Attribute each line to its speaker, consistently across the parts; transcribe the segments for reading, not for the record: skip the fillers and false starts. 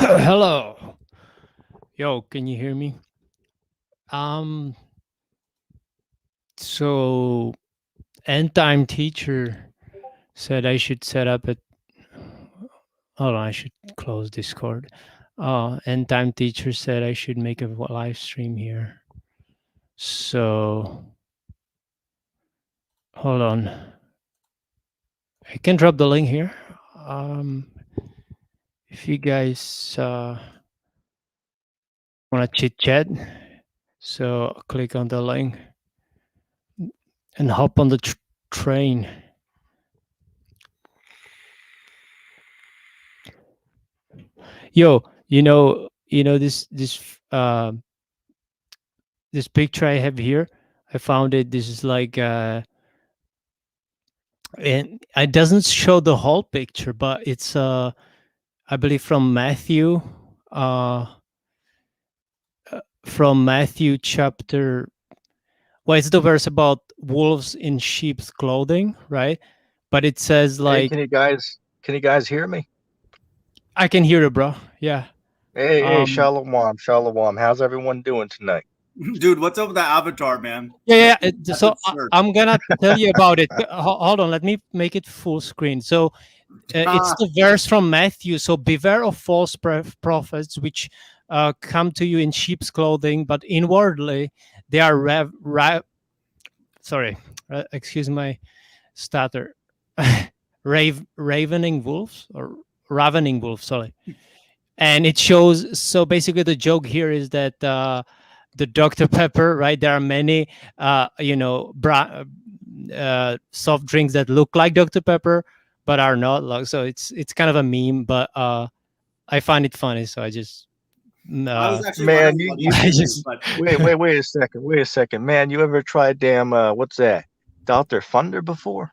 Speaker 1: Hello. Yo, can you hear me? Um, so end time teacher said I should set up a hold on, I should close Discord. End time teacher said I should make a live stream here. So hold on. I can drop the link here. If you guys wanna chit chat, so click on the link and hop on the train. Yo, this picture I have here. I found it. This is like and it doesn't show the whole picture, but it's I believe uh from Matthew chapter. Well, it's the verse about wolves in sheep's clothing, right? But it says
Speaker 2: Hey,
Speaker 1: like
Speaker 2: can you guys hear me?
Speaker 1: I can hear it, bro. Yeah.
Speaker 2: Hey,
Speaker 1: Um.
Speaker 2: Shalom, Shalom. How's everyone doing tonight?
Speaker 3: Dude, what's up with that avatar, man?
Speaker 1: Yeah.
Speaker 3: That's
Speaker 1: So
Speaker 3: absurd.
Speaker 1: I'm gonna tell you about it. Hold on. Let me make it full screen. So it's the verse from Matthew. So beware of false prophets, which come to you in sheep's clothing, but inwardly they are excuse my stutter. Ravening wolves or ravening wolves. Sorry. And it shows. So basically, the joke here is that the Dr. Pepper, right? There are many, soft drinks that look like Dr. Pepper but are not. Like, so it's kind of a meme, but I find it funny, so I just
Speaker 3: I was actually
Speaker 2: Man,
Speaker 3: wondering what
Speaker 1: I
Speaker 3: it is,
Speaker 1: just
Speaker 3: but
Speaker 2: wait a second, man. You ever tried damn what's that? Dr. Thunder before?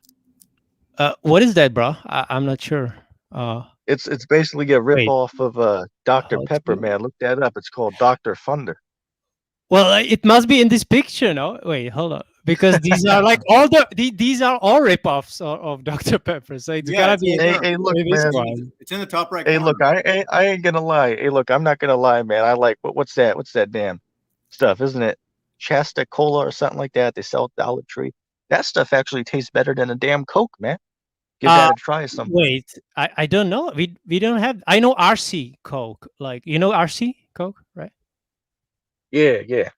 Speaker 1: what is that, bro? I'm not sure.
Speaker 2: It's basically a rip
Speaker 1: Wait,
Speaker 2: off of Dr.
Speaker 1: how
Speaker 2: Pepper,
Speaker 1: to?
Speaker 2: man. Look that up. It's called Dr. Thunder.
Speaker 1: Well, it must be in this picture, no? Wait, hold on, because these are like these are all ripoffs of Dr. Pepper, so it's
Speaker 3: yeah,
Speaker 1: gotta
Speaker 3: it's
Speaker 1: be
Speaker 3: for sure.
Speaker 2: Hey, look,
Speaker 1: this
Speaker 2: man.
Speaker 1: one.
Speaker 3: It's in the top right
Speaker 2: Hey,
Speaker 3: corner.
Speaker 2: look, I ain't gonna lie. Hey, look, I'm not gonna lie, man. I like what's that? What's that damn stuff? Isn't it Shasta Cola or something like that? They sell at Dollar Tree. That stuff actually tastes better than a damn Coke, man. Give
Speaker 1: Uh,
Speaker 2: that a try sometime.
Speaker 1: wait, I don't know. We don't have. I know RC Coke, like RC Coke, right?
Speaker 2: Yeah.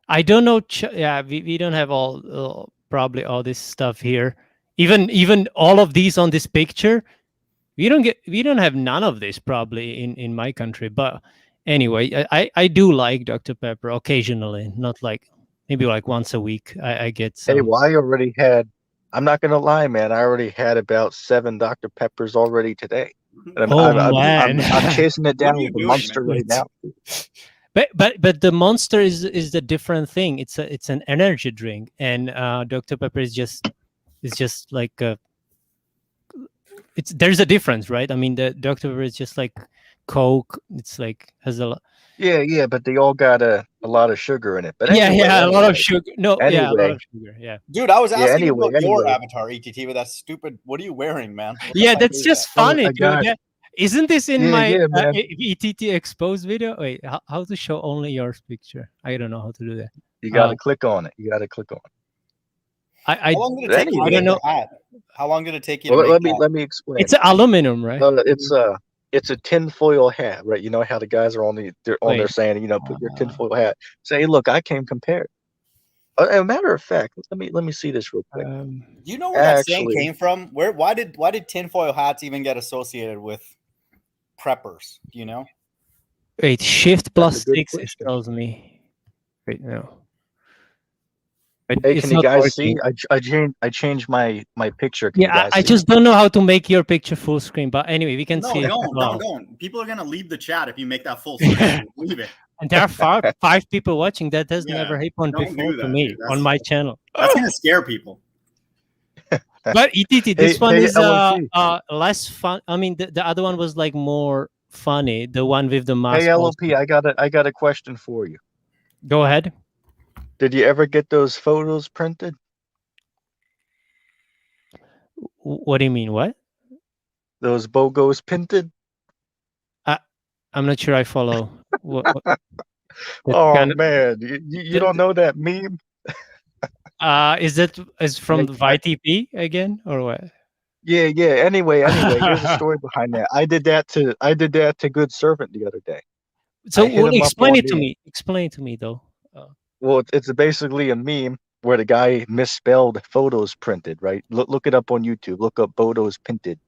Speaker 1: I don't know. Yeah, we don't have all probably all this stuff here. Even all of these on this picture, we don't have none of this probably in my country. But anyway, I do like Dr. Pepper occasionally, not like maybe like once a week. I get
Speaker 2: Hey,
Speaker 1: some.
Speaker 2: well, I already had. I'm not gonna lie, man. I already had about 7 Dr. Peppers already today, and
Speaker 1: Oh man.
Speaker 2: I'm chasing it
Speaker 3: What
Speaker 2: down
Speaker 3: are you
Speaker 2: with the
Speaker 3: doing,
Speaker 2: Monster
Speaker 3: man?
Speaker 2: right now.
Speaker 1: But the Monster is the different thing. It's an energy drink, and Dr. Pepper is just like it's there's a difference, right? I mean, the Dr. Pepper is just like Coke. It's like has a lot.
Speaker 2: Yeah, but they all got a lot of sugar in it. But
Speaker 1: Yeah, a lot of sugar. No, yeah, a lot
Speaker 2: anyway,
Speaker 1: of sugar. Yeah,
Speaker 4: Dude, I was
Speaker 2: yeah,
Speaker 4: asking
Speaker 2: anyway,
Speaker 4: about your
Speaker 2: anyway.
Speaker 4: avatar, ETT, with that stupid. What are you wearing, man? What the
Speaker 1: yeah.
Speaker 4: fuck
Speaker 1: That's
Speaker 4: is
Speaker 1: just
Speaker 4: that?
Speaker 2: Oh,
Speaker 1: funny,
Speaker 2: I
Speaker 1: dude.
Speaker 2: got.
Speaker 1: Isn't this in my
Speaker 2: Yeah, man.
Speaker 1: ETT exposed video? Wait, how to show only your picture? I don't know how to do that.
Speaker 2: You got to click on it. You got to click on it.
Speaker 1: I
Speaker 4: How long did it
Speaker 2: But
Speaker 4: take you to
Speaker 1: I
Speaker 4: make
Speaker 1: don't
Speaker 2: anyway,
Speaker 1: know.
Speaker 4: the hat? How long did it take you to
Speaker 2: well,
Speaker 4: make that?
Speaker 2: let me explain.
Speaker 1: It's aluminum, right?
Speaker 2: It's a tinfoil hat, right? You know how the guys are they're on there
Speaker 1: Wait.
Speaker 2: saying, put your tinfoil hat. Say, look, I came compared. As a matter of fact, let me see this real quick.
Speaker 1: Um,
Speaker 4: Do you know where that saying
Speaker 2: Actually,
Speaker 4: came from? Why did tinfoil hats even get associated with preppers? Do you know?
Speaker 1: Wait, Shift
Speaker 2: that's a
Speaker 1: plus
Speaker 2: good
Speaker 1: 6 it
Speaker 2: question.
Speaker 1: tells me. Wait, no. But
Speaker 2: Hey,
Speaker 1: it's
Speaker 2: can you
Speaker 1: not
Speaker 2: guys
Speaker 1: working.
Speaker 2: see? I changed my picture. Can you
Speaker 1: Yeah,
Speaker 2: guys
Speaker 1: I
Speaker 2: see?
Speaker 1: just don't know how to make your picture full screen. But anyway, we can
Speaker 3: No,
Speaker 1: see it.
Speaker 3: don't,
Speaker 1: Well.
Speaker 3: don't. People are gonna leave the chat if you make that full screen. Leave it.
Speaker 1: And there are five people watching. That has
Speaker 3: Yeah,
Speaker 1: never happened
Speaker 3: don't
Speaker 1: before
Speaker 3: do
Speaker 1: to
Speaker 3: that,
Speaker 1: me
Speaker 3: dude.
Speaker 1: on my channel.
Speaker 3: That's gonna scare people.
Speaker 1: But ETT,
Speaker 2: Hey,
Speaker 1: this one is
Speaker 2: LOP.
Speaker 1: less fun. I mean, the other one was like more funny. The one with the
Speaker 2: Hey,
Speaker 1: mask.
Speaker 2: LOP.
Speaker 1: Also.
Speaker 2: I got a question for you.
Speaker 1: Go ahead.
Speaker 2: Did you ever get those photos printed?
Speaker 1: What do you mean? What?
Speaker 2: Those bogos printed?
Speaker 1: Uh, I'm not sure I follow. That
Speaker 2: Oh
Speaker 1: kind of-
Speaker 2: man, you don't know that meme?
Speaker 1: is from
Speaker 2: Like,
Speaker 1: the YTP again or what?
Speaker 2: Yeah. Anyway, here's the story behind that. I did that to Good Servant the other day.
Speaker 1: So
Speaker 2: I hit him up
Speaker 1: explain
Speaker 2: on
Speaker 1: it to
Speaker 2: the-
Speaker 1: me. Explain it to me though.
Speaker 2: Well, it's basically a meme where the guy misspelled photos printed, right? Look it up on YouTube. Look up Bodo's printed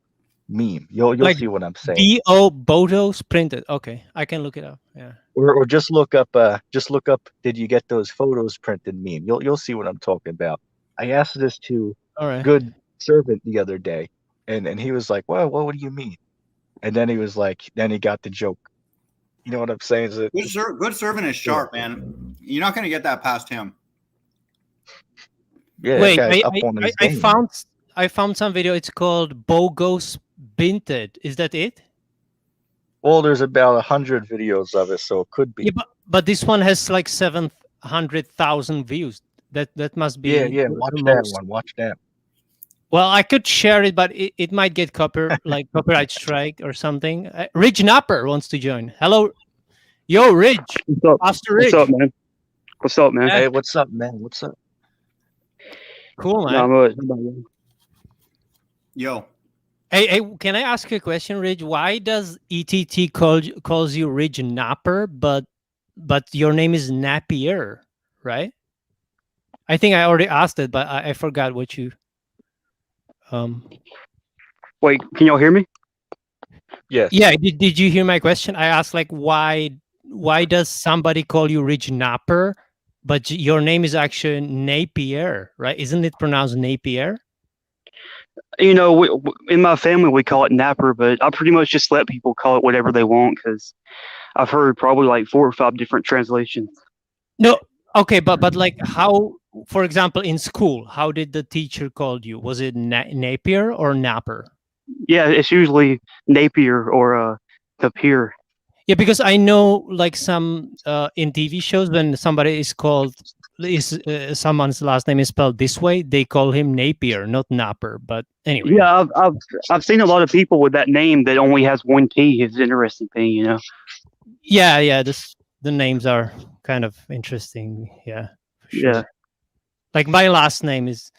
Speaker 2: meme. You'll
Speaker 1: Like
Speaker 2: see what I'm saying.
Speaker 1: BO Bodos printed. Okay, I can look it up. Yeah.
Speaker 2: Or just look up did you get those photos printed meme? You'll see what I'm talking about. I asked this to
Speaker 1: All right.
Speaker 2: Good Servant the other day, and he was like, "Well, what do you mean?" And then he was like, then he got the joke. You know what I'm saying?
Speaker 3: Good servant is sharp, man. You're not gonna get that past him.
Speaker 2: Yeah,
Speaker 1: Wait,
Speaker 2: that guy's up on his game.
Speaker 1: I found some video. It's called Bogos Binted. Is that it?
Speaker 2: Well, there's about 100 videos of it, so it could be.
Speaker 1: Yeah, but this one has like 700,000 views. That must be.
Speaker 2: Yeah.
Speaker 1: the
Speaker 2: Watch that
Speaker 1: most.
Speaker 2: one. Watch that.
Speaker 1: Well, I could share it, but it might get copyright strike or something. Ridge Napper wants to join. Hello, yo, Ridge.
Speaker 5: What's up?
Speaker 1: Pastor Ridge.
Speaker 5: What's up, man? What's up, man?
Speaker 2: Hey, what's up, man? What's up?
Speaker 1: Cool, man.
Speaker 5: Not much.
Speaker 3: Yo,
Speaker 1: Hey, can I ask you a question, Ridge? Why does ETT calls you Ridge Napper, but your name is Nappier, right? I think I already asked it, but I forgot what you.
Speaker 5: Wait, can y'all hear me?
Speaker 2: Yes.
Speaker 1: Yeah, did you hear my question? I asked like why does somebody call you Ridge Napper, but your name is actually Nappier, right? Isn't it pronounced Nappier?
Speaker 5: You know, in my family we call it Napper, but I pretty much just let people call it whatever they want because I've heard probably like 4 or 5 different translations.
Speaker 1: No, okay, but like how, for example, in school, how did the teacher call you? Was it Napier or Napper?
Speaker 5: Yeah, it's usually Napier or Tapir.
Speaker 1: Yeah, because I know like some in TV shows when somebody is called someone's last name is spelled this way, they call him Napier, not Napper. But anyway.
Speaker 5: Yeah, I've seen a lot of people with that name that only has one T. It's an interesting thing, you know.
Speaker 1: Yeah. The names are kind of interesting. Yeah. For sure.
Speaker 5: Yeah.
Speaker 1: Like my last name is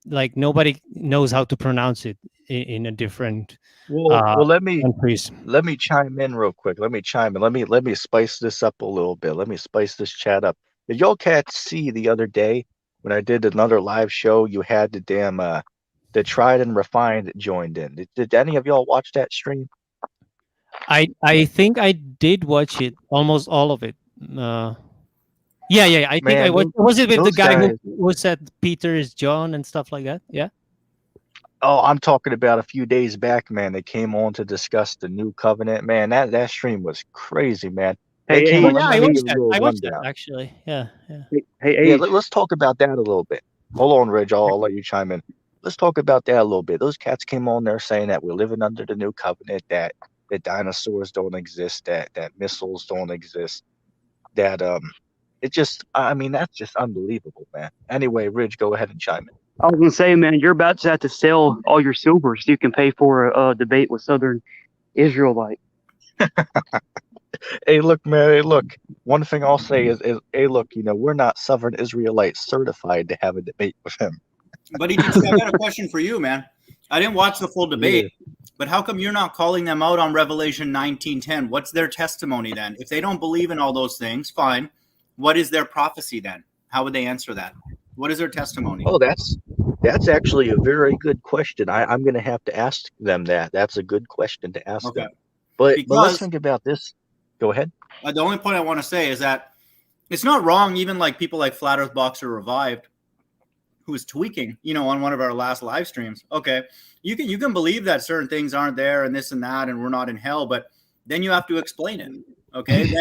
Speaker 1: like nobody knows how to pronounce it in a different
Speaker 2: Well, let me
Speaker 1: countries.
Speaker 2: chime in real quick. Let me chime in. Let me spice this up a little bit. Let me spice this chat up. Did y'all cats see the other day when I did another live show? You had the damn the Tried and Refined joined in. Did any of y'all watch that stream?
Speaker 1: I think I did watch it, almost all of it. Yeah. I think I
Speaker 2: Man,
Speaker 1: watched. Was it with the
Speaker 2: those
Speaker 1: guy
Speaker 2: guys-
Speaker 1: who said Peter is John and stuff like that? Yeah.
Speaker 2: Oh, I'm talking about a few days back, man. They came on to discuss the new covenant. Man, that stream was crazy, man. They
Speaker 5: Hey,
Speaker 2: came
Speaker 5: hey,
Speaker 2: on.
Speaker 1: Yeah,
Speaker 2: Let
Speaker 1: I
Speaker 2: me
Speaker 1: watched
Speaker 2: give a
Speaker 1: that.
Speaker 2: little
Speaker 1: I watched that
Speaker 2: rundown.
Speaker 1: actually. Yeah.
Speaker 5: hey,
Speaker 2: Yeah,
Speaker 5: Age.
Speaker 2: let's talk about that a little bit. Hold on, Reg. I'll let you chime in. Let's talk about that a little bit. Those cats came on there saying that we're living under the new covenant, that dinosaurs don't exist, that missiles don't exist, that it just, I mean, that's just unbelievable, man. Anyway, Ridge, go ahead and chime in.
Speaker 5: I was gonna say, man, you're about to have to sell all your silver so you can pay for a debate with Southern Israelite.
Speaker 2: Hey, look, man. Hey, look. One thing I'll say is, hey, look. You know, we're not Southern Israelites certified to have a debate with him.
Speaker 3: but I got a question for you, man. I didn't watch the full debate, but how come you're not calling them out on Revelation 19:10? What's their testimony then? If they don't believe in all those things, fine. What is their prophecy then? How would they answer that? What is their testimony?
Speaker 2: Oh, that's actually a very good question. I'm going to have to ask them that. That's a good question to ask them. But let's think about this. Go ahead.
Speaker 3: The only point I want to say is that it's not wrong, even like people like Flat Earth Boxer Revived, who was tweaking, on one of our last live streams. Okay, you can believe that certain things aren't there and this and that, and we're not in hell, but then you have to explain it. Okay,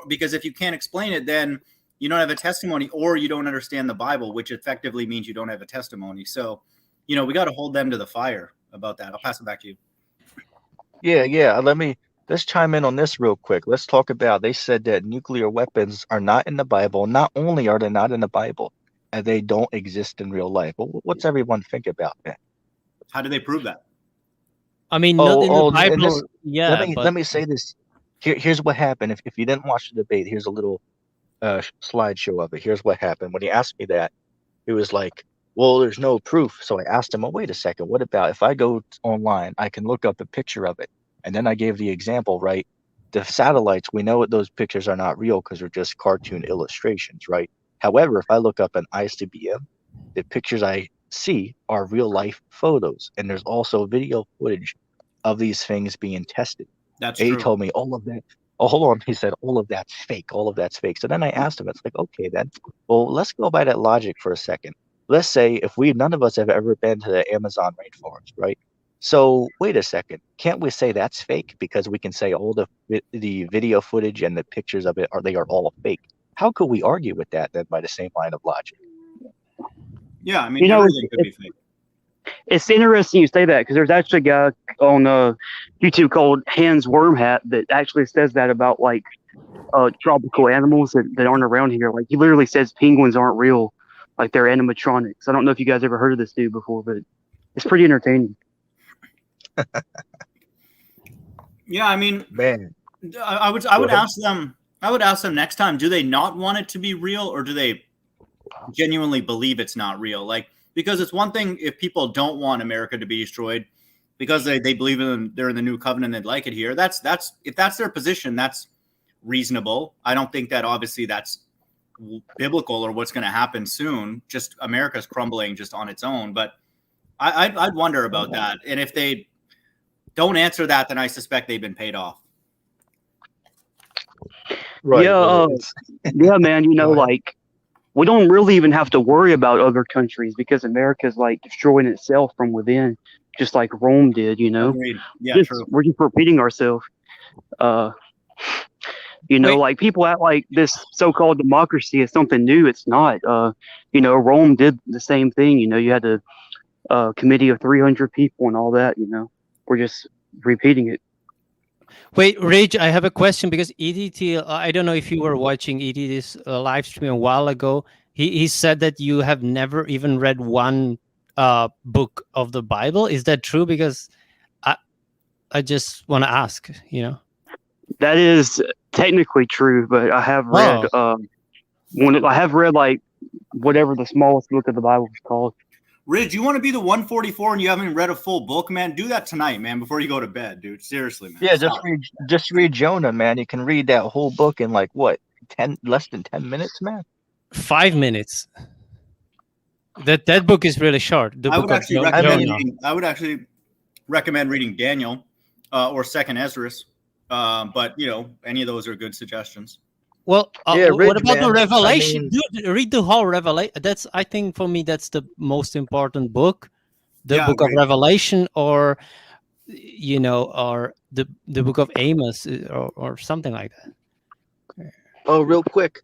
Speaker 3: because if you can't explain it, then you don't have a testimony, or you don't understand the Bible, which effectively means you don't have a testimony. So, we got to hold them to the fire about that. I'll pass it back to you.
Speaker 2: Yeah. Let's chime in on this real quick. Let's talk about, they said that nuclear weapons are not in the Bible. Not only are they not in the Bible, and they don't exist in real life. What's everyone think about that?
Speaker 3: How do they prove that?
Speaker 1: I mean, not in the
Speaker 2: and
Speaker 1: Bible.
Speaker 2: this,
Speaker 1: Yeah,
Speaker 2: let
Speaker 1: but
Speaker 2: me say this. Here's what happened. If you didn't watch the debate, here's a little slideshow of it. Here's what happened. When he asked me that, he was like, well, there's no proof. So I asked him, well, wait a second. What about if I go online, I can look up a picture of it? And then I gave the example, right? The satellites, we know that those pictures are not real because they're just cartoon illustrations, right? However, if I look up an ICBM, the pictures I see are real life photos. And there's also video footage of these things being tested.
Speaker 3: That's
Speaker 2: And he
Speaker 3: true.
Speaker 2: told me all of that. Oh, hold on. He said, all of that's fake. All of that's fake. So then I asked him, it's like, okay, then, well, let's go by that logic for a second. Let's say if none of us have ever been to the Amazon rainforest, right? So wait a second. Can't we say that's fake? Because we can say all the video footage and the pictures of it they are all fake. How could we argue with that then by the same line of logic?
Speaker 3: Yeah, I mean,
Speaker 5: You know,
Speaker 3: everything could be fake.
Speaker 5: It's interesting you say that because there's actually a guy on YouTube called Hans Wormhat that actually says that about like tropical animals that aren't around here. Like he literally says penguins aren't real, like they're animatronics. I don't know if you guys ever heard of this dude before, but it's pretty entertaining.
Speaker 3: Yeah, I mean,
Speaker 2: Man,
Speaker 3: I would ask them. I would ask them next time. Do they not want it to be real, or do they genuinely believe it's not real? Like, because it's one thing if people don't want America to be destroyed because they believe they're in the new covenant, they'd like it here. That's if that's their position, that's reasonable. I don't think that obviously that's biblical or what's going to happen soon. Just America's crumbling just on its own. But I'd wonder about that. And if they don't answer that, then I suspect they've been paid off.
Speaker 2: right.
Speaker 5: Yeah, yeah, man. You know,
Speaker 2: Go ahead.
Speaker 5: like we don't really even have to worry about other countries because America's like destroying itself from within, just like Rome did. You know,
Speaker 3: Agreed. Yeah, true.
Speaker 5: we're just repeating ourselves. You know,
Speaker 1: Wait.
Speaker 5: like people act like this so-called democracy is something new. It's not. You know, Rome did the same thing. You know, you had a committee of 300 people and all that. You know, we're just repeating it.
Speaker 1: Wait, Rage, I have a question because EDT, I don't know if you were watching EDT's live stream a while ago. He said that you have never even read one book of the Bible. Is that true? Because I just want to ask, you know.
Speaker 5: That is technically true, but I have read I have read like whatever the smallest book of the Bible is called.
Speaker 3: Ridge, you want to be the 144 and you haven't read a full book, man? Do that tonight, man, before you go to bed, dude. Seriously, man.
Speaker 2: Yeah,
Speaker 3: Stop.
Speaker 2: just read Jonah, man. You can read that whole book in like what, less than 10 minutes, man.
Speaker 1: 5 minutes. That book is really short. The
Speaker 3: I
Speaker 1: book
Speaker 3: would
Speaker 1: of
Speaker 3: actually recommend reading Daniel or Second Esdras. But you know, any of those are good suggestions.
Speaker 1: Well,
Speaker 2: Yeah,
Speaker 1: what
Speaker 2: Ridge,
Speaker 1: about the
Speaker 2: man.
Speaker 1: Revelation?
Speaker 2: I mean-
Speaker 1: Dude, read the whole Revelation. I think for me, that's the most important book. The
Speaker 3: Yeah,
Speaker 1: book of
Speaker 3: agreed.
Speaker 1: Revelation, or you know, or the book of Amos, or something like that.
Speaker 2: Oh, real quick,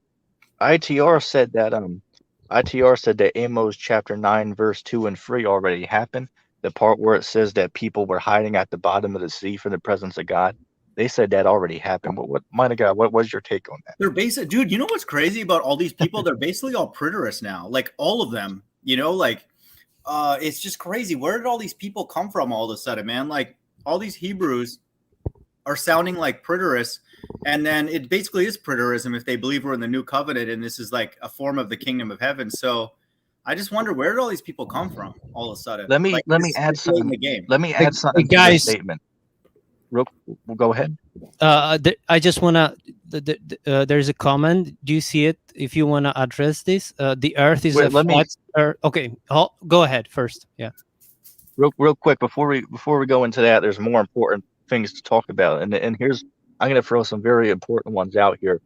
Speaker 2: ITR said that Amos chapter 9 verse 2 and 3 already happened. The part where it says that people were hiding at the bottom of the sea from the presence of God. They said that already happened. What my God, what was your take on that?
Speaker 3: They're basic, dude. You know what's crazy about all these people? They're basically all preterists now. Like all of them. You know, like it's just crazy. Where did all these people come from all of a sudden, man? Like all these Hebrews are sounding like preterists, and then it basically is preterism if they believe we're in the new covenant and this is like a form of the kingdom of heaven. So I just wonder, where did all these people come from all of a sudden?
Speaker 2: Let me add
Speaker 3: it's late in
Speaker 2: something.
Speaker 3: the game.
Speaker 2: Let me add something to
Speaker 1: guys-
Speaker 2: this statement. We'll go ahead.
Speaker 1: I just wanna. There's a comment. Do you see it? If you wanna address this, the Earth is
Speaker 2: Wait,
Speaker 1: a flat. Okay, go ahead first. Yeah.
Speaker 2: Real quick before we go into that, there's more important things to talk about, and I'm going to throw some very important ones out here.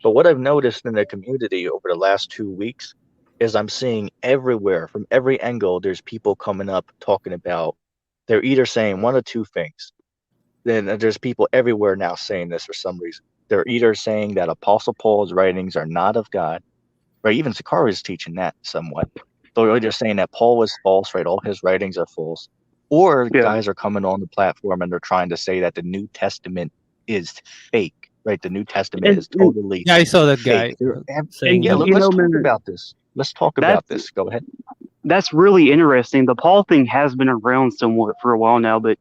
Speaker 2: But what I've noticed in the community over the last 2 weeks is I'm seeing everywhere, from every angle, there's people coming up talking about, they're either saying one of two things. Then there's people everywhere now saying this for some reason. They're either saying that Apostle Paul's writings are not of God, right? Even Sakari is teaching that somewhat. So they're saying that Paul was false, right? All his writings are false. Or guys are coming on the platform and they're trying to say that the New Testament is fake, right? The New Testament is totally
Speaker 1: Yeah, I saw that guy
Speaker 2: fake.
Speaker 1: saying.
Speaker 2: Yeah,
Speaker 5: you
Speaker 2: let's
Speaker 5: know,
Speaker 2: talk
Speaker 5: man,
Speaker 2: about this. Let's talk about this. Go ahead.
Speaker 5: That's really interesting. The Paul thing has been around somewhat for a while now, but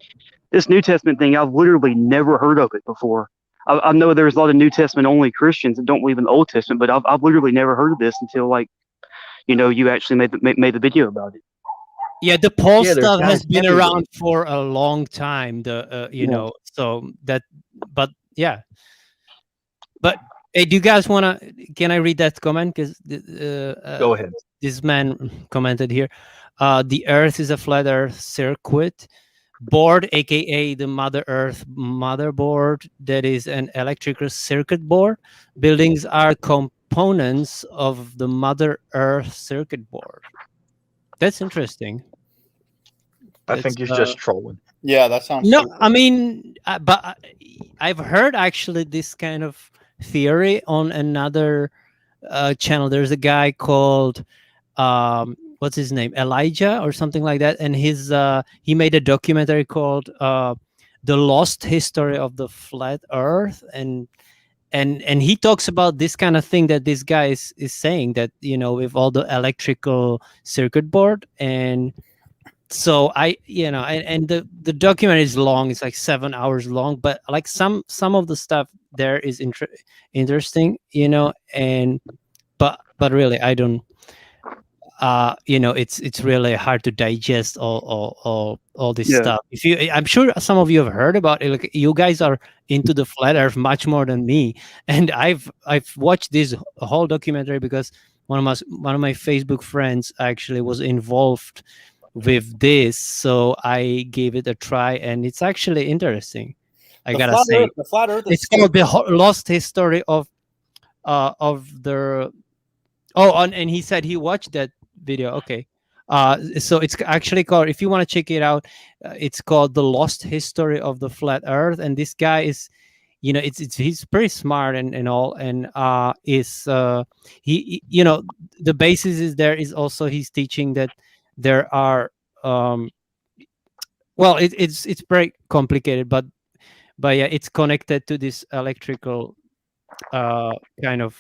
Speaker 5: this New Testament thing, I've literally never heard of it before. I know there's a lot of New Testament only Christians that don't believe in the Old Testament, but I've literally never heard of this until like, you actually made the video about it.
Speaker 1: Yeah, the pole
Speaker 2: Yeah, there's
Speaker 1: stuff has
Speaker 2: guys
Speaker 1: been
Speaker 2: everywhere.
Speaker 1: around for a long time. The so that, but yeah. But hey, do you guys wanna? Can I read that comment? Because
Speaker 2: Go ahead.
Speaker 1: this man commented here. The Earth is a flat Earth circuit board, aka the Mother Earth motherboard. That is an electrical circuit board. Buildings are components of the Mother Earth circuit board. That's interesting.
Speaker 2: I think he's just trolling.
Speaker 4: Yeah, that sounds.
Speaker 1: No,
Speaker 4: stupid.
Speaker 1: I mean, but I've heard actually this kind of theory on another channel. There's a guy called what's his name, Elijah or something like that, and he made a documentary called "The Lost History of the Flat Earth," and he talks about this kind of thing that this guy is saying, that with all the electrical circuit board. And so and the document is long, it's like 7 hours long, but like some of the stuff there is interesting, and but really I don't it's really hard to digest all this stuff. I'm sure some of you have heard about it. Like, you guys are into the flat earth much more than me, and I've watched this whole documentary because one of my Facebook friends actually was involved with this, so I gave it a try, and it's actually interesting. I gotta say,
Speaker 4: the flat Earth.
Speaker 1: it's called the Lost History of the. Oh, and he said he watched that video. Okay, so it's actually called. If you want to check it out, it's called The Lost History of the Flat Earth, and this guy is, he's pretty smart and all, and he the basis is there is also he's teaching that there are well, it's very complicated, but yeah, it's connected to this electrical kind of,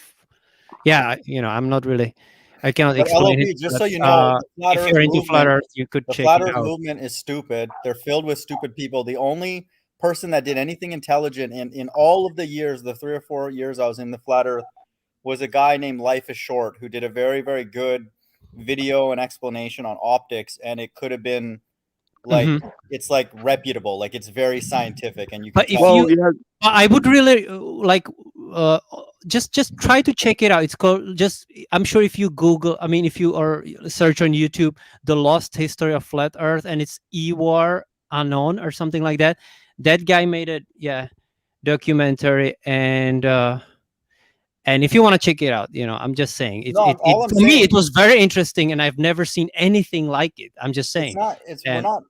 Speaker 1: I'm not really, I cannot explain
Speaker 4: LOP,
Speaker 1: it.
Speaker 4: just
Speaker 1: but,
Speaker 4: so you know,
Speaker 1: if you're into flat Earth, you could
Speaker 4: the
Speaker 1: check
Speaker 4: flat
Speaker 1: it
Speaker 4: Earth
Speaker 1: out.
Speaker 4: movement is stupid. They're filled with stupid people. The only person that did anything intelligent in all of the years, the 3 or 4 years I was in the flat Earth, was a guy named Life is Short, who did a very, very good video and explanation on optics, and it could have been like it's like reputable, like it's very scientific, and you can
Speaker 1: But if
Speaker 4: tell.
Speaker 1: I would really like just try to check it out. It's called, I'm sure if you Google, I mean, if you or search on YouTube, The Lost History of Flat Earth, and it's Iwar Anon or something like that. That guy made it, documentary, and if you want to check it out, I'm just saying, for me, it was very interesting, and I've never seen anything like it. I'm just saying.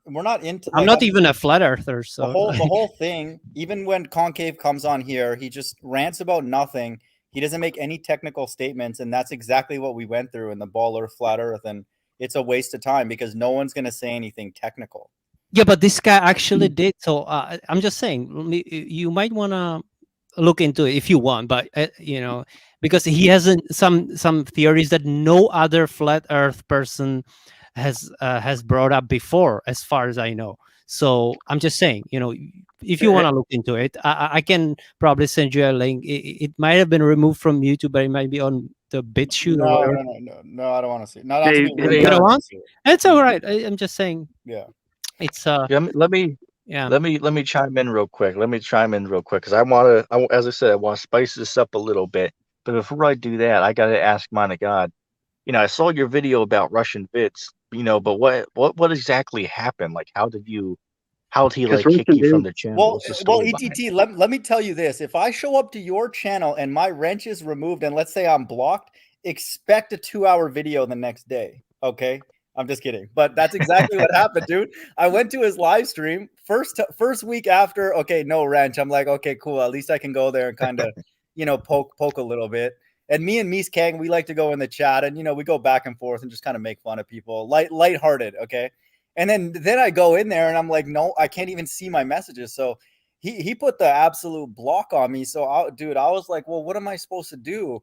Speaker 4: We're not into.
Speaker 1: I'm not even a flat earther, so
Speaker 4: the whole thing. Even when Concave comes on here, he just rants about nothing. He doesn't make any technical statements, and that's exactly what we went through in the Ball Earth, Flat Earth, and it's a waste of time because no one's going to say anything technical.
Speaker 1: Yeah, but this guy actually did. So I'm just saying, you might want to look into it if you want, but because he hasn't some theories that no other flat earth person has brought up before, as far as I know. So I'm just saying, if you want to look into it, I can probably send you a link. It might have been removed from YouTube, but it might be on the BitChute or whatever.
Speaker 4: No, I don't want to see it.
Speaker 1: You don't want? It's all right. I'm just saying.
Speaker 4: Yeah.
Speaker 1: It's
Speaker 2: let me chime in real quick. Because as I said, I want to spice this up a little bit. But before I do that, I got to ask Mana God. I saw your video about Russian bits. But what exactly happened? Like, how did he like kick you from the channel?
Speaker 4: Well, ETT, let me tell you this. If I show up to your channel and my wrench is removed, and let's say I'm blocked, expect a 2-hour video the next day. Okay. I'm just kidding, but that's exactly what happened, dude. I went to his live stream first week after. Okay, no wrench. I'm like, okay, cool. At least I can go there and kind of, poke a little bit. And me and Mies Kang, we like to go in the chat, and we go back and forth and just kind of make fun of people, lighthearted. Okay, and then I go in there and I'm like, no, I can't even see my messages. So he put the absolute block on me. So I was like, well, what am I supposed to do?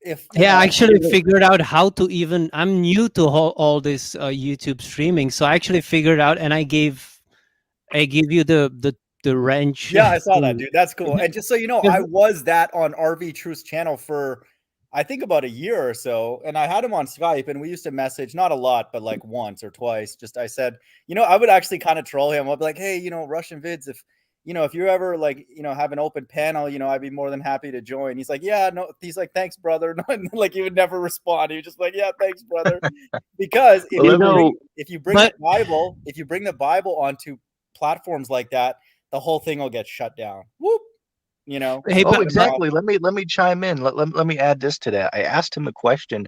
Speaker 4: I
Speaker 1: actually figured out how to even. I'm new to all this YouTube streaming, so I actually figured out, and I gave I give you the wrench.
Speaker 4: Yeah, I saw that,
Speaker 1: thing.
Speaker 4: dude. That's cool. And just so you know, I was that on RV Truth's channel for I think about a year or so, and I had him on Skype, and we used to message, not a lot, but like once or twice. Just I said, I would actually kind of troll him. I'd be like, hey, Russian vids, if you ever like, have an open panel, I'd be more than happy to join. He's like, yeah, no. He's like, thanks, brother. And like he would never respond. He was just like, yeah, thanks, brother. Because if you bring the Bible onto platforms like that, the whole thing will get shut down. Whoop.
Speaker 1: Hey,
Speaker 2: Oh, exactly. Let me chime in. Let me add this to that. I asked him a question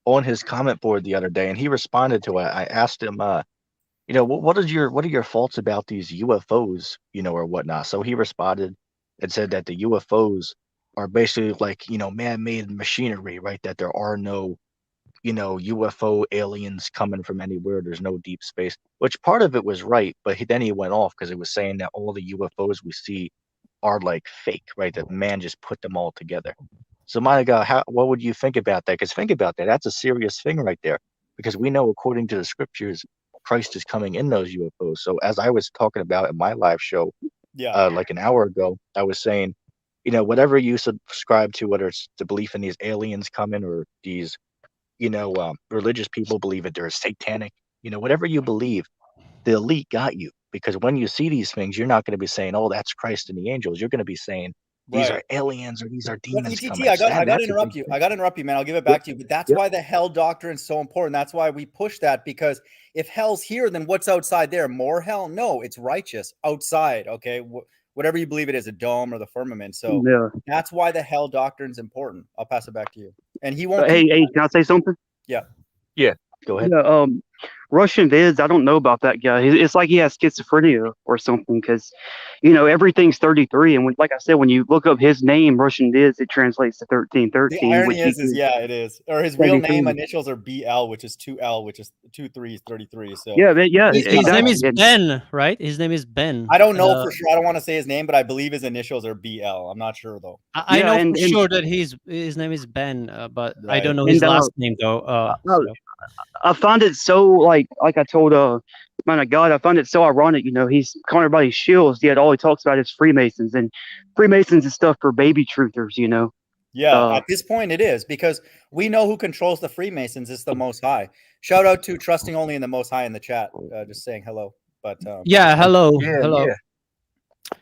Speaker 2: on his comment board the other day, and he responded to it. I asked him, what are your faults about these UFOs, or whatnot? So he responded and said that the UFOs are basically like, man-made machinery, right? That there are no, UFO aliens coming from anywhere. There's no deep space, which part of it was right, but then he went off because it was saying that all the UFOs we see are like fake, right? That man just put them all together. So my God, what would you think about that? Because think about that. That's a serious thing right there. Because we know, according to the scriptures, Christ is coming in those UFOs. So as I was talking about in my live show, like an hour ago, I was saying, whatever you subscribe to, whether it's the belief in these aliens coming or these, religious people believe that they're satanic, whatever you believe, the elite got you. Because when you see these things, you're not going to be saying, "Oh, that's Christ and the angels." You're going to be saying, "These are aliens or these are demons coming."
Speaker 4: I got to interrupt you. I got to interrupt you, man. I'll give it back to you. But that's why the hell doctrine is so important. That's why we push that, because if hell's here, then what's outside there? More hell? No, it's righteous outside. Okay, whatever you believe it is, a dome or the firmament. So that's why the hell doctrine is important. I'll pass it back to you. And he won't.
Speaker 5: Hey, can I say something?
Speaker 2: Yeah. Go ahead.
Speaker 5: Yeah, Russian vids, I don't know about that guy. It's like he has schizophrenia or something, because, everything's 33. And like I said, when you look up his name, Russian vids, it translates to 1313.
Speaker 4: The irony is, it is. Or his real name initials are BL, which is 2L, which is 2 3 is 33. So
Speaker 1: his name is Ben, right? His name is Ben.
Speaker 4: I don't know for sure. I don't want to say his name, but I believe his initials are BL. I'm not sure though.
Speaker 1: I know for sure that his name is Ben, but I don't know his last name though.
Speaker 5: I find it so like I told man of God, I find it so ironic. He's calling everybody shills, yet all he talks about is Freemasons, and Freemasons is stuff for baby truthers.
Speaker 4: Yeah, at this point it is, because we know who controls the Freemasons. It's the Most High. Shout out to Trusting Only in the Most High in the chat. Just saying hello. But
Speaker 1: hello.
Speaker 2: Yeah.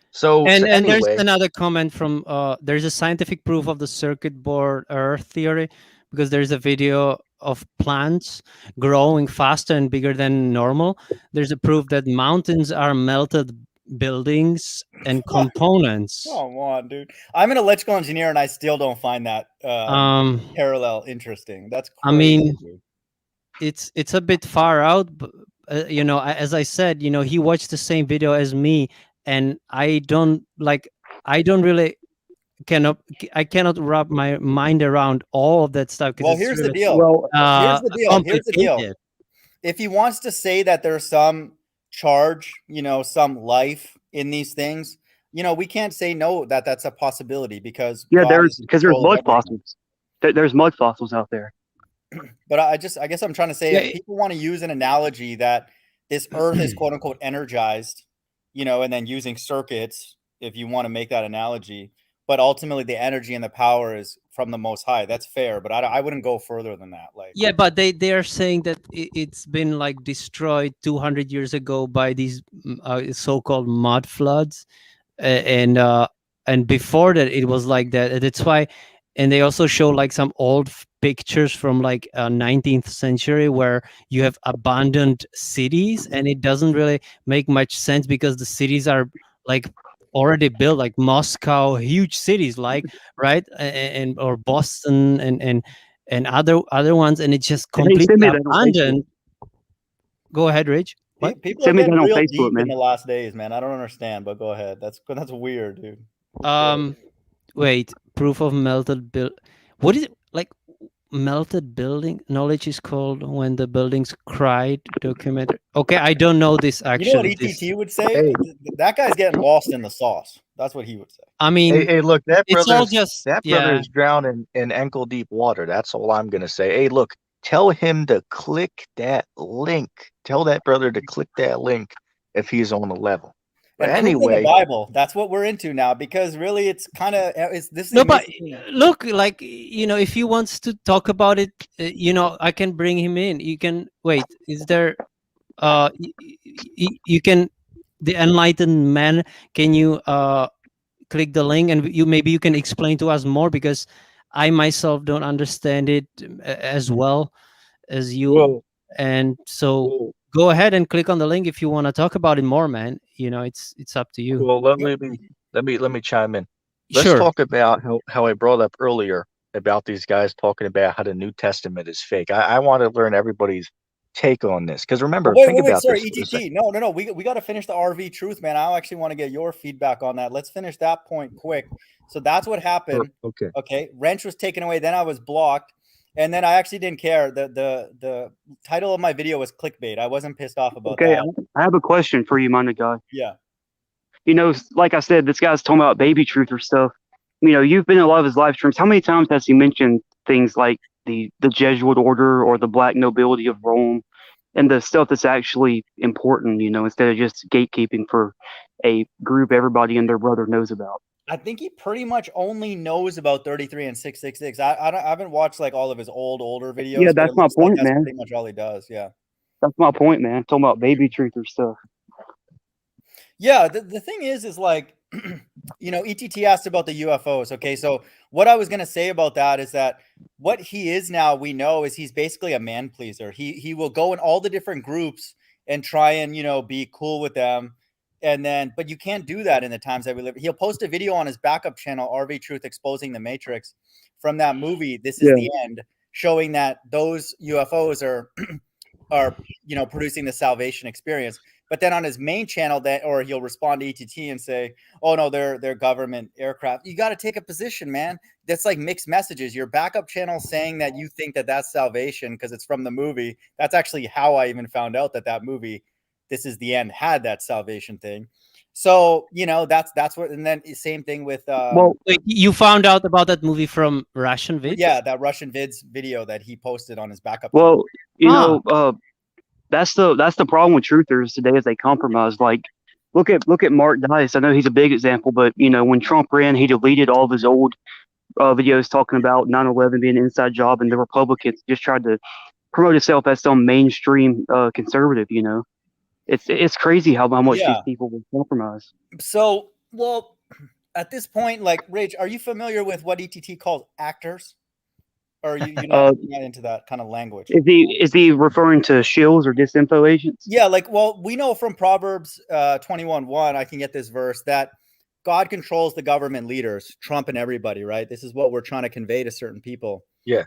Speaker 2: So
Speaker 1: anyway. There's another comment from there's a scientific proof of the circuit board Earth theory, because there's a video of plants growing faster and bigger than normal. There's a proof that mountains are melted buildings and components.
Speaker 4: Come on, dude. I'm an electrical engineer and I still don't find that parallel interesting. That's crazy.
Speaker 1: I mean, it's a bit far out, but, as I said, he watched the same video as me, and I cannot wrap my mind around all of that stuff.
Speaker 4: Well, here's the deal. Here's the deal. If he wants to say that there's some charge, some life in these things, we can't say no that that's a possibility, because
Speaker 5: there's mud fossils. There's mud fossils out there.
Speaker 4: But I guess I'm trying to say, if people want to use an analogy that this Earth is quote unquote energized, and then using circuits, if you want to make that analogy. But ultimately, the energy and the power is from the Most High. That's fair, but I wouldn't go further than that.
Speaker 1: But they are saying that it's been destroyed 200 years ago by these so-called mud floods, and before that it was like that. That's why, and they also show some old pictures from 19th century where you have abandoned cities, and it doesn't really make much sense, because the cities are already built, like Moscow, huge cities, right, and or Boston and other ones, and it's just completely abandoned. Go ahead, Rich.
Speaker 4: What? People are getting real deep in the last days, man. I don't understand, but go ahead. That's weird, dude.
Speaker 1: Wait, proof of melted build. What is it melted building? Knowledge is called when the buildings cried. Documentary. Okay, I don't know this actually.
Speaker 4: You know what ETT would say? Hey. That guy's getting lost in the sauce. That's what he would say.
Speaker 1: I mean,
Speaker 2: hey, look, that brother is drowning in ankle deep water. That's all I'm gonna say. Hey, look, tell him to click that link. Tell that brother to click that link if he's on the level. But
Speaker 4: And proof of the
Speaker 2: anyway,
Speaker 4: Bible. That's what we're into now, because really, it's kind of this is
Speaker 1: No, but
Speaker 4: basically-
Speaker 1: look, like, if he wants to talk about it, I can bring him in. You can wait. Is there? You can, the enlightened man. Can you click the link, and maybe you can explain to us more, because I myself don't understand it as well as you.
Speaker 2: well,
Speaker 1: And so go ahead and click on the link if you want to talk about it more, man. It's up to you.
Speaker 2: well, let me chime in. Let's
Speaker 1: Sure.
Speaker 2: talk about how I brought up earlier about these guys talking about how the New Testament is fake. I want to learn everybody's take on this, because remember,
Speaker 4: wait,
Speaker 2: think
Speaker 4: wait, wait,
Speaker 2: about
Speaker 4: sorry,
Speaker 2: this. For a
Speaker 4: ETT. No. We got to finish the RV truth, man. I actually want to get your feedback on that. Let's finish that point quick. So that's what happened.
Speaker 2: Okay.
Speaker 4: Okay, wrench was taken away. Then I was blocked, and then I actually didn't care. The title of my video was clickbait. I wasn't pissed off about
Speaker 5: Okay,
Speaker 4: that.
Speaker 5: I have a question for you, minded guy.
Speaker 4: Yeah.
Speaker 5: Like I said, this guy's talking about baby truth or stuff. You've been in a lot of his live streams. How many times has he mentioned things like the Jesuit order or the black nobility of Rome and the stuff that's actually important, instead of just gatekeeping for a group everybody and their brother knows about?
Speaker 4: I think he pretty much only knows about 33 and 666. I haven't watched like all of his older videos.
Speaker 5: Yeah,
Speaker 4: but
Speaker 5: that's
Speaker 4: it
Speaker 5: my
Speaker 4: looks like
Speaker 5: point,
Speaker 4: that's
Speaker 5: man.
Speaker 4: pretty much all he does. Yeah.
Speaker 5: That's my point, man. Talking about baby truth or stuff.
Speaker 4: Yeah, the thing is like, ETT asked about the UFOs. Okay, so what I was gonna say about that is that what he is now, we know, is he's basically a man pleaser. He will go in all the different groups and try and be cool with them, and then but you can't do that in the times that we live. He'll post a video on his backup channel, RV Truth Exposing the Matrix, from that movie This Is the End, showing that those UFOs are producing the salvation experience. But then on his main channel, or he'll respond to ETT and say, "Oh no, they're government aircraft." You got to take a position, man. That's like mixed messages. Your backup channel saying that you think that that's salvation because it's from the movie. That's actually how I even found out that movie, This Is the End, had that salvation thing. So that's what. And then same thing with.
Speaker 1: Wait, you found out about that movie from Russian vids?
Speaker 4: Yeah, that Russian vids video that he posted on his backup.
Speaker 5: Well, that's the problem with truthers today, is they compromise. Like, look at Mark Dice. I know he's a big example, but when Trump ran, he deleted all of his old videos talking about 9/11 being an inside job, and the Republicans just tried to promote himself as some mainstream conservative. It's crazy how much these people will compromise.
Speaker 4: So, well, at this point, like, Rage, are you familiar with what ETT calls actors? Or you're not into that kind of language?
Speaker 5: Is he referring to shills or disinfo agents?
Speaker 4: Yeah, we know from Proverbs 21:1, I can get this verse, that God controls the government leaders, Trump and everybody, right? This is what we're trying to convey to certain people.
Speaker 2: Yes.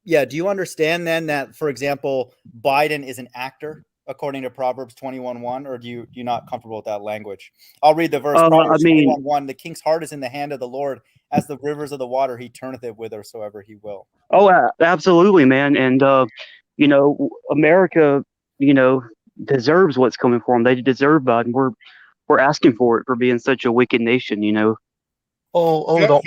Speaker 4: Yeah. Do you understand then that, for example, Biden is an actor according to Proverbs 21:1, or do you not comfortable with that language? I'll read the verse. Proverbs 21:1, the king's heart is in the hand of the Lord, as the rivers of the water, he turneth it whithersoever he will.
Speaker 5: Oh, absolutely, man. And America, deserves what's coming for them. They deserve Biden. We're asking for it for being such a wicked nation.
Speaker 2: Don't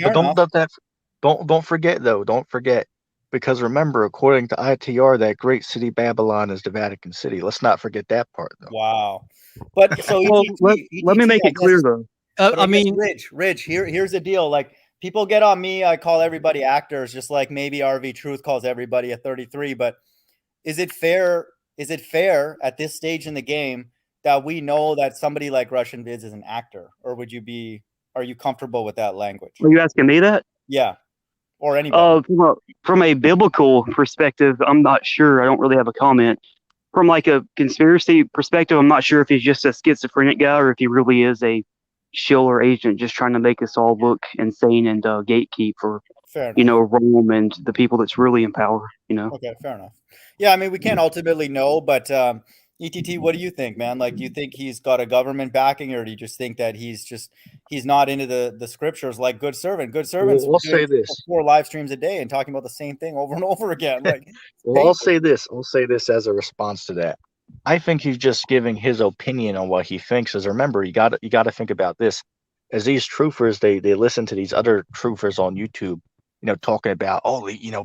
Speaker 2: forget though. Don't forget, because remember, according to ITR, that great city Babylon is the Vatican City. Let's not forget that part, though.
Speaker 4: Wow. But so
Speaker 5: let me make it clear though.
Speaker 1: I mean,
Speaker 4: Ridge. Here's the deal. Like, people get on me. I call everybody actors, just like maybe RV Truth calls everybody a 33. But is it fair? Is it fair at this stage in the game that we know that somebody like Russian Vids is an actor, or are you comfortable with that language?
Speaker 5: Are you asking me that?
Speaker 4: Yeah. Or anybody.
Speaker 5: From a biblical perspective, I'm not sure. I don't really have a comment. From like a conspiracy perspective, I'm not sure if he's just a schizophrenic guy or if he really is a shill or agent just trying to make us all look insane and gatekeep for Rome and the people that's really in power.
Speaker 4: Okay, fair enough. Yeah, I mean, we can't ultimately know, but ETT, what do you think, man? Like, do you think he's got a government backing, or do you just think that he's not into the scriptures, like good servants?
Speaker 2: We'll say this:
Speaker 4: 4 live streams a day and talking about the same thing over and over again. Like,
Speaker 2: I'll say this as a response to that. I think he's just giving his opinion on what he thinks. As remember, you got to think about this. As these truthers, they listen to these other truthers on YouTube, talking about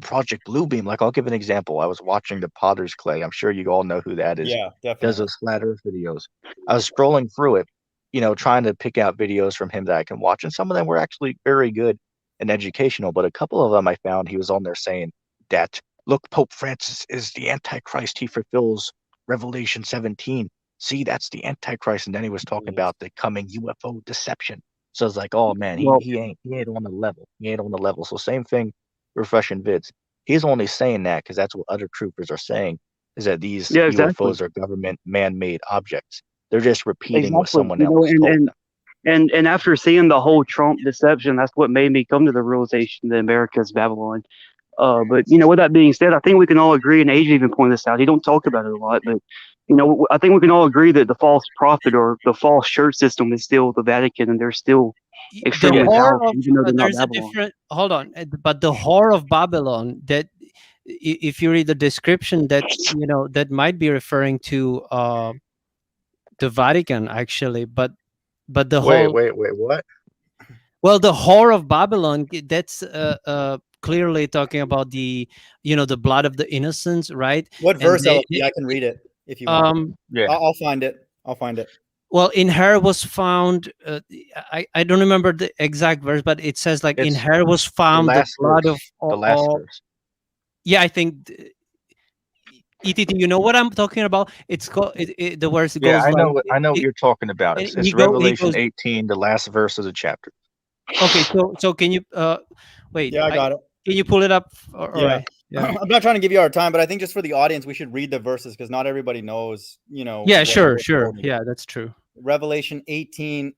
Speaker 2: Project Bluebeam. Like, I'll give an example. I was watching the Potter's Clay. I'm sure you all know who that is.
Speaker 4: Yeah, definitely.
Speaker 2: Does those flat Earth videos. I was scrolling through it, trying to pick out videos from him that I can watch, and some of them were actually very good and educational. But a couple of them I found he was on there saying that, look, Pope Francis is the Antichrist. He fulfills Revelation 17. See, that's the Antichrist. And then he was talking about the coming UFO deception. So it's like, oh man,
Speaker 5: Well,
Speaker 2: he ain't on the level. He ain't on the level. So same thing, refreshing vids. He's only saying that because that's what other troopers are saying, is that these
Speaker 5: yeah, exactly.
Speaker 2: UFOs are government man-made objects. They're just repeating what
Speaker 5: Exactly.
Speaker 2: someone else told them.
Speaker 5: And after seeing the whole Trump deception, that's what made me come to the realization that America's Babylon. But with that being said, I think we can all agree, and Asia even pointed this out. He don't talk about it a lot, but I think we can all agree that the false prophet or the false church system is still the Vatican, and they're still
Speaker 1: The
Speaker 5: extremely
Speaker 1: whore
Speaker 5: powerful,
Speaker 1: of
Speaker 5: even though they're not
Speaker 1: there's a
Speaker 5: Babylon.
Speaker 1: different. Hold on, but the whore of Babylon. That if you read the description, that might be referring to the Vatican actually, but the
Speaker 2: Wait,
Speaker 1: whole
Speaker 2: what?
Speaker 1: well, the whore of Babylon. That's clearly talking about the the blood of the innocents, right?
Speaker 4: What
Speaker 1: And
Speaker 4: verse, LFP? I can read it if you want.
Speaker 2: Yeah.
Speaker 4: I'll find it. I'll find it.
Speaker 1: Well, in her was found. I don't remember the exact verse, but it says like in
Speaker 2: It's
Speaker 1: her was
Speaker 2: the
Speaker 1: found the
Speaker 2: last
Speaker 1: blood
Speaker 2: verse.
Speaker 1: of
Speaker 2: The last
Speaker 1: all.
Speaker 2: verse.
Speaker 1: Yeah, I think. ETT, you know what I'm talking about? It's called the words
Speaker 2: Yeah,
Speaker 1: goes
Speaker 2: I know
Speaker 1: like
Speaker 2: what you're talking about.
Speaker 1: and
Speaker 2: It's Revelation 18, the last verse of the chapter.
Speaker 1: Okay, so can you wait?
Speaker 4: Yeah, I got it.
Speaker 1: Can you pull it up? All
Speaker 4: Yeah.
Speaker 1: right. Yeah.
Speaker 4: I'm not trying to give you our time, but I think just for the audience, we should read the verses because not everybody knows,
Speaker 1: Yeah,
Speaker 4: what
Speaker 1: sure,
Speaker 4: we're
Speaker 1: sure.
Speaker 4: quoting.
Speaker 1: Yeah, that's true.
Speaker 4: Revelation 18.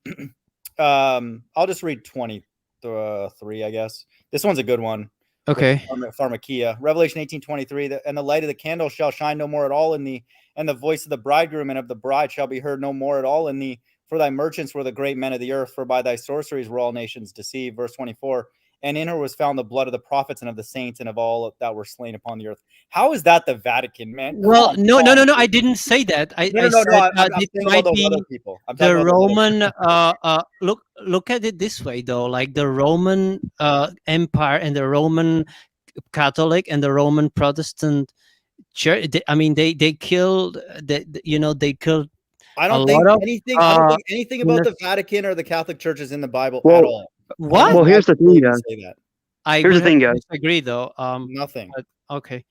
Speaker 4: I'll just read 23, I guess. This one's a good one.
Speaker 1: Okay.
Speaker 4: Pharmakia. Revelation 18:23. And the light of the candle shall shine no more at all in thee, and the voice of the bridegroom and of the bride shall be heard no more at all in thee. For thy merchants were the great men of the earth, for by thy sorceries were all nations deceived. Verse 24. And in her was found the blood of the prophets and of the saints and of all that were slain upon the earth. How is that the Vatican, man?
Speaker 1: Well, no. I didn't say that. I said
Speaker 4: I'm
Speaker 1: it
Speaker 4: saying
Speaker 1: might
Speaker 4: about those other
Speaker 1: be
Speaker 4: people. I'm talking
Speaker 1: the
Speaker 4: about those other
Speaker 1: Roman. Look at it this way though. Like the Roman Empire and the Roman Catholic and the Roman Protestant church. I mean, they killed. They killed.
Speaker 4: I don't think anything about the Vatican or the Catholic Church is in the Bible at
Speaker 5: Well,
Speaker 4: all.
Speaker 1: What?
Speaker 5: Well, here's the thing, guys.
Speaker 4: Say that.
Speaker 1: I
Speaker 5: Here's the
Speaker 1: would
Speaker 5: thing,
Speaker 1: have to
Speaker 5: guys.
Speaker 1: disagree though.
Speaker 4: Nothing.
Speaker 1: But, okay.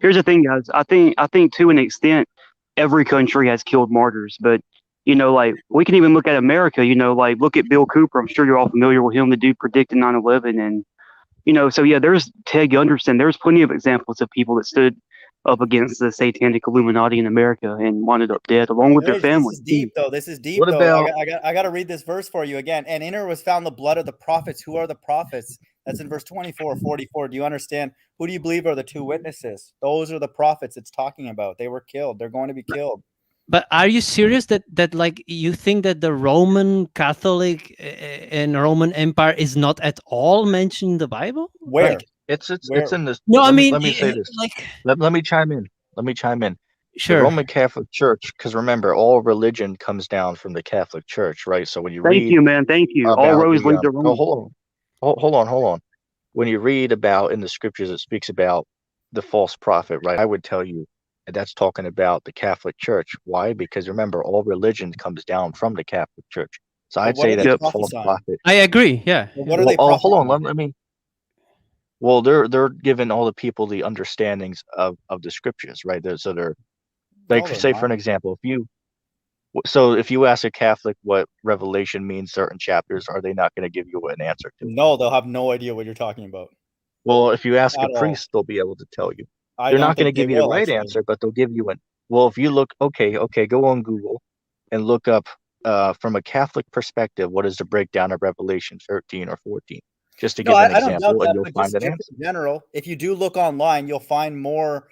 Speaker 5: Here's the thing, guys. I think to an extent, every country has killed martyrs, but like we can even look at America. Like look at Bill Cooper. I'm sure you're all familiar with him. The dude predicted 9/11, and so yeah, there's Ted Gunderson. There's plenty of examples of people that stood up against the satanic Illuminati in America and wound up dead along with their family.
Speaker 4: This is deep, though. This is deep,
Speaker 2: What
Speaker 4: though.
Speaker 2: about-
Speaker 4: I got to read this verse for you again. And in her was found the blood of the prophets. Who are the prophets? That's in verse 24, 44. Do you understand? Who do you believe are the two witnesses? Those are the prophets it's talking about. They were killed. They're going to be killed.
Speaker 1: But are you serious that like you think that the Roman Catholic and Roman Empire is not at all mentioned in the Bible?
Speaker 4: Where?
Speaker 1: Like,
Speaker 2: It's
Speaker 4: Where?
Speaker 2: in this.
Speaker 1: no, I mean,
Speaker 2: let me say this.
Speaker 1: like,
Speaker 2: Let me chime in. The
Speaker 1: sure.
Speaker 2: Roman Catholic Church, because remember, all religion comes down from the Catholic Church, right? So when you
Speaker 5: Thank
Speaker 2: read
Speaker 5: you, man. Thank you. All
Speaker 2: about
Speaker 5: roads
Speaker 2: the,
Speaker 5: lead to Rome.
Speaker 2: hold on. When you read about in the scriptures, it speaks about the false prophet, right? I would tell you that that's talking about the Catholic Church. Why? Because remember, all religion comes down from the Catholic Church. So I'd
Speaker 4: what
Speaker 2: say
Speaker 4: are
Speaker 2: that
Speaker 4: they
Speaker 2: the false
Speaker 4: prophesying?
Speaker 2: prophet.
Speaker 1: I agree. Yeah.
Speaker 4: Well, what are they
Speaker 2: hold on.
Speaker 4: prophesying?
Speaker 2: Let me. Well, they're giving all the people the understandings of the scriptures, right? So they're like,
Speaker 4: No, they're
Speaker 2: say for an
Speaker 4: not.
Speaker 2: example, if you ask a Catholic what Revelation means, certain chapters, are they not going to give you an answer to it?
Speaker 4: No, they'll have no idea what you're talking about.
Speaker 2: Well, if you ask a
Speaker 4: At all.
Speaker 2: priest, they'll be able to tell you.
Speaker 4: I
Speaker 2: They're
Speaker 4: don't
Speaker 2: not going to
Speaker 4: think they
Speaker 2: give you the
Speaker 4: will,
Speaker 2: right
Speaker 4: actually.
Speaker 2: answer, but they'll give you an. Well, if you look, okay, go on Google and look up from a Catholic perspective, what is the breakdown of Revelation 13 or 14? Just to
Speaker 4: No,
Speaker 2: give an
Speaker 4: I don't doubt
Speaker 2: example,
Speaker 4: that,
Speaker 2: and you'll
Speaker 4: but
Speaker 2: find
Speaker 4: just
Speaker 2: an answer.
Speaker 4: in general, if you do look online, you'll find more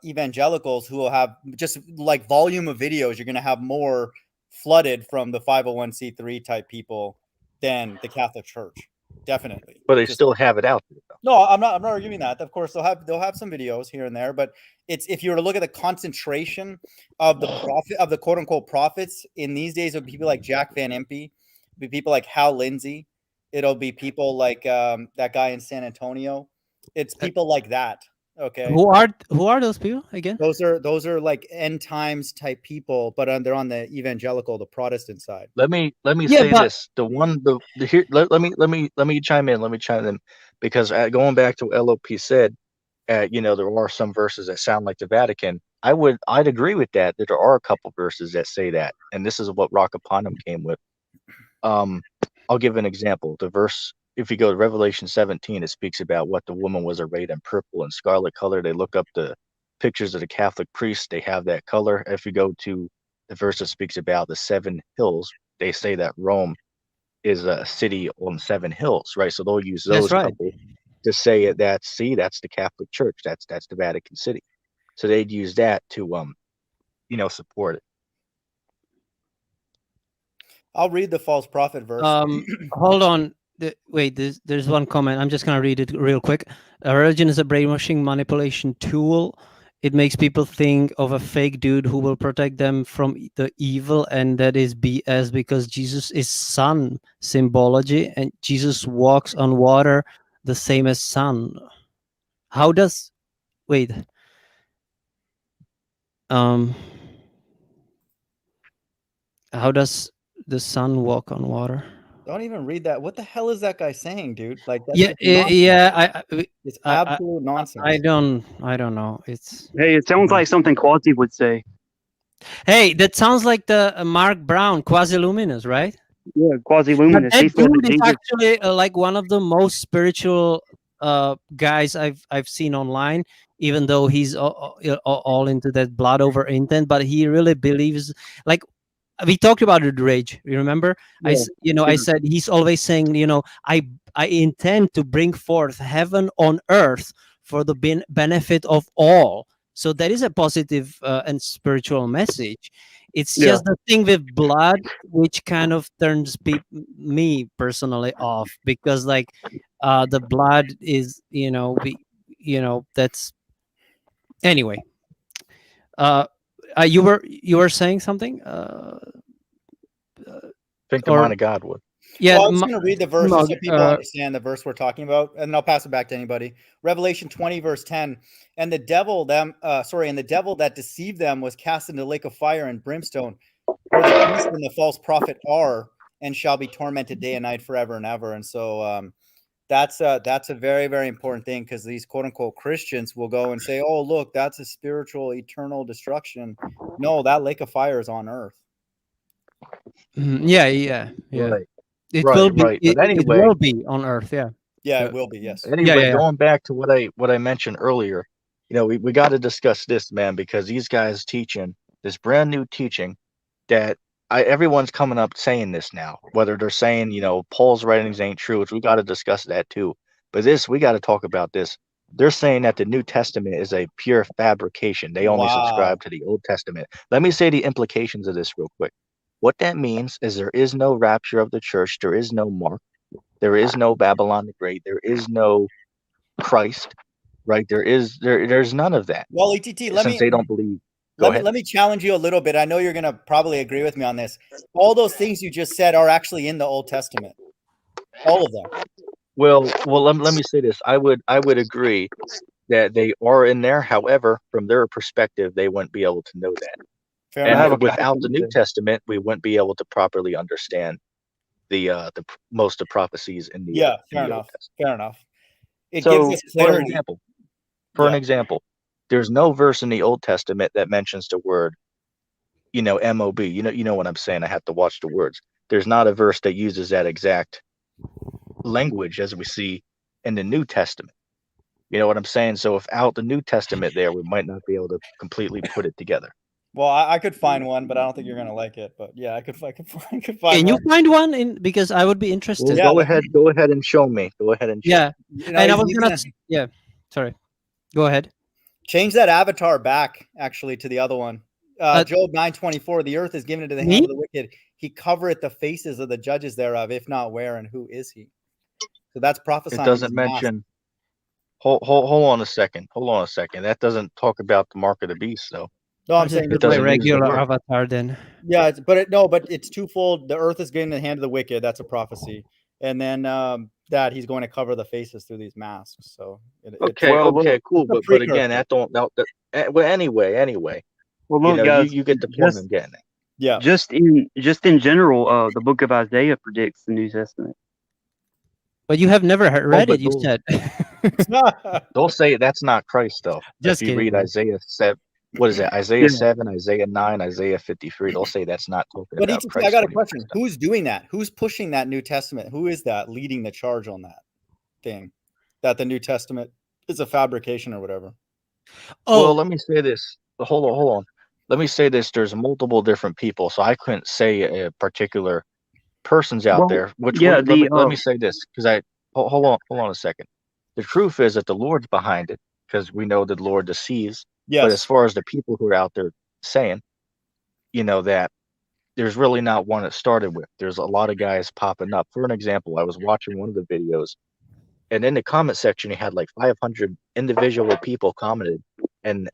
Speaker 4: evangelicals who will have just like volume of videos. You're going to have more flooded from the 501c3 type people than the Catholic Church. Definitely.
Speaker 2: But they
Speaker 4: Just-
Speaker 2: still have it out there, though.
Speaker 4: No, I'm not arguing that. Of course, they'll have some videos here and there, but it's if you were to look at the concentration of the prophet of the quote unquote prophets in these days, it would be people like Jack Van Impe, be people like Hal Lindsey. It'll be people like that guy in San Antonio. It's people like that. Okay.
Speaker 1: Who are those people again?
Speaker 4: Those are like end times type people, but they're on the evangelical, the Protestant side.
Speaker 2: Let me
Speaker 1: Yeah,
Speaker 2: say
Speaker 1: but-
Speaker 2: this. The here. Let me chime in. Let me chime in because going back to what LOP said, you know, there are some verses that sound like the Vatican. I'd agree with that. That there are a couple verses that say that, and this is what Rock Upon Him came with. I'll give an example. The verse, if you go to Revelation 17, it speaks about what the woman was arrayed in purple and scarlet color. They look up the pictures of the Catholic priests. They have that color. If you go to the verse that speaks about the 7 hills, they say that Rome is a city on 7 hills, right? So they'll use
Speaker 1: That's
Speaker 2: those
Speaker 1: right.
Speaker 2: couple to say it. That's the Catholic Church. That's the Vatican City. So they'd use that to support it.
Speaker 4: I'll read the false prophet verse.
Speaker 1: Hold on. Wait, there's one comment. I'm just gonna read it real quick. Religion is a brainwashing manipulation tool. It makes people think of a fake dude who will protect them from the evil, and that is BS because Jesus is sun symbology, and Jesus walks on water, the same as sun. How does wait? How does the sun walk on water?
Speaker 4: Don't even read that. What the hell is that guy saying, dude? Like that's
Speaker 1: Yeah,
Speaker 4: just nonsense.
Speaker 1: yeah.
Speaker 4: It's absolute nonsense.
Speaker 1: I don't know. It's
Speaker 5: Hey, it sounds like something Quasi would say.
Speaker 1: hey, that sounds like the Mark Brown Quasi-Luminous, right?
Speaker 5: Yeah, Quasi
Speaker 1: But
Speaker 5: Luminous.
Speaker 1: that
Speaker 5: He said that
Speaker 1: dude is
Speaker 5: Jesus.
Speaker 1: actually like one of the most spiritual guys I've seen online. Even though he's all into that blood over intent, but he really believes, like we talked about it, Rage. You remember?
Speaker 5: Yeah,
Speaker 1: I said he's always saying, I intend to bring forth heaven on earth for the benefit of all. So that is a positive and spiritual message. It's
Speaker 5: Yeah.
Speaker 1: just the thing with blood, which kind of turns me personally off because, like, the blood is, that's anyway. You were saying something.
Speaker 2: I think the
Speaker 1: Or-
Speaker 2: mind of God would.
Speaker 1: Yeah,
Speaker 4: Well, I'm just going to read the verse just so people
Speaker 1: uh,
Speaker 4: understand the verse we're talking about, and I'll pass it back to anybody. Revelation 20, verse 10. And the devil that deceived them was cast into the lake of fire and brimstone, where the beast and the false prophet are, and shall be tormented day and night forever and ever. And so that's a very, very important thing, because these quote unquote Christians will go and say, "Oh, look, that's a spiritual eternal destruction." No, that lake of fire is on earth.
Speaker 1: yeah.
Speaker 2: Right.
Speaker 1: It
Speaker 2: Right,
Speaker 1: will be.
Speaker 2: right. But
Speaker 1: It
Speaker 2: anyway-
Speaker 1: will be on Earth. Yeah.
Speaker 4: Yeah,
Speaker 1: Yeah.
Speaker 4: it will be. Yes.
Speaker 2: Anyway,
Speaker 1: yeah.
Speaker 2: going back to what I mentioned earlier, we got to discuss this, man, because these guys teaching this brand new teaching that everyone's coming up saying this now, whether they're saying, Paul's writings ain't true, which we got to discuss that too. But we got to talk about this. They're saying that the New Testament is a pure fabrication. They only
Speaker 4: Wow.
Speaker 2: subscribe to the Old Testament. Let me say the implications of this real quick. What that means is there is no rapture of the church. There is no mark. There is no Babylon the Great. There is no Christ, right? There's none of that.
Speaker 4: Well, ETT,
Speaker 2: Since they don't believe. Go ahead.
Speaker 4: let me challenge you a little bit. I know you're going to probably agree with me on this. All those things you just said are actually in the Old Testament. All of them.
Speaker 2: Well, let me say this. I would agree that they are in there. However, from their perspective, they wouldn't be able to know that.
Speaker 4: Fair
Speaker 2: And
Speaker 4: enough.
Speaker 2: without the New Testament, we wouldn't be able to properly understand the most of prophecies in the
Speaker 4: Yeah,
Speaker 2: in
Speaker 4: fair
Speaker 2: the Old
Speaker 4: enough.
Speaker 2: Testament.
Speaker 4: Fair enough. It
Speaker 2: So,
Speaker 4: gives us
Speaker 2: for an
Speaker 4: clarity.
Speaker 2: example, there's no verse in the Old Testament that mentions the word, MOB. You know what I'm saying. I have to watch the words. There's not a verse that uses that exact language as we see in the New Testament. You know what I'm saying? So without the New Testament there, we might not be able to completely put it together.
Speaker 4: Well, I could find one, but I don't think you're going to like it. But yeah, I could find
Speaker 1: Can you
Speaker 4: one.
Speaker 1: find one because I would be interested.
Speaker 2: Well,
Speaker 4: Yeah,
Speaker 2: go ahead and show me. Go ahead and show
Speaker 1: Yeah.
Speaker 4: You know,
Speaker 1: And I
Speaker 4: he's
Speaker 1: was gonna. Yeah. Sorry. Go ahead.
Speaker 4: change that avatar back actually to the other one. Job 9:24. The earth is given into the hand of the wicked. He covereth the faces of the judges thereof. If not, where and who is he? So that's prophesying.
Speaker 2: It doesn't mention. Hold on a second. That doesn't talk about the mark of the beast, though.
Speaker 4: No, I'm saying
Speaker 2: it doesn't
Speaker 1: my
Speaker 2: use the
Speaker 1: regular
Speaker 2: word.
Speaker 1: avatar then.
Speaker 4: yeah, but it's twofold. The earth is given in the hand of the wicked. That's a prophecy. And then that he's going to cover the faces through these masks. So
Speaker 2: Okay,
Speaker 5: Well,
Speaker 2: okay, cool.
Speaker 4: it's a
Speaker 2: But again,
Speaker 4: precursor.
Speaker 2: that don't. Well, anyway,
Speaker 5: well,
Speaker 2: you
Speaker 5: look,
Speaker 2: know,
Speaker 5: guys,
Speaker 2: you get the point
Speaker 5: just
Speaker 2: I'm getting at.
Speaker 4: Yeah.
Speaker 5: just in general, the book of Isaiah predicts the New Testament.
Speaker 1: But you have never read
Speaker 2: but
Speaker 1: it. You said.
Speaker 2: They'll say that's not Christ though.
Speaker 1: Just
Speaker 2: If you read
Speaker 1: kidding.
Speaker 2: Isaiah 7, what is it? Isaiah
Speaker 5: Yeah.
Speaker 2: 7, Isaiah 9, Isaiah 53. They'll say that's not talking
Speaker 4: But
Speaker 2: about
Speaker 4: ETT, I
Speaker 2: Christ
Speaker 4: got a
Speaker 2: putting that
Speaker 4: question.
Speaker 2: stuff.
Speaker 4: Who's doing that? Who's pushing that New Testament? Who is that leading the charge on that thing? That the New Testament is a fabrication or whatever.
Speaker 2: Well,
Speaker 1: Oh,
Speaker 2: let me say this. Hold on. Let me say this. There's multiple different people, so I couldn't say a particular person's out
Speaker 5: Well,
Speaker 2: there.
Speaker 5: yeah,
Speaker 2: Let me say this because hold on a second. The truth is that the Lord's behind it because we know that the Lord deceives. But as
Speaker 4: Yes.
Speaker 2: far as the people who are out there saying, you know, that there's really not one it started with. There's a lot of guys popping up. For an example, I was watching one of the videos, and in the comment section, he had like 500 individual people commented, and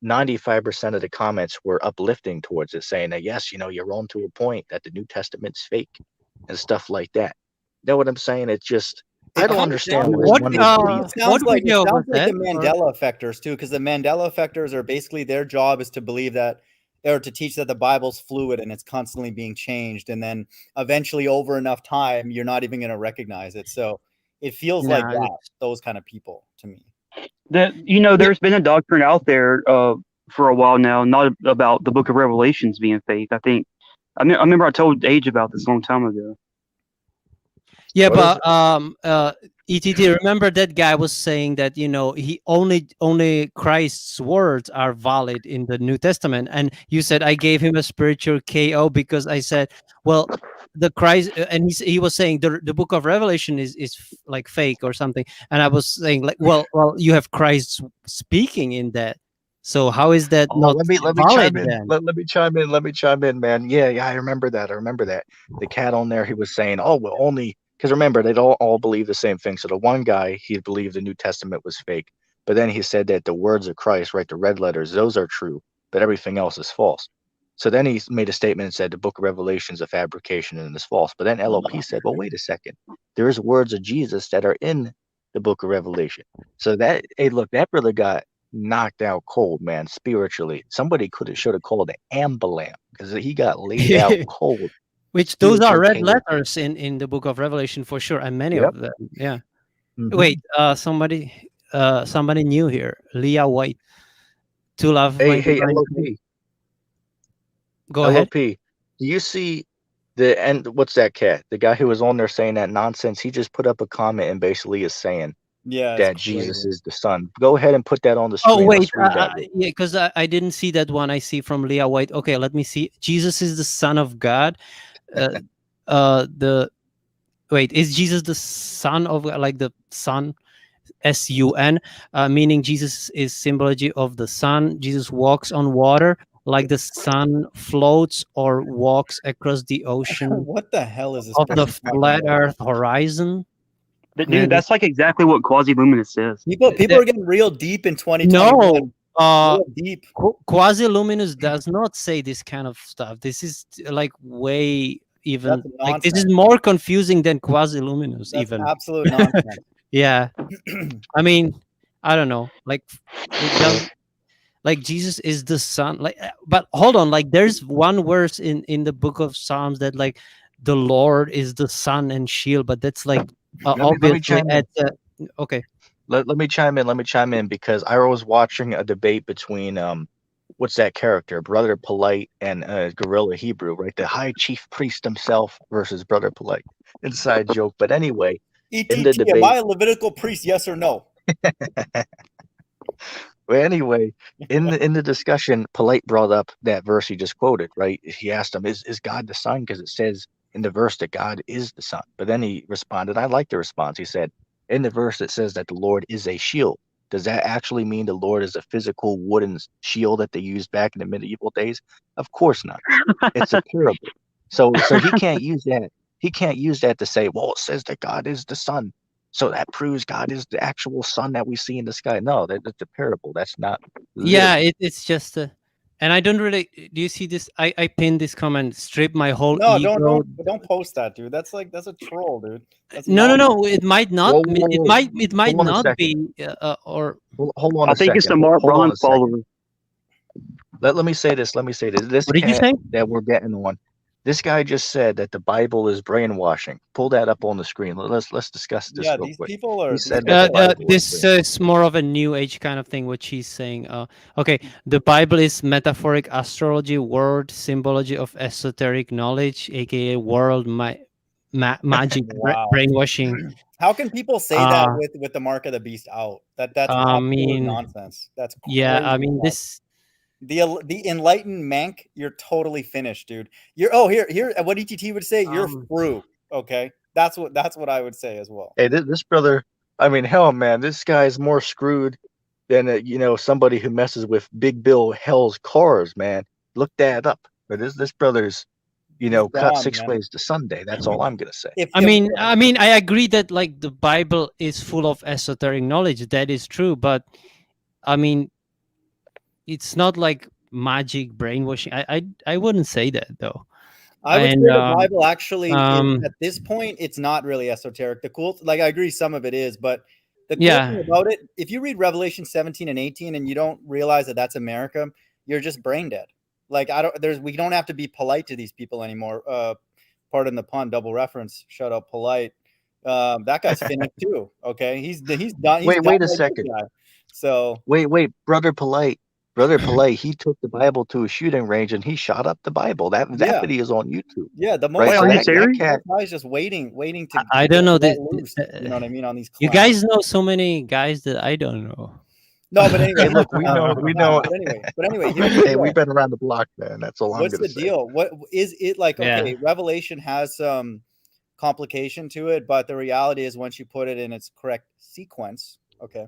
Speaker 2: 95% of the comments were uplifting towards it, saying that yes, you know, you're on to a point that the New Testament's fake and stuff like that. You know what I'm saying? It's just I don't understand where
Speaker 1: what
Speaker 2: one would believe.
Speaker 4: It sounds like
Speaker 1: video was
Speaker 4: the
Speaker 1: that?
Speaker 4: Mandela effectors too, because the Mandela effectors are basically their job is to believe that or to teach that the Bible's fluid and it's constantly being changed, and then eventually over enough time you're not even going to recognize it. So it feels like
Speaker 1: Nah,
Speaker 4: that, those kind of people to me.
Speaker 5: there's been a doctrine out there for a while now, not about the Book of Revelations being fake. I remember I told Age about this a long time ago.
Speaker 1: Yeah,
Speaker 2: What is
Speaker 1: but ETT, remember that guy was saying that, you know, he only Christ's words are valid in the New Testament, and you said I gave him a spiritual KO because I said, well, the Christ, and he was saying the Book of Revelation is like fake or something, and I was saying like, well, you have Christ speaking in that, so how is that
Speaker 2: Oh,
Speaker 1: not
Speaker 2: let me
Speaker 1: valid
Speaker 2: chime in.
Speaker 1: then?
Speaker 2: Let me chime in. Let me chime in, man. Yeah, I remember that. The cat on there, he was saying, "Oh, well, only because remember they all believe the same thing." So the one guy, he believed the New Testament was fake, but then he said that the words of Christ, right, the red letters, those are true, but everything else is false. So then he made a statement and said the Book of Revelation is a fabrication and is false. But then LOP said, "Well, wait a second. There's words of Jesus that are in the Book of Revelation." So that, hey, look, that brother got knocked out cold, man, spiritually. Somebody should have called an ambulance because he got laid out cold.
Speaker 1: Which those are
Speaker 2: Spiritual
Speaker 1: red
Speaker 2: chaos.
Speaker 1: letters in the Book of Revelation for sure, and many
Speaker 2: Yep.
Speaker 1: of them. Yeah.
Speaker 2: Mhm.
Speaker 1: Wait, somebody new here, Leah White. To love
Speaker 2: Hey,
Speaker 1: my divine
Speaker 2: LOP,
Speaker 1: faith. Go ahead.
Speaker 2: LOP. Do you see the end? What's that cat? The guy who was on there saying that nonsense. He just put up a comment and basically is saying
Speaker 4: Yeah,
Speaker 2: that Jesus is the Son. Go ahead and put that on the
Speaker 1: Oh
Speaker 2: screen.
Speaker 1: wait,
Speaker 2: Let's read that.
Speaker 1: yeah, because I didn't see that one. I see from Leah White. Okay, let me see. Jesus is the Son of God. Is Jesus the Son of God, like the Son, SUN, meaning Jesus is symbology of the sun. Jesus walks on water like the sun floats or walks across the ocean
Speaker 4: What the hell is this
Speaker 1: of the
Speaker 4: person talking
Speaker 1: flat
Speaker 4: about?
Speaker 1: Earth horizon.
Speaker 5: Dude,
Speaker 1: And
Speaker 5: that's like exactly what Quasi-Luminous says.
Speaker 4: People are getting real deep in 2021.
Speaker 1: no,
Speaker 4: Real deep.
Speaker 1: Quasi-Luminous does not say this kind of stuff. This is like way even
Speaker 4: That's
Speaker 1: like this is
Speaker 4: nonsense.
Speaker 1: more confusing than Quasi-Luminous
Speaker 4: That's
Speaker 1: even.
Speaker 4: absolute nonsense.
Speaker 1: Yeah, I mean, I don't know. Like it does. Like Jesus is the Son. Like, but hold on. Like there's one verse in the book of Psalms that like the Lord is the sun and shield, but that's like
Speaker 2: Let me
Speaker 1: obviously
Speaker 2: chime in.
Speaker 1: at okay.
Speaker 2: Let me chime in. Let me chime in because I was watching a debate between what's that character, Brother Polite and Gorilla Hebrew, right? The High Chief Priest himself versus Brother Polite. Inside joke, but anyway, in the
Speaker 4: ETT, am
Speaker 2: debate.
Speaker 4: I a Levitical priest? Yes or no?
Speaker 2: Well, anyway, in the discussion, Polite brought up that verse he just quoted, right? He asked him, "Is God the Son?" Because it says in the verse that God is the Son. But then he responded, I like the response. He said, in the verse it says that the Lord is a shield. Does that actually mean the Lord is a physical wooden shield that they used back in the medieval days? Of course not. It's a parable. So he can't use that. He can't use that to say, well, it says that God is the Son. So that proves God is the actual sun that we see in the sky. No, that's a parable. That's not
Speaker 1: Yeah,
Speaker 2: literal.
Speaker 1: it's just And I don't really. Do you see this? I pinned this comment. Strip my whole
Speaker 4: No,
Speaker 1: ego.
Speaker 4: don't post that, dude. That's a troll, dude. That's
Speaker 1: No.
Speaker 4: not.
Speaker 1: It might not.
Speaker 2: Whoa, whoa, whoa.
Speaker 1: It might
Speaker 2: Hold on a
Speaker 1: not
Speaker 2: second.
Speaker 1: be. Or
Speaker 2: Hold on
Speaker 5: I
Speaker 2: a
Speaker 5: think it's the
Speaker 2: second.
Speaker 5: Mark
Speaker 2: Hold on
Speaker 5: Braun
Speaker 2: a second.
Speaker 5: follower.
Speaker 2: Let me say this. Let me say this. This
Speaker 1: what did you
Speaker 2: cat
Speaker 1: say?
Speaker 2: that we're getting on. This guy just said that the Bible is brainwashing. Pull that up on the screen. Let's discuss this
Speaker 4: Yeah,
Speaker 2: real
Speaker 4: these
Speaker 2: quick.
Speaker 4: people are.
Speaker 2: He
Speaker 4: These
Speaker 2: said that the
Speaker 4: people are
Speaker 2: Bible is
Speaker 1: This is more of a new age kind of thing. What she's saying. Okay, the Bible is metaphoric astrology, word symbology of esoteric knowledge, aka world magic
Speaker 4: Wow.
Speaker 1: brainwashing.
Speaker 4: How can people say that with the mark of the beast out? That's
Speaker 1: I
Speaker 4: absolute
Speaker 1: mean,
Speaker 4: nonsense. That's
Speaker 1: yeah. I
Speaker 4: crazy
Speaker 1: mean,
Speaker 4: talk.
Speaker 1: this.
Speaker 4: The enlightened mank, you're totally finished, dude. You're here. What ETT would say, you're through. Okay, that's what I would say as well.
Speaker 2: Hey, this brother. I mean, hell, man, this guy is more screwed than somebody who messes with Big Bill Hell's cars, man. Look that up. But this brother's cut
Speaker 4: gone,
Speaker 2: 6
Speaker 4: man.
Speaker 2: ways to Sunday. That's all I'm gonna say.
Speaker 1: I mean, I agree that like the Bible is full of esoteric knowledge. That is true, but I mean, it's not like magic brainwashing. I wouldn't say that though.
Speaker 4: I would say the Bible actually is, at this point, it's not really esoteric. The cool, like I agree, some of it is, but the cool thing about it, if you read Revelation 17 and 18 and you don't realize that that's America, you're just brain dead. Like we don't have to be polite to these people anymore. Pardon the pun, double reference. Shut up, polite. That guy's finished too. Okay, he's done. He's
Speaker 2: wait
Speaker 4: done
Speaker 2: a
Speaker 4: like
Speaker 2: second.
Speaker 4: this guy. So
Speaker 2: wait, Brother Polite, he took the Bible to a shooting range and he shot up the Bible. That video is on YouTube.
Speaker 4: Yeah, the
Speaker 2: right.
Speaker 5: Are you serious?
Speaker 4: That guy's just waiting to.
Speaker 1: I don't know
Speaker 4: that.
Speaker 1: this.
Speaker 4: You know what I mean? On these,
Speaker 1: you guys know so many guys that I don't know.
Speaker 4: No, but anyway,
Speaker 2: hey, look, we know.
Speaker 4: But anyway,
Speaker 2: hey, we've been around the block, man. That's all I'm
Speaker 4: what's
Speaker 2: gonna
Speaker 4: the
Speaker 2: say.
Speaker 4: deal? What is it like? Okay, Revelation has some complication to it, but the reality is once you put it in its correct sequence, okay,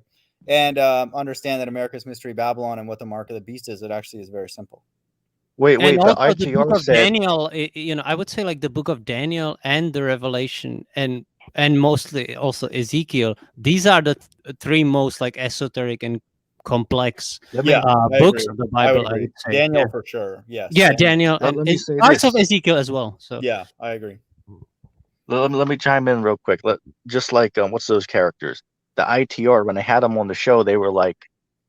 Speaker 4: and understand that America's Mystery Babylon and what the mark of the beast is, it actually is very simple.
Speaker 2: Wait,
Speaker 1: and
Speaker 2: the
Speaker 1: also the book
Speaker 2: ITR
Speaker 1: of
Speaker 2: said,
Speaker 1: Daniel, I would say like the book of Daniel and the Revelation and mostly also Ezekiel. These are the three most like esoteric and complex books of the Bible. I would say
Speaker 4: Daniel for sure. Yes.
Speaker 1: Yeah, Daniel
Speaker 2: let
Speaker 1: and
Speaker 2: me say
Speaker 1: parts
Speaker 2: this.
Speaker 1: of Ezekiel as well. So
Speaker 4: yeah, I agree.
Speaker 2: Let me chime in real quick. Just like what's those characters? The ITR, when they had them on the show, they were like,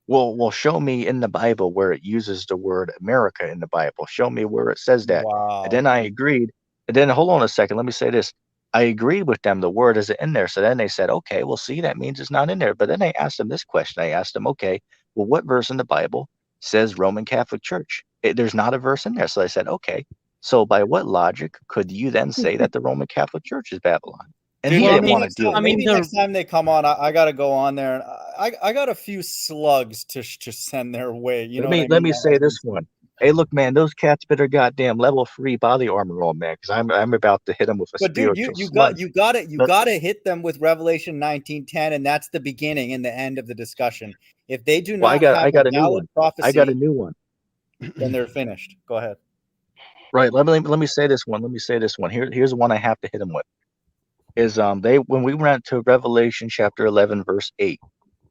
Speaker 2: well, show me in the Bible where it uses the word America in the Bible. Show me where it says that.
Speaker 4: Wow.
Speaker 2: And then I agreed. And then hold on a second. Let me say this. I agreed with them. The word isn't in there. So then they said, okay, well, see, that means it's not in there. But then I asked them this question. I asked them, okay, well, what verse in the Bible says Roman Catholic Church? There's not a verse in there. So I said, okay, so by what logic could you then say that the Roman Catholic Church is Babylon? And
Speaker 4: Dude,
Speaker 2: he didn't want to do it.
Speaker 4: Maybe next time they come on, I got to go on there. And I got a few slugs to send their way. You know
Speaker 2: Let me say this one. Hey, look, man, those cats better goddamn level 3 body armor on, man, because I'm about to hit them with a spiritual
Speaker 4: slug. You got to hit them with Revelation 19:10, and that's the beginning and the end of the discussion. If they do not
Speaker 2: I got a new one.
Speaker 4: Prophecy,
Speaker 2: I got a new one.
Speaker 4: Then they're finished. Go ahead.
Speaker 2: Right. Let me say this one. Here's the one I have to hit them with. Is when we went to Revelation chapter 11 verse 8,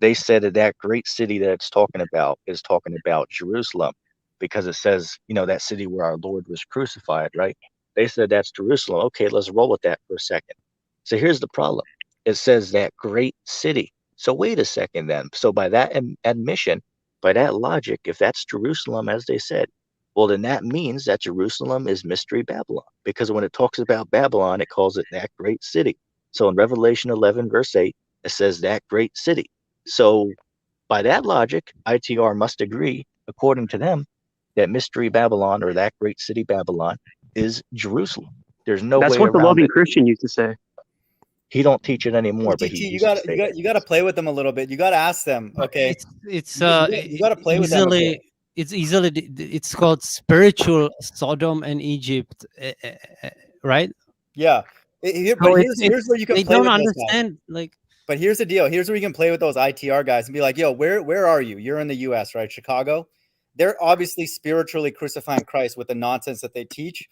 Speaker 2: they said that great city that it's talking about is talking about Jerusalem, because it says, that city where our Lord was crucified, right? They said that's Jerusalem. Okay, let's roll with that for a second. So here's the problem. It says that great city. So wait a second then. So by that admission, by that logic, if that's Jerusalem as they said, well, then that means that Jerusalem is Mystery Babylon, because when it talks about Babylon, it calls it that great city. So in Revelation 11, verse 8, it says that great city. So by that logic, ITR must agree, according to them, that Mystery Babylon, or that great city Babylon, is Jerusalem. There's no way around it.
Speaker 5: That's what the loving Christian used to say.
Speaker 2: He don't teach it anymore, but
Speaker 4: you got to play with them a little bit. You got to ask them. Okay,
Speaker 1: it's
Speaker 4: you got to play with them.
Speaker 1: It's called spiritual Sodom and Egypt, right?
Speaker 4: Yeah. Here's where you can play with
Speaker 1: understand
Speaker 4: those guys. But here's the deal. Here's where you can play with those ITR guys and be like, yo, where are you? You're in the US, right? Chicago. They're obviously spiritually crucifying Christ with the nonsense that they teach.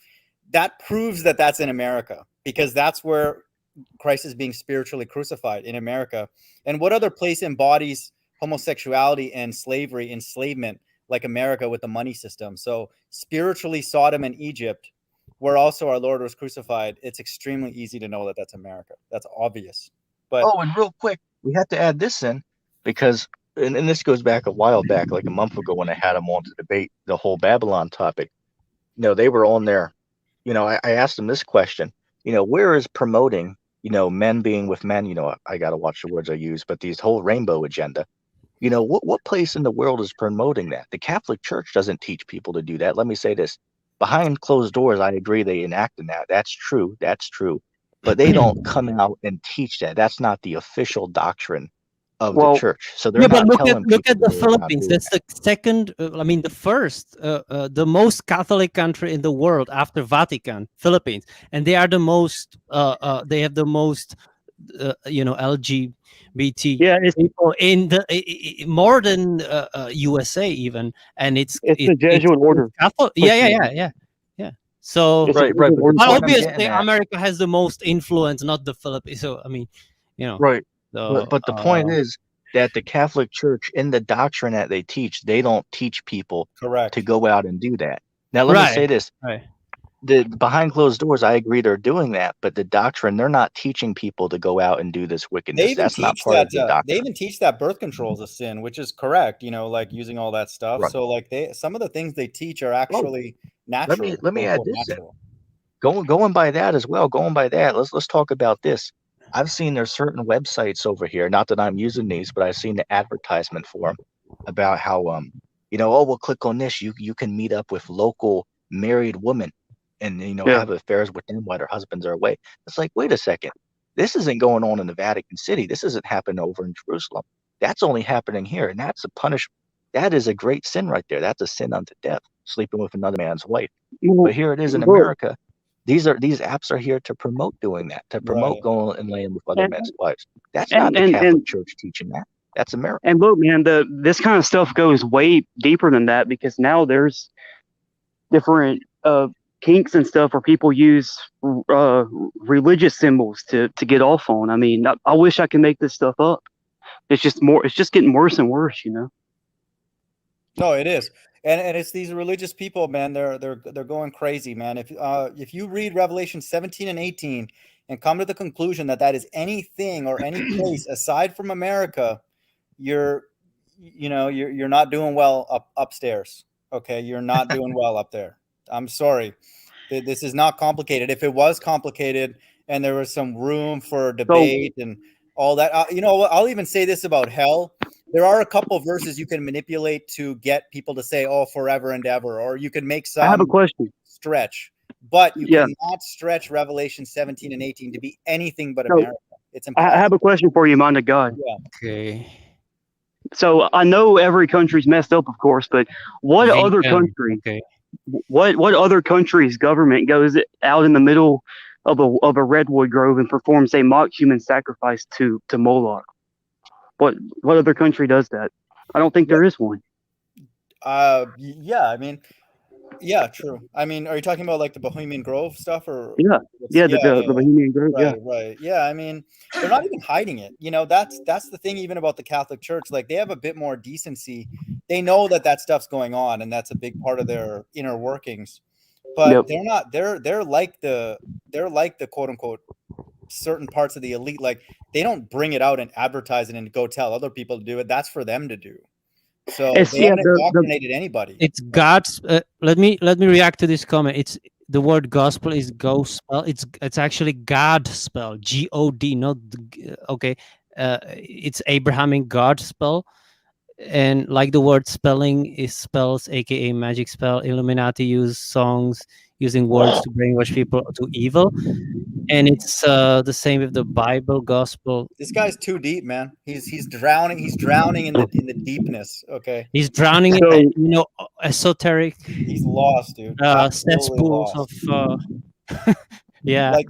Speaker 4: That proves that that's in America, because that's where Christ is being spiritually crucified, in America. And what other place embodies homosexuality and slavery, enslavement, like America with the money system. So spiritually, Sodom and Egypt, where also our Lord was crucified, it's extremely easy to know that that's America. That's obvious. But
Speaker 2: Oh, and real quick, we have to add this in because, and this goes back a while back, like a month ago when I had them on to debate the whole Babylon topic. They were on there. I asked them this question. Where is promoting, men being with men? I got to watch the words I use, but these whole rainbow agenda. What place in the world is promoting that? The Catholic Church doesn't teach people to do that. Let me say this. Behind closed doors, I agree they enact in that. That's true. That's true. But they don't come out and teach that. That's not the official doctrine of the church. So they're
Speaker 1: Yeah, but
Speaker 2: not
Speaker 1: look
Speaker 2: telling
Speaker 1: at
Speaker 2: people
Speaker 1: the
Speaker 2: they're not
Speaker 1: Philippines.
Speaker 2: doing
Speaker 1: That's the second. The first, the most Catholic country in the world after Vatican, Philippines, and they are the most. They have the most, LGBT
Speaker 5: Yeah,
Speaker 1: people in the more than USA even, and it's
Speaker 5: the Jesuit order.
Speaker 1: Catholic. Yeah. So,
Speaker 5: It's a
Speaker 2: Right, right.
Speaker 5: Jesuit
Speaker 2: But
Speaker 5: order.
Speaker 2: the point I'm
Speaker 1: obviously,
Speaker 2: getting at,
Speaker 1: America has the most influence, not the Philippines. So,
Speaker 2: right.
Speaker 1: So,
Speaker 2: But the point is that the Catholic Church, in the doctrine that they teach, they don't teach people
Speaker 4: correct.
Speaker 2: to go out and do that. Now, let me say this.
Speaker 1: Right.
Speaker 2: The behind closed doors, I agree they're doing that, but the doctrine, they're not teaching people to go out and do this wickedness.
Speaker 4: They even
Speaker 2: That's not
Speaker 4: teach
Speaker 2: part
Speaker 4: that.
Speaker 2: of the doctrine.
Speaker 4: They even teach that birth control is a sin, which is correct. Like using all that stuff.
Speaker 2: Right.
Speaker 4: So like some of the things they teach are actually natural.
Speaker 2: Let me add this in.
Speaker 4: Natural.
Speaker 2: Going by that as well. Going by that, let's talk about this. I've seen there's certain websites over here. Not that I'm using these, but I've seen the advertisement for them about how we'll click on this. You can meet up with local married women and have affairs with them while their husbands are away. It's like, wait a second, this isn't going on in the Vatican City. This isn't happening over in Jerusalem. That's only happening here, and that's a punishment. That is a great sin right there. That's a sin unto death, sleeping with another man's wife. But here it is in America. These apps are here to promote doing that, to promote going and laying with other men's wives. That's not the Catholic Church teaching that. That's America.
Speaker 5: And look, man, this kind of stuff goes way deeper than that because now there's different kinks and stuff where people use religious symbols to get off on. I mean, I wish I could make this stuff up. It's just getting worse and worse,
Speaker 4: No, it is. And it's these religious people, man. They're going crazy, man. If you read Revelation 17 and 18 and come to the conclusion that is anything or any place aside from America, you're not doing well upstairs. Okay, you're not doing well up there. I'm sorry. This is not complicated. If it was complicated and there was some room for debate and all that, I'll even say this about hell. There are a couple of verses you can manipulate to get people to say, "Oh, forever and ever," or you can make some.
Speaker 5: I have a question.
Speaker 4: Stretch, but you cannot stretch Revelation 17 and 18 to be anything but America. It's impossible.
Speaker 5: I have a question for you, mind of God.
Speaker 4: Yeah.
Speaker 1: Okay.
Speaker 5: So I know every country's messed up, of course, but what other country?
Speaker 1: Okay.
Speaker 5: What other country's government goes out in the middle of a redwood grove and performs a mock human sacrifice to Moloch? What other country does that? I don't think there is one.
Speaker 4: Yeah, I mean, yeah, true. I mean, are you talking about like the Bohemian Grove stuff or?
Speaker 5: The Bohemian Grove.
Speaker 4: Right. Yeah, I mean, they're not even hiding it. That's the thing. Even about the Catholic Church, like they have a bit more decency. They know that stuff's going on, and that's a big part of their inner workings. But they're not. They're like the quote unquote certain parts of the elite. Like they don't bring it out and advertise it and go tell other people to do it. That's for them to do. So they haven't indoctrinated anybody.
Speaker 1: It's God's. Let me react to this comment. It's the word gospel is gospel. It's actually God spell, God, not okay. It's Abrahamic God spell, and like the word spelling is spells, aka magic spell. Illuminati use songs using words to brainwash people to evil, and it's the same with the Bible, gospel.
Speaker 4: This guy's too deep, man. He's drowning. He's drowning in the deepness. Okay.
Speaker 1: He's drowning in esoteric.
Speaker 4: He's lost, dude.
Speaker 1: Cesspools of. Yeah.
Speaker 4: Like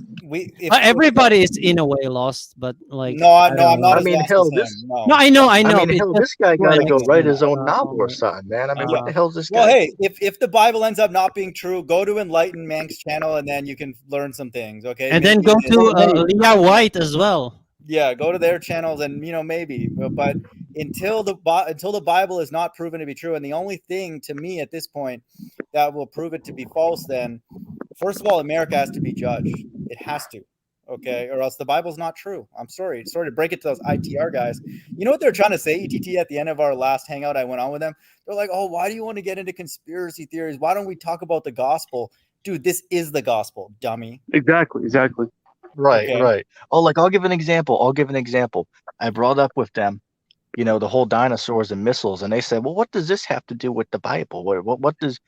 Speaker 1: everybody is in a way lost, but like
Speaker 4: no, I'm not.
Speaker 2: I mean, hell,
Speaker 1: No, I know.
Speaker 2: I mean, hell, this guy got to go write his own novel or something, man. I mean, what the hell is this guy?
Speaker 4: Well, hey, if the Bible ends up not being true, go to Enlightened Mank's channel, and then you can learn some things, okay?
Speaker 1: And then go to Leah White as well.
Speaker 4: Yeah, go to their channels, and maybe. But until the Bible is not proven to be true. And the only thing to me at this point that will prove it to be false, then first of all, America has to be judged. It has to. Okay, or else the Bible's not true. I'm sorry to break it to those ITR guys. You know what they're trying to say, ETT, at the end of our last hangout I went on with them? They're like, oh, why do you want to get into conspiracy theories? Why don't we talk about the gospel? Dude, this is the gospel, dummy.
Speaker 5: Exactly.
Speaker 2: Right,
Speaker 4: Okay.
Speaker 2: right. Oh, like I'll give an example. I brought up with them, the whole dinosaurs and missiles, and they said, well, what does this have to do with the Bible? What does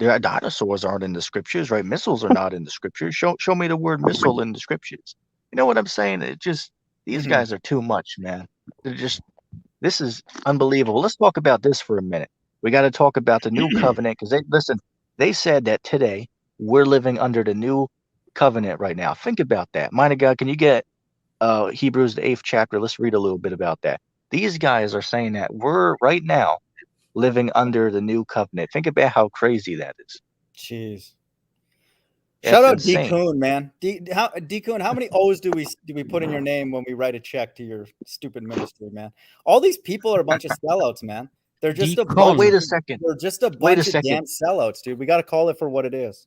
Speaker 2: their dinosaurs aren't in the scriptures, right? Missiles are not in the scriptures. Show me the word missile in the scriptures. You know what I'm saying? It just these guys are too much, man. This is unbelievable. Let's talk about this for a minute. We got to talk about the new covenant because they said that today we're living under the new covenant right now. Think about that. Mighty God, can you get Hebrews the 8th chapter? Let's read a little bit about that. These guys are saying that we're right now living under the new covenant. Think about how crazy that is.
Speaker 4: Jeez.
Speaker 2: That's
Speaker 4: Shout out
Speaker 2: insane.
Speaker 4: D-Coon, man. D-Coon, how many O's do we put in your name when we write a check to your stupid ministry, man? All these people are a bunch of sellouts, man. They're just a
Speaker 1: D-Coon.
Speaker 4: bunch.
Speaker 2: Wait a second.
Speaker 4: They're just a
Speaker 2: Wait a
Speaker 4: bunch of
Speaker 2: second.
Speaker 4: damn sellouts, dude. We got to call it for what it is.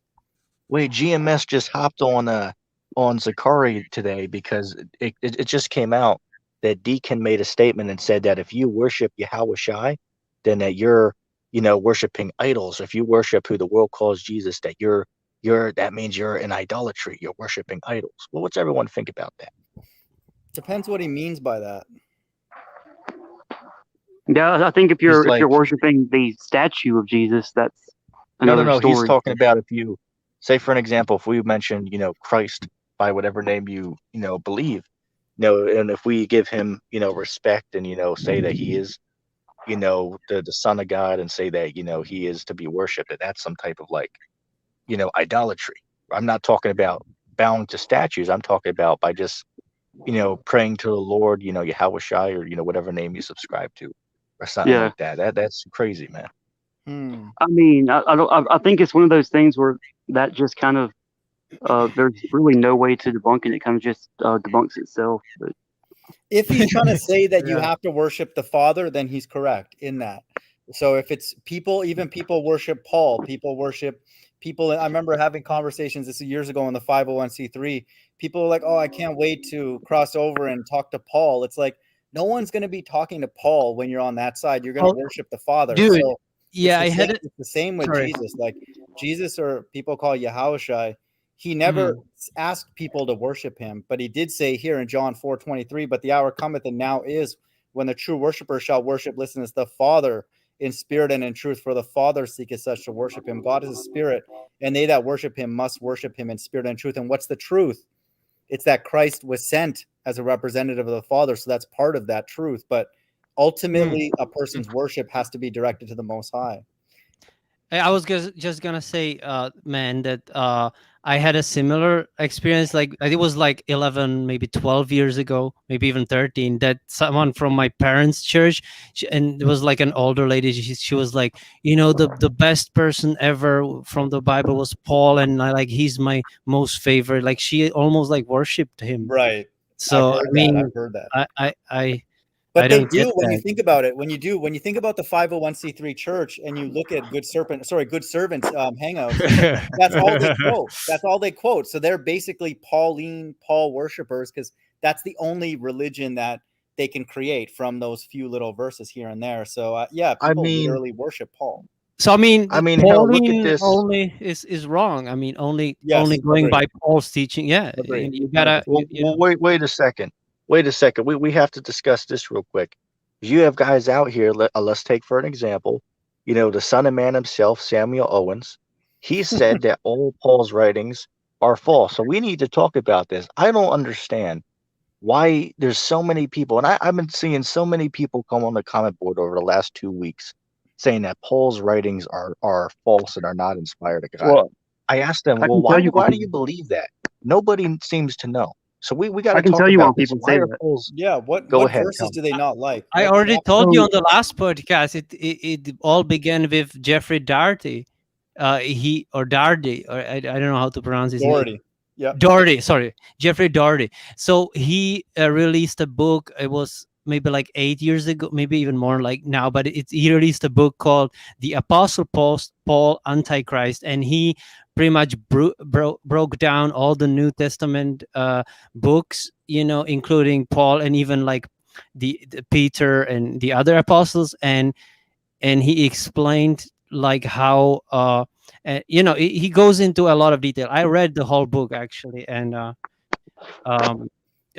Speaker 2: Wait, GMS just hopped on Zakari today because it just came out that Deacon made a statement and said that if you worship Yahweh Shai, then that you're worshiping idols. If you worship who the world calls Jesus, that that means you're in idolatry. You're worshiping idols. Well, what's everyone think about that?
Speaker 4: Depends what he means by that.
Speaker 5: Yeah, I think if you're
Speaker 2: like-
Speaker 5: worshiping the statue of Jesus, that's another
Speaker 2: No.
Speaker 5: story.
Speaker 2: He's talking about if you say, for an example, if we mention Christ by whatever name you believe, and if we give him respect and say that he is the Son of God and say that he is to be worshipped, that's some type of idolatry. I'm not talking about bound to statues. I'm talking about by just praying to the Lord, Yahweh Shai, or whatever name you subscribe to, or something
Speaker 5: Yeah.
Speaker 2: like that. That's crazy, man.
Speaker 5: I mean, I think it's one of those things where that just kind of there's really no way to debunk it. It kind of just debunks itself. But
Speaker 4: If he's trying to say that you
Speaker 1: Yeah.
Speaker 4: have to worship the Father, then he's correct in that. So if it's people, even people worship Paul, people worship people. I remember having conversations this years ago in the 501c3. People are like, oh, I can't wait to cross over and talk to Paul. It's like, no one's going to be talking to Paul when you're on that side. You're going to worship the Father.
Speaker 1: Dude,
Speaker 4: So
Speaker 1: yeah,
Speaker 4: it's
Speaker 1: I had it.
Speaker 4: It's the same with
Speaker 1: Sorry.
Speaker 4: Jesus. Like Jesus, or people call Yahushua, he never asked people to worship him, but he did say here in John 4:23, but the hour cometh and now is when the true worshiper shall worship, listen, it's the Father in spirit and in truth, for the Father seeketh such to worship him. God is a spirit, and they that worship him must worship him in spirit and truth. And what's the truth? It's that Christ was sent as a representative of the Father. So that's part of that truth. But ultimately, a person's worship has to be directed to the Most High.
Speaker 1: I was just gonna say, man, that I had a similar experience. Like it was like 11, maybe 12 years ago, maybe even 13. That someone from my parents' church, and it was like an older lady. She was like, the best person ever from the Bible was Paul, and he's my most favorite. Like she almost like worshipped him.
Speaker 4: Right.
Speaker 1: So
Speaker 4: I've heard that.
Speaker 1: I
Speaker 4: But they
Speaker 1: don't get
Speaker 4: do when you
Speaker 1: that.
Speaker 4: think about it. When you think about the 501c3 church and you look at Good Servants hangouts, that's all they quote. That's all they quote. So they're basically Paul worshipers, because that's the only religion that they can create from those few little verses here and there. So people literally worship Paul.
Speaker 1: So I mean,
Speaker 2: hell, look at
Speaker 1: Pauline
Speaker 2: this.
Speaker 1: only is wrong. I mean, only
Speaker 4: Yes,
Speaker 1: going
Speaker 4: agreed.
Speaker 1: by Paul's teaching. Yeah,
Speaker 4: Agreed.
Speaker 1: you gotta.
Speaker 2: Well, wait a second. We have to discuss this real quick. You have guys out here. Let's take for an example, the Son of Man himself, Samuel Owens. He said that all Paul's writings are false. So we need to talk about this. I don't understand why there's so many people, and I've been seeing so many people come on the comment board over the last 2 weeks saying that Paul's writings are false and are not inspired of God.
Speaker 5: Well,
Speaker 2: I asked them,
Speaker 5: I
Speaker 2: well,
Speaker 5: can tell you
Speaker 2: why do you believe that? Nobody seems to know. So we got to
Speaker 5: I can
Speaker 2: talk
Speaker 5: tell you
Speaker 2: about
Speaker 5: why
Speaker 2: this.
Speaker 5: people
Speaker 2: Why
Speaker 5: say
Speaker 2: are
Speaker 5: that.
Speaker 2: Paul's?
Speaker 4: What
Speaker 2: Go ahead,
Speaker 4: verses
Speaker 2: tell
Speaker 4: do they not like?
Speaker 1: I
Speaker 4: What
Speaker 1: already
Speaker 4: chapter?
Speaker 1: told you on the last podcast. It all began with Jeffrey Doherty. Doherty, or I don't know how to pronounce his name.
Speaker 4: Doherty. Yeah.
Speaker 1: Doherty, sorry, Jeffrey Doherty. So he released a book. It was maybe like 8 years ago, maybe even more like now, but he released a book called The Apostle Paul Antichrist, and he pretty much broke down all the New Testament books, including Paul and even like the Peter and the other apostles, and he explained like how he goes into a lot of detail. I read the whole book actually, and I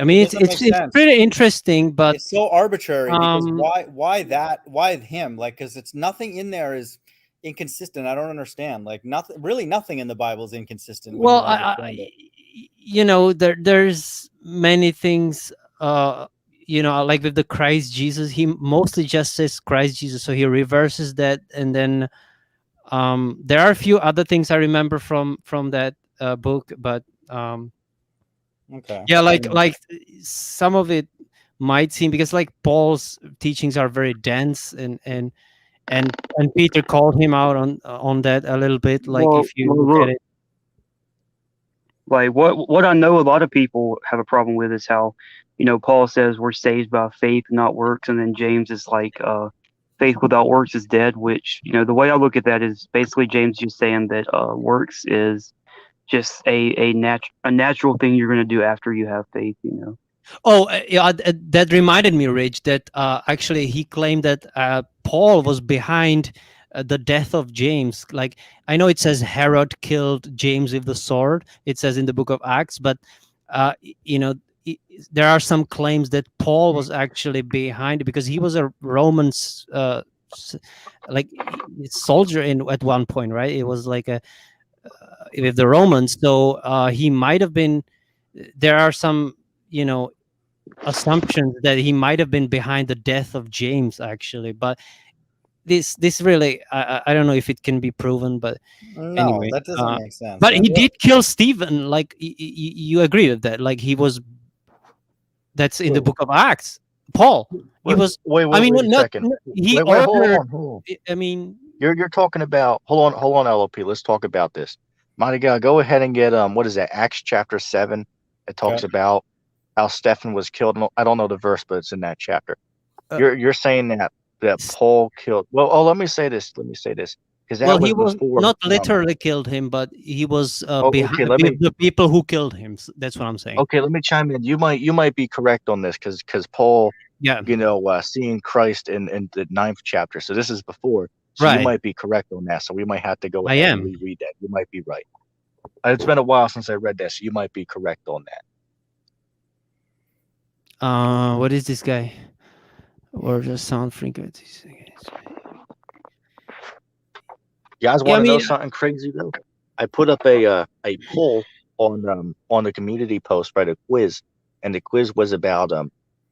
Speaker 1: mean, it's pretty interesting, but
Speaker 4: it's so arbitrary because why him? Like, because it's nothing in there is inconsistent. I don't understand. Like, nothing in the Bible is inconsistent.
Speaker 1: Well, there's many things. Like with the Christ Jesus, he mostly just says Christ Jesus, so he reverses that, and then there are a few other things I remember from that book, but
Speaker 4: okay,
Speaker 1: yeah, like some of it might seem, because like Paul's teachings are very dense, and Peter called him out on that a little bit. Like, if you look at it,
Speaker 5: like what I know a lot of people have a problem with is how, Paul says we're saved by faith, not works, and then James is like, faith without works is dead. Which, the way I look at that is basically James just saying that works is just a natural thing you're going to do after you have faith,
Speaker 1: Oh, yeah, that reminded me, Rich, that actually he claimed that Paul was behind the death of James. Like, I know it says Herod killed James with the sword. It says in the book of Acts, but there are some claims that Paul was actually behind it, because he was a Roman like soldier at one point, right? It was like with the Romans, so he might have been. There are some, assumptions that he might have been behind the death of James, actually, but this really, I don't know if it can be proven, but
Speaker 4: no,
Speaker 1: anyway,
Speaker 4: that doesn't make sense.
Speaker 1: but he did kill Stephen. Like, you agree with that? Like, that's in the book of Acts. Paul, he was.
Speaker 2: Wait
Speaker 1: I mean,
Speaker 2: a second.
Speaker 1: He
Speaker 2: Wait,
Speaker 1: ordered.
Speaker 2: hold on.
Speaker 1: I mean,
Speaker 2: You're talking about. Hold on, LOP. Let's talk about this. Mighty God, go ahead and get what is that? Acts chapter 7. It talks about how Stephen was killed. I don't know the verse, but it's in that chapter. You're saying that Paul killed. Well, let me say this. Because that
Speaker 1: he was
Speaker 2: before,
Speaker 1: not literally killed him, but he was behind the people who killed him. So that's what I'm saying.
Speaker 2: Okay, let me chime in. You might be correct on this, because Paul, seeing Christ in the 9th chapter. So this is before. So
Speaker 1: right.
Speaker 2: You might be correct on that. So we might have to go ahead and reread that. You might be right. It's been a while since I read that, so you might be correct on that.
Speaker 1: What is this guy? Or just sound frequencies?
Speaker 2: You guys want to know something crazy though? I put up a poll on the community post, right, a quiz, and the quiz was about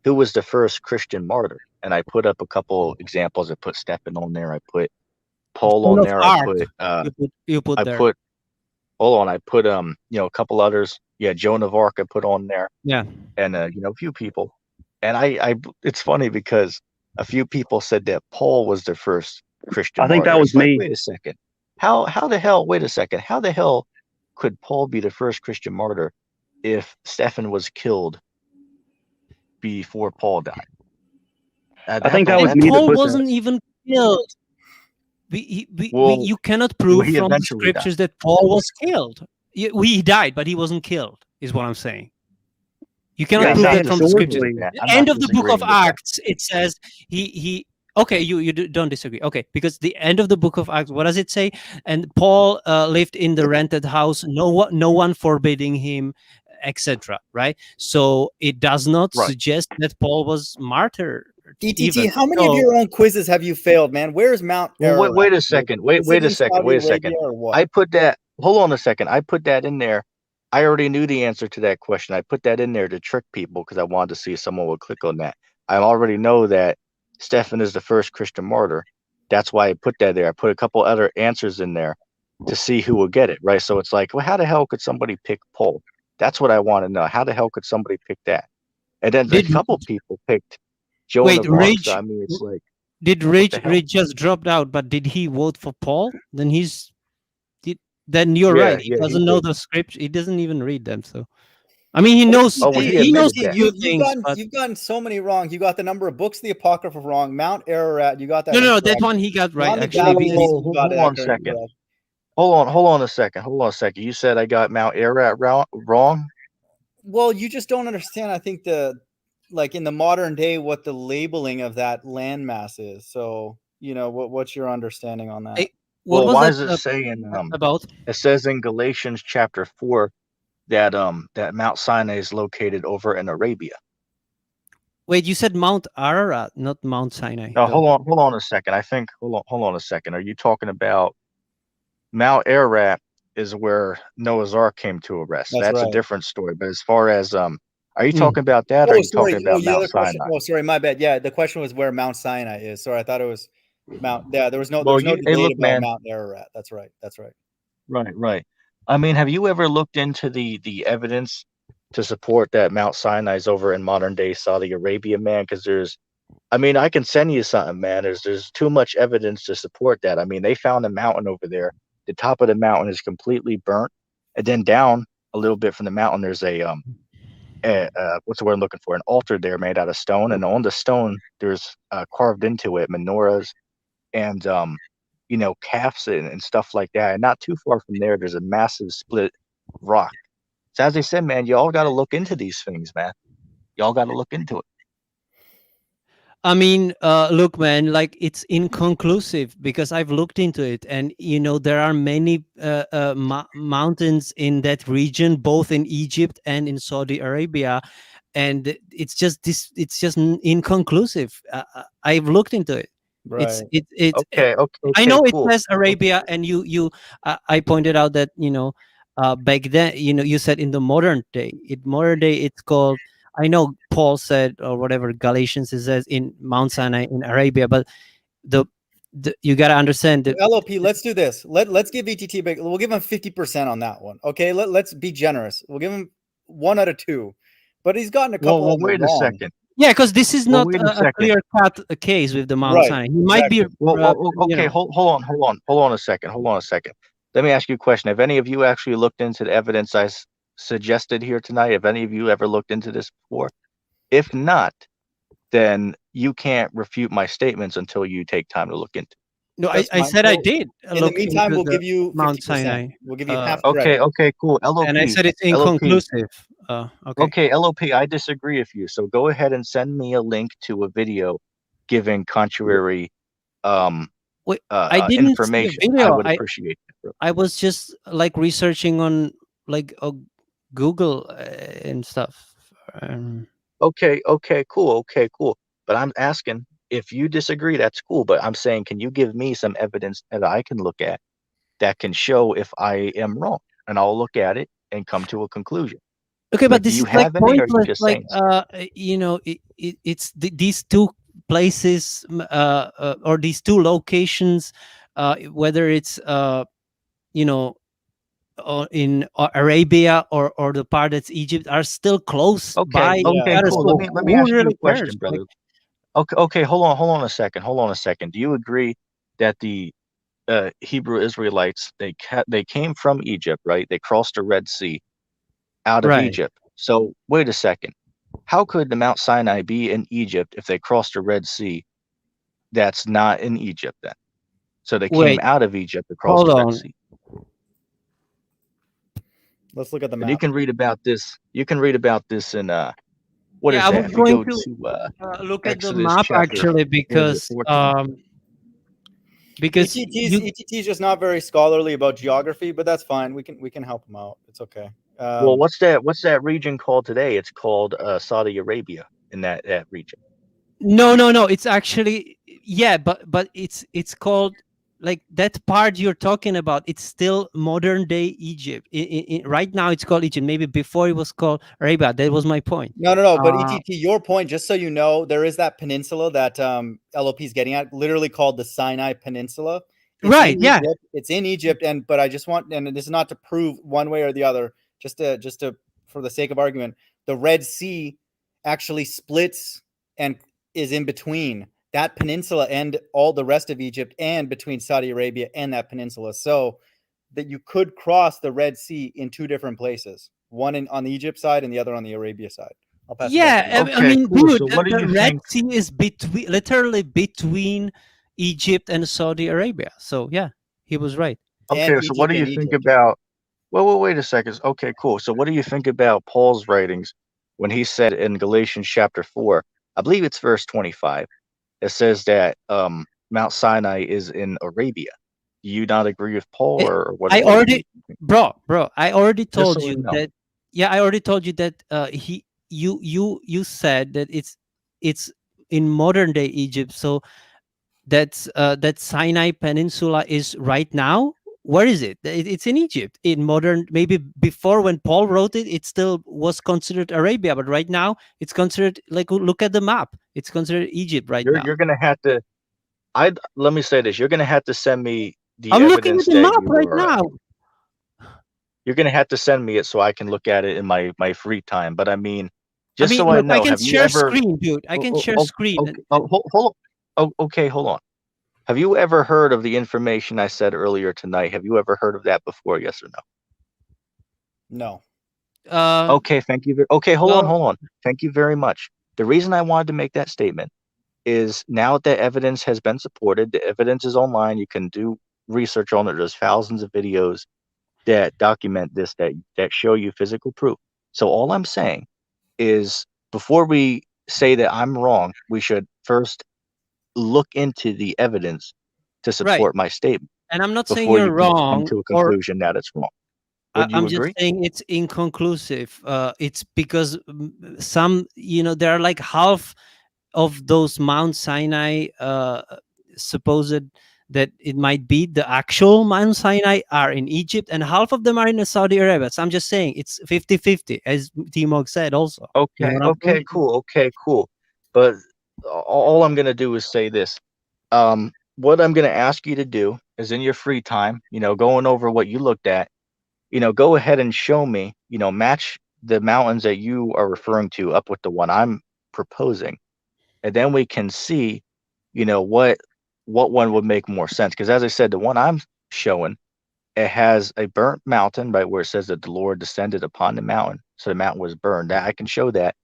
Speaker 2: who was the first Christian martyr, and I put up a couple examples. I put Stephen on there. I put Paul on there. I put hold on. I put a couple others. Yeah, Joan of Arc I put on there.
Speaker 1: Yeah,
Speaker 2: and a few people, and I it's funny because a few people said that Paul was the first Christian.
Speaker 5: I think that was me.
Speaker 2: Wait a second. How the hell? Wait a second. How the hell could Paul be the first Christian martyr if Stephen was killed before Paul died?
Speaker 5: I think that was me.
Speaker 1: Paul wasn't even killed. You cannot prove from the scriptures that Paul was killed. He died, but he wasn't killed, is what I'm saying. You cannot prove that from the scriptures. The end of the book of Acts, it says he okay, you don't disagree. Okay, because the end of the book of Acts, what does it say? And Paul lived in the rented house, no one forbidding him, etc. Right? So it does not suggest that Paul was martyred.
Speaker 4: DTT, how many of your own quizzes have you failed, man? Where's Mount Ararat?
Speaker 2: Wait a second. Wait a second. I put that. Hold on a second. I put that in there. I already knew the answer to that question. I put that in there to trick people because I wanted to see if someone would click on that. I already know that Stephen is the first Christian martyr. That's why I put that there. I put a couple other answers in there to see who will get it, right? So it's like, well, how the hell could somebody pick Paul? That's what I want to know. How the hell could somebody pick that? And then a couple people picked Joan of Arc. So, I mean, it's like,
Speaker 1: did Rich just dropped out? But did he vote for Paul? Then then you're right. He doesn't know the scripture. He doesn't even read them. So I mean, he knows.
Speaker 2: Oh, well, he
Speaker 1: he knows
Speaker 2: admitted
Speaker 1: a
Speaker 2: that.
Speaker 1: few things, but
Speaker 4: You've gotten so many wrong. You got the number of books, the Apocrypha wrong. Mount Ararat, you got that.
Speaker 1: no, that
Speaker 4: incorrect.
Speaker 1: one he got right.
Speaker 4: John the
Speaker 1: Actually,
Speaker 4: Baptist,
Speaker 1: because
Speaker 4: you got
Speaker 2: hold on a
Speaker 4: accurate,
Speaker 2: second.
Speaker 4: incorrect.
Speaker 2: Hold on a second. You said I got Mount Ararat wrong?
Speaker 4: Well, you just don't understand. I think like in the modern day, what the labeling of that landmass is. So, what's your understanding on that?
Speaker 1: Hey, what
Speaker 2: Well,
Speaker 1: was
Speaker 2: why
Speaker 1: that
Speaker 2: does it say
Speaker 1: about?
Speaker 2: it says in Galatians chapter 4 that that Mount Sinai is located over in Arabia.
Speaker 1: Wait, you said Mount Ararat, not Mount Sinai.
Speaker 2: No,
Speaker 1: though.
Speaker 2: hold on a second. I think hold on a second. Are you talking about Mount Ararat is where Noah's Ark came to a rest?
Speaker 4: That's
Speaker 2: That's a
Speaker 4: right.
Speaker 2: different story. But as far as are you
Speaker 1: Mm.
Speaker 2: talking about that or are
Speaker 4: Oh,
Speaker 2: you
Speaker 4: sorry.
Speaker 2: talking about
Speaker 4: The
Speaker 2: Mount
Speaker 4: other question.
Speaker 2: Sinai?
Speaker 4: Oh, sorry, my bad. Yeah, the question was where Mount Sinai is. Sorry, I thought it was Mount. Yeah, there was no
Speaker 2: Well,
Speaker 4: debate
Speaker 2: hey, look,
Speaker 4: about
Speaker 2: man.
Speaker 4: Mount Ararat. That's right. That's right.
Speaker 2: Right. I mean, have you ever looked into the evidence to support that Mount Sinai is over in modern day Saudi Arabia, man? Because I can send you something, man. There's too much evidence to support that. I mean, they found a mountain over there. The top of the mountain is completely burnt, and then down a little bit from the mountain, there's what's the word I'm looking for? An altar there made out of stone, and on the stone there's carved into it menorahs and calves and stuff like that. And not too far from there's a massive split rock. So as I said, man, y'all got to look into these things, man. Y'all got to look into it.
Speaker 1: I mean, look, man, like it's inconclusive because I've looked into it, and there are many mountains in that region, both in Egypt and in Saudi Arabia, and it's just inconclusive. I've looked into it. It's
Speaker 4: Right.
Speaker 2: Okay,
Speaker 1: I know it
Speaker 2: cool.
Speaker 1: says Arabia, and I pointed out that back then, you said in the modern day, it's called. I know Paul said or whatever Galatians it says in Mount Sinai in Arabia, but the you got to understand that.
Speaker 4: LOP, let's do this. Let's give ETT big. We'll give him 50% on that one. Okay, let's be generous. We'll give him 1 out of 2, but he's gotten a couple.
Speaker 2: Well,
Speaker 4: of them
Speaker 2: wait a
Speaker 4: wrong.
Speaker 2: second.
Speaker 1: Yeah, because this is not
Speaker 2: wait a
Speaker 1: a
Speaker 2: second.
Speaker 1: clear cut case with the Mount
Speaker 4: Right,
Speaker 1: Sinai. He might be.
Speaker 2: Okay, hold on a second. Let me ask you a question. Have any of you actually looked into the evidence I suggested here tonight? Have any of you ever looked into this before? If not, then you can't refute my statements until you take time to look into it.
Speaker 1: No,
Speaker 4: That's
Speaker 1: I
Speaker 4: fine.
Speaker 1: said I
Speaker 4: So,
Speaker 1: did.
Speaker 4: In the meantime, we'll give you 50%.
Speaker 1: Mount Sinai.
Speaker 4: We'll give you half credit.
Speaker 2: Okay, cool. LOP.
Speaker 1: And I said it's
Speaker 2: LOP.
Speaker 1: inconclusive. Okay.
Speaker 2: Okay, LOP, I disagree with you. So go ahead and send me a link to a video giving contrary
Speaker 1: Wait, I didn't
Speaker 2: information.
Speaker 1: see a video.
Speaker 2: I would appreciate it, bro.
Speaker 1: I was just like researching on like Google and stuff.
Speaker 2: Okay, cool. But I'm asking if you disagree, that's cool. But I'm saying, can you give me some evidence that I can look at that can show if I am wrong? And I'll look at it and come to a conclusion.
Speaker 1: Okay, but
Speaker 2: Do
Speaker 1: this
Speaker 2: you
Speaker 1: is like
Speaker 2: have any, or are you
Speaker 1: pointless.
Speaker 2: just
Speaker 1: Like,
Speaker 2: saying
Speaker 1: it's these two places or these two locations, whether it's in Arabia or the part that's Egypt, are still close by.
Speaker 2: Okay,
Speaker 1: each other,
Speaker 2: cool.
Speaker 1: so
Speaker 2: Let me
Speaker 1: who
Speaker 2: ask you a
Speaker 1: really cares?
Speaker 2: question, brother.
Speaker 1: Like,
Speaker 2: Okay, hold on a second. Do you agree that the Hebrew Israelites they came from Egypt, right? They crossed the Red Sea out of
Speaker 1: right.
Speaker 2: Egypt. So wait a second. How could the Mount Sinai be in Egypt if they crossed the Red Sea? That's not in Egypt then. So they came
Speaker 1: Wait,
Speaker 2: out of Egypt across
Speaker 1: hold
Speaker 2: the Red
Speaker 1: on.
Speaker 2: Sea.
Speaker 4: Let's look at the
Speaker 2: And
Speaker 4: map.
Speaker 2: you can read about this. You can read about this in what is
Speaker 1: I
Speaker 2: that?
Speaker 1: was
Speaker 2: We
Speaker 1: going
Speaker 2: go
Speaker 1: to look at the
Speaker 2: Exodus
Speaker 1: map
Speaker 2: chapter.
Speaker 1: actually
Speaker 2: What is it, 14?
Speaker 1: because
Speaker 4: ETT's just not very scholarly about geography, but that's fine. We can help him out. It's okay.
Speaker 2: Well, what's that region called today? It's called Saudi Arabia in that region.
Speaker 1: no, it's actually but it's called like that part you're talking about. It's still modern day Egypt. Right now it's called Egypt. Maybe before it was called Arabia. That was my point.
Speaker 4: No. But ETT, your point, just so you know, there is that peninsula that LOP is getting at, literally called the Sinai Peninsula. It's
Speaker 1: Right,
Speaker 4: in
Speaker 1: yeah.
Speaker 4: Egypt. It's in Egypt, but I just want, and this is not to prove one way or the other, just to for the sake of argument, the Red Sea actually splits and is in between that peninsula and all the rest of Egypt, and between Saudi Arabia and that peninsula, so that you could cross the Red Sea in 2 different places. one on the Egypt side and the other on the Arabia side. I'll pass it
Speaker 1: Yeah,
Speaker 4: back to you.
Speaker 1: I mean,
Speaker 2: cool.
Speaker 1: dude,
Speaker 2: So what do
Speaker 1: the
Speaker 2: you
Speaker 1: Red
Speaker 2: think?
Speaker 1: Sea is literally between Egypt and Saudi Arabia. So yeah, he was right.
Speaker 2: Okay,
Speaker 4: And
Speaker 2: so what
Speaker 4: Egypt
Speaker 2: do you
Speaker 4: and
Speaker 2: think
Speaker 4: Egypt.
Speaker 2: about? Well, wait a second. Okay, cool. So what do you think about Paul's writings when he said in Galatians chapter 4, I believe it's verse 25, it says that Mount Sinai is in Arabia. Do you not agree with Paul,
Speaker 1: Eh,
Speaker 2: or what?
Speaker 1: I
Speaker 2: What do you
Speaker 1: already,
Speaker 2: think?
Speaker 1: bro, I already
Speaker 2: Just
Speaker 1: told
Speaker 2: so I
Speaker 1: you
Speaker 2: know.
Speaker 1: that. Yeah, I already told you that. You said that it's in modern day Egypt. So that Sinai Peninsula is right now. Where is it? It's in Egypt. In modern, maybe before when Paul wrote it, it still was considered Arabia, but right now it's considered, like, look at the map. It's considered Egypt right now.
Speaker 2: You're gonna have to. Let me say this. You're gonna have to send me the
Speaker 1: I'm looking at
Speaker 2: evidence
Speaker 1: the
Speaker 2: that
Speaker 1: map
Speaker 2: you
Speaker 1: right
Speaker 2: were.
Speaker 1: now.
Speaker 2: You're gonna have to send me it so I can look at it in my free time. But I mean,
Speaker 1: I
Speaker 2: just
Speaker 1: mean,
Speaker 2: so I
Speaker 1: look, I
Speaker 2: know,
Speaker 1: can
Speaker 2: have you
Speaker 1: share
Speaker 2: ever?
Speaker 1: screen, dude. I can share screen.
Speaker 2: Okay, hold on. Okay, hold on. Have you ever heard of the information I said earlier tonight? Have you ever heard of that before? Yes or no?
Speaker 4: No.
Speaker 2: Okay, thank you. Okay, hold
Speaker 1: Well,
Speaker 2: on. Thank you very much. The reason I wanted to make that statement is now that evidence has been supported, the evidence is online. You can do research on it. There's thousands of videos that document this, that show you physical proof. So all I'm saying is, before we say that I'm wrong, we should first look into the evidence to
Speaker 1: right.
Speaker 2: support my statement
Speaker 1: And I'm not saying
Speaker 2: before you
Speaker 1: you're
Speaker 2: can come
Speaker 1: wrong,
Speaker 2: to a
Speaker 1: or
Speaker 2: conclusion that it's wrong. Would you
Speaker 1: I'm just
Speaker 2: agree?
Speaker 1: saying it's inconclusive. It's because some, there are like half of those Mount Sinai supposed that it might be the actual Mount Sinai are in Egypt, and half of them are in Saudi Arabia. So I'm just saying it's 50-50, as Timog said also. You know what I'm saying?
Speaker 2: Okay, cool. But all I'm gonna do is say this. What I'm gonna ask you to do is, in your free time, going over what you looked at, go ahead and show me, match the mountains that you are referring to up with the one I'm proposing, and then we can see, what one would make more sense. Because as I said, the one I'm showing, it has a burnt mountain, right, where it says that the Lord descended upon the mountain, so the mountain was burned. That I can show that.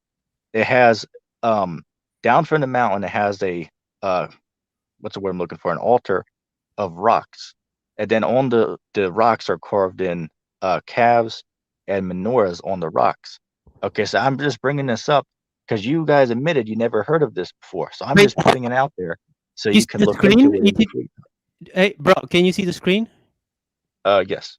Speaker 2: It has down from the mountain, it has a what's the word I'm looking for? An altar of rocks, and then on the rocks are carved in calves and menorahs on the rocks. Okay, so I'm just bringing this up because you guys admitted you never heard of this before, so I'm
Speaker 1: Wait,
Speaker 2: just putting it out there so
Speaker 1: you
Speaker 2: you
Speaker 1: see
Speaker 2: can
Speaker 1: the
Speaker 2: look into
Speaker 1: screen?
Speaker 2: it in your free
Speaker 1: Hey, bro, can you see the screen?
Speaker 2: time. Yes.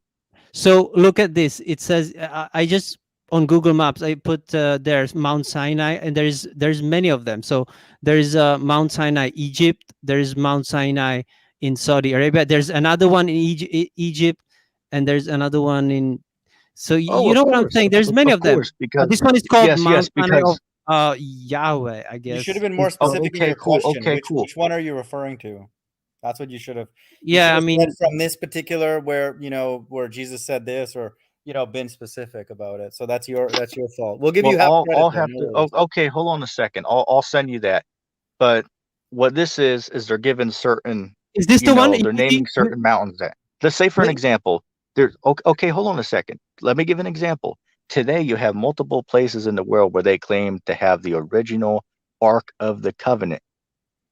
Speaker 1: So look at this. It says I just on Google Maps I put there's Mount Sinai, and there's many of them. So there's Mount Sinai Egypt. There's Mount Sinai in Saudi Arabia. There's another one in Egypt, and there's another one in. So
Speaker 2: Oh,
Speaker 1: you know what I'm saying? There's many
Speaker 2: of
Speaker 1: of them.
Speaker 2: course,
Speaker 1: But
Speaker 2: because
Speaker 1: this one is called
Speaker 2: yes,
Speaker 1: Mount Sinai of
Speaker 2: because
Speaker 1: Yahweh, I
Speaker 4: You should have
Speaker 1: guess.
Speaker 4: been more
Speaker 2: oh,
Speaker 4: specific in
Speaker 2: okay,
Speaker 4: your
Speaker 2: cool,
Speaker 4: question.
Speaker 2: okay, cool.
Speaker 4: Which one are you referring to? That's what you should have. You should
Speaker 1: Yeah, I
Speaker 4: have
Speaker 1: mean,
Speaker 4: said from this particular where Jesus said this, or been specific about it. So that's your fault. We'll give
Speaker 2: Well,
Speaker 4: you half credit
Speaker 2: I'll
Speaker 4: then.
Speaker 2: have
Speaker 4: No
Speaker 2: to.
Speaker 4: worries.
Speaker 2: Okay, hold on a second. I'll send you that. But what this is they're given certain,
Speaker 1: is this the one?
Speaker 2: they're naming certain mountains that. Let's say, for an example, there's okay, hold on a second. Let me give an example. Today you have multiple places in the world where they claim to have the original Ark of the Covenant.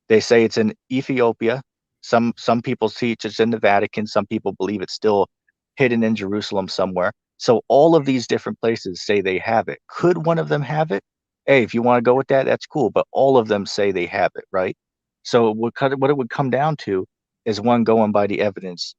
Speaker 2: They say it's in Ethiopia. Some people teach it's in the Vatican. Some people believe it's still hidden in Jerusalem somewhere. So all of these different places say they have it. Could one of them have it? Hey, if you want to go with that, that's cool. But all of them say they have it, right? So what it would come down to is one going by the evidence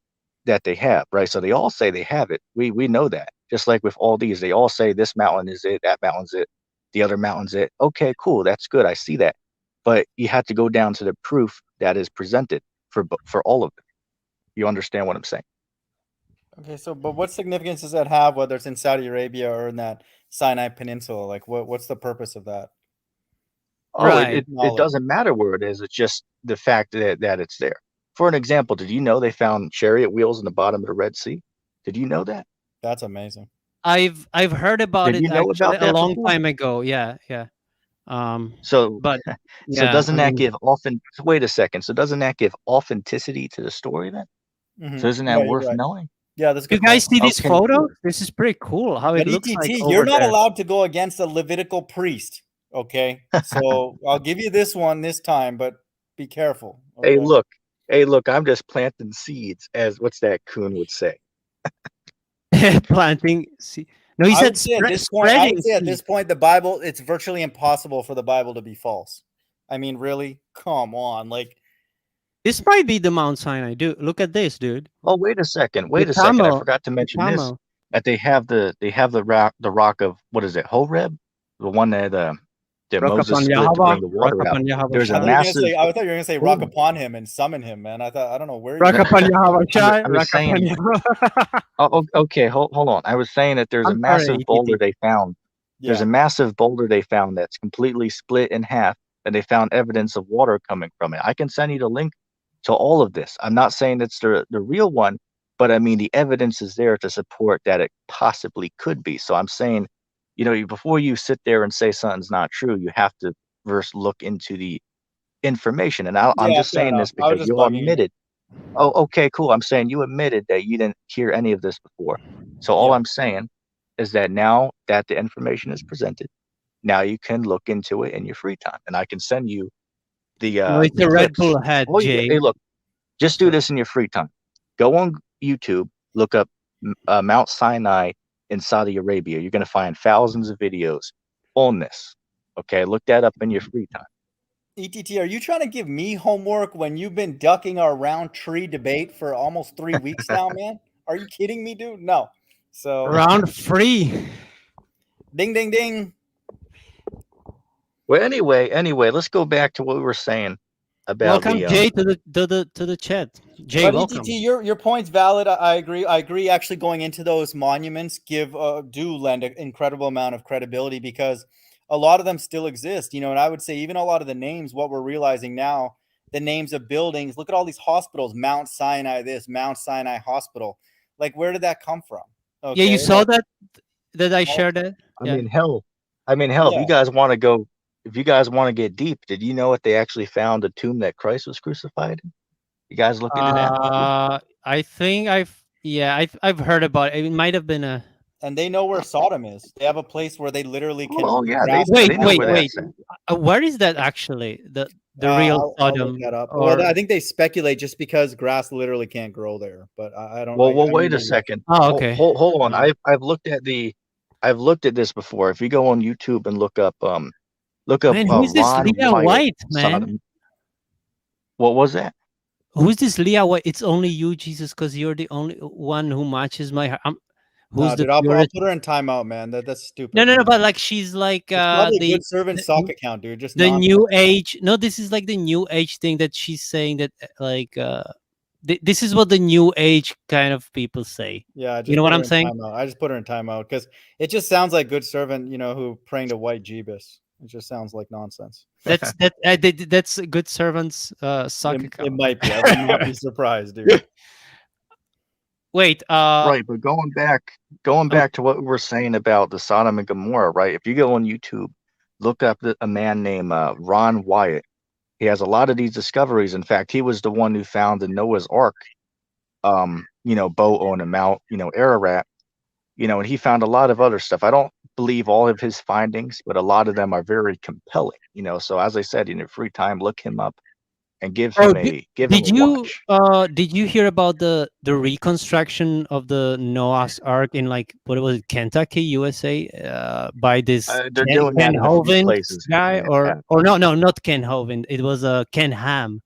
Speaker 2: that they have, right? So they all say they have it. We know that. Just like with all these, they all say this mountain is it, that mountain's it, the other mountain's it. Okay, cool. That's good. I see that. But you have to go down to the proof that is presented for all of them. You understand what I'm saying?
Speaker 4: Okay, so but what significance does that have, whether it's in Saudi Arabia or in that Sinai Peninsula? Like, what's the purpose of that?
Speaker 2: Oh,
Speaker 1: Right.
Speaker 2: it doesn't matter where it is. It's just the fact that it's there. For an example, did you know they found chariot wheels in the bottom of the Red Sea? Did you know that?
Speaker 4: That's amazing.
Speaker 1: I've heard about
Speaker 2: Did
Speaker 1: it
Speaker 2: you know
Speaker 1: actually
Speaker 2: about
Speaker 1: a
Speaker 2: that
Speaker 1: long
Speaker 2: before?
Speaker 1: time ago. Yeah, yeah.
Speaker 2: So
Speaker 1: But
Speaker 2: so
Speaker 1: yeah, I
Speaker 2: doesn't that
Speaker 1: mean,
Speaker 2: give wait a second. So doesn't that give authenticity to the story then? So isn't
Speaker 4: Yeah,
Speaker 2: that
Speaker 4: you're
Speaker 2: worth
Speaker 4: right.
Speaker 2: knowing?
Speaker 4: Yeah, that's a
Speaker 1: You
Speaker 4: good
Speaker 1: guys
Speaker 4: point.
Speaker 1: see this
Speaker 2: Okay.
Speaker 1: photo? This is pretty cool. How it
Speaker 4: But
Speaker 1: looks
Speaker 4: ETT,
Speaker 1: like
Speaker 4: you're
Speaker 1: over
Speaker 4: not
Speaker 1: there.
Speaker 4: allowed to go against a Levitical priest. Okay, so I'll give you this one this time, but be careful.
Speaker 2: Hey,
Speaker 4: Okay?
Speaker 2: look, I'm just planting seeds, as what's that Coon would say.
Speaker 1: Planting. See, no, he
Speaker 4: I
Speaker 1: said
Speaker 4: would say at this point, I
Speaker 1: spreading
Speaker 4: would say at this
Speaker 1: seed.
Speaker 4: point, the Bible, it's virtually impossible for the Bible to be false. I mean, really? Come on. Like,
Speaker 1: This might be the Mount Sinai. Dude, look at this, dude.
Speaker 2: Oh, wait a second.
Speaker 1: The
Speaker 2: Wait a second. I
Speaker 1: camel.
Speaker 2: forgot to
Speaker 1: The
Speaker 2: mention this.
Speaker 1: camel.
Speaker 2: That they have the rock of, what is it, Horeb? The one that
Speaker 1: Rock
Speaker 2: Moses
Speaker 1: upon
Speaker 2: split to
Speaker 1: Yahweh.
Speaker 2: bring the
Speaker 1: Rock
Speaker 2: water out.
Speaker 1: upon Yahweh.
Speaker 2: There's a
Speaker 4: I thought you were gonna
Speaker 2: massive
Speaker 4: say, I thought you were gonna say rock
Speaker 2: Ooh.
Speaker 4: upon him and summon him, man. I don't know where
Speaker 1: Rock
Speaker 4: you
Speaker 1: upon Yahweh. Shai.
Speaker 2: I was
Speaker 1: Rock upon
Speaker 2: saying,
Speaker 1: Yahweh.
Speaker 2: okay, hold on. I was saying that there's a
Speaker 1: I'm sorry,
Speaker 2: massive
Speaker 1: ETT.
Speaker 2: boulder they found. There's
Speaker 4: Yeah.
Speaker 2: a massive boulder they found that's completely split in half, and they found evidence of water coming from it. I can send you the link to all of this. I'm not saying it's the real one, but I mean the evidence is there to support that it possibly could be. So I'm saying, before you sit there and say something's not true, you have to first look into the information. And I'm
Speaker 4: Yeah,
Speaker 2: just
Speaker 4: fair
Speaker 2: saying
Speaker 4: enough.
Speaker 2: this
Speaker 4: I was
Speaker 2: because
Speaker 4: just
Speaker 2: you
Speaker 4: bugging you.
Speaker 2: admitted. Oh, okay, cool. I'm saying you admitted that you didn't hear any of this before. So all
Speaker 4: Yeah.
Speaker 2: I'm saying is that now that the information is presented, now you can look into it in your free time, and I can send you the
Speaker 1: No, it's
Speaker 2: the
Speaker 1: a Red
Speaker 2: clips.
Speaker 1: Bull hat,
Speaker 2: Oh,
Speaker 1: Jay.
Speaker 2: hey, look, just do this in your free time. Go on YouTube, look up Mount Sinai in Saudi Arabia. You're going to find thousands of videos on this. Okay, look that up in your free time.
Speaker 4: ETT, are you trying to give me homework when you've been ducking our round tree debate for almost 3 weeks now, man? Are you kidding me, dude? No. So
Speaker 1: Round 3.
Speaker 4: ding, ding, ding.
Speaker 2: Well, anyway, let's go back to what we were saying about
Speaker 1: Welcome,
Speaker 2: the
Speaker 1: Jay, to the chat. Jay,
Speaker 4: But
Speaker 1: welcome.
Speaker 4: ETT, your point's valid. I agree. I agree. Actually, going into those monuments do lend an incredible amount of credibility because a lot of them still exist. And I would say even a lot of the names, what we're realizing now, the names of buildings. Look at all these hospitals: Mount Sinai, this Mount Sinai Hospital. Like, where did that come from?
Speaker 1: Yeah, you saw
Speaker 4: like,
Speaker 1: that I shared that.
Speaker 2: I
Speaker 1: Yeah.
Speaker 2: mean, hell,
Speaker 4: Yeah.
Speaker 2: if you guys want to get deep, did you know what they actually found the tomb that Christ was crucified in? You guys look into that?
Speaker 1: I think I've heard about it. It might have been a.
Speaker 4: And they know where Sodom is. They have a place where they literally can.
Speaker 2: Oh yeah,
Speaker 4: grasp
Speaker 2: they
Speaker 1: Wait,
Speaker 2: know
Speaker 1: wait,
Speaker 2: where
Speaker 1: wait.
Speaker 2: that's at.
Speaker 1: Where is that actually? The real
Speaker 4: I'll look
Speaker 1: Sodom?
Speaker 4: that up.
Speaker 1: Or,
Speaker 4: Well, I think they speculate just because grass literally can't grow there. But I don't.
Speaker 2: Well,
Speaker 4: I
Speaker 2: wait
Speaker 4: don't
Speaker 2: a
Speaker 4: know.
Speaker 2: second.
Speaker 1: oh, okay.
Speaker 2: Hold on.
Speaker 1: Yeah.
Speaker 2: I've looked at this before. If you go on YouTube and look up
Speaker 1: Man, who's this
Speaker 2: Ron
Speaker 1: Leah
Speaker 2: Wyatt
Speaker 1: White, man?
Speaker 2: Sodom. What was that?
Speaker 1: Who's this Leah White? It's only you, Jesus, because you're the only one who matches my. Who's
Speaker 4: No,
Speaker 1: the
Speaker 4: dude, I'll
Speaker 1: purest?
Speaker 4: put her in timeout, man. That's stupid.
Speaker 1: No, but like she's like
Speaker 4: It's probably a
Speaker 1: the
Speaker 4: good servant sock account, dude. Just
Speaker 1: the
Speaker 4: nonsense.
Speaker 1: new age. No, this is like the new age thing that she's saying that like this is what the new age kind of people say.
Speaker 4: Yeah, I just
Speaker 1: You know
Speaker 4: put
Speaker 1: what
Speaker 4: her
Speaker 1: I'm
Speaker 4: in
Speaker 1: saying?
Speaker 4: timeout. I just put her in timeout because it just sounds like good servant, who praying to white Jeebus. It just sounds like nonsense.
Speaker 1: That's a good servant's sock
Speaker 4: It
Speaker 1: account.
Speaker 4: might be. I would not be surprised, dude.
Speaker 1: Wait,
Speaker 2: Right, but going back to what we were saying about the Sodom and Gomorrah, right? If you go on YouTube, look up a man named Ron Wyatt. He has a lot of these discoveries. In fact, he was the one who found the Noah's Ark, boat on the Mount, Ararat, and he found a lot of other stuff. I don't believe all of his findings, but a lot of them are very compelling, So as I said, in your free time, look him up and give him a watch.
Speaker 1: Did you hear about the reconstruction of the Noah's Ark in like what was it, Kentucky, USA, by this
Speaker 2: They're doing that
Speaker 1: Ken
Speaker 2: in a few
Speaker 1: Hovind
Speaker 2: places.
Speaker 1: guy,
Speaker 2: Yeah.
Speaker 1: or no, not Ken Hovind. It was Ken Ham.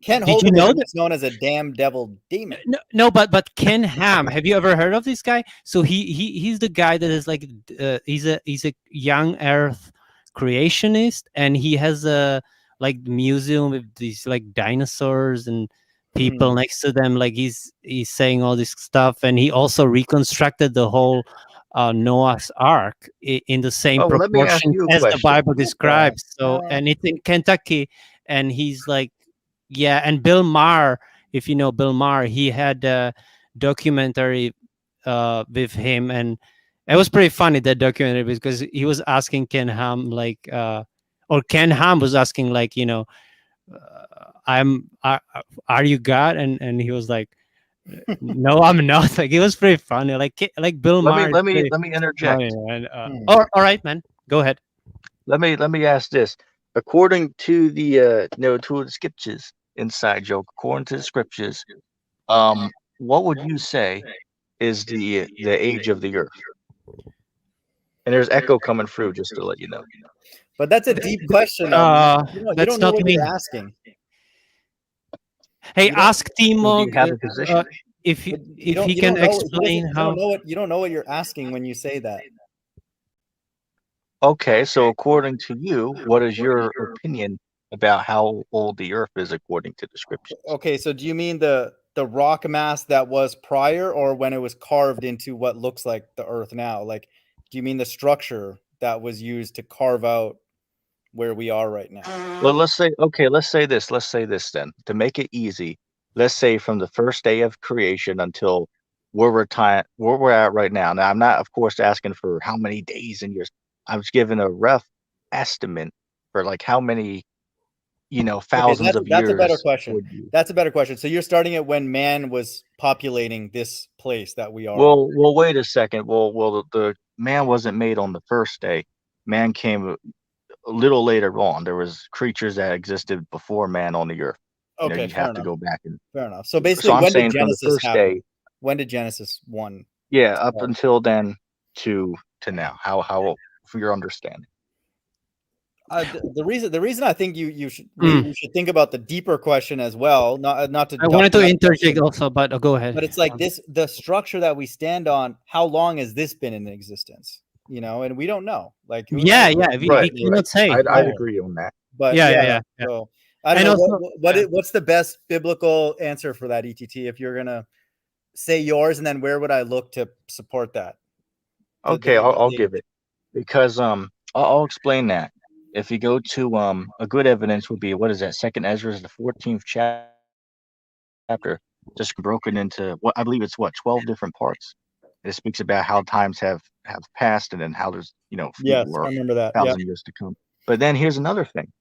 Speaker 4: Ken
Speaker 1: Did you
Speaker 4: Hovind
Speaker 1: know
Speaker 4: is
Speaker 1: that?
Speaker 4: what's known as a damn devil demon.
Speaker 1: No, but Ken Ham. Have you ever heard of this guy? So he's the guy that is like he's a young Earth creationist, and he has a like museum with these like dinosaurs and people next to them. Like he's saying all this stuff, and he also reconstructed the whole Noah's Ark in the same
Speaker 2: Let me ask
Speaker 1: proportion
Speaker 2: you a
Speaker 1: as the
Speaker 2: question.
Speaker 1: Bible describes. So, and it's in Kentucky, and he's like. Yeah, and Bill Maher, if you know Bill Maher, he had a documentary with him, and it was pretty funny, that documentary, because he was asking Ken Ham or Ken Ham was asking are you God? And he was like, No, I'm not. Like, it was pretty funny. Like Bill
Speaker 2: Let me
Speaker 1: Maher.
Speaker 2: let me let me interject.
Speaker 1: And,
Speaker 4: Hmm.
Speaker 1: all right, man. Go ahead.
Speaker 2: Let me ask this. According to the to the scriptures, inside joke, according to the scriptures, what would you say is the age of the earth? And there's echo coming through, just to let you know.
Speaker 4: But that's a deep question, though. Man. You
Speaker 1: That's
Speaker 4: don't know
Speaker 1: not
Speaker 4: what
Speaker 1: me.
Speaker 4: you're asking.
Speaker 1: Hey,
Speaker 4: You don't-
Speaker 1: ask
Speaker 2: Well, do
Speaker 1: Timo
Speaker 2: you have a position?
Speaker 1: if
Speaker 4: But
Speaker 1: he
Speaker 4: you
Speaker 1: can
Speaker 4: don't know.
Speaker 1: explain how.
Speaker 4: You don't know what you're asking when you say that.
Speaker 2: Okay, so according to you, what is your opinion about how old the earth is according to the scriptures?
Speaker 4: Okay, so do you mean the rock mass that was prior, or when it was carved into what looks like the Earth now? Like, do you mean the structure that was used to carve out where we are right now?
Speaker 2: Well, let's say this then. To make it easy, let's say from the first day of creation until where we're at right now. Now, I'm not, of course, asking for how many days and years. I was giving a rough estimate for like how many,
Speaker 4: Okay,
Speaker 2: thousands of
Speaker 4: that's a better
Speaker 2: years
Speaker 4: question.
Speaker 2: would you.
Speaker 4: That's a better question. So you're starting at when man was populating this place that we are.
Speaker 2: Well, wait a second. Well, the man wasn't made on the first day. Man came a little later on. There was creatures that existed before man on the earth.
Speaker 4: Okay,
Speaker 2: You
Speaker 4: fair
Speaker 2: have to
Speaker 4: enough.
Speaker 2: go back and.
Speaker 4: Fair enough. So
Speaker 2: So
Speaker 4: basically,
Speaker 2: I'm
Speaker 4: when did
Speaker 2: saying from the
Speaker 4: Genesis
Speaker 2: first
Speaker 4: happen?
Speaker 2: day,
Speaker 4: When did Genesis 1?
Speaker 2: yeah, up
Speaker 4: start?
Speaker 2: until then to now. How for your understanding.
Speaker 4: The reason I think you should
Speaker 1: Mm.
Speaker 4: maybe you should think about the deeper question as well. Not to.
Speaker 1: I wanted to
Speaker 4: duck that
Speaker 1: interject
Speaker 4: question,
Speaker 1: also, but go ahead.
Speaker 4: but it's like this: the structure that we stand on. How long has this been in existence? And we don't know. Like, who
Speaker 1: Yeah,
Speaker 4: knows?
Speaker 1: yeah. We
Speaker 2: Right,
Speaker 1: cannot say.
Speaker 2: I'd
Speaker 4: Right.
Speaker 2: agree on that.
Speaker 4: But
Speaker 1: Yeah.
Speaker 4: So I don't
Speaker 1: And
Speaker 4: know
Speaker 1: also,
Speaker 4: what's the best biblical answer for that, ETT. If you're gonna say yours, and then where would I look to support that?
Speaker 2: Okay, I'll give it because I'll explain that. If you go to a good evidence would be what is that? Second Ezra is the 14th chapter, just broken into what I believe it's 12 different parts. It speaks about how times have passed and then how there's
Speaker 4: Yes,
Speaker 2: few or
Speaker 4: I remember that. Yeah.
Speaker 2: 1,000 years to come. But then here's another thing: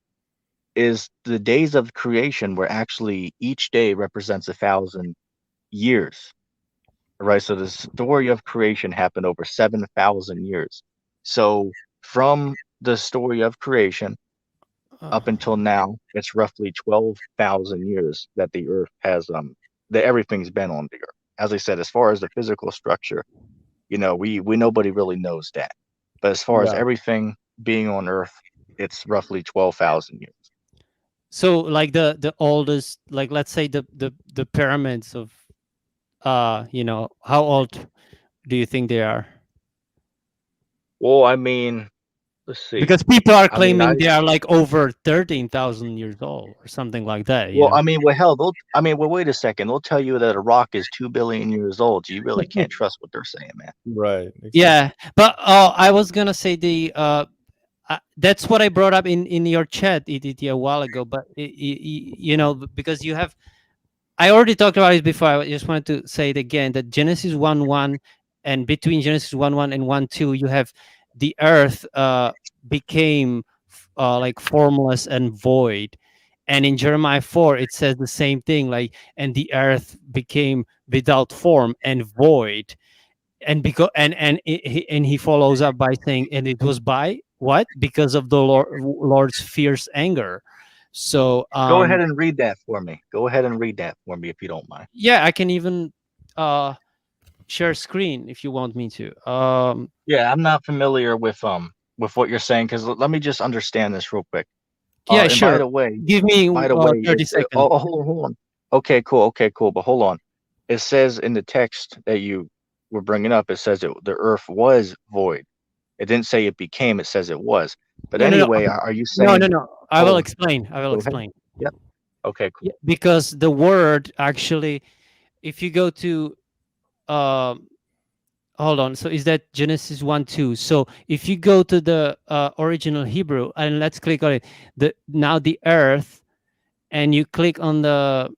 Speaker 2: is the days of creation where actually each day represents 1,000 years. Right, so the story of creation happened over 7,000 years. So from the story of creation up until now, it's roughly 12,000 years that the Earth has that everything's been on the Earth. As I said, as far as the physical structure, we nobody really knows that. But as far as
Speaker 4: Yeah.
Speaker 2: everything being on Earth, it's roughly 12,000 years.
Speaker 1: so like the oldest, like let's say the pyramids of, how old do you think they are?
Speaker 2: Well, I mean, let's see.
Speaker 1: Because people are
Speaker 2: I mean,
Speaker 1: claiming they are like over 13,000 years old or something like that.
Speaker 2: Well, I mean, well, hell, wait a second. They'll tell you that a rock is 2 billion years old. You really can't trust what they're saying, man.
Speaker 4: Right. Exactly.
Speaker 1: Yeah, but I was gonna say that's what I brought up in your chat, EDT, a while ago. But because you have, I already talked about it before. I just wanted to say it again, that Genesis 1:1, and between Genesis 1:1 and 1:2, you have the earth became like formless and void. And in Jeremiah 4, it says the same thing, like, and the earth became without form and void. And he follows up by saying, and it was by what? Because of the Lord's fierce anger. So
Speaker 2: Go ahead and read that for me. If you don't mind.
Speaker 1: yeah, I can even share screen if you want me to.
Speaker 2: Yeah, I'm not familiar with what you're saying because let me just understand this real quick.
Speaker 1: Yeah,
Speaker 2: And
Speaker 1: sure.
Speaker 2: by the way,
Speaker 1: Give me 30 seconds.
Speaker 2: hold on. Okay, cool. But hold on. It says in the text that you were bringing up, it says the earth was void. It didn't say it became. It says it was. But
Speaker 1: No.
Speaker 2: anyway, are you saying?
Speaker 1: No. I will
Speaker 2: Oh,
Speaker 1: explain.
Speaker 2: go ahead. Yep. Okay, cool.
Speaker 1: Yeah, because the word actually, if you go to, hold on. So is that Genesis 1:2? So if you go to the original Hebrew, and let's click on it. Now the earth, and you click on the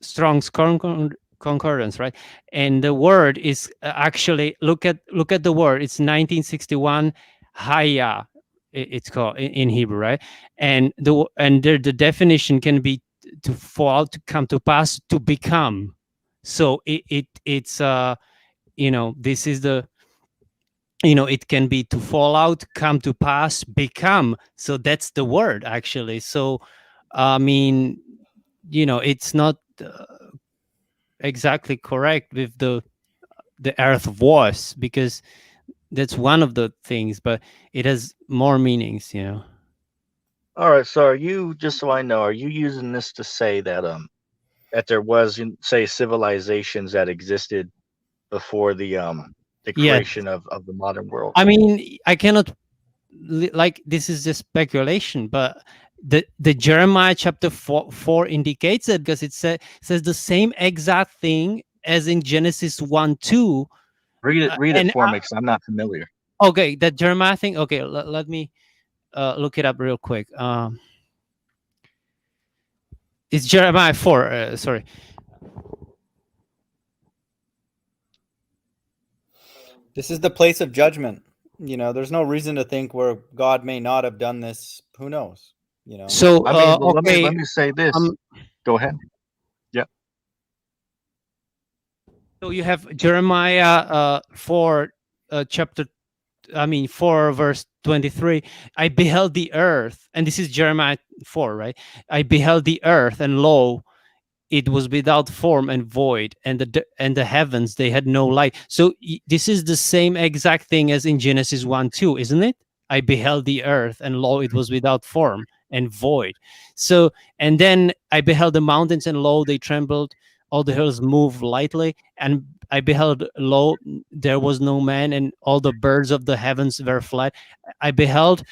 Speaker 1: Strong's concordance, right? And the word is actually, look at the word. It's 1961 haya. It's called in Hebrew, right? And the definition can be to fall, to come to pass, to become. So it's this is the, it can be to fall out, come to pass, become. So that's the word actually. So I mean, it's not exactly correct with the earth was, because that's one of the things, but it has more meanings.
Speaker 2: All right, so are you, just so I know, are you using this to say that that there was, say, civilizations that existed before the
Speaker 1: Yes.
Speaker 2: creation of the modern world?
Speaker 1: I mean, I cannot this is just speculation, but the Jeremiah chapter 4 indicates it, because it says the same exact thing as in Genesis 1:2.
Speaker 2: Read it
Speaker 1: and
Speaker 2: for me, because I'm not familiar.
Speaker 1: Okay, that Jeremiah thing. Okay, let me look it up real quick. It's Jeremiah 4. Sorry.
Speaker 4: This is the place of judgment. There's no reason to think where God may not have done this. Who knows?
Speaker 1: So
Speaker 2: I mean, well,
Speaker 1: okay,
Speaker 2: let me say this. Go ahead. Yeah.
Speaker 1: So you have Jeremiah 4 chapter, 4 verse 23. I beheld the earth, and this is Jeremiah 4, right? I beheld the earth, and lo, it was without form and void, and the heavens, they had no light. So this is the same exact thing as in Genesis 1:2, isn't it? I beheld the earth, and lo, it was without form and void. So, and then I beheld the mountains, and lo, they trembled. All the hills moved lightly, and I beheld, lo, there was no man, and all the birds of the heavens were fled. I beheld,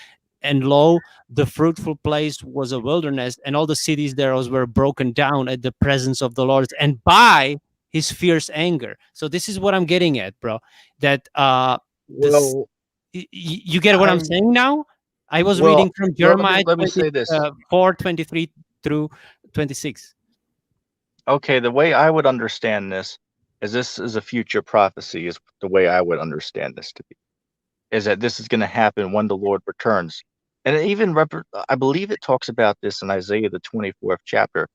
Speaker 1: and lo, the fruitful place was a wilderness, and all the cities thereof were broken down at the presence of the Lord, and by his fierce anger. So this is what I'm getting at, bro. That
Speaker 2: Well,
Speaker 1: you get what I'm saying now? I was reading from Jeremiah
Speaker 2: let me say this.
Speaker 1: 4:23 through 26.
Speaker 2: Okay, the way I would understand this is a future prophecy, is the way I would understand this to be. Is that this is going to happen when the Lord returns. And it even, I believe it talks about this in Isaiah, the 24th chapter.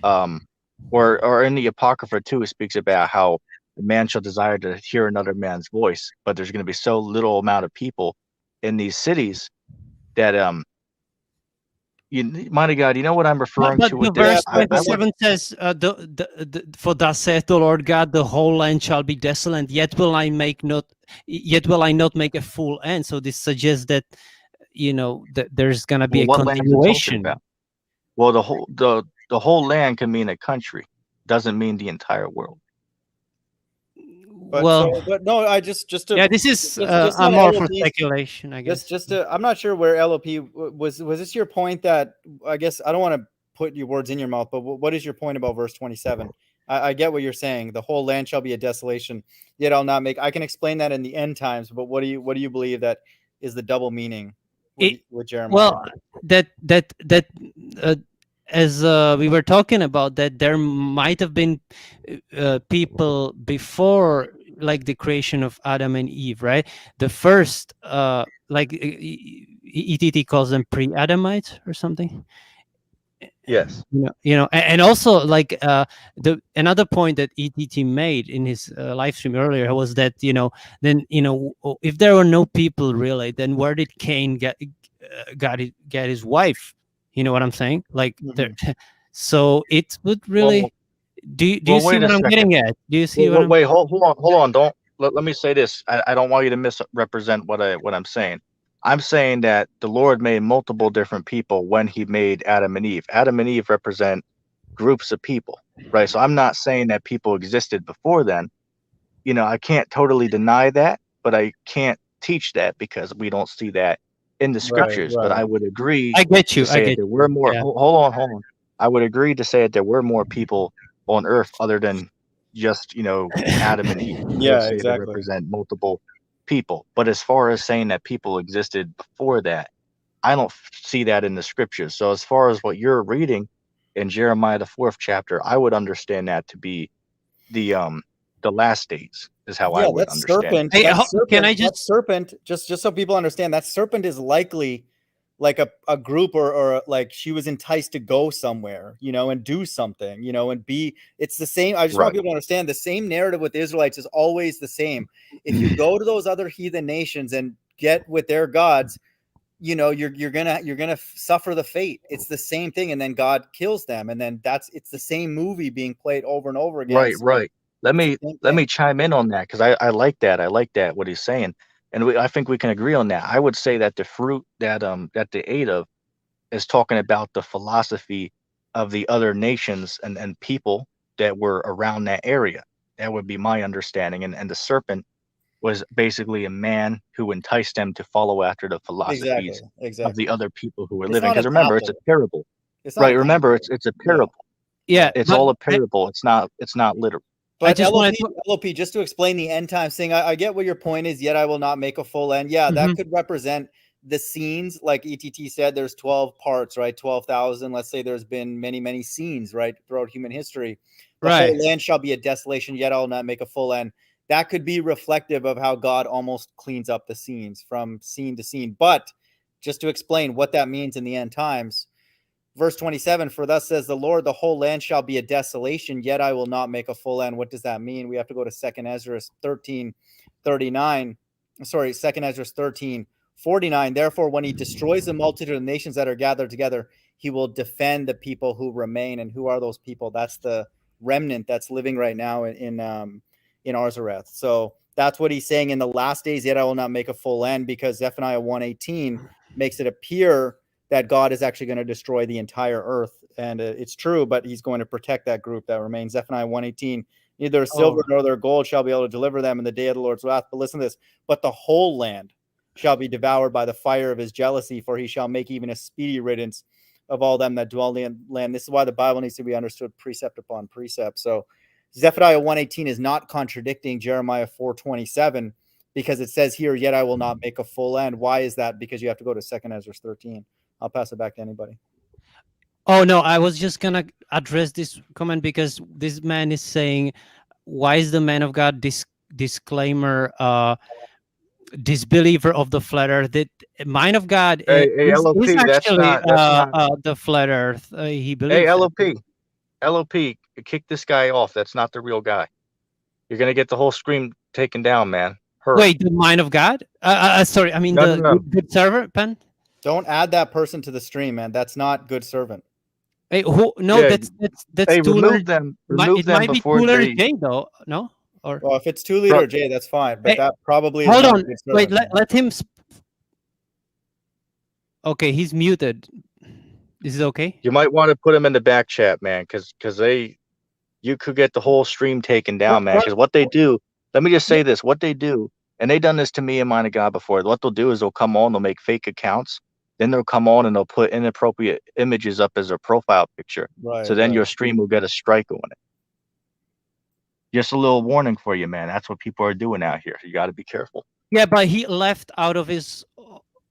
Speaker 2: Or in the Apocrypha too, it speaks about how a man shall desire to hear another man's voice, but there's going to be so little amount of people in these cities that mighty God, you know what I'm referring
Speaker 1: But
Speaker 2: to
Speaker 1: the
Speaker 2: with
Speaker 1: verse
Speaker 2: this?
Speaker 1: 27 says, "For thus saith the Lord God, the whole land shall be desolate. Yet will I not make a full end." So this suggests that that there's gonna be a
Speaker 2: what land is it talking
Speaker 1: continuation.
Speaker 2: about? Well, the whole land can mean a country, doesn't mean the entire world.
Speaker 4: But no, I just to
Speaker 1: yeah, this is
Speaker 4: just
Speaker 1: more for
Speaker 4: LOP's
Speaker 1: speculation, I guess.
Speaker 4: I'm not sure where LOP was this your point that, I guess I don't want to put your words in your mouth, but what is your point about verse 27? I get what you're saying. The whole land shall be a desolation, yet I'll not make. I can explain that in the end times, but what do you believe that is the double meaning with Jeremiah?
Speaker 1: Well, as we were talking about, that there might have been people before, like the creation of Adam and Eve, right? The first, like ETT calls them pre-Adamites or something.
Speaker 2: Yes.
Speaker 1: And also, like the another point that ETT made in his live stream earlier was that then if there were no people really, then where did Cain get his wife? You know what I'm saying? Like so it would really. Do you see what I'm getting at? Do you see what?
Speaker 2: Wait, hold on. Don't let me say this. I don't want you to misrepresent what I'm saying. I'm saying that the Lord made multiple different people when he made Adam and Eve. Adam and Eve represent groups of people, right? So I'm not saying that people existed before then. I can't totally deny that, but I can't teach that because we don't see that in the scriptures.
Speaker 4: Right.
Speaker 2: But I would agree
Speaker 1: I get you.
Speaker 2: to say that there were more.
Speaker 1: Yeah.
Speaker 2: Hold on. I would agree to say that there were more people on Earth other than just Adam and Eve.
Speaker 4: Yeah,
Speaker 2: exactly. They represent multiple people. But as far as saying that people existed before that, I don't see that in the scriptures. So as far as what you're reading in Jeremiah, the 4th chapter, I would understand that to be the last days, is how I would understand
Speaker 4: serpent.
Speaker 2: it.
Speaker 1: Hey,
Speaker 4: That
Speaker 1: can I
Speaker 4: that serpent, just so people understand, that serpent is likely like a group or like she was enticed to go somewhere, you know, and do something, you know, and be, it's the same. I just want people to understand the same narrative with the Israelites is always the same. If you go to those other heathen nations and get with their gods, you know, you're gonna suffer the fate. It's the same thing, and then God kills them, and then it's the same movie being played over and over again.
Speaker 2: Right. Let me chime in on that, because I like that. I like that what he's saying, and I think we can agree on that. I would say that the fruit that they ate of is talking about the philosophy of the other nations and people that were around that area. That would be my understanding. And the serpent was basically a man who enticed them to follow after the philosophies of the other people who were living. Because remember, it's a parable, right? Remember, it's a parable.
Speaker 1: Yeah,
Speaker 2: it's all a parable. It's not literal.
Speaker 4: But I just LOP, just to explain the end times thing, I get what your point is, yet I will not make a full end. Yeah, that could represent the scenes. Like ETT said, there's 12 parts, right? 12,000. Let's say there's been many, many scenes, right, throughout human history. The whole land shall be a desolation, yet I will not make a full end. That could be reflective of how God almost cleans up the scenes from scene to scene. But just to explain what that means in the end times, verse 27, for thus says the Lord, the whole land shall be a desolation, yet I will not make a full end. What does that mean? We have to go to 2nd Ezra 13:39. Sorry, 2nd Ezra 13:49. Therefore, when he destroys the multitude of nations that are gathered together, he will defend the people who remain. And who are those people? That's the remnant that's living right now in Arzareth. So that's what he's saying in the last days, yet I will not make a full end, because Zephaniah 1:18 makes it appear that God is actually going to destroy the entire earth. And it's true, but he's going to protect that group that remains. Zephaniah 1:18, neither silver nor their gold shall be able to deliver them in the day of the Lord's wrath. But listen to this, but the whole land shall be devoured by the fire of his jealousy, for he shall make even a speedy riddance of all them that dwell in the land. This is why the Bible needs to be understood precept upon precept. So Zephaniah 1:18 is not contradicting Jeremiah 4:27, because it says here, yet I will not make a full end. Why is that? Because you have to go to 2nd Ezra 13. I'll pass it back to anybody.
Speaker 1: Oh, no, I was just going to address this comment, because this man is saying, why is the man of God disclaimer, disbeliever of the flat earth? That man of God is actually the flat earth. He believes.
Speaker 2: Hey, LOP, kick this guy off. That's not the real guy. You're going to get the whole stream taken down, man. Hurry.
Speaker 1: Wait, the mind of God? Sorry, I mean no. Good servant, Pen?
Speaker 4: Don't add that person to the stream, man. That's not good servant.
Speaker 1: Hey, who? No, yeah, that's
Speaker 2: hey, remove them. Remove them
Speaker 1: might
Speaker 2: before
Speaker 1: be Litre Jay, though. No, or
Speaker 4: well, if it's Litre Jay, that's fine. But that probably
Speaker 1: hold on. Wait, let him. Okay, he's muted. Is it okay?
Speaker 2: You might want to put him in the back chat, man, because you could get the whole stream taken down, man. Because what they do, let me just say this: what they do, and they done this to me and Mind of God before. What they'll do is they'll come on, they'll make fake accounts. Then they'll come on and they'll put inappropriate images up as a profile picture. Right, so then your stream will get a strike on it. Just a little warning for you, man. That's what people are doing out here. You got to be careful.
Speaker 1: Yeah, but he left out of his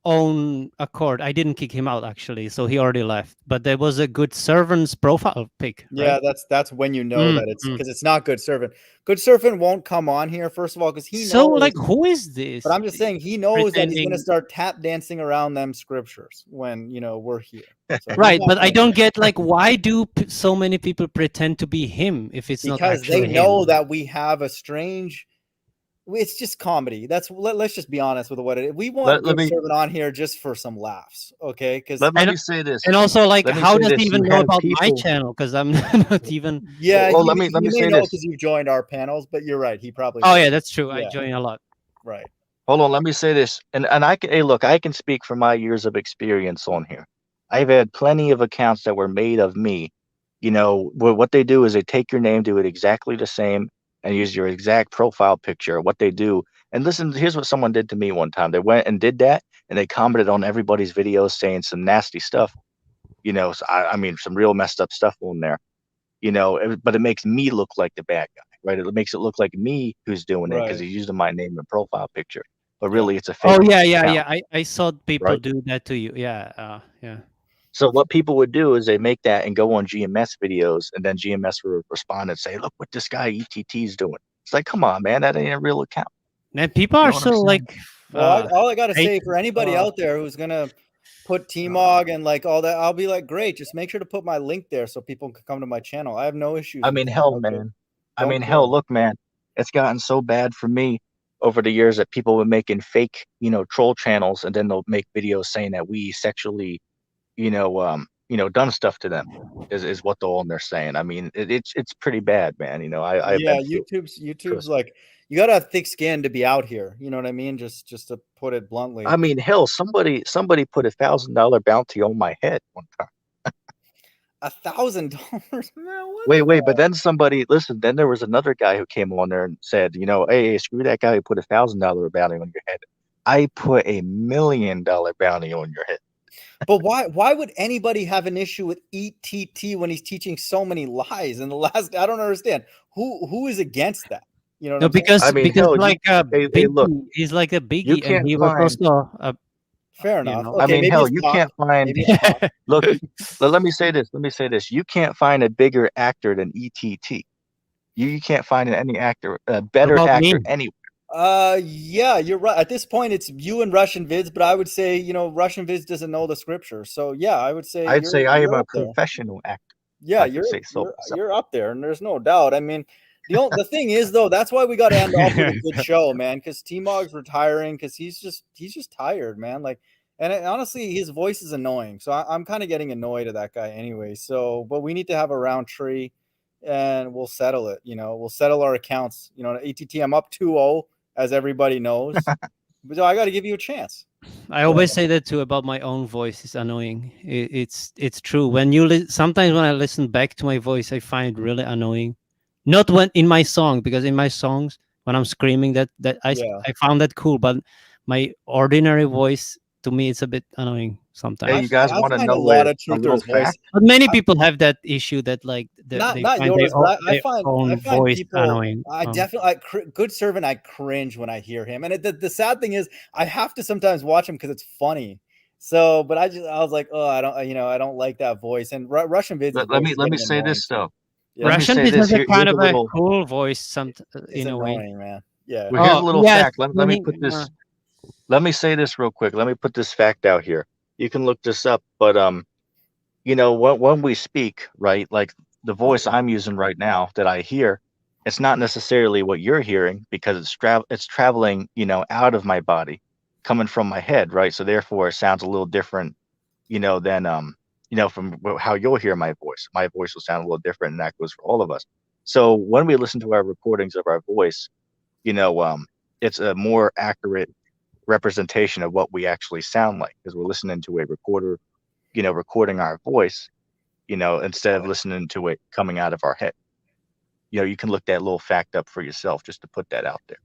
Speaker 1: own accord. I didn't kick him out, actually, so he already left. But there was a good servant's profile pic.
Speaker 4: Yeah,
Speaker 1: right?
Speaker 4: that's when you know that it's because it's not good servant. Good servant won't come on here, first of all, because he knows.
Speaker 1: So, like, who is this?
Speaker 4: But I'm just saying he knows that he's going to start tap dancing around them scriptures when, you know, we're here. So
Speaker 1: right, but I don't get, like, why do so many people pretend to be him if it's not actually him?
Speaker 4: Because they know that we have a strange... It's just comedy. Let's just be honest with what it is. We want good servant on here just for some laughs, okay? Because
Speaker 2: let me say this,
Speaker 1: and also, like, how does he even know about my channel? Because I'm not even.
Speaker 4: Yeah,
Speaker 2: well, let me say this,
Speaker 4: because you've joined our panels, but you're right. He probably.
Speaker 1: Oh yeah, that's true. Yeah. I join a lot.
Speaker 4: Right.
Speaker 2: Hold on. Let me say this, and I can. Hey, look, I can speak from my years of experience on here. I've had plenty of accounts that were made of me. You know, what they do is they take your name, do it exactly the same, and use your exact profile picture. What they do, and listen, here's what someone did to me one time. They went and did that, and they commented on everybody's videos saying some nasty stuff. You know, so I mean, some real messed up stuff on there. You know, but it makes me look like the bad guy, right? It makes it look like me who's doing it because he's using my name and profile picture. But really, it's a fake.
Speaker 1: Oh yeah. I saw people do that to you. Yeah, yeah.
Speaker 2: So what people would do is they make that and go on GMS videos, and then GMS will respond and say, "Look what this guy ETT's doing." It's like, come on, man, that ain't a real account.
Speaker 1: Man, people are so like.
Speaker 4: Well, all I gotta say for anybody out there who's gonna put T-Mog and like all that, I'll be like, great. Just make sure to put my link there so people can come to my channel. I have no issues.
Speaker 2: I
Speaker 4: with
Speaker 2: mean,
Speaker 4: that.
Speaker 2: hell,
Speaker 4: Okay.
Speaker 2: man. I
Speaker 4: Don't
Speaker 2: mean,
Speaker 4: care.
Speaker 2: hell, look, man. It's gotten so bad for me over the years that people were making fake, troll channels, and then they'll make videos saying that we sexually, done stuff to them. Is what they're saying. I mean, it's pretty bad, man. I've
Speaker 4: Yeah,
Speaker 2: been through it.
Speaker 4: YouTube's
Speaker 2: Trust me.
Speaker 4: like, you gotta have thick skin to be out here. You know what I mean? Just to put it bluntly.
Speaker 2: I mean, hell, somebody put $1,000 bounty on my head one time.
Speaker 4: $1,000, man. What
Speaker 2: Wait, but then listen, then there was another guy who came on there and said, hey, screw that guy who put $1,000 bounty on your head. I put $1 million bounty on your head.
Speaker 4: But why would anybody have an issue with ETT when he's teaching so many lies in the last? I don't understand. Who is against that? You know what
Speaker 1: No,
Speaker 4: I'm saying?
Speaker 1: because
Speaker 2: I mean,
Speaker 1: because
Speaker 2: hell,
Speaker 1: like
Speaker 2: hey, look,
Speaker 1: Biggie, he's like a
Speaker 2: you
Speaker 1: Biggie, and
Speaker 2: can't
Speaker 1: he was
Speaker 2: find.
Speaker 1: also
Speaker 4: Fair
Speaker 1: you
Speaker 4: enough.
Speaker 1: know.
Speaker 2: I
Speaker 4: Okay,
Speaker 2: mean,
Speaker 4: maybe
Speaker 2: hell,
Speaker 4: it's
Speaker 2: you
Speaker 4: talk.
Speaker 2: can't find.
Speaker 4: Maybe it's talk.
Speaker 2: Look, let me say this. You can't find a bigger actor than ETT. You can't find any actor, a better
Speaker 1: about me?
Speaker 2: actor anywhere.
Speaker 4: Yeah, you're right. At this point, it's you and Russian Vids, but I would say, Russian Vids doesn't know the scripture. So yeah, I would say
Speaker 2: I'd say I am
Speaker 4: you're
Speaker 2: a
Speaker 4: up there.
Speaker 2: professional actor.
Speaker 4: Yeah,
Speaker 2: I could say so.
Speaker 4: you're up there, and there's no doubt. I mean, the thing is though, that's why we got to end off with a good show, man. Because T-Mog's retiring because he's just tired, man. Like, and honestly, his voice is annoying. So I'm kind of getting annoyed at that guy anyway. So, but we need to have a round tree, and we'll settle it. We'll settle our accounts. ATT, I'm up 2-0, as everybody knows. But I got to give you a chance.
Speaker 1: I always say that too about my own voice. It's annoying. It's true. When sometimes when I listen back to my voice, I find it really annoying. Not when in my song, because in my songs when I'm screaming that
Speaker 4: Yeah.
Speaker 1: I found that cool, but my ordinary voice, to me, it's a bit annoying
Speaker 2: Hey,
Speaker 1: sometimes.
Speaker 2: you guys want to
Speaker 4: find
Speaker 2: know
Speaker 4: a lot of
Speaker 2: a little
Speaker 4: truthers' voice.
Speaker 2: fact?
Speaker 1: But many people have that issue that like
Speaker 4: Not
Speaker 1: they
Speaker 4: not
Speaker 1: find
Speaker 4: yours, but I
Speaker 1: their
Speaker 4: find
Speaker 1: own voice
Speaker 4: people.
Speaker 1: annoying.
Speaker 4: I definitely good servant. I cringe when I hear him, and the sad thing is, I have to sometimes watch him because it's funny. So, but I was like, oh, I don't like that voice. And Russian Vids, the
Speaker 2: Let
Speaker 4: voice
Speaker 2: me
Speaker 4: is
Speaker 2: let me
Speaker 4: getting
Speaker 2: say
Speaker 4: annoying
Speaker 2: this
Speaker 4: too.
Speaker 2: though.
Speaker 4: Yeah.
Speaker 2: Let me
Speaker 1: Russian
Speaker 2: say
Speaker 1: is
Speaker 2: this.
Speaker 1: a kind
Speaker 2: Here's
Speaker 1: of
Speaker 2: a little.
Speaker 1: cool voice,
Speaker 4: It's
Speaker 1: in a way.
Speaker 4: annoying, man. Yeah.
Speaker 2: Well, here's a little
Speaker 1: yes,
Speaker 2: fact. Let me put this. Let me say this real quick. Let me put this fact out here. You can look this up, but when we speak, right, like the voice I'm using right now that I hear, it's not necessarily what you're hearing because it's traveling, out of my body, coming from my head, right? So therefore, it sounds a little different, than from how you'll hear my voice. My voice will sound a little different, and that goes for all of us. So when we listen to our recordings of our voice, it's a more accurate representation of what we actually sound like because we're listening to a recorder, recording our voice, instead of listening to it coming out of our head. You can look that little fact up for yourself just to put that out there.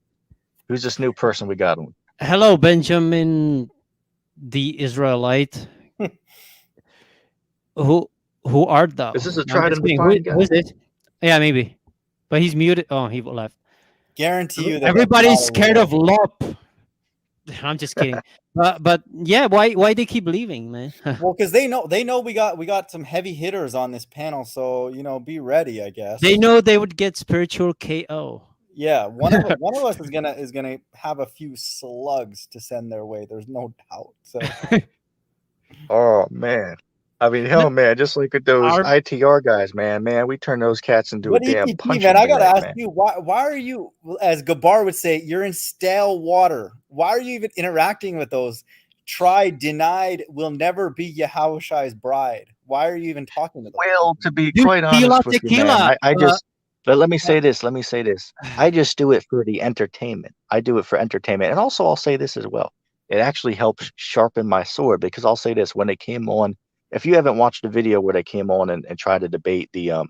Speaker 2: Who's this new person we got on?
Speaker 1: Hello, Benjamin, the Israelite. Who art thou?
Speaker 2: Is this a
Speaker 1: No, I'm
Speaker 2: tried
Speaker 1: just
Speaker 2: and
Speaker 1: kidding.
Speaker 2: defined guy?
Speaker 1: Who is it? Yeah, maybe. But he's muted. Oh, he left.
Speaker 4: Guarantee you,
Speaker 1: Everybody's scared of Lop. I'm just kidding. But yeah, why they keep leaving, man?
Speaker 4: Well, because they know we got some heavy hitters on this panel, so be ready, I guess.
Speaker 1: They know they would get spiritual KO.
Speaker 4: Yeah, one of us is gonna have a few slugs to send their way. There's no doubt. So,
Speaker 2: Oh man, I mean, hell, man, just like with those
Speaker 1: Our-
Speaker 2: ITR guys, man, we turn those cats into
Speaker 4: but
Speaker 2: a damn
Speaker 4: ETT,
Speaker 2: punching
Speaker 4: man, I gotta
Speaker 2: bag,
Speaker 4: ask
Speaker 2: man.
Speaker 4: you, why are you, as Gabar would say, you're in stale water? Why are you even interacting with those? Tried, denied, will never be Yahushai's bride. Why are you even talking to them?
Speaker 2: Well, to be
Speaker 1: Dude,
Speaker 2: quite honest with you, man, I
Speaker 1: tequila.
Speaker 2: just. But let me say this. I just do it for the entertainment. I do it for entertainment. And also, I'll say this as well. It actually helps sharpen my sword because I'll say this. When they came on, if you haven't watched the video where they came on and tried to debate the, what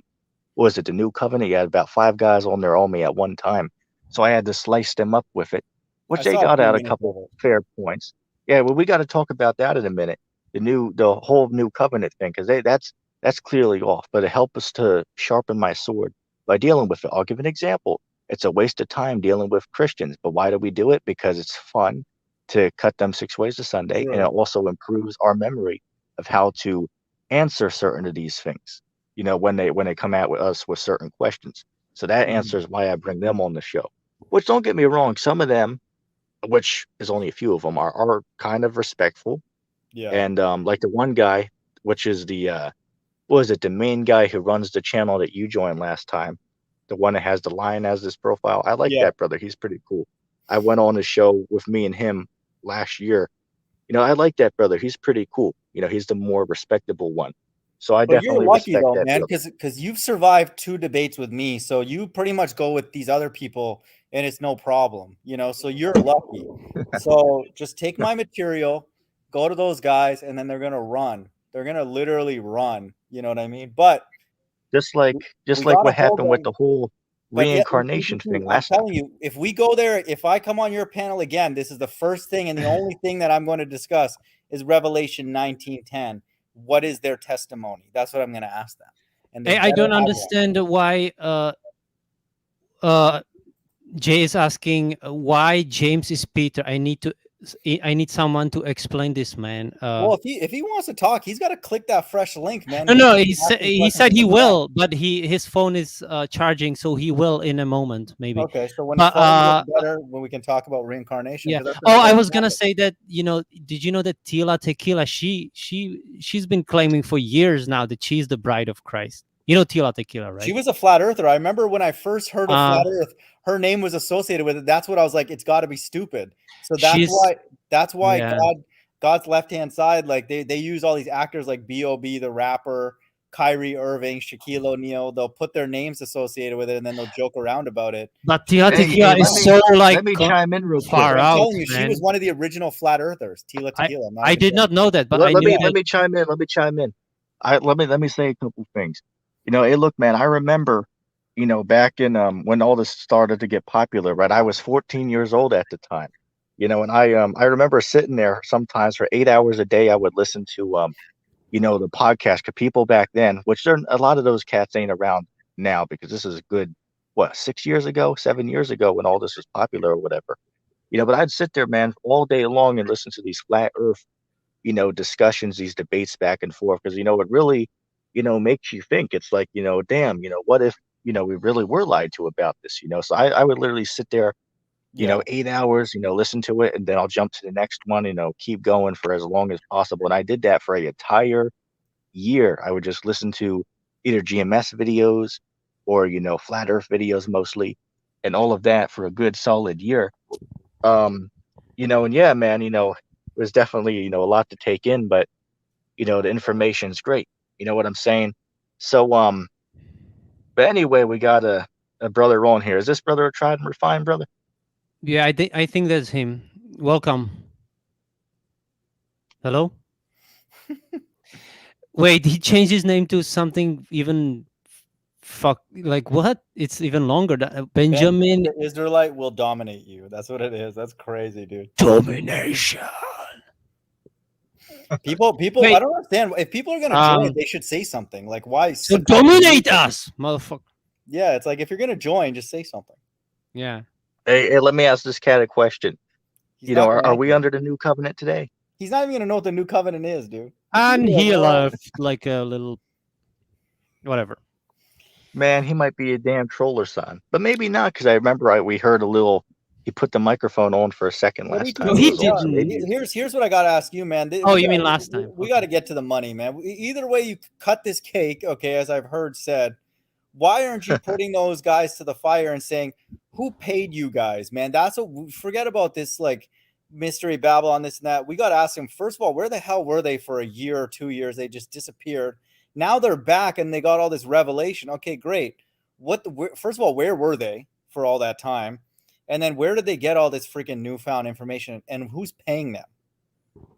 Speaker 2: was it, the New Covenant? You had about 5 guys on there on me at one time. So I had to slice them up with it, which they got out a couple fair points. Yeah, well, we got to talk about that in a minute. The whole New Covenant thing, because that's clearly off. But it helped us to sharpen my sword by dealing with it. I'll give an example. It's a waste of time dealing with Christians, but why do we do it? Because it's fun to cut them 6 ways to Sunday, and it also improves our memory of how to answer certain of these things. When they come at us with certain questions. So that answers why I bring them on the show. Which, don't get me wrong, some of them, which is only a few of them, are kind of respectful,
Speaker 4: Yeah.
Speaker 2: And like the one guy, which is the what is it, the main guy who runs the channel that you joined last time, the one that has the lion as his profile. I like
Speaker 4: Yeah.
Speaker 2: that brother. He's pretty cool. I went on a show with me and him last year. I like that brother. He's pretty cool. He's the more respectable one. So I
Speaker 4: But you're
Speaker 2: definitely
Speaker 4: lucky
Speaker 2: respect
Speaker 4: though,
Speaker 2: that
Speaker 4: man,
Speaker 2: brother.
Speaker 4: because you've survived 2 debates with me, so you pretty much go with these other people, and it's no problem, So you're lucky. So just take my material, go to those guys, and then they're gonna run. They're gonna literally run. You know what I mean? But
Speaker 2: Just like
Speaker 4: we gotta
Speaker 2: what
Speaker 4: hold
Speaker 2: happened with
Speaker 4: them.
Speaker 2: the whole
Speaker 4: But yeah,
Speaker 2: reincarnation thing
Speaker 4: I'm
Speaker 2: last time.
Speaker 4: telling you, if we go there, if I come on your panel again, this is the first thing and the only thing that I'm going to discuss is Revelation 19:10. What is their testimony? That's what I'm going to ask them. And they
Speaker 1: I
Speaker 4: better
Speaker 1: don't
Speaker 4: have one.
Speaker 1: understand why Jay is asking why James is Peter. I need someone to explain this, man.
Speaker 4: Well, if he wants to talk, he's got to click that fresh link, man.
Speaker 1: No,
Speaker 4: He
Speaker 1: he
Speaker 4: can ask
Speaker 1: said
Speaker 4: me questions
Speaker 1: he
Speaker 4: in the chat.
Speaker 1: will, but his phone is charging, so he will in a moment, maybe.
Speaker 4: Okay, so when his
Speaker 1: But
Speaker 4: phone gets better, when we can talk about reincarnation.
Speaker 1: yeah.
Speaker 4: 'cause that's
Speaker 1: Oh, I
Speaker 4: important
Speaker 1: was gonna
Speaker 4: topic.
Speaker 1: say that did you know that Tila Tequila she's been claiming for years now that she's the bride of Christ. You know Tila Tequila, right?
Speaker 4: She was a flat earther. I remember when I first heard of flat earth, her name was associated with it. That's what I was like, it's got to be stupid. So that's why
Speaker 1: yeah.
Speaker 4: God's left-hand side, like they use all these actors like B.O.B. the rapper, Kyrie Irving, Shaquille O'Neal. They'll put their names associated with it and then they'll joke around about it.
Speaker 1: But Tila
Speaker 2: Hey,
Speaker 1: Tequila
Speaker 2: let
Speaker 1: is
Speaker 2: me-
Speaker 1: so like
Speaker 2: Let me chime in real
Speaker 1: far
Speaker 2: quick.
Speaker 4: I'm
Speaker 1: out,
Speaker 4: telling you, she
Speaker 1: man.
Speaker 4: was one of the original flat earthers. Tila Tequila. I'm not
Speaker 1: I
Speaker 4: even
Speaker 1: did
Speaker 4: joking.
Speaker 1: not know that, but
Speaker 2: Let
Speaker 1: I knew
Speaker 2: me
Speaker 1: that.
Speaker 2: chime in. Let me chime in. Let me say a couple things. Hey, look, man, I remember, back in when all this started to get popular, right? I was 14 years old at the time. And I remember sitting there sometimes for 8 hours a day. I would listen to the podcast. 'Cause people back then, which a lot of those cats ain't around now because this is a good 6 years ago, 7 years ago when all this was popular or whatever. But I'd sit there, man, all day long and listen to these flat Earth discussions, these debates back and forth, because, it really, makes you think. It's like, damn, what if, we really were lied to about this, so I would literally sit there,
Speaker 4: Yeah.
Speaker 2: 8 hours, listen to it, and then I'll jump to the next one, keep going for as long as possible. And I did that for an entire year. I would just listen to either GMS videos or, flat Earth videos mostly, and all of that for a good solid year. And yeah, man, it was definitely, a lot to take in, but, the information's great. You know what I'm saying? So, but anyway, we got a brother on here. Is this brother a tried and refined brother?
Speaker 1: Yeah, I think that's him. Welcome. Hello? Wait, he changed his name to something even like what? It's even longer. Benjamin
Speaker 4: The Israelite will dominate you. That's what it is. That's crazy, dude.
Speaker 1: Domination.
Speaker 4: People,
Speaker 1: Wait.
Speaker 4: I don't understand. If people are gonna join, they should say something. Like, why?
Speaker 1: So dominate us, motherfucker.
Speaker 4: Yeah, it's like if you're gonna join, just say something.
Speaker 1: Yeah.
Speaker 2: Hey, let me ask this cat a question.
Speaker 4: He's not gonna
Speaker 2: are we
Speaker 4: answer.
Speaker 2: under the new covenant today?
Speaker 4: He's not even gonna know what the new covenant is, dude.
Speaker 1: And he
Speaker 4: Yeah,
Speaker 1: left like a little whatever.
Speaker 2: Man, he might be a damn troller son, but maybe not, because I remember we heard a little. He put the microphone on for a second
Speaker 4: What
Speaker 2: last
Speaker 4: he
Speaker 2: time.
Speaker 1: he
Speaker 2: It was on, so
Speaker 1: didn't.
Speaker 2: maybe-
Speaker 4: Here's what I gotta ask you, man.
Speaker 1: Oh, you mean last time?
Speaker 4: We
Speaker 1: Okay.
Speaker 4: got to get to the money, man. Either way, you cut this cake, okay? As I've heard said, why aren't you putting those guys to the fire and saying who paid you guys, man? That's what. Forget about this like mystery Babylon, this and that. We got to ask them first of all, where the hell were they for a year or 2 years? They just disappeared. Now they're back and they got all this revelation. Okay, great. First of all, where were they for all that time? And then where did they get all this freaking newfound information and who's paying them?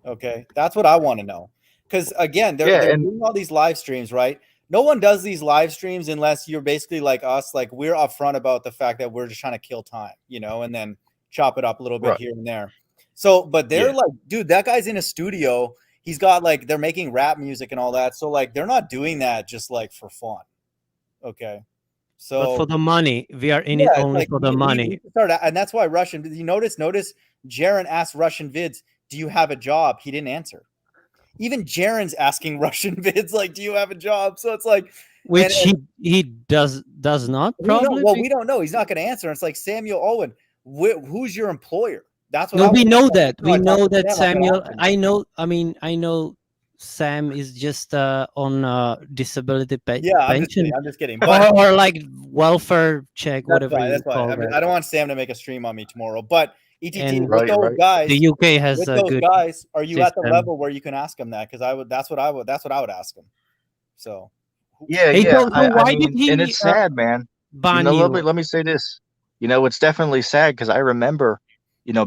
Speaker 4: Okay, that's what I want to know. Because again, they're doing all these live streams, right? No one does these live streams unless you're basically like us, like we're upfront about the fact that we're just trying to kill time, and then chop it up a little bit here and there. So, but they're like, dude, that guy's in a studio. He's got like, they're making rap music and all that. So like, they're not doing that just like for fun. Okay. So
Speaker 1: but for the money, we are in it only
Speaker 4: like
Speaker 1: for the money.
Speaker 4: And that's why Russian. You notice Jaron asked Russian vids, "Do you have a job?" He didn't answer. Even Jaron's asking Russian vids, like, "Do you have a job?" So it's like,
Speaker 1: which he does not probably.
Speaker 4: We don't know. He's not going to answer. It's like Samuel Owen. Who's your employer? That's what
Speaker 1: No, we know
Speaker 4: that's
Speaker 1: that.
Speaker 4: how
Speaker 1: We
Speaker 4: I talked
Speaker 1: know
Speaker 4: to
Speaker 1: that
Speaker 4: Sam, I'm gonna
Speaker 1: Samuel.
Speaker 4: ask him.
Speaker 1: I know. I mean, I know Sam is just on disability
Speaker 4: Yeah, I'm just
Speaker 1: pension
Speaker 4: kidding. I'm just kidding. But
Speaker 1: or like welfare check,
Speaker 4: that's
Speaker 1: whatever
Speaker 4: fine.
Speaker 1: you
Speaker 4: That's fine.
Speaker 1: call
Speaker 4: I mean,
Speaker 1: that.
Speaker 4: I don't want Sam to make a stream on me tomorrow. But ETT
Speaker 1: And
Speaker 4: with
Speaker 2: Right,
Speaker 4: those
Speaker 2: right.
Speaker 4: guys,
Speaker 1: the UK has
Speaker 4: with
Speaker 1: a
Speaker 4: those
Speaker 1: good
Speaker 4: guys, are you at the
Speaker 1: system.
Speaker 4: level where you can ask him that? Because I would. That's what I would ask him. So
Speaker 2: Yeah,
Speaker 1: Hey,
Speaker 2: yeah.
Speaker 1: so
Speaker 2: I
Speaker 1: why did
Speaker 2: mean, and
Speaker 1: he
Speaker 2: it's sad, man.
Speaker 1: ban
Speaker 2: Let
Speaker 1: you?
Speaker 2: me say this. It's definitely sad because I remember,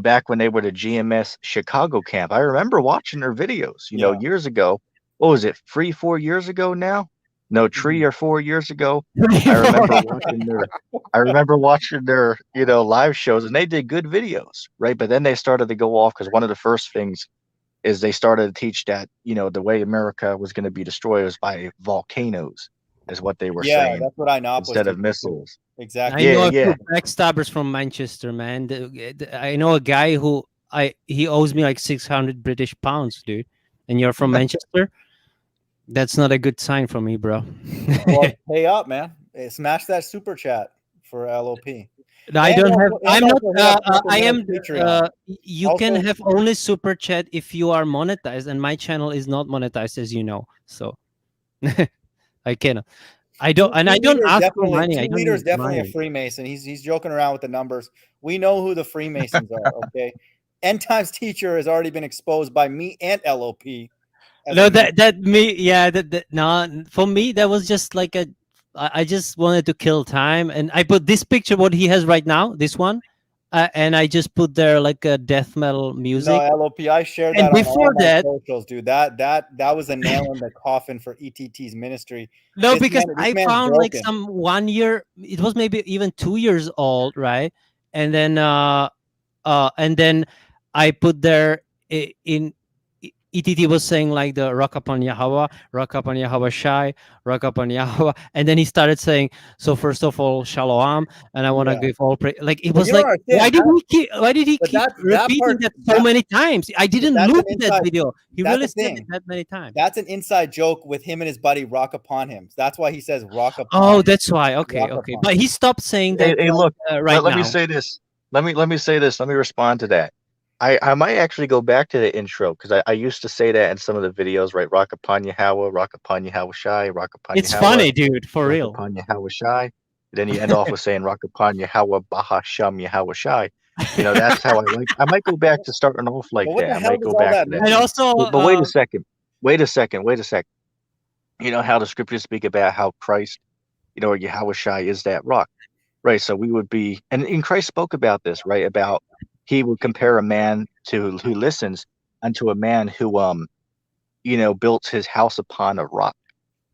Speaker 2: back when they were the GMS Chicago camp. I remember watching their videos,
Speaker 4: Yeah.
Speaker 2: years ago. What was it, 4 years ago now? No, 3 or 4 years ago. I remember watching their live shows, and they did good videos, right? But then they started to go off because one of the first things is they started to teach that the way America was going to be destroyed was by volcanoes, is what they were
Speaker 4: yeah,
Speaker 2: saying,
Speaker 4: that's what ænima was
Speaker 2: instead of
Speaker 4: teaching, too.
Speaker 2: missiles.
Speaker 4: Exactly.
Speaker 1: I know a
Speaker 2: Yeah.
Speaker 1: few backstabbers from Manchester, man. I know a guy who he owes me like 600 British pounds, dude. And you're from Manchester? That's not a good sign for me, bro.
Speaker 4: Well, pay up, man. Smash that super chat for LOP.
Speaker 1: I
Speaker 4: And
Speaker 1: don't have.
Speaker 4: also-
Speaker 1: I'm
Speaker 4: and
Speaker 1: not.
Speaker 4: also hit up Uncle
Speaker 1: I
Speaker 4: Neal's
Speaker 1: am.
Speaker 4: Patreon.
Speaker 1: You can
Speaker 4: Also-
Speaker 1: have only super chat if you are monetized, and my channel is not monetized, as you know. So I cannot. I don't, and I don't ask for money. I don't
Speaker 4: Litre is
Speaker 1: need
Speaker 4: definitely a
Speaker 1: money.
Speaker 4: Freemason. He's joking around with the numbers. We know who the Freemasons are. Okay, End Times Teacher has already been exposed by me and LOP.
Speaker 1: No, that me, yeah, that no, for me that was just like I just wanted to kill time, and I put this picture, what he has right now, this one, and I just put there like a death metal music.
Speaker 4: No, LOP. I shared
Speaker 1: And
Speaker 4: that on
Speaker 1: before
Speaker 4: all my
Speaker 1: that-
Speaker 4: socials, dude. That was a nail in the coffin for ETT's ministry.
Speaker 1: No,
Speaker 4: This
Speaker 1: because
Speaker 4: man- this
Speaker 1: I
Speaker 4: man's
Speaker 1: found like
Speaker 4: broken.
Speaker 1: some 1 year, it was maybe even 2 years old, right? And then I put there in ETT was saying like the rock upon Yahweh Shai, rock upon Yahweh, and then he started saying, so first of all, Shalom, and I want to
Speaker 4: Yeah.
Speaker 1: give all praise. Like it
Speaker 4: But
Speaker 1: was
Speaker 4: you don't
Speaker 1: like,
Speaker 4: understand,
Speaker 1: why did he
Speaker 4: but
Speaker 1: keep
Speaker 4: that
Speaker 1: repeating
Speaker 4: part-
Speaker 1: that so many times? I didn't
Speaker 4: that's
Speaker 1: look
Speaker 4: an
Speaker 1: at that
Speaker 4: inside-
Speaker 1: video. He
Speaker 4: that's
Speaker 1: really
Speaker 4: the
Speaker 1: said it
Speaker 4: thing.
Speaker 1: that many times.
Speaker 4: That's an inside joke with him and his buddy Rock Upon Him. That's why he says Rock Upon.
Speaker 1: Oh, that's why. Okay,
Speaker 4: Rock
Speaker 1: okay.
Speaker 4: upon.
Speaker 1: But he stopped saying
Speaker 2: Hey,
Speaker 1: that
Speaker 2: look,
Speaker 1: right
Speaker 2: let
Speaker 1: now.
Speaker 2: me say this. Let me say this. Let me respond to that. I might actually go back to the intro because I used to say that in some of the videos, right? Rock upon Yahweh, rock upon Yahweh Shai, rock upon
Speaker 1: It's
Speaker 2: Yahweh.
Speaker 1: funny, dude, for
Speaker 2: rock
Speaker 1: real.
Speaker 2: upon Yahweh Shai. Then you end off with saying rock upon Yahweh Baha Sham Yahweh Shai. That's how I like. I might go back to starting off like
Speaker 4: But what
Speaker 2: that.
Speaker 4: the
Speaker 2: I
Speaker 4: hell
Speaker 2: might
Speaker 4: does
Speaker 2: go
Speaker 4: all
Speaker 2: back
Speaker 4: that
Speaker 2: to
Speaker 4: mean?
Speaker 2: that.
Speaker 1: And also,
Speaker 2: But wait a second. Wait a second. You know how the scriptures speak about how Christ, or Yahweh Shai is that rock, right? So we would be, and Christ spoke about this, right? About he would compare a man who listens unto a man who built his house upon a rock,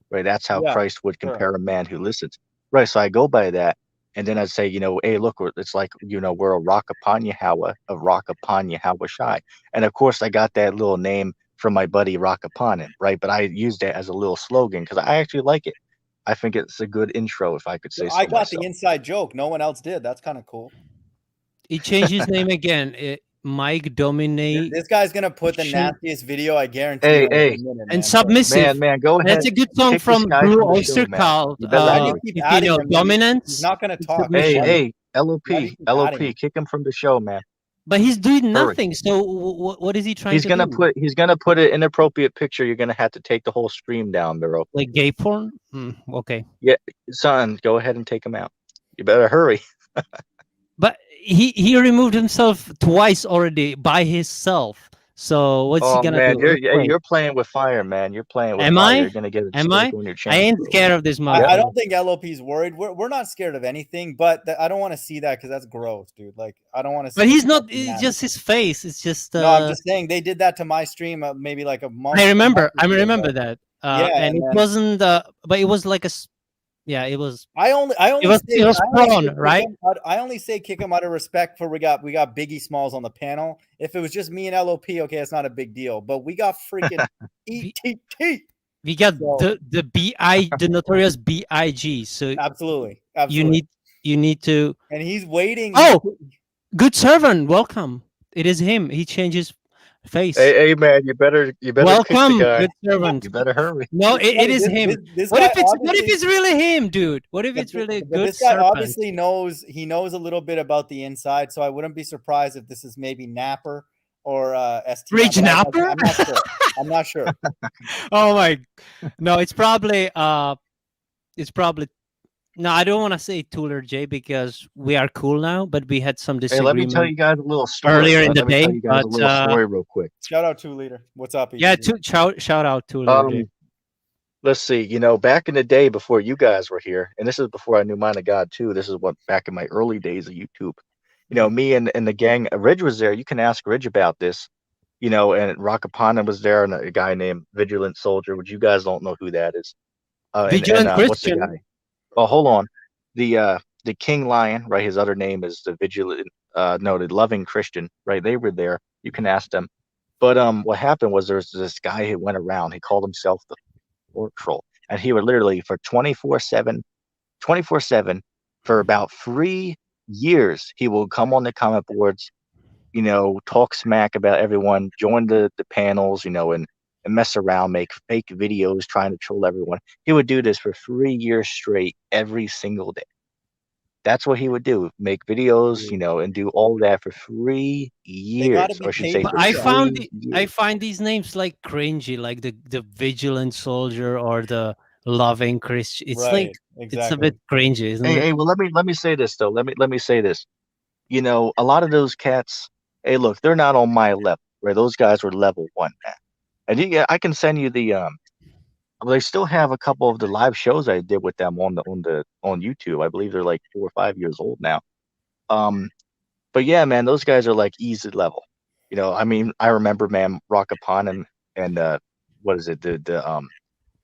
Speaker 2: right? That's how
Speaker 4: Yeah,
Speaker 2: Christ would
Speaker 4: sure.
Speaker 2: compare a man who listens, right? So I go by that, and then I'd say, hey, look, it's like we're a rock upon Yahweh, a rock upon Yahweh Shai, and of course I got that little name from my buddy Rock Upon Him, right? But I used that as a little slogan because I actually like it. I think it's a good intro, if I could say so
Speaker 4: I got
Speaker 2: myself.
Speaker 4: the inside joke. No one else did. That's kind of cool.
Speaker 1: he changed his name again. Mike Dominate
Speaker 4: This guy's gonna put the
Speaker 1: Shit.
Speaker 4: nastiest video, I guarantee.
Speaker 2: Hey,
Speaker 4: you, in a
Speaker 2: hey.
Speaker 4: minute, man.
Speaker 1: and Submissive.
Speaker 2: Man, go ahead.
Speaker 1: That's a good song
Speaker 2: Kick this
Speaker 1: from
Speaker 2: guy
Speaker 1: Blue
Speaker 2: from the
Speaker 1: Oyster
Speaker 2: show, man.
Speaker 1: Cult.
Speaker 2: You better
Speaker 4: Why do
Speaker 2: hurry.
Speaker 4: you keep
Speaker 1: If you
Speaker 4: adding
Speaker 1: know
Speaker 4: him?
Speaker 1: Dominance.
Speaker 4: He's not gonna talk.
Speaker 1: Submission.
Speaker 2: Hey, LOP,
Speaker 4: Why do you keep adding him?
Speaker 2: kick him from the show, man.
Speaker 1: But he's doing
Speaker 2: Hurry.
Speaker 1: nothing. So what is he trying
Speaker 2: He's
Speaker 1: to
Speaker 2: gonna
Speaker 1: do?
Speaker 2: he's gonna put an inappropriate picture. You're gonna have to take the whole stream down, bro.
Speaker 1: Like gay porn? Okay.
Speaker 2: Son, go ahead and take him out. You better hurry.
Speaker 1: But he removed himself twice already by himself. So what's he gonna
Speaker 2: man,
Speaker 1: do?
Speaker 2: you're playing with fire, man. You're playing with
Speaker 1: Am
Speaker 2: fire.
Speaker 1: I?
Speaker 2: You're gonna get a
Speaker 1: Am
Speaker 2: strike
Speaker 1: I?
Speaker 2: on your channel.
Speaker 1: I ain't
Speaker 2: bro.
Speaker 1: scared of this
Speaker 4: I
Speaker 1: motherfucker.
Speaker 4: don't think LOP's worried. We're not scared of anything, but I don't want to see that because that's gross, dude. Like I don't want to.
Speaker 1: But he's not. It's just his face. It's just.
Speaker 4: No, I'm just saying they did that to my stream maybe like a month.
Speaker 1: I remember.
Speaker 4: a month
Speaker 1: I
Speaker 4: ago.
Speaker 1: remember that.
Speaker 4: Yeah,
Speaker 1: and it
Speaker 4: then-
Speaker 1: wasn't. But it was like a. Yeah, it was.
Speaker 4: I only
Speaker 1: It was
Speaker 4: say, I only
Speaker 1: prawn,
Speaker 4: say
Speaker 1: right?
Speaker 4: I only say kick him out of respect for we got Biggie Smalls on the panel. If it was just me and LOP, okay, it's not a big deal. But we got freaking ETT.
Speaker 1: We got
Speaker 4: So-
Speaker 1: the notorious BIG. So
Speaker 4: Absolutely.
Speaker 1: you need to.
Speaker 4: And he's waiting.
Speaker 1: Oh, good servant, welcome. It is him. He changes face.
Speaker 2: Hey, man, you better pick the
Speaker 1: Welcome,
Speaker 2: guy.
Speaker 1: good servant.
Speaker 2: You better hurry.
Speaker 1: No, it is him.
Speaker 4: This
Speaker 1: What
Speaker 4: guy
Speaker 1: if it's
Speaker 4: obviously-
Speaker 1: really him, dude? What if
Speaker 4: but
Speaker 1: it's
Speaker 4: thi-
Speaker 1: really a
Speaker 4: but
Speaker 1: good
Speaker 4: this guy
Speaker 1: serpent?
Speaker 4: obviously knows a little bit about the inside, so I wouldn't be surprised if this is maybe Napper or ST.
Speaker 1: Rich Napper?
Speaker 4: I'm not sure. I'm not sure.
Speaker 1: Oh my, no, it's probably no, I don't want to say Litre Jay because we are cool now, but we had some
Speaker 2: Hey,
Speaker 1: disagreement.
Speaker 2: let me tell you guys a little story.
Speaker 1: Earlier in
Speaker 2: right?
Speaker 1: the
Speaker 2: Let me tell
Speaker 1: day,
Speaker 2: you guys a
Speaker 1: but,
Speaker 2: little story real quick.
Speaker 4: Shout out to Leader. What's up?
Speaker 1: Yeah,
Speaker 4: ETG?
Speaker 1: shout out to Litre Jay.
Speaker 2: Let's see. Back in the day before you guys were here, and this is before I knew Mind of God too. This is what back in my early days of YouTube. Me and the gang. Ridge was there. You can ask Ridge about this. And Rockapana was there, and a guy named Vigilant Soldier, which you guys don't know who that is.
Speaker 1: Vigilant
Speaker 2: what's the
Speaker 1: Christian.
Speaker 2: guy? Oh, hold on. The King Lion, right? His other name is the Vigilant. The Loving Christian, right? They were there. You can ask them. But what happened was there was this guy who went around. He called himself the Fork Troll, and he would literally for 24/7 for about 3 years he will come on the comment boards, talk smack about everyone, join the panels, and mess around, make fake videos trying to troll everyone. He would do this for 3 years straight every single day. That's what he would do, make videos, and do all that for 3 years,
Speaker 4: be
Speaker 2: or I should
Speaker 4: paid
Speaker 2: say
Speaker 4: for
Speaker 2: for
Speaker 1: I
Speaker 4: that.
Speaker 2: 3
Speaker 1: found I
Speaker 2: years.
Speaker 1: find these names like cringy, like the Vigilant Soldier or the Loving Christian. It's
Speaker 4: Right,
Speaker 1: like it's a
Speaker 4: exactly.
Speaker 1: bit cringy, isn't it?
Speaker 2: Hey, well, let me say this though. Let me say this. A lot of those cats. Hey, look, they're not on my level. Right, those guys were level 1, man. And I can send you the They still have a couple of the live shows I did with them on YouTube. I believe they're like 4 or 5 years old now. But yeah, man, those guys are like easy level. I remember, man, Rock Upon and what is it? The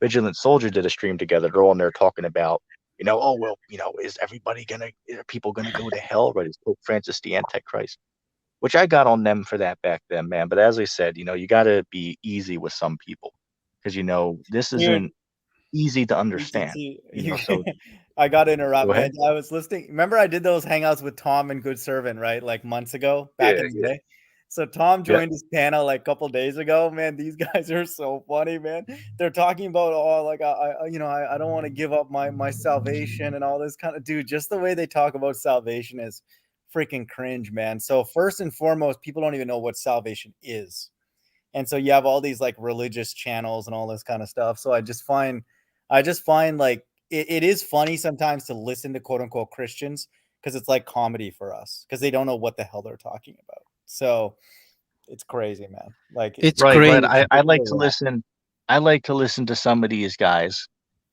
Speaker 2: Vigilant Soldier did a stream together. They're on there talking about, oh well, are people gonna go to hell? Right? Is Pope Francis the Antichrist? Which I got on them for that back then, man. But as I said, you gotta be easy with some people. Because this isn't easy to understand. So
Speaker 4: I got to interrupt,
Speaker 2: Go
Speaker 4: man.
Speaker 2: ahead.
Speaker 4: I was listening. Remember, I did those hangouts with Tom and Good Servant, right? Like months ago, back in the day. So Tom joined his panel like a couple days ago. Man, these guys are so funny, man. They're talking about I don't want to give up my salvation and all this kind of dude. Just the way they talk about salvation is freaking cringe, man. So first and foremost, people don't even know what salvation is. And so you have all these like religious channels and all this kind of stuff. So I just find like it is funny sometimes to listen to quote unquote Christians because it's like comedy for us because they don't know what the hell they're talking about. So it's crazy, man. Like
Speaker 1: It's
Speaker 2: right.
Speaker 1: cringe.
Speaker 2: I like to listen. I like to listen to some of these guys,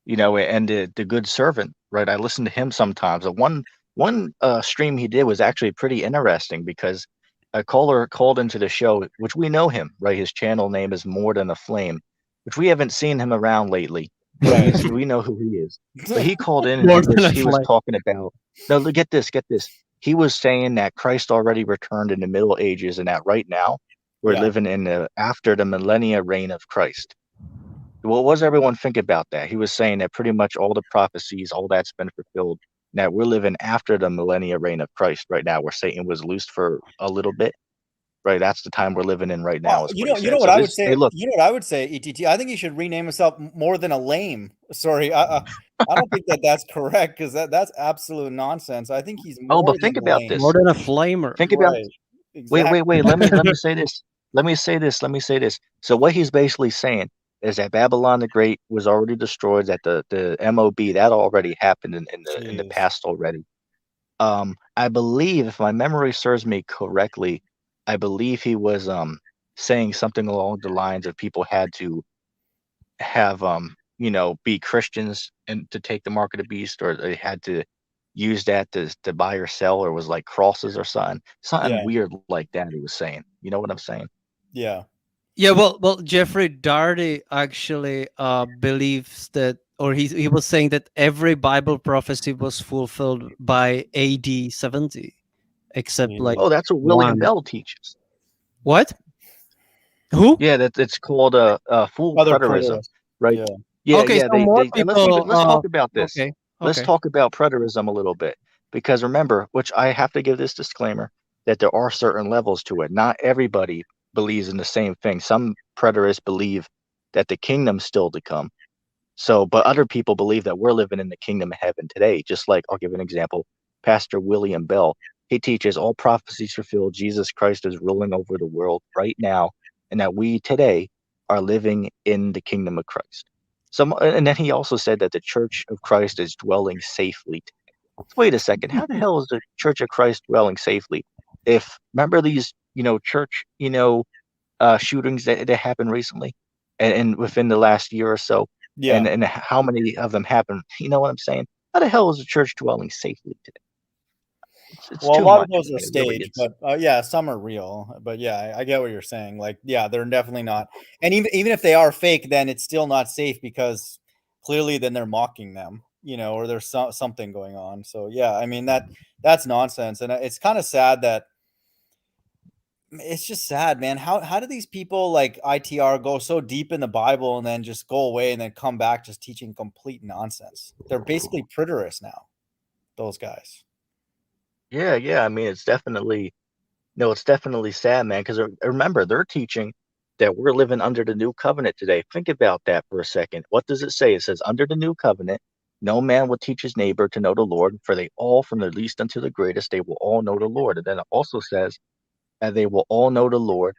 Speaker 2: and the Good Servant, right? I listen to him sometimes. One stream he did was actually pretty interesting because a caller called into the show, which we know him, right? His channel name is More Than a Flame, which we haven't seen him around lately. Right. We know who he is. But he called in and he was talking about, no, get this. He was saying that Christ already returned in the Middle Ages and that right now we're living in after the millennia reign of Christ. What does everyone think about that? He was saying that pretty much all the prophecies, all that's been fulfilled. Now we're living after the millennia reign of Christ right now, where Satan was loosed for a little bit. Right, that's the time we're living in right now.
Speaker 4: You know what I would say. Hey, look, you know what I would say, ETT. I think he should rename himself More Than a Lame. Sorry, I don't think that's correct because that's absolute nonsense. I think he's more.
Speaker 2: But think about this.
Speaker 1: More than a flamer.
Speaker 2: Think about. Exactly. Wait. Let me say this. Let me say this. So what he's basically saying is that Babylon the Great was already destroyed. That the MOB that already happened in the past already. I believe, if my memory serves me correctly, I believe he was saying something along the lines of people had to have be Christians and to take the mark of the beast, or they had to use that to buy or sell, or was like crosses or something weird like that. He was saying, you know what I'm saying?
Speaker 4: Yeah.
Speaker 1: Well, Jeffrey Darty actually believes that, or he was saying that every Bible prophecy was fulfilled by AD 70, except like
Speaker 2: that's what William Bell teaches.
Speaker 1: What? Who?
Speaker 2: Yeah, it's called full preterism, right? Yeah.
Speaker 1: Okay, so more people,
Speaker 2: let's talk about this.
Speaker 1: Okay.
Speaker 2: Let's talk about preterism a little bit, because remember, which I have to give this disclaimer, that there are certain levels to it. Not everybody believes in the same thing. Some preterists believe that the kingdom's still to come. So, but other people believe that we're living in the kingdom of heaven today. Just like, I'll give an example. Pastor William Bell, he teaches all prophecies fulfilled. Jesus Christ is ruling over the world right now, and that we today are living in the kingdom of Christ. And then he also said that the Church of Christ is dwelling safely. Wait a second. How the hell is the Church of Christ dwelling safely? If remember these, church, shootings that happened recently, and within the last year or so,
Speaker 4: Yeah.
Speaker 2: and how many of them happened? You know what I'm saying? How the hell is the church dwelling safely today? It's
Speaker 4: Well, a
Speaker 2: too
Speaker 4: lot
Speaker 2: much.
Speaker 4: of those are
Speaker 2: Man. It really
Speaker 4: staged,
Speaker 2: is.
Speaker 4: but yeah, some are real. But yeah, I get what you're saying. Like, yeah, they're definitely not. And even if they are fake, then it's still not safe because clearly then they're mocking them, or there's something going on. So yeah, I mean that's nonsense, and it's kind of sad that. It's just sad, man. How do these people like ITR go so deep in the Bible and then just go away and then come back just teaching complete nonsense? They're basically preterists now, those guys.
Speaker 2: Yeah. I mean, it's definitely sad, man. Because remember, they're teaching that we're living under the new covenant today. Think about that for a second. What does it say? It says, under the new covenant, no man will teach his neighbor to know the Lord, for they all, from the least unto the greatest, they will all know the Lord. And then it also says, and they will all know the Lord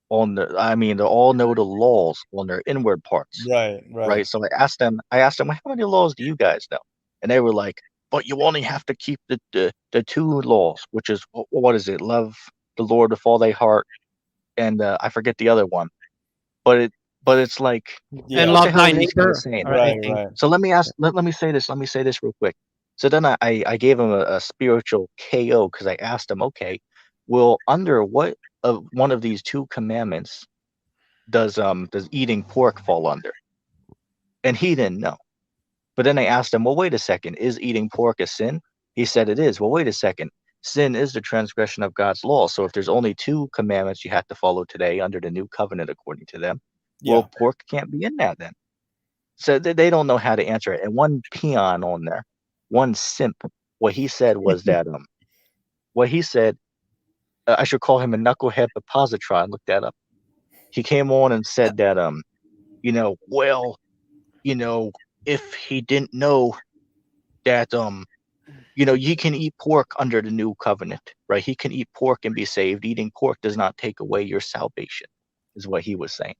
Speaker 2: they'll all know the laws on their inward parts.
Speaker 4: Right.
Speaker 2: So I asked them, how many laws do you guys know? And they were like, but you only have to keep the two laws, which is, what is it? Love the Lord with all thy heart. And I forget the other one, but it's like,
Speaker 1: And
Speaker 2: what the
Speaker 1: love
Speaker 2: hell
Speaker 1: thy
Speaker 2: are these guys
Speaker 1: neighbor.
Speaker 2: saying?
Speaker 1: Or I think.
Speaker 4: Right.
Speaker 2: So let me say this real quick. So then I gave him a spiritual KO because I asked him, okay, well, under what of one of these two commandments does eating pork fall under? And he didn't know. But then I asked him, well, wait a second, is eating pork a sin? He said it is. Well, wait a second. Sin is the transgression of God's law. So if there's only two commandments you have to follow today under the new covenant, according to them, well, pork can't be in that then. So they don't know how to answer it. And one peon on there, one simp, what he said was that I should call him a knucklehead positron. Look that up. He came on and said that well, if he didn't know that you can eat pork under the new covenant, right? He can eat pork and be saved. Eating pork does not take away your salvation, is what he was saying.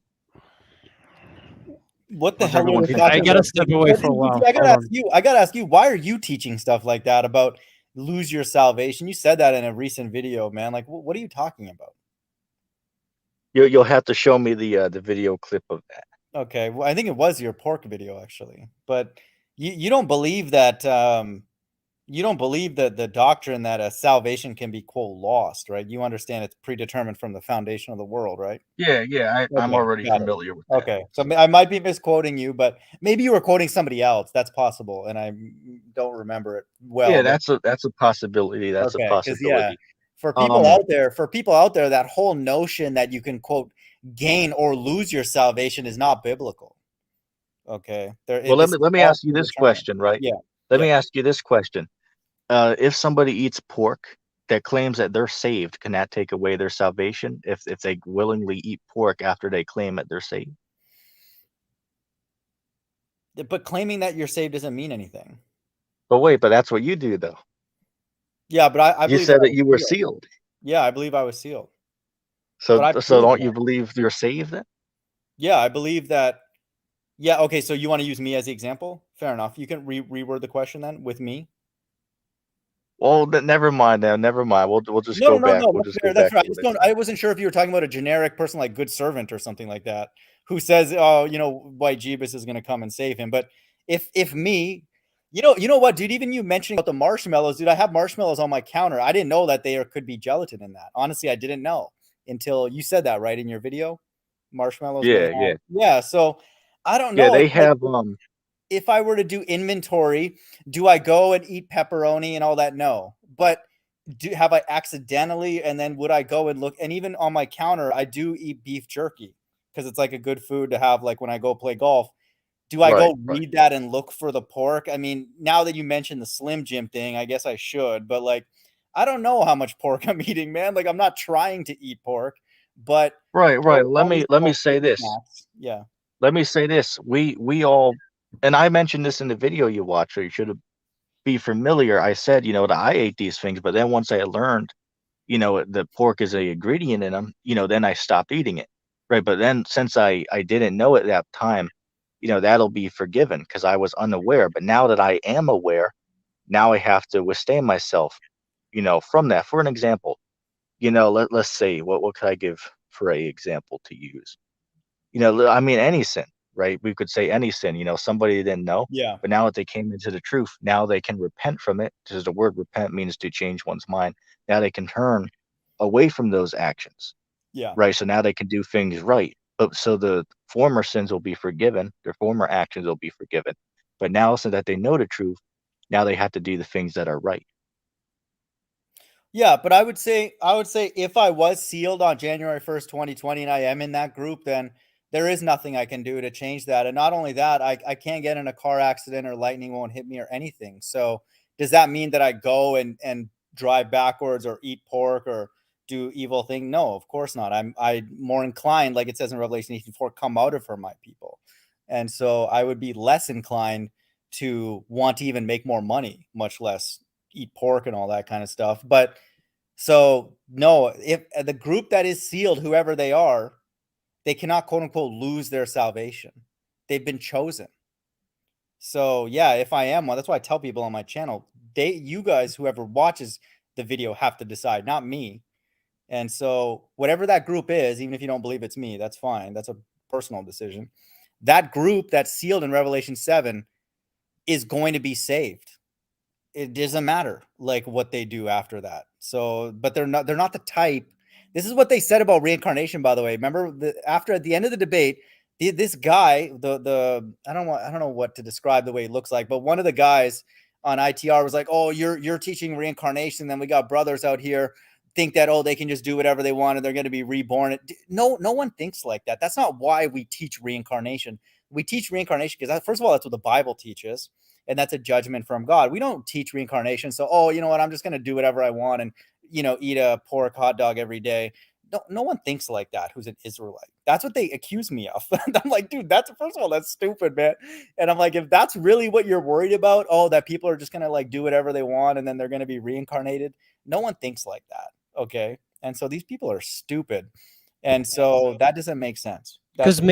Speaker 4: What the
Speaker 2: How's
Speaker 4: hell are
Speaker 2: everyone
Speaker 4: they
Speaker 2: think
Speaker 1: I
Speaker 4: talking
Speaker 2: about
Speaker 1: gotta
Speaker 4: about?
Speaker 1: step away for a while.
Speaker 4: I gotta
Speaker 1: Hold
Speaker 4: ask
Speaker 1: on.
Speaker 4: you. I gotta ask you. Why are you teaching stuff like that about lose your salvation? You said that in a recent video, man. Like, what are you talking about?
Speaker 2: You'll have to show me the video clip of that.
Speaker 4: Okay, well, I think it was your pork video actually, but you don't believe that you don't believe that the doctrine that a salvation can be quote lost, right? You understand it's predetermined from the foundation of the world, right?
Speaker 2: Yeah. I'm
Speaker 4: Okay,
Speaker 2: already
Speaker 4: got it.
Speaker 2: familiar with that.
Speaker 4: Okay, so I might be misquoting you, but maybe you were quoting somebody else. That's possible, and I don't remember it well.
Speaker 2: Yeah,
Speaker 4: but-
Speaker 2: that's a possibility. That's a
Speaker 4: okay, because
Speaker 2: possibility.
Speaker 4: for people out there, that whole notion that you can quote gain or lose your salvation is not biblical. Okay,
Speaker 2: Well, let me ask you this question, right?
Speaker 4: Yeah.
Speaker 2: Let me ask you this question. If somebody eats pork that claims that they're saved, can that take away their salvation if they willingly eat pork after they claim that they're saved?
Speaker 4: But claiming that you're saved doesn't mean anything.
Speaker 2: But that's what you do, though.
Speaker 4: Yeah, but I
Speaker 2: You
Speaker 4: believe
Speaker 2: said
Speaker 4: I
Speaker 2: that
Speaker 4: was
Speaker 2: you were
Speaker 4: sealed.
Speaker 2: sealed.
Speaker 4: Yeah, I believe I was sealed.
Speaker 2: So
Speaker 4: But I
Speaker 2: so
Speaker 4: believe
Speaker 2: don't
Speaker 4: that.
Speaker 2: you believe you're saved then?
Speaker 4: Yeah, I believe that. Yeah, okay, so you want to use me as the example? Fair enough. You can reword the question then with me.
Speaker 2: Well, never mind now. Never mind. We'll just go back. We'll just go
Speaker 4: That's
Speaker 2: back
Speaker 4: right.
Speaker 2: to what I
Speaker 4: I
Speaker 2: said.
Speaker 4: wasn't sure if you were talking about a generic person like Good Servant or something like that, who says, "Oh, White Jeebus is going to come and save him." But if me, you know what, dude? Even you mentioning about the marshmallows, dude. I have marshmallows on my counter. I didn't know that there could be gelatin in that. Honestly, I didn't know until you said that right in your video. Marshmallows may have, yeah. So I don't know.
Speaker 2: Yeah, they
Speaker 4: It's like,
Speaker 2: have
Speaker 4: if I were to do inventory, do I go and eat pepperoni and all that? No. But have I accidentally, and then would I go and look? And even on my counter, I do eat beef jerky because it's like a good food to have, like when I go play golf. Do I go read that and look for the pork? I mean, now that you mentioned the Slim Jim thing, I guess I should, but like, I don't know how much pork I'm eating, man. Like, I'm not trying to eat pork, But
Speaker 2: Right. Let
Speaker 4: all
Speaker 2: me
Speaker 4: these
Speaker 2: let me
Speaker 4: false
Speaker 2: say this.
Speaker 4: snacks, yeah,
Speaker 2: Let me say this. We all, and I mentioned this in the video you watched, so you should be familiar. I said, that I ate these things, but then once I learned, the pork is a ingredient in them, then I stopped eating it. Right. But then since I didn't know at that time, that'll be forgiven because I was unaware. But now that I am aware, now I have to withstand myself, from that. For an example, let's say, what could I give for a example to use? I mean, any sin, right? We could say any sin, somebody didn't know,
Speaker 4: yeah,
Speaker 2: but now that they came into the truth, now they can repent from it, because the word repent means to change one's mind. Now they can turn away from those actions,
Speaker 4: yeah.
Speaker 2: right? So now they can do things right. But so the former sins will be forgiven, their former actions will be forgiven. But now, so that they know the truth, now they have to do the things that are right.
Speaker 4: Yeah, but I would say if I was sealed on January 1st, 2020, and I am in that group, then there is nothing I can do to change that. And not only that, I can't get in a car accident or lightning won't hit me or anything. So does that mean that I go and drive backwards or eat pork or do evil thing? No, of course not. I more inclined, like it says in Revelation 18:4, come out of her, my people. And so I would be less inclined to want to even make more money, much less eat pork and all that kind of stuff. But so no, if the group that is sealed, whoever they are, they cannot quote unquote lose their salvation. They've been chosen. So yeah, if I am one, that's why I tell people on my channel, you guys, whoever watches the video, have to decide, not me. And so whatever that group is, even if you don't believe it's me, that's fine. That's a personal decision. That group that's sealed in Revelation 7 is going to be saved. It doesn't matter like what they do after that. So, but they're not the type. This is what they said about reincarnation, by the way. Remember, after at the end of the debate, this guy, I don't know what to describe the way he looks like, but one of the guys on ITR was like, "Oh, you're teaching reincarnation, then we got brothers out here think that, oh, they can just do whatever they want and they're going to be reborn." No one thinks like that. That's not why we teach reincarnation. We teach reincarnation because, first of all, that's what the Bible teaches, and that's a judgment from God. We don't teach reincarnation. So, oh, you know what? I'm just going to do whatever I want and, eat a pork hot dog every day. No one thinks like that who's an Israelite. That's what they accuse me of. I'm like, dude, first of all, that's stupid, man. And I'm like, if that's really what you're worried about, oh, that people are just going to like do whatever they want and then they're going to be reincarnated. No one thinks like that. Okay. And so these people are stupid. And so that doesn't make sense.
Speaker 1: Because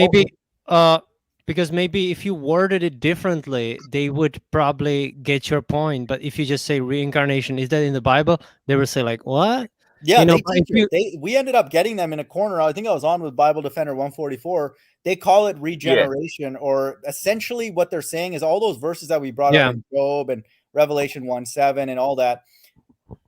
Speaker 1: maybe if you worded it differently, they would probably get your point. But if you just say reincarnation, is that in the Bible? They would say like, what?
Speaker 4: Yeah,
Speaker 1: But
Speaker 4: they
Speaker 1: if
Speaker 4: teach it. We ended up getting them in a corner. I think I was on with Bible Defender 144. They call it regeneration, or essentially what they're saying is all those verses that we brought up in Job and Revelation 1:7 and all that,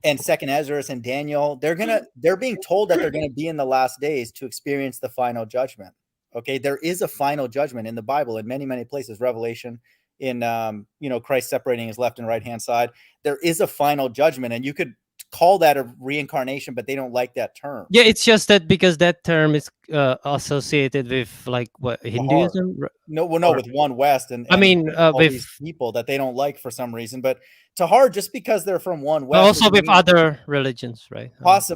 Speaker 4: and Second Ezra and Daniel, they're being told that they're going to be in the last days to experience the final judgment. Okay, there is a final judgment in the Bible in many places. Revelation, in Christ separating his left and right hand side. There is a final judgment, and you could call that a reincarnation, but they don't like that term.
Speaker 1: Yeah, it's just that because that term is associated with like what, Hinduism?
Speaker 4: No, with One West and
Speaker 1: I mean,
Speaker 4: all
Speaker 1: with
Speaker 4: these people that they don't like for some reason. But Tahar, just because they're from One West,
Speaker 1: also with other religions, right?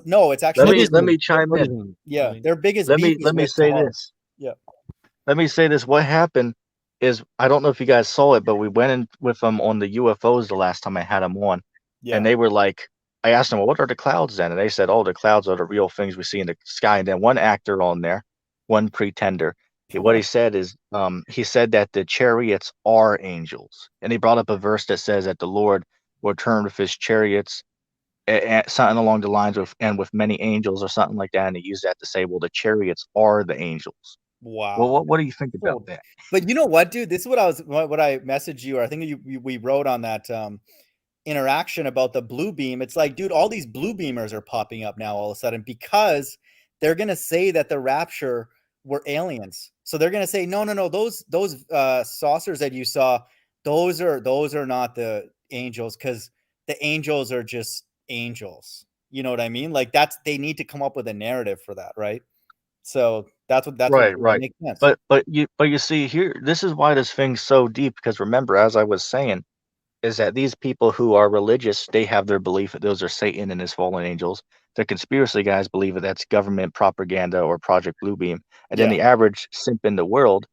Speaker 4: No, it's actually
Speaker 2: let me chime in.
Speaker 4: Yeah, their biggest.
Speaker 2: Let me say this.
Speaker 4: Yeah.
Speaker 2: Let me say this. What happened is, I don't know if you guys saw it, but we went in with them on the UFOs the last time I had them on.
Speaker 4: Yeah.
Speaker 2: And they were like, I asked them, well, what are the clouds then? And they said, oh, the clouds are the real things we see in the sky. And then one actor on there, one pretender, what he said is, he said that the chariots are angels. And he brought up a verse that says that the Lord will return with his chariots, something along the lines of, and with many angels or something like that. And he used that to say, well, the chariots are the angels.
Speaker 4: Wow.
Speaker 2: Well, what do you think about that?
Speaker 4: But you know what, dude? This is what I messaged you, or I think we wrote on that interaction about the blue beam. It's like, dude, all these blue beamers are popping up now all of a sudden because they're gonna say that the rapture were aliens. So they're gonna say, no, those saucers that you saw, those are not the angels, because the angels are just angels. You know what I mean? Like they need to come up with a narrative for that, right? So that's
Speaker 2: right.
Speaker 4: What makes sense.
Speaker 2: But you see here, this is why this thing's so deep, because remember, as I was saying, is that these people who are religious, they have their belief that those are Satan and his fallen angels. The conspiracy guys believe that that's government propaganda or Project Bluebeam. And then
Speaker 4: Yeah.
Speaker 2: the average simp in the world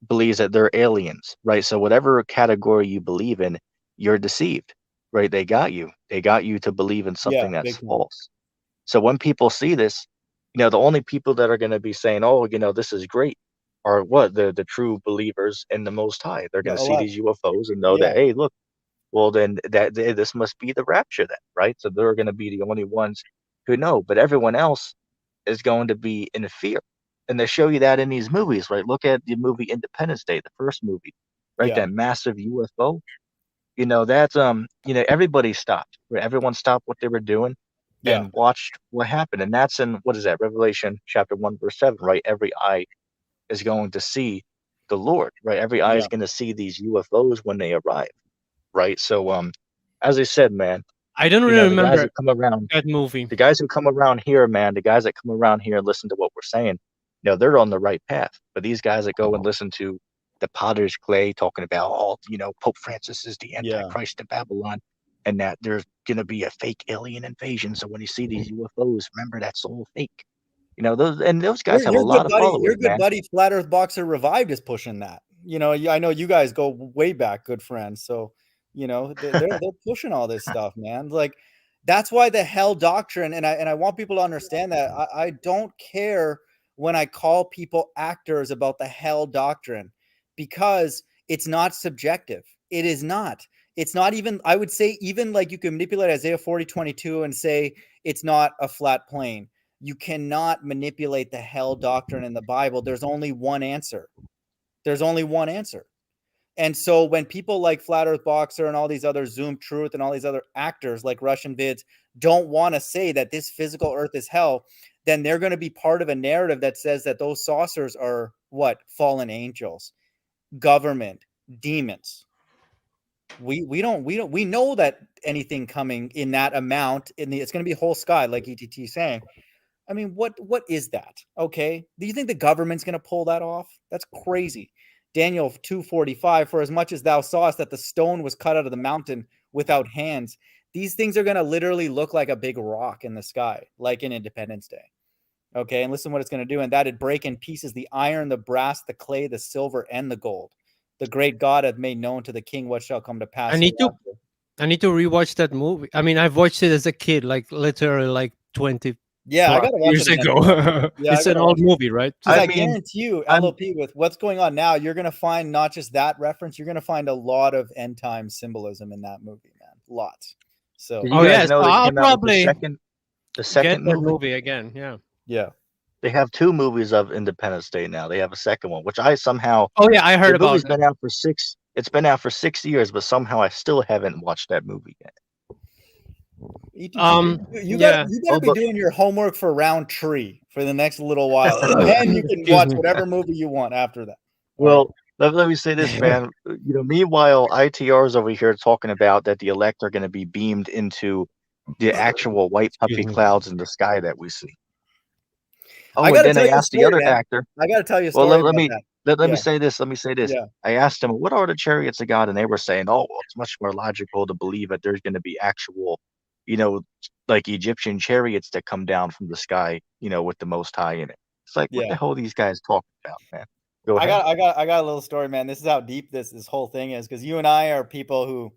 Speaker 2: believes that they're aliens, right? So whatever category you believe in, you're deceived, right? They got you. They got you to believe in something
Speaker 4: Yeah,
Speaker 2: that's
Speaker 4: big time.
Speaker 2: false. So when people see this, the only people that are going to be saying, "Oh, this is great," are what the true believers in the Most High. They're
Speaker 4: The
Speaker 2: going to see
Speaker 4: elect.
Speaker 2: these UFOs and know
Speaker 4: Yeah.
Speaker 2: that, hey, look, well then this must be the rapture, then, right? So they're going to be the only ones who know, but everyone else is going to be in fear. And they show you that in these movies, right? Look at the movie Independence Day, the first movie, right?
Speaker 4: Yeah.
Speaker 2: That massive UFO. That's everybody stopped, right? Everyone stopped what they were doing
Speaker 4: Yeah.
Speaker 2: and watched what happened. And that's in, what is that, Revelation chapter 1, verse 7, right? Every eye is going to see the Lord, right? Every eye is
Speaker 4: Yeah.
Speaker 2: going to see these UFOs when they arrive, right? So as I said, man,
Speaker 1: I don't really
Speaker 2: the guys
Speaker 1: remember
Speaker 2: that come around,
Speaker 1: that movie.
Speaker 2: the guys who come around here, man, the guys that come around here and listen to what we're saying, they're on the right path. But these guys that go and listen to the Potter's Clay talking about, Pope Francis is the
Speaker 4: Yeah.
Speaker 2: Antichrist of Babylon, and that there's going to be a fake alien invasion. So when you see these UFOs, remember that's all fake. Those guys have a lot of followers,
Speaker 4: Your good
Speaker 2: man.
Speaker 4: buddy Flat Earth Boxer Revived is pushing that. I know you guys go way back, good friends. So, they're pushing all this stuff, man. Like, that's why the hell doctrine, and I want people to understand that I don't care when I call people actors about the hell doctrine, because it's not subjective. It is not. It's not even, I would say, even like you can manipulate Isaiah 40:22 and say it's not a flat plane. You cannot manipulate the hell doctrine in the Bible. There's only one answer. There's only one answer. And so when people like Flat Earth Boxer and all these other Zoom Truth and all these other actors like Russian Vids don't want to say that this physical earth is hell, then they're going to be part of a narrative that says that those saucers are what? Fallen angels, government, demons. We know that anything coming in that amount it's going to be whole sky, like ETT saying. I mean, what is that? Okay. Do you think the government's going to pull that off? That's crazy. Daniel 2:45, for as much as thou sawest that the stone was cut out of the mountain without hands, these things are going to literally look like a big rock in the sky, like in Independence Day. Okay. And listen what it's going to do. And that it break in pieces the iron, the brass, the clay, the silver, and the gold. The great God hath made known to the king what shall come to pass.
Speaker 1: I need to rewatch that movie. I mean, I've watched it as a kid, like literally like 20
Speaker 4: Yeah, I gotta watch
Speaker 1: years
Speaker 4: it again.
Speaker 1: ago.
Speaker 4: Yeah,
Speaker 1: It's an old movie, right?
Speaker 4: I
Speaker 2: mean,
Speaker 4: guarantee you,
Speaker 2: I'm-
Speaker 4: LOP, with what's going on now, you're gonna find not just that reference, you're gonna find a lot of end time symbolism in that movie, man. Lots. So
Speaker 2: you guys know they
Speaker 1: I'll
Speaker 2: came out with
Speaker 1: probably
Speaker 2: the
Speaker 1: get
Speaker 2: second
Speaker 1: that
Speaker 2: movie.
Speaker 1: movie again. Yeah.
Speaker 4: yeah.
Speaker 2: They have two movies of Independence Day now. They have a second one, which I somehow
Speaker 1: Oh yeah, I heard
Speaker 2: the
Speaker 1: about
Speaker 2: movie's
Speaker 1: it.
Speaker 2: been out for it's been out for 6 years, but somehow I still haven't watched that movie yet.
Speaker 4: You better be doing your homework for round tree for the next little while. And then you can watch whatever movie you want after that.
Speaker 2: Well, let me say this, man. Meanwhile, ITR's over here talking about that the elect are going to be beamed into the actual white puffy clouds in the sky that we see. Oh, and then they asked the other actor.
Speaker 4: I got to tell you a
Speaker 2: Well,
Speaker 4: story.
Speaker 2: let me say this. Let me say this.
Speaker 4: Yeah.
Speaker 2: I asked them, what are the chariots of God? And they were saying, oh, well, it's much more logical to believe that there's going to be actual, like Egyptian chariots that come down from the sky, with the Most High in it. It's like, what the hell are these guys talking about, man? Go ahead.
Speaker 4: I got a little story, man. This is how deep this whole thing is, because you and I are people who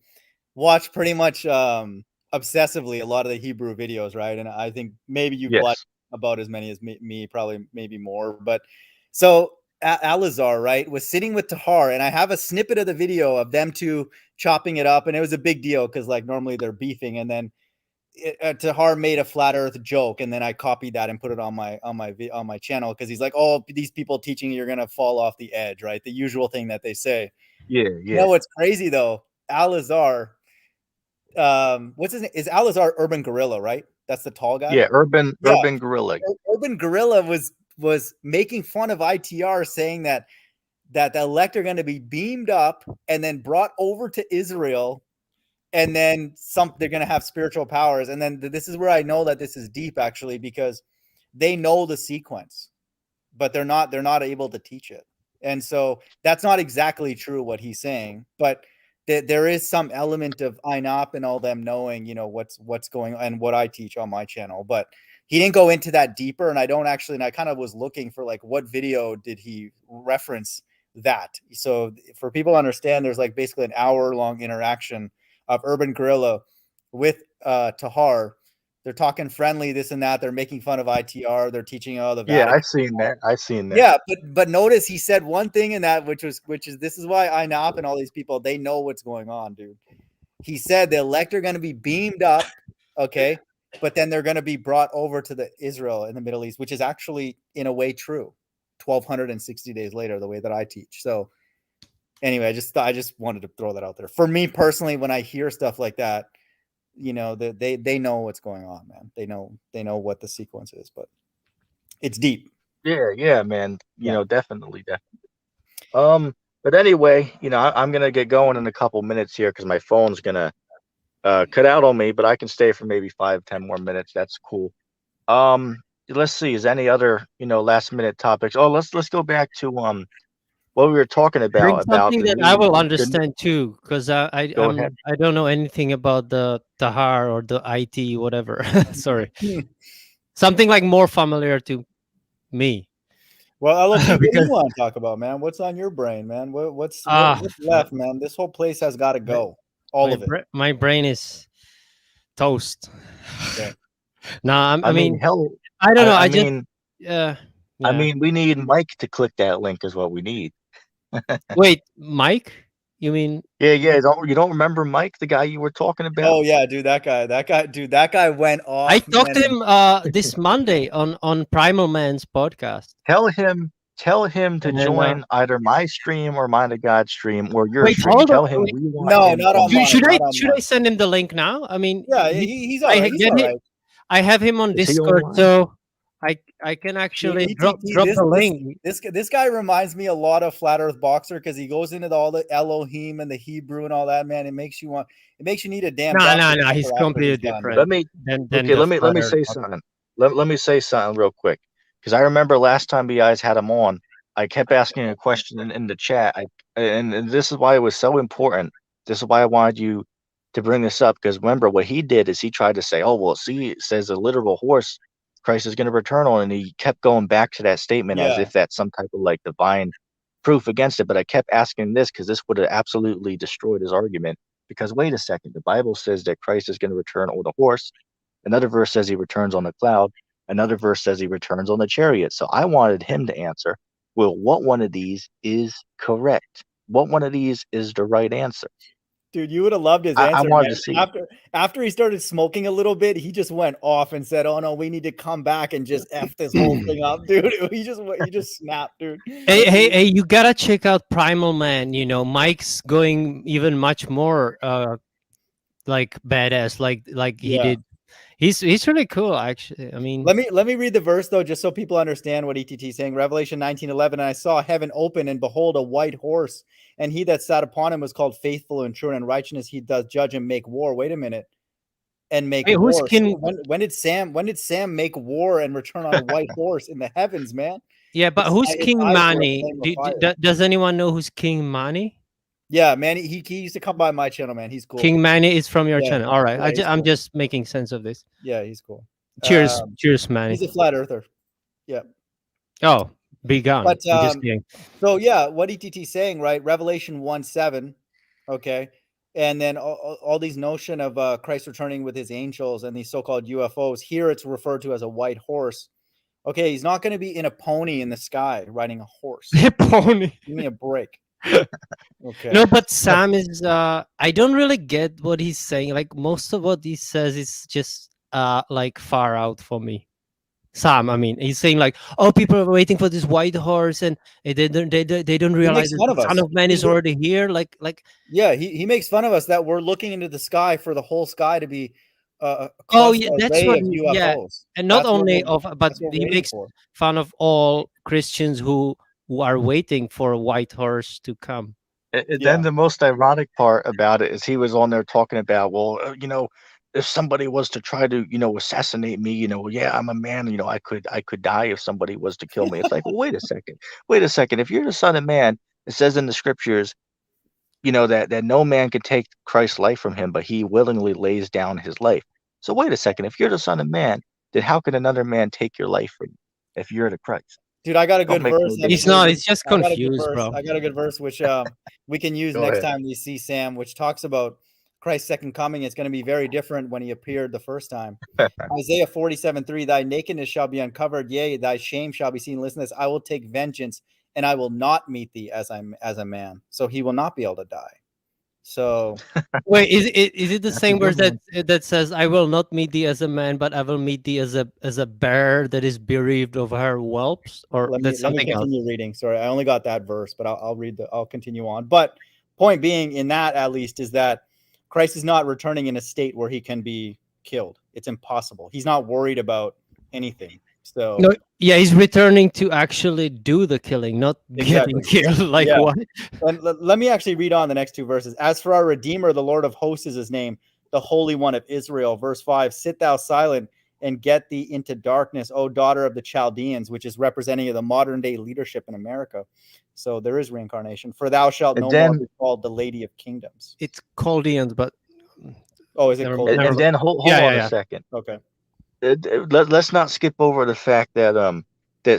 Speaker 4: watch pretty much obsessively a lot of the Hebrew videos, right? And I think maybe you've watched about as many as me, probably maybe more. But so Alazar, right, was sitting with Tahar, and I have a snippet of the video of them two chopping it up, and it was a big deal because like normally they're beefing, and then Tahar made a flat earth joke, and then I copied that and put it on my channel, because he's like, oh, these people teaching you're gonna fall off the edge, right? The usual thing that they say.
Speaker 2: Yeah.
Speaker 4: You know what's crazy though? Alazar, what's his name? Is Alazar Urban Gorilla, right? That's the tall guy.
Speaker 2: Yeah, Urban Gorilla.
Speaker 4: Urban Gorilla was making fun of ITR, saying that the elect are going to be beamed up and then brought over to Israel, and then they're going to have spiritual powers. And then this is where I know that this is deep, actually, because they know the sequence, but they're not able to teach it. And so that's not exactly true what he's saying, but there is some element of ænop and all them knowing, you know, what's going on and what I teach on my channel, but he didn't go into that deeper. And I don't actually, and I kind of was looking for like, what video did he reference that? So for people to understand, there's like basically an hour-long interaction of Urban Gorilla with Tahar. They're talking friendly, this and that. They're making fun of ITR. They're teaching all the
Speaker 2: Yeah,
Speaker 4: Vatican.
Speaker 2: I've seen that. I've seen that.
Speaker 4: Yeah, but notice he said one thing in that, which is this is why ænop and all these people, they know what's going on, dude. He said the elect are going to be beamed up, okay, but then they're going to be brought over to the Israel in the Middle East, which is actually in a way true. 1,260 days later, the way that I teach. So anyway, I just wanted to throw that out there. For me personally, when I hear stuff like that, you know, they know what's going on, man. They know what the sequence is, but it's deep.
Speaker 2: Yeah, man. You know, definitely. But anyway, you know, I'm gonna get going in a couple minutes here because my phone's gonna cut out on me, but I can stay for maybe 5-10 more minutes. That's cool. Let's see. Is any other, you know, last minute topics? Oh, let's go back to what we were talking
Speaker 1: Bring
Speaker 2: about
Speaker 1: something
Speaker 2: the
Speaker 1: that
Speaker 2: new,
Speaker 1: I will understand too, because I
Speaker 2: Go ahead.
Speaker 1: don't know anything about the Tahar or the IT whatever. Sorry, something like more familiar to me.
Speaker 4: Well, look, what do
Speaker 1: Because-
Speaker 4: you want to talk about, man? What's on your brain, man? What's left, man? This whole place has got to go. All of it.
Speaker 1: My brain is toast.
Speaker 4: Okay.
Speaker 1: No, I mean,
Speaker 2: hell,
Speaker 1: I don't know.
Speaker 2: I
Speaker 1: I just
Speaker 2: mean,
Speaker 1: yeah.
Speaker 2: I mean, we need Mike to click that link is what we need.
Speaker 1: Wait, Mike? You mean?
Speaker 2: Yeah. You don't remember Mike, the guy you were talking about?
Speaker 4: Oh yeah, dude, that guy went off.
Speaker 1: I talked
Speaker 4: man.
Speaker 1: to him this Monday on Primal Man's podcast.
Speaker 2: Tell him to
Speaker 1: And,
Speaker 2: join either my stream or Mind of God stream or your
Speaker 1: Wait,
Speaker 2: stream.
Speaker 1: hold
Speaker 2: Tell
Speaker 1: on,
Speaker 2: him
Speaker 1: wait.
Speaker 2: we want
Speaker 4: No,
Speaker 2: him
Speaker 4: not
Speaker 2: on
Speaker 4: on
Speaker 2: my-
Speaker 4: mine.
Speaker 1: Should
Speaker 4: not on
Speaker 1: I
Speaker 4: mine.
Speaker 1: send him the link now? I mean,
Speaker 4: Yeah, he's all
Speaker 1: I
Speaker 4: right. He's
Speaker 1: get
Speaker 4: all
Speaker 1: it.
Speaker 4: right.
Speaker 1: I have him on
Speaker 2: Is he
Speaker 1: Discord,
Speaker 2: online?
Speaker 1: so I can actually drop the link.
Speaker 4: This guy reminds me a lot of Flat Earth Boxer because he goes into all the Elohim and the Hebrew and all that, man. It makes you need a damn.
Speaker 1: No,
Speaker 4: doctor
Speaker 1: he's
Speaker 4: after
Speaker 1: completely
Speaker 4: done.
Speaker 1: different.
Speaker 2: Let me let me say something. Let me say something real quick because I remember last time you guys had him on, I kept asking a question in the chat. And this is why it was so important. This is why I wanted you to bring this up because remember what he did is he tried to say, oh well, see, it says a literal horse Christ is going to return on, and he kept going back to that statement as if that's some type of like divine proof against it. But I kept asking this because this would have absolutely destroyed his argument. Because wait a second, the Bible says that Christ is going to return on a horse. Another verse says he returns on the cloud. Another verse says he returns on the chariot. So I wanted him to answer, well, what one of these is correct? What one of these is the right answer?
Speaker 4: Dude, you would have loved his
Speaker 2: I
Speaker 4: answer.
Speaker 2: wanted
Speaker 4: Man.
Speaker 2: to see.
Speaker 4: After he started smoking a little bit, he just went off and said, "Oh no, we need to come back and just f this whole thing up, dude." He just snapped, dude.
Speaker 1: Hey, you gotta check out Primal Man. You know, Mike's going even much more like badass, like he did. He's really cool, actually. I mean,
Speaker 4: let me read the verse though, just so people understand what ETT is saying. Revelation 19:11. And I saw heaven open, and behold, a white horse, and he that sat upon him was called Faithful and True, and in righteousness he does judge and make war. Wait a minute, and make
Speaker 1: Wait,
Speaker 4: war.
Speaker 1: who's king?
Speaker 4: When did Sam make war and return on a white horse in the heavens, man?
Speaker 1: Yeah, but
Speaker 4: His
Speaker 1: who's
Speaker 4: eyes
Speaker 1: King
Speaker 4: were a
Speaker 1: Mani?
Speaker 4: flame of fire.
Speaker 1: Does anyone know who's King Mani?
Speaker 4: Yeah, man, he used to come by my channel, man. He's cool.
Speaker 1: King Mani is from your
Speaker 4: Yeah,
Speaker 1: channel. All right,
Speaker 4: yeah, he's
Speaker 1: I'm
Speaker 4: cool.
Speaker 1: just making sense of this.
Speaker 4: Yeah, he's cool.
Speaker 1: Cheers, cheers, Manny.
Speaker 4: He's a flat earther. Yeah.
Speaker 1: Oh, be gone.
Speaker 4: But
Speaker 1: I'm just kidding.
Speaker 4: so yeah, what ETT saying, right? Revelation 1:7, okay, and then all these notion of Christ returning with his angels and these so-called UFOs. Here it's referred to as a white horse. Okay, he's not going to be in a pony in the sky riding a horse.
Speaker 1: Pony.
Speaker 4: Give me a break. Okay.
Speaker 1: No, but Sam is. I don't really get what he's saying. Like most of what he says is just like far out for me. Sam, I mean, he's saying like, oh, people are waiting for this white horse, and they don't realize that the Son of Man is already here. Like,
Speaker 4: yeah, he makes fun of us that we're looking into the sky for the whole sky to be.
Speaker 1: Oh yeah, that's what.
Speaker 4: UFOs.
Speaker 1: Yeah, and not only of, but he makes
Speaker 4: for.
Speaker 1: fun of all Christians who are waiting for a white horse to come.
Speaker 2: And then the most ironic part about it is he was on there talking about, well, you know, if somebody was to try to, you know, assassinate me, you know, yeah, I'm a man, you know, I could die if somebody was to kill me. It's like, well, wait a second. If you're the Son of Man, it says in the scriptures, that no man can take Christ's life from him, but he willingly lays down his life. So wait a second, if you're the Son of Man, then how can another man take your life from you if you're the Christ?
Speaker 4: Dude, I got a
Speaker 2: Don't
Speaker 4: good
Speaker 2: make no
Speaker 4: verse.
Speaker 2: difference.
Speaker 1: He's not. He's just
Speaker 4: I got a good
Speaker 1: confused,
Speaker 4: verse.
Speaker 1: bro.
Speaker 4: I got a good verse which we can use
Speaker 2: Go
Speaker 4: next
Speaker 2: ahead.
Speaker 4: time we see Sam, which talks about Christ's second coming. It's going to be very different when he appeared the first time. Isaiah 47:3, thy nakedness shall be uncovered, yea, thy shame shall be seen. Listen to this. I will take vengeance, and I will not meet thee as a man. So he will not be able to die. So
Speaker 1: Wait, is it the
Speaker 2: That's a
Speaker 1: same
Speaker 2: good
Speaker 1: verse that says, "I will not meet thee as a man, but I will meet thee as a bear that is bereaved of her whelps," or
Speaker 4: let me
Speaker 1: that's something else?
Speaker 4: continue reading. Sorry, I only got that verse, but I'll continue on. But point being, in that at least, is that Christ is not returning in a state where he can be killed. It's impossible. He's not worried about anything. So
Speaker 1: No, yeah, he's returning to actually do the killing, not
Speaker 4: Exactly.
Speaker 1: getting killed. Like
Speaker 4: Yeah.
Speaker 1: what?
Speaker 4: And let me actually read on the next two verses. As for our Redeemer, the Lord of hosts is his name, the Holy One of Israel. Verse 5, sit thou silent and get thee into darkness, O daughter of the Chaldeans, which is representing the modern day leadership in America. So there is reincarnation. For thou shalt
Speaker 2: And
Speaker 4: no
Speaker 2: then-
Speaker 4: more be called the Lady of Kingdoms.
Speaker 1: It's Chaldeans, but
Speaker 4: Oh, is it
Speaker 1: Never-
Speaker 4: cold?
Speaker 2: And,
Speaker 1: never-
Speaker 2: and then hold
Speaker 1: Yeah,
Speaker 2: on
Speaker 1: yeah,
Speaker 2: a
Speaker 1: yeah.
Speaker 2: second.
Speaker 4: Okay.
Speaker 2: Let's not skip over the fact that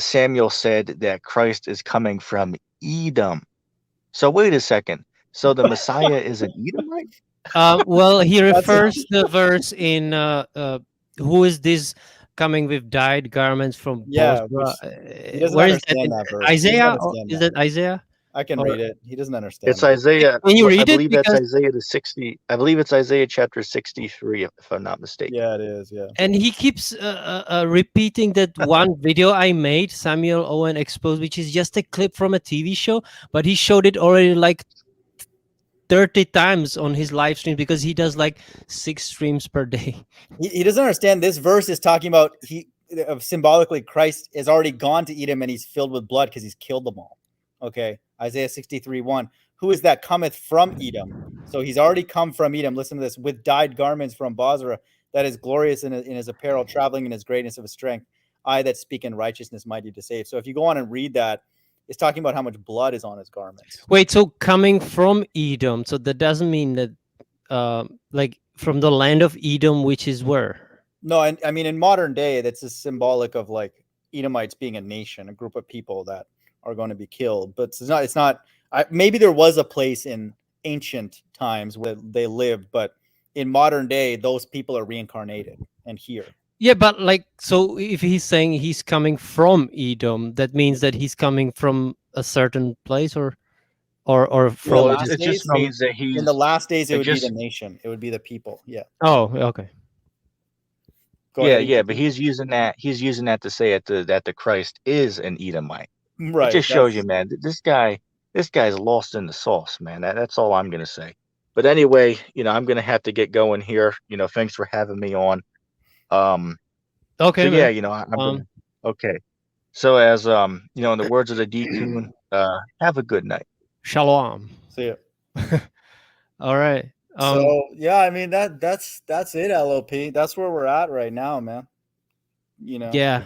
Speaker 2: Samuel said that Christ is coming from Edom. So wait a second. So the Messiah is an Edomite?
Speaker 1: well, he
Speaker 4: That's-
Speaker 1: refers the verse in who is this coming with dyed garments from
Speaker 4: Yeah,
Speaker 1: Bosra?
Speaker 4: he doesn't
Speaker 1: Where is
Speaker 4: understand
Speaker 1: that?
Speaker 4: that verse. He doesn't
Speaker 1: Isaiah? Or
Speaker 4: understand
Speaker 1: is
Speaker 4: that.
Speaker 1: it Isaiah?
Speaker 4: I can
Speaker 1: or-
Speaker 4: read it. He doesn't understand.
Speaker 2: It's
Speaker 4: that.
Speaker 2: Isaiah.
Speaker 1: Can you read
Speaker 2: I
Speaker 1: it?
Speaker 2: believe that's
Speaker 1: Because-
Speaker 2: Isaiah the 60. I believe it's Isaiah chapter 63, if I'm not mistaken.
Speaker 4: Yeah, it is. Yeah.
Speaker 1: And he keeps repeating that one video I made, Samuel Owen Exposed, which is just a clip from a TV show, but he showed it already like 30 times on his live stream because he does like 6 streams per day.
Speaker 4: He doesn't understand. This verse is talking about symbolically Christ has already gone to Edom and he's filled with blood because he's killed them all. Okay, Isaiah 63:1. Who is that cometh from Edom? So he's already come from Edom. Listen to this. With dyed garments from Bosra, that is glorious in his apparel, traveling in his greatness of his strength. I that speak in righteousness, mighty to save. So if you go on and read that, it's talking about how much blood is on his garments.
Speaker 1: Wait, so coming from Edom, so that doesn't mean that like from the land of Edom, which is where?
Speaker 4: No, and I mean in modern day, that's a symbolic of like Edomites being a nation, a group of people that are going to be killed. But it's not. Maybe there was a place in ancient times where they lived, but in modern day, those people are reincarnated and here.
Speaker 1: Yeah, but like, so if he's saying he's coming from Edom, that means that he's coming from a certain place, or from.
Speaker 2: Well,
Speaker 4: last
Speaker 2: it just
Speaker 4: days,
Speaker 2: means that he's
Speaker 4: In the last days, it
Speaker 2: it
Speaker 4: would
Speaker 2: just-
Speaker 4: be the nation. It would be the people. Yeah.
Speaker 1: Oh, okay.
Speaker 4: Go
Speaker 2: yeah,
Speaker 4: ahead.
Speaker 2: yeah, but he's using that to say that the Christ is an Edomite.
Speaker 4: Right.
Speaker 2: It just shows you,
Speaker 4: that's-
Speaker 2: man. This guy's lost in the sauce, man. That's all I'm gonna say. But anyway, I'm gonna have to get going here. Thanks for having me on.
Speaker 1: Okay,
Speaker 2: So
Speaker 1: man.
Speaker 2: yeah, I'm gonna, okay. So as in the words of the D-Tune, have a good night.
Speaker 1: Shalom.
Speaker 4: See ya.
Speaker 1: All right.
Speaker 4: So yeah, I mean that's it, LOP. That's where we're at right now, man.
Speaker 1: Yeah.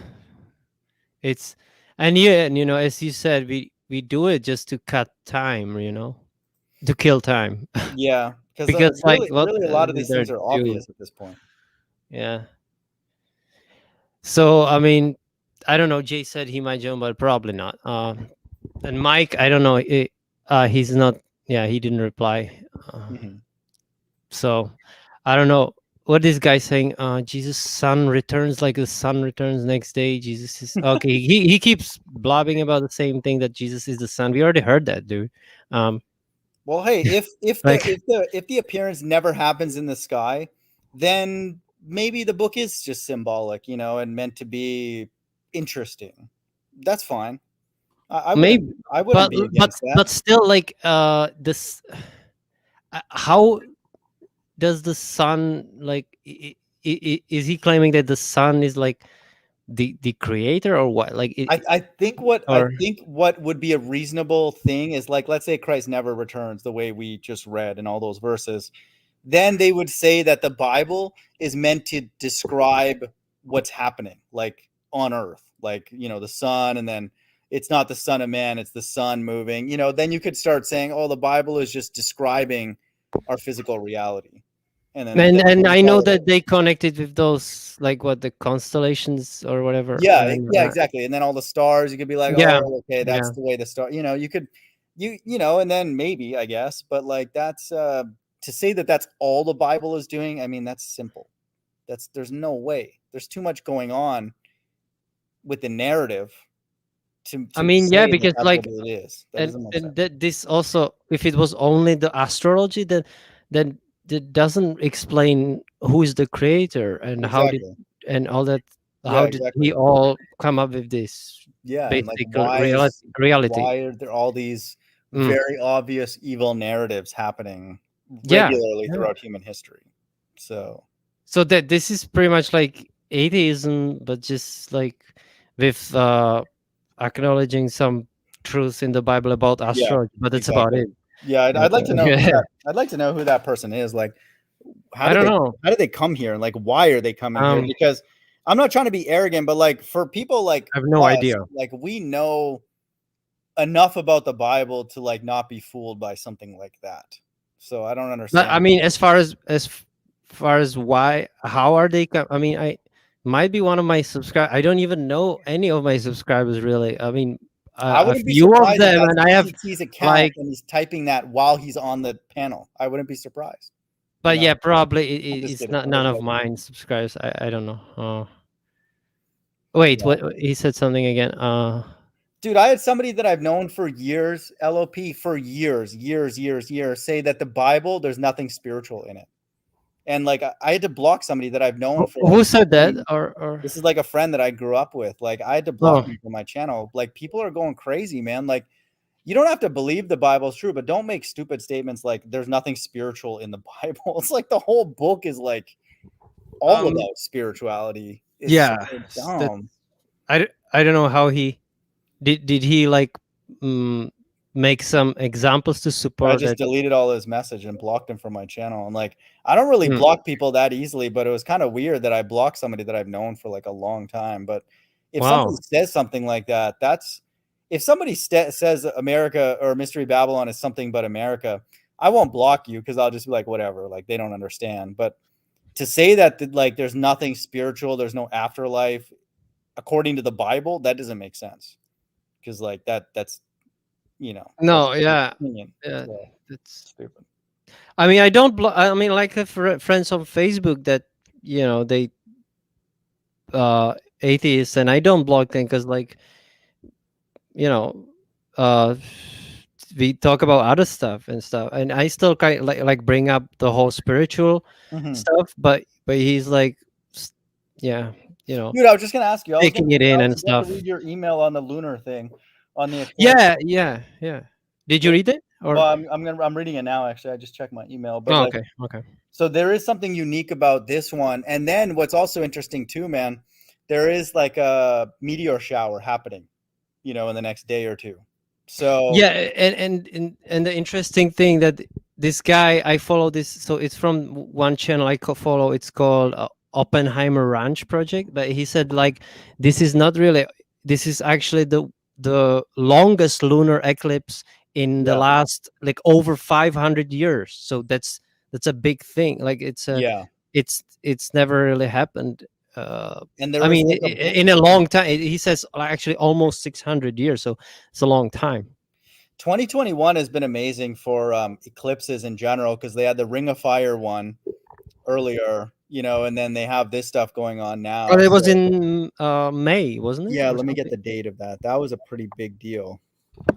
Speaker 1: It's and as you said, we do it just to cut time, to kill time.
Speaker 4: Yeah,
Speaker 1: Because, like,
Speaker 4: really,
Speaker 1: what
Speaker 4: really a lot of these
Speaker 1: they're
Speaker 4: things are obvious at this point.
Speaker 1: Yeah. So I mean, I don't know. Jay said he might join, but probably not. And Mike, I don't know. He's not. Yeah, he didn't reply.
Speaker 4: Mhm.
Speaker 1: So I don't know what this guy's saying. Jesus' son returns like the sun returns next day. Jesus is okay. He keeps blabbing about the same thing, that Jesus is the son. We already heard that, dude.
Speaker 4: Well, hey, if
Speaker 1: Like-
Speaker 4: the appearance never happens in the sky, then maybe the book is just symbolic, and meant to be interesting. That's fine. I
Speaker 1: Maybe,
Speaker 4: wouldn't be against that.
Speaker 1: but still, like this. How does the sun, like? Is he claiming that the sun is like the creator, or what? Like,
Speaker 4: I think what
Speaker 1: or-
Speaker 4: would be a reasonable thing is, like, let's say Christ never returns the way we just read in all those verses, then they would say that the Bible is meant to describe what's happening, like on earth, like the sun, and then it's not the Son of Man, it's the sun moving, you know, then you could start saying, oh, the Bible is just describing our physical reality.
Speaker 1: And I know that they connected with those, like, what, the constellations or whatever.
Speaker 4: Yeah,
Speaker 1: and,
Speaker 4: yeah, exactly. And then all the stars, you could be like,
Speaker 1: Yeah,
Speaker 4: oh, okay, that's the way the star, you know, you could, you know, and then maybe, I guess, but like that's to say that that's all the Bible is doing. I mean, that's simple. There's no way. There's too much going on with the narrative.
Speaker 1: I mean, yeah, because
Speaker 4: that's
Speaker 1: like,
Speaker 4: what it is. That doesn't make sense.
Speaker 1: that this also, if it was only the astrology, then it doesn't explain who is the creator and how did
Speaker 4: Exactly.
Speaker 1: and all that.
Speaker 4: Yeah,
Speaker 1: How did
Speaker 4: exactly.
Speaker 1: we all come up with this
Speaker 4: Yeah, and
Speaker 1: basic
Speaker 4: like
Speaker 1: reality?
Speaker 4: why are there all these very obvious evil narratives happening
Speaker 1: Yeah,
Speaker 4: regularly
Speaker 1: yeah.
Speaker 4: throughout human history? So
Speaker 1: that this is pretty much like atheism, but just like with acknowledging some truths in the Bible about astrology, but that's about it.
Speaker 4: Yeah, I'd like to know. I'd like to know who that person is. Like,
Speaker 1: I don't know.
Speaker 4: How did they come here? And like, why are they coming here? Because I'm not trying to be arrogant, but like for people like
Speaker 1: I have no idea.
Speaker 4: Like we know enough about the Bible to like not be fooled by something like that. So I don't understand.
Speaker 1: But I mean, as far as why, how are they? I mean, I might be one of my subscribers. I don't even know any of my subscribers really. I mean,
Speaker 4: I wouldn't be
Speaker 1: few
Speaker 4: surprised
Speaker 1: of them, and I have
Speaker 4: his account
Speaker 1: like,
Speaker 4: and he's typing that while he's on the panel. I wouldn't be surprised.
Speaker 1: But
Speaker 4: No,
Speaker 1: yeah, probably it's
Speaker 4: kidding.
Speaker 1: not none of mine subscribers. I don't know. Wait, what he said something again?
Speaker 4: Dude, I had somebody that I've known for years, LOP, for years, say that the Bible, there's nothing spiritual in it. And like I had to block somebody that I've known for
Speaker 1: who said that? Or
Speaker 4: this is like a friend that I grew up with. Like I had to block him from my channel. Like people are going crazy, man. Like you don't have to believe the Bible is true, but don't make stupid statements like there's nothing spiritual in the Bible. It's like the whole book is like all about spirituality. It's so dumb.
Speaker 1: I don't know how he did he like make some examples to support.
Speaker 4: I just deleted all his message and blocked him from my channel. And like I don't really block people that easily, but it was kind of weird that I blocked somebody that I've known for like a long time. But if somebody says something like that, if somebody says America or Mystery Babylon is something but America, I won't block you because I'll just be like, whatever, like they don't understand. But to say that like there's nothing spiritual, there's no afterlife according to the Bible, that doesn't make sense. Because like that's, you know.
Speaker 1: No, yeah.
Speaker 4: So,
Speaker 1: that's
Speaker 4: stupid.
Speaker 1: I mean, I don't I mean, like I have friends on Facebook that, you know, they atheists, and I don't block them because, like, you know, we talk about other stuff, and I still kind of like bring up the whole spiritual stuff, but he's like, yeah, you know,
Speaker 4: dude, I was just gonna ask you,
Speaker 1: taking it in and stuff.
Speaker 4: Read your email on the lunar thing, on the
Speaker 1: yeah. Did you read it? Or
Speaker 4: well, I'm reading it now. Actually, I just checked my email. But
Speaker 1: okay.
Speaker 4: So there is something unique about this one, and then what's also interesting too, man. There is like a meteor shower happening, you know, in the next day or two. So
Speaker 1: yeah, and the interesting thing that this guy, I follow this, so it's from one channel I follow. It's called Oppenheimer Ranch Project, but he said like this is actually the longest lunar eclipse in the last like over 500 years. So that's a big thing. Like it's never really happened.
Speaker 4: And there
Speaker 1: I mean,
Speaker 4: like
Speaker 1: in a long time. He says actually almost 600 years. So it's a long time.
Speaker 4: 2021 has been amazing for eclipses in general because they had the Ring of Fire one earlier, you know, and then they have this stuff going on now.
Speaker 1: Oh, it was in May, wasn't it?
Speaker 4: Yeah, let me get the date of that. That was a pretty big deal.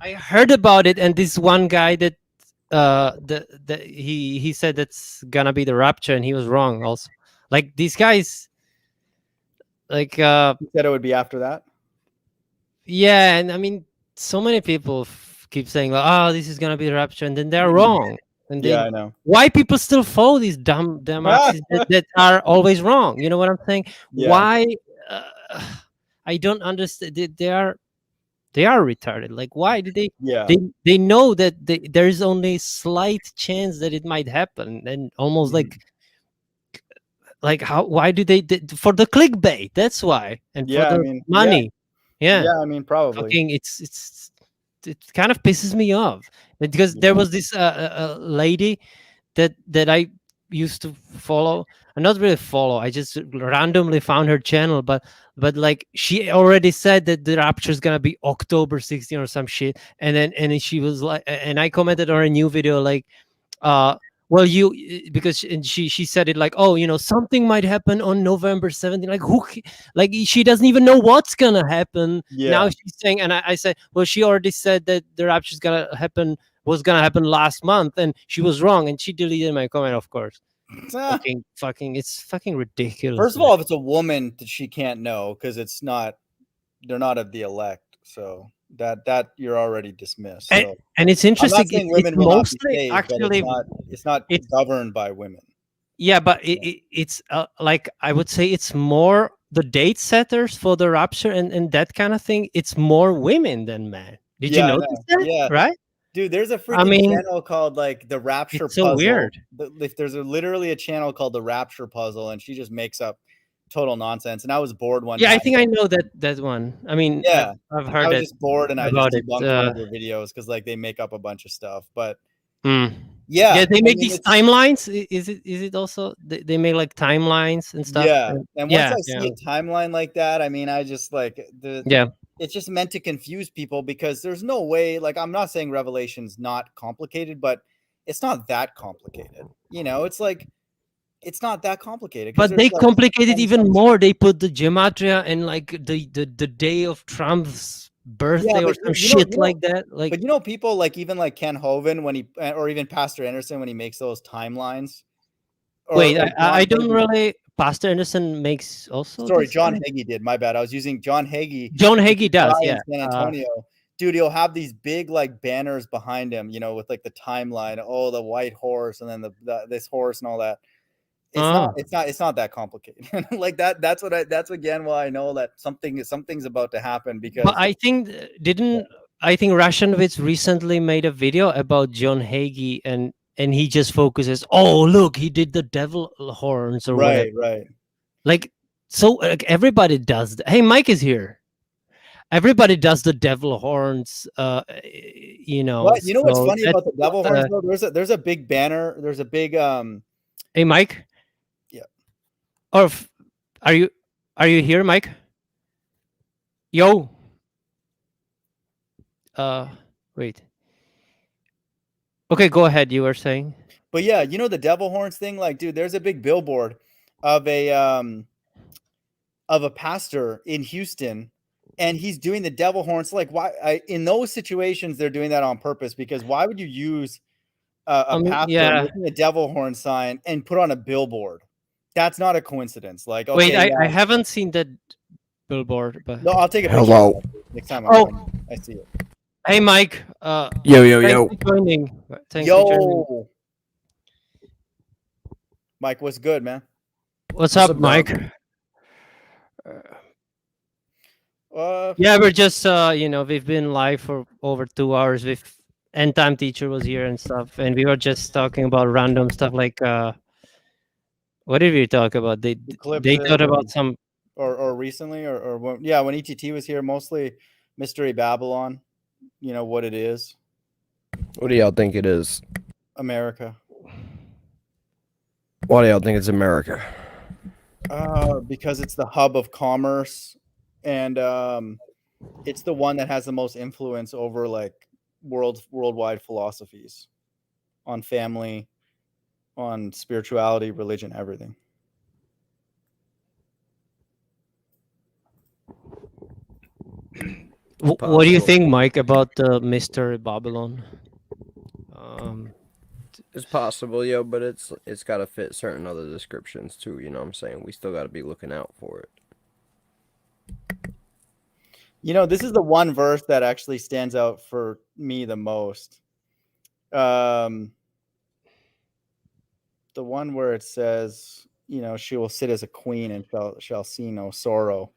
Speaker 1: I heard about it, and this one guy that he said that's gonna be the rapture, and he was wrong also. Like these guys, like
Speaker 4: he said it would be after that.
Speaker 1: Yeah, and I mean, so many people keep saying, like, "Oh, this is gonna be the rapture," and then they're wrong. And
Speaker 4: I know
Speaker 1: why people still follow these dumb axes that are always wrong. You know what I'm saying?
Speaker 4: Yeah.
Speaker 1: Why? I don't understand. They are retarded. Like, why did they?
Speaker 4: Yeah.
Speaker 1: They know that there is only slight chance that it might happen, and almost like how? Why do they for the clickbait? That's why, and for the money. Yeah.
Speaker 4: I mean, probably.
Speaker 1: Fucking, it kind of pisses me off because there was this lady that I used to follow. Not really follow. I just randomly found her channel, but like she already said that the rapture is gonna be October 16 or some shit, and then she was like, and I commented on a new video like, well, because she said it like, oh, something might happen on November 17th. Like like she doesn't even know what's gonna happen. Now she's saying, and I said, well, she already said that the rapture was gonna happen last month, and she was wrong, and she deleted my comment, of course. Fucking, it's fucking ridiculous.
Speaker 4: First of all, if it's a woman, she can't know because they're not of the elect, so that you're already dismissed. So.
Speaker 1: And it's interesting.
Speaker 4: I'm not saying women will not be saved,
Speaker 1: actually,
Speaker 4: but it's not governed by women.
Speaker 1: Yeah, but it's like I would say it's more the date setters for the rapture and that kind of thing. It's more women than men. Did you notice that?
Speaker 4: Yeah,
Speaker 1: right.
Speaker 4: Dude, there's a freaking channel called like the Rapture
Speaker 1: Puzzle. So weird.
Speaker 4: There's literally a channel called the Rapture Puzzle, and she just makes up total nonsense. And I was bored one.
Speaker 1: Yeah, I think I know that one. I mean,
Speaker 4: yeah,
Speaker 1: I've heard.
Speaker 4: I was just bored, and I just debunked one of
Speaker 1: it.
Speaker 4: their videos because like they make up a bunch of stuff. But
Speaker 1: yeah, they make these timelines. Is it also they make like timelines and stuff?
Speaker 4: Yeah, and once I see a timeline like that, I mean, I just like it's just meant to confuse people because there's no way. Like, I'm not saying Revelation's not complicated, but it's not that complicated. It's like it's not that complicated.
Speaker 1: But they complicate it even more. They put the gematria and like the day of Trump's birthday or some shit like that. Like,
Speaker 4: but people like even like Ken Hovind when he or even Pastor Anderson when he makes those timelines.
Speaker 1: Wait, I don't really. Pastor Anderson makes also.
Speaker 4: Sorry, John Hagee did. My bad. I was using John Hagee.
Speaker 1: John Hagee does, yeah.
Speaker 4: San Antonio. Dude, he'll have these big like banners behind him, with like the timeline. Oh, the white horse, and then this horse and all that. It's not that complicated. Like that. That's again why I know that something's about to happen because.
Speaker 1: But I think I think Rashanovitz recently made a video about John Hagee and he just focuses, oh, look, he did the devil horns or whatever.
Speaker 4: Right.
Speaker 1: Like, so like, everybody does that. Hey, Mike is here. Everybody does the devil horns,
Speaker 4: Well, what's funny about the devil horns, though? There's a big banner. There's a big
Speaker 1: Hey, Mike.
Speaker 4: Yeah.
Speaker 1: Or are you here, Mike? Yo. Wait. Okay, go ahead. You were saying.
Speaker 4: But yeah, the devil horns thing. Like, dude, there's a big billboard of a pastor in Houston, and he's doing the devil horns. Like, why? In those situations, they're doing that on purpose because why would you use a pastor making a devil horn sign and put on a billboard? That's not a coincidence. Like, okay,
Speaker 1: wait, I haven't seen that billboard, but
Speaker 4: no, I'll take a picture.
Speaker 6: Hello.
Speaker 4: Next time I see it.
Speaker 1: Hey, Mike.
Speaker 6: Yo.
Speaker 1: Thanks for joining.
Speaker 4: Mike, what's good, man?
Speaker 1: What's up, Mike? Yeah, we're just we've been live for over 2 hours. End Time Teacher was here and stuff, and we were just talking about random stuff like what did we talk about? They thought about some
Speaker 4: or recently or when ETT was here, mostly Mystery Babylon. What it is.
Speaker 6: What do y'all think it is?
Speaker 4: America.
Speaker 6: Why do y'all think it's America?
Speaker 4: Because it's the hub of commerce, and it's the one that has the most influence over like worldwide philosophies on family, on spirituality, religion, everything.
Speaker 1: What do you think, Mike, about Mr. Babylon?
Speaker 6: It's possible, but it's got to fit certain other descriptions too. You know what I'm saying? We still got to be looking out for it.
Speaker 4: This is the one verse that actually stands out for me the most. The one where it says, she will sit as a queen and shall see no sorrow.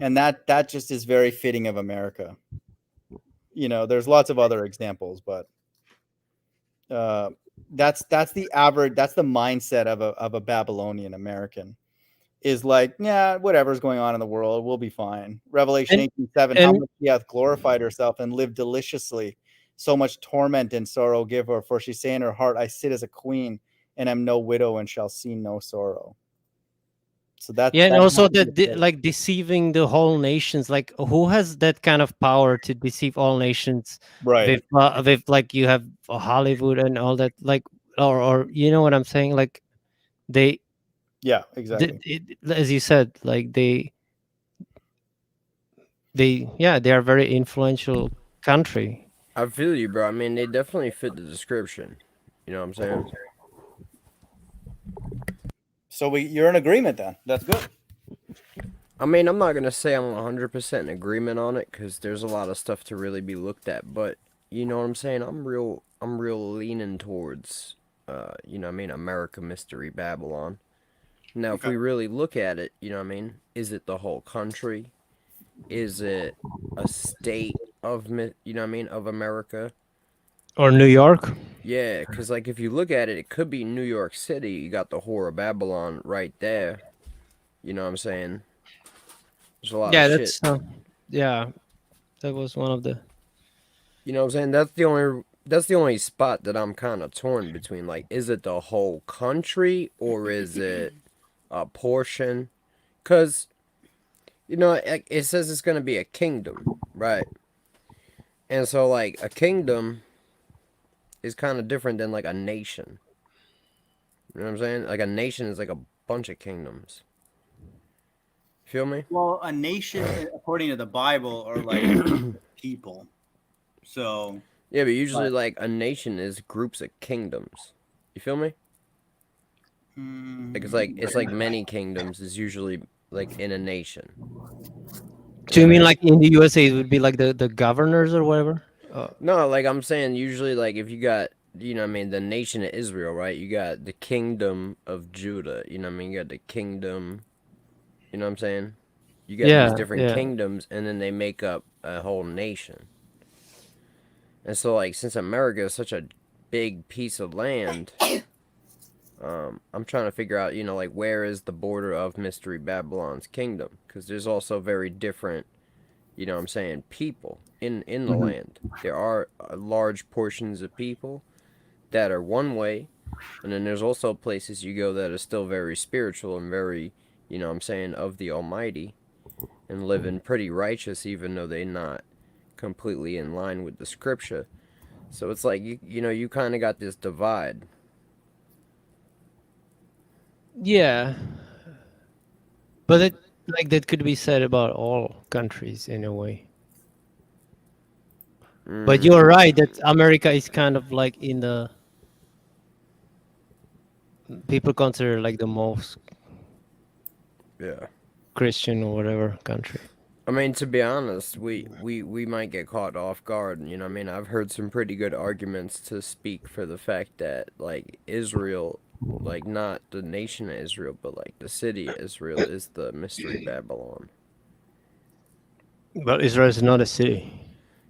Speaker 4: And that just is very fitting of America. There's lots of other examples, but that's the mindset of a Babylonian American is like, yeah, whatever's going on in the world, we'll be fine. Revelation
Speaker 1: And-
Speaker 4: 18:7, how
Speaker 1: and-
Speaker 4: much she hath glorified herself and lived deliciously. So much torment and sorrow give her, for she say in her heart, I sit as a queen and am no widow and shall see no sorrow. So that's
Speaker 1: Yeah, and also
Speaker 4: how
Speaker 1: that
Speaker 4: she is.
Speaker 1: like deceiving the whole nations. Like, who has that kind of power to deceive all nations?
Speaker 4: Right.
Speaker 1: With like you have Hollywood and all that. Like, or you know what I'm saying? Like, they,
Speaker 4: Yeah, exactly.
Speaker 1: as you said, like they are a very influential country.
Speaker 6: I feel you, bro. I mean, they definitely fit the description. You know what I'm saying?
Speaker 4: So you're in agreement then. That's good.
Speaker 6: I mean, I'm not gonna say I'm 100% in agreement on it because there's a lot of stuff to really be looked at. But you know what I'm saying? I'm real leaning towards, you know what I mean, America Mystery Babylon. Now, if we really look at it, you know what I mean, is it the whole country? Is it a state of, you know what I mean, of America?
Speaker 1: Or New York.
Speaker 6: Yeah, because like if you look at it, it could be New York City. You got the Whore of Babylon right there. You know what I'm saying? There's a lot
Speaker 1: Yeah,
Speaker 6: of
Speaker 1: that's
Speaker 6: shit.
Speaker 1: yeah, that was one of the.
Speaker 6: You know what I'm saying? That's the only spot that I'm kind of torn between. Like, is it the whole country or is it a portion? Because you know it says it's gonna be a kingdom, right? And so like a kingdom is kind of different than like a nation. You know what I'm saying? Like a nation is like a bunch of kingdoms. Feel me?
Speaker 3: Well, a nation, according to the Bible, are like people. So
Speaker 6: Yeah, but usually
Speaker 3: But-
Speaker 6: like a nation is groups of kingdoms. You feel me?
Speaker 3: mm,
Speaker 6: Like it's like many kingdoms is usually like in a nation.
Speaker 1: Do you mean like in the USA it would be like the governors or whatever?
Speaker 6: No, like I'm saying usually like if you got you know what I mean the nation of Israel, right? You got the kingdom of Judah, you know what I mean? You got the kingdom, you know what I'm saying? You got
Speaker 1: Yeah,
Speaker 6: these different
Speaker 1: yeah.
Speaker 6: kingdoms and then they make up a whole nation. And so like since America is such a big piece of land, I'm trying to figure out, you know, like where is the border of Mystery Babylon's kingdom? Because there's also very different, you know what I'm saying, people in the land. There are large portions of people that are one way, and then there's also places you go that are still very spiritual and very, you know what I'm saying, of the Almighty, and living pretty righteous even though they're not completely in line with the scripture. So it's like, you know, you kind of got this divide.
Speaker 1: Yeah, but it like that could be said about all countries in a way. But you're right that America is kind of like in the people consider like the most
Speaker 6: Yeah.
Speaker 1: Christian or whatever country.
Speaker 6: I mean, to be honest, we might get caught off guard. You know what I mean? I've heard some pretty good arguments to speak for the fact that, like, Israel, like, not the nation of Israel, but, like, the city of Israel is the Mystery Babylon.
Speaker 1: But Israel is not a city.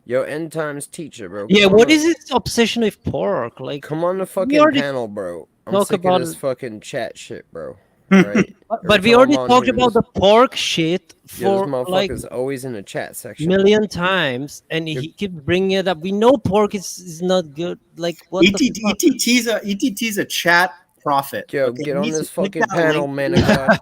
Speaker 6: Yo, end times teacher, bro.
Speaker 1: Yeah,
Speaker 6: Come
Speaker 1: what
Speaker 6: on-
Speaker 1: is this obsession with pork? Like,
Speaker 6: Come on the
Speaker 1: we
Speaker 6: fucking
Speaker 1: already
Speaker 6: panel, bro. I'm
Speaker 1: talk
Speaker 6: sick
Speaker 1: about
Speaker 6: of this
Speaker 1: it.
Speaker 6: fucking chat shit, bro. Right?
Speaker 1: But we already talked about the
Speaker 6: Yo,
Speaker 1: pork shit
Speaker 6: this
Speaker 1: for like
Speaker 6: motherfucker's always in the chat section.
Speaker 1: million times, and he keeps bringing it up. We know pork is not good. Like, what the fuck?
Speaker 3: ETT's a chat prophet.
Speaker 6: Yo,
Speaker 3: okay?
Speaker 6: get
Speaker 3: He
Speaker 6: on
Speaker 3: needs
Speaker 6: this
Speaker 3: to click
Speaker 6: fucking
Speaker 3: that
Speaker 6: panel,
Speaker 3: link.
Speaker 6: Manica.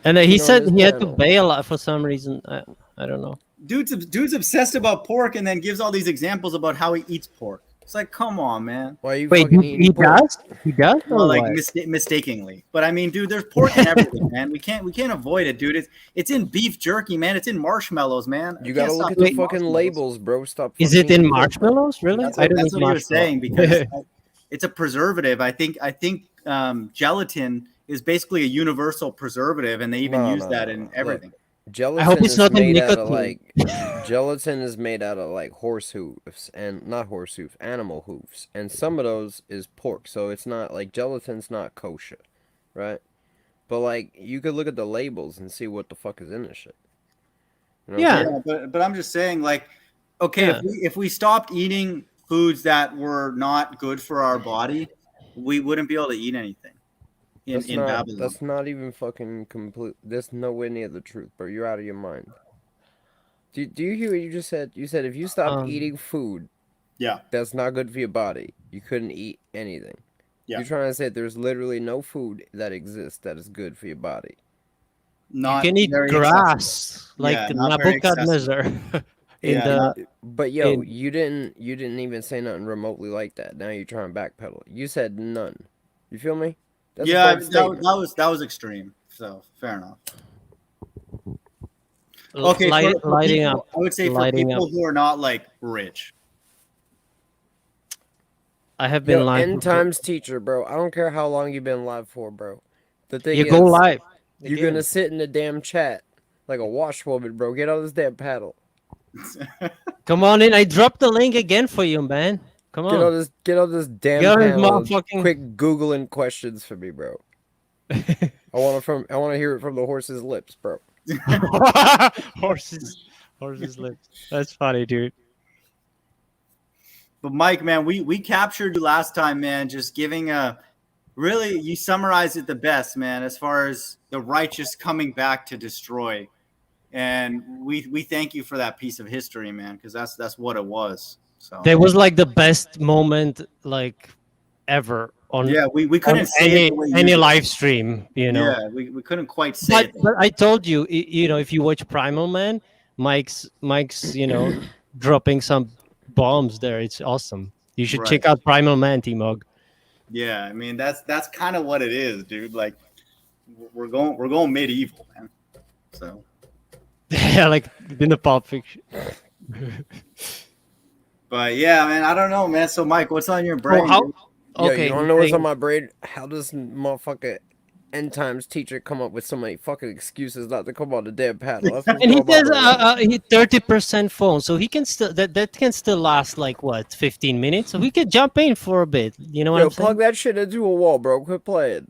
Speaker 1: And he
Speaker 6: Get on
Speaker 1: said
Speaker 6: this
Speaker 1: he had to
Speaker 6: panel.
Speaker 1: bail out for some reason. I don't know.
Speaker 3: Dude's obsessed about pork and then gives all these examples about how he eats pork. It's like, come on, man.
Speaker 6: Why are you
Speaker 1: Wait,
Speaker 6: fucking
Speaker 1: he
Speaker 6: eating pork?
Speaker 1: does? He does?
Speaker 3: Well,
Speaker 1: Or
Speaker 3: like
Speaker 1: what?
Speaker 3: mistakenly, but I mean, dude, there's pork in everything, man. We can't avoid it, dude. It's in beef jerky, man. It's in marshmallows, man.
Speaker 6: You
Speaker 3: I
Speaker 6: gotta
Speaker 3: can't
Speaker 6: look
Speaker 3: stop
Speaker 6: at the
Speaker 3: eating
Speaker 6: fucking
Speaker 3: marshmallows.
Speaker 6: labels, bro. Stop.
Speaker 1: Is
Speaker 6: fucking
Speaker 1: it in
Speaker 6: eating pork, bro.
Speaker 1: marshmallows? Really?
Speaker 3: That's
Speaker 1: I don't
Speaker 3: what
Speaker 1: eat
Speaker 3: he was
Speaker 1: marshmallows.
Speaker 3: saying because it's a preservative. I think gelatin is basically a universal preservative, and they even use that in everything.
Speaker 1: I hope
Speaker 6: Gelatin
Speaker 1: it's
Speaker 6: is
Speaker 1: not in
Speaker 6: made out of
Speaker 1: nicotine.
Speaker 6: like gelatin is made out of like horse hooves and not horse hoof, animal hooves, and some of those is pork. So it's not like gelatin's not kosher, right? But like you could look at the labels and see what the fuck is in this shit. You know what I'm
Speaker 1: Yeah.
Speaker 6: saying?
Speaker 3: But I'm just saying, like, okay,
Speaker 1: Yeah.
Speaker 3: if we stopped eating foods that were not good for our body, we wouldn't be able to eat anything. in Babylon.
Speaker 6: That's not even fucking complete. That's nowhere near the truth, bro. You're out of your mind. Do you hear what you just said? You said if you stopped eating food,
Speaker 3: Yeah.
Speaker 6: that's not good for your body. You couldn't eat anything.
Speaker 3: Yeah.
Speaker 6: You're trying to say there's literally no food that exists that is good for your body.
Speaker 3: Not
Speaker 1: you can eat
Speaker 3: very
Speaker 1: grass like
Speaker 3: Yeah, not very
Speaker 1: Nebuchadnezzar in
Speaker 3: Yeah,
Speaker 1: the.
Speaker 3: not-
Speaker 6: But yo,
Speaker 1: in-
Speaker 6: you didn't even say nothing remotely like that. Now you're trying to backpedal. You said none. You feel me? That's a
Speaker 3: yeah,
Speaker 6: bold statement.
Speaker 3: that was extreme. So fair enough. Okay, for
Speaker 1: lighting
Speaker 3: people,
Speaker 1: up.
Speaker 3: I would say for
Speaker 1: lighting
Speaker 3: people
Speaker 1: up.
Speaker 3: who are not like rich.
Speaker 1: I have been
Speaker 6: Yo,
Speaker 1: live.
Speaker 6: end times teacher, bro. I don't care how long you've been live for, bro. The thing
Speaker 1: You
Speaker 6: is,
Speaker 1: go live.
Speaker 6: you're
Speaker 1: Again.
Speaker 6: gonna sit in the damn chat like a washwoman, bro. Get on this damn paddle.
Speaker 1: Come on in. I dropped the link again for you, man. Come
Speaker 6: Get
Speaker 1: on.
Speaker 6: on this damn
Speaker 1: Get on this
Speaker 6: panel. And
Speaker 1: motherfucking-
Speaker 6: quick googling questions for me, bro. I want to hear it from the horse's lips, bro.
Speaker 1: horses lips. That's funny, dude.
Speaker 3: But Mike, man, we captured you last time, man. Just giving really, you summarized it the best, man. As far as the righteous coming back to destroy, and we thank you for that piece of history, man, because that's what it was. So
Speaker 1: That was like the best moment, like ever on.
Speaker 3: yeah, we couldn't
Speaker 1: on
Speaker 3: say it the way you
Speaker 1: any
Speaker 3: did.
Speaker 1: live stream, you know.
Speaker 3: Yeah, we couldn't quite say it.
Speaker 1: But I told you, you know, if you watch Primal Man, Mike's, you know, dropping some bombs there. It's awesome. You should
Speaker 3: Right.
Speaker 1: check out Primal Man, T-Mog.
Speaker 3: Yeah, I mean that's kind of what it is, dude. Like we're going medieval, man. So
Speaker 1: Yeah, like in the Pulp Fiction.
Speaker 3: but yeah, man, I don't know, man. So Mike, what's on your brain?
Speaker 1: how?
Speaker 3: dude?
Speaker 6: Yo,
Speaker 1: Okay.
Speaker 6: you wanna know what's on my brain? How does motherfucker end times teacher come up with so many fucking excuses not to come on the damn paddle? That's what's
Speaker 1: And he
Speaker 6: on my
Speaker 1: says
Speaker 6: brain.
Speaker 1: he 30% phone, so he can still that can still last like what 15 minutes. So we could jump in for a bit. You know what
Speaker 6: Yo,
Speaker 1: I'm saying?
Speaker 6: plug that shit into a wall, bro. Quit playing.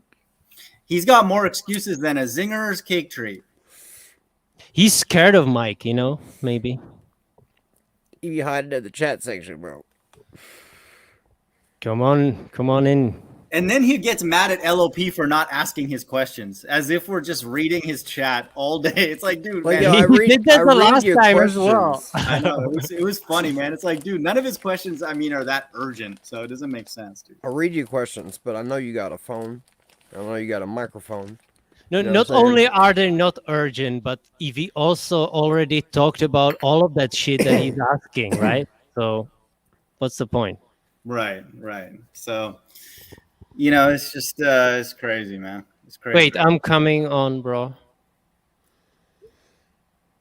Speaker 3: He's got more excuses than a Zinger's cake tree.
Speaker 1: He's scared of Mike, you know, maybe.
Speaker 6: You be hiding in the chat section, bro.
Speaker 1: Come on in.
Speaker 3: And then he gets mad at LOP for not asking his questions, as if we're just reading his chat all day. It's like, dude,
Speaker 6: Like,
Speaker 3: man,
Speaker 6: yo, I
Speaker 1: He
Speaker 6: read,
Speaker 1: did that
Speaker 6: I
Speaker 1: the
Speaker 6: read
Speaker 1: last
Speaker 6: your
Speaker 1: time
Speaker 6: questions.
Speaker 1: as well.
Speaker 3: I know it was funny, man. It's like, dude, none of his questions, I mean, are that urgent, so it doesn't make sense, dude.
Speaker 6: I read your questions, but I know you got a phone. I know you got a microphone.
Speaker 1: No,
Speaker 6: You know
Speaker 1: not
Speaker 6: what I'm saying?
Speaker 1: only are they not urgent, but Evie also already talked about all of that shit that he's asking, right? So, what's the point?
Speaker 3: Right. So, you know, it's just it's crazy, man. It's crazy.
Speaker 1: Wait, I'm coming on, bro.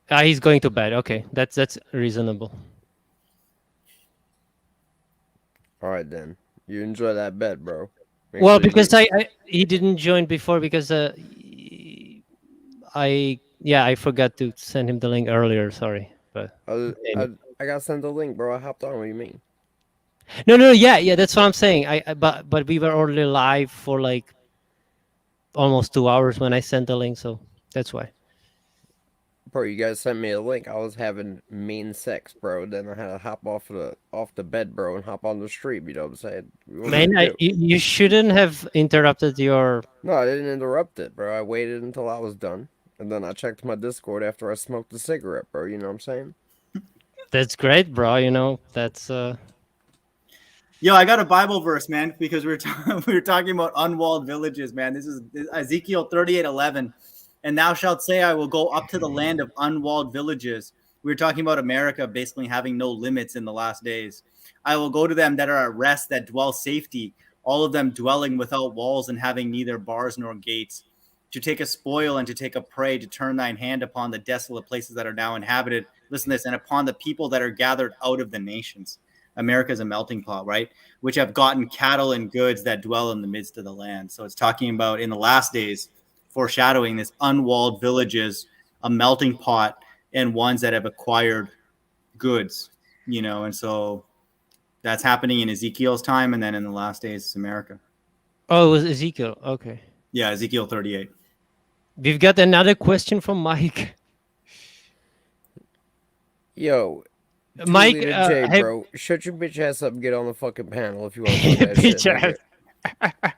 Speaker 1: He's going to bed. Okay, that's reasonable.
Speaker 6: All right, then. You enjoy that bet, bro. Make
Speaker 1: Well,
Speaker 6: sure you
Speaker 1: because
Speaker 6: do.
Speaker 1: he didn't join before because I forgot to send him the link earlier. Sorry, but
Speaker 6: I got sent a link, bro. I hopped on. What do you mean?
Speaker 1: no, yeah, that's what I'm saying. But we were already live for like almost 2 hours when I sent the link, so that's why.
Speaker 6: Bro, you guys sent me a link. I was having mean sex, bro. Then I had to hop off the bed, bro, and hop on the street. You know what I'm saying? What
Speaker 1: Man,
Speaker 6: did I do?
Speaker 1: you shouldn't have interrupted your.
Speaker 6: No, I didn't interrupt it, bro. I waited until I was done, and then I checked my Discord after I smoked a cigarette, bro. You know what I'm saying?
Speaker 1: That's great, bro. You know that's.
Speaker 3: Yo, I got a Bible verse, man, because we were talking about unwalled villages, man. This is Ezekiel 38:11. And thou shalt say, I will go up to the land of unwalled villages. We were talking about America basically having no limits in the last days. I will go to them that are at rest, that dwell safety, all of them dwelling without walls and having neither bars nor gates, to take a spoil and to take a prey, to turn thine hand upon the desolate places that are now inhabited. Listen to this, and upon the people that are gathered out of the nations. America is a melting pot, right? Which have gotten cattle and goods that dwell in the midst of the land. So it's talking about in the last days, foreshadowing this unwalled villages, a melting pot, and ones that have acquired goods, you know, and so that's happening in Ezekiel's time, and then in the last days, it's America.
Speaker 1: Oh, it was Ezekiel. Okay.
Speaker 3: Yeah, Ezekiel 38.
Speaker 1: We've got another question from Mike.
Speaker 6: Yo,
Speaker 1: Mike,
Speaker 6: Litre Jay, bro, shut your bitch ass up and get on the fucking panel if you want to do that
Speaker 1: bitch
Speaker 6: shit. nigga.
Speaker 1: ass.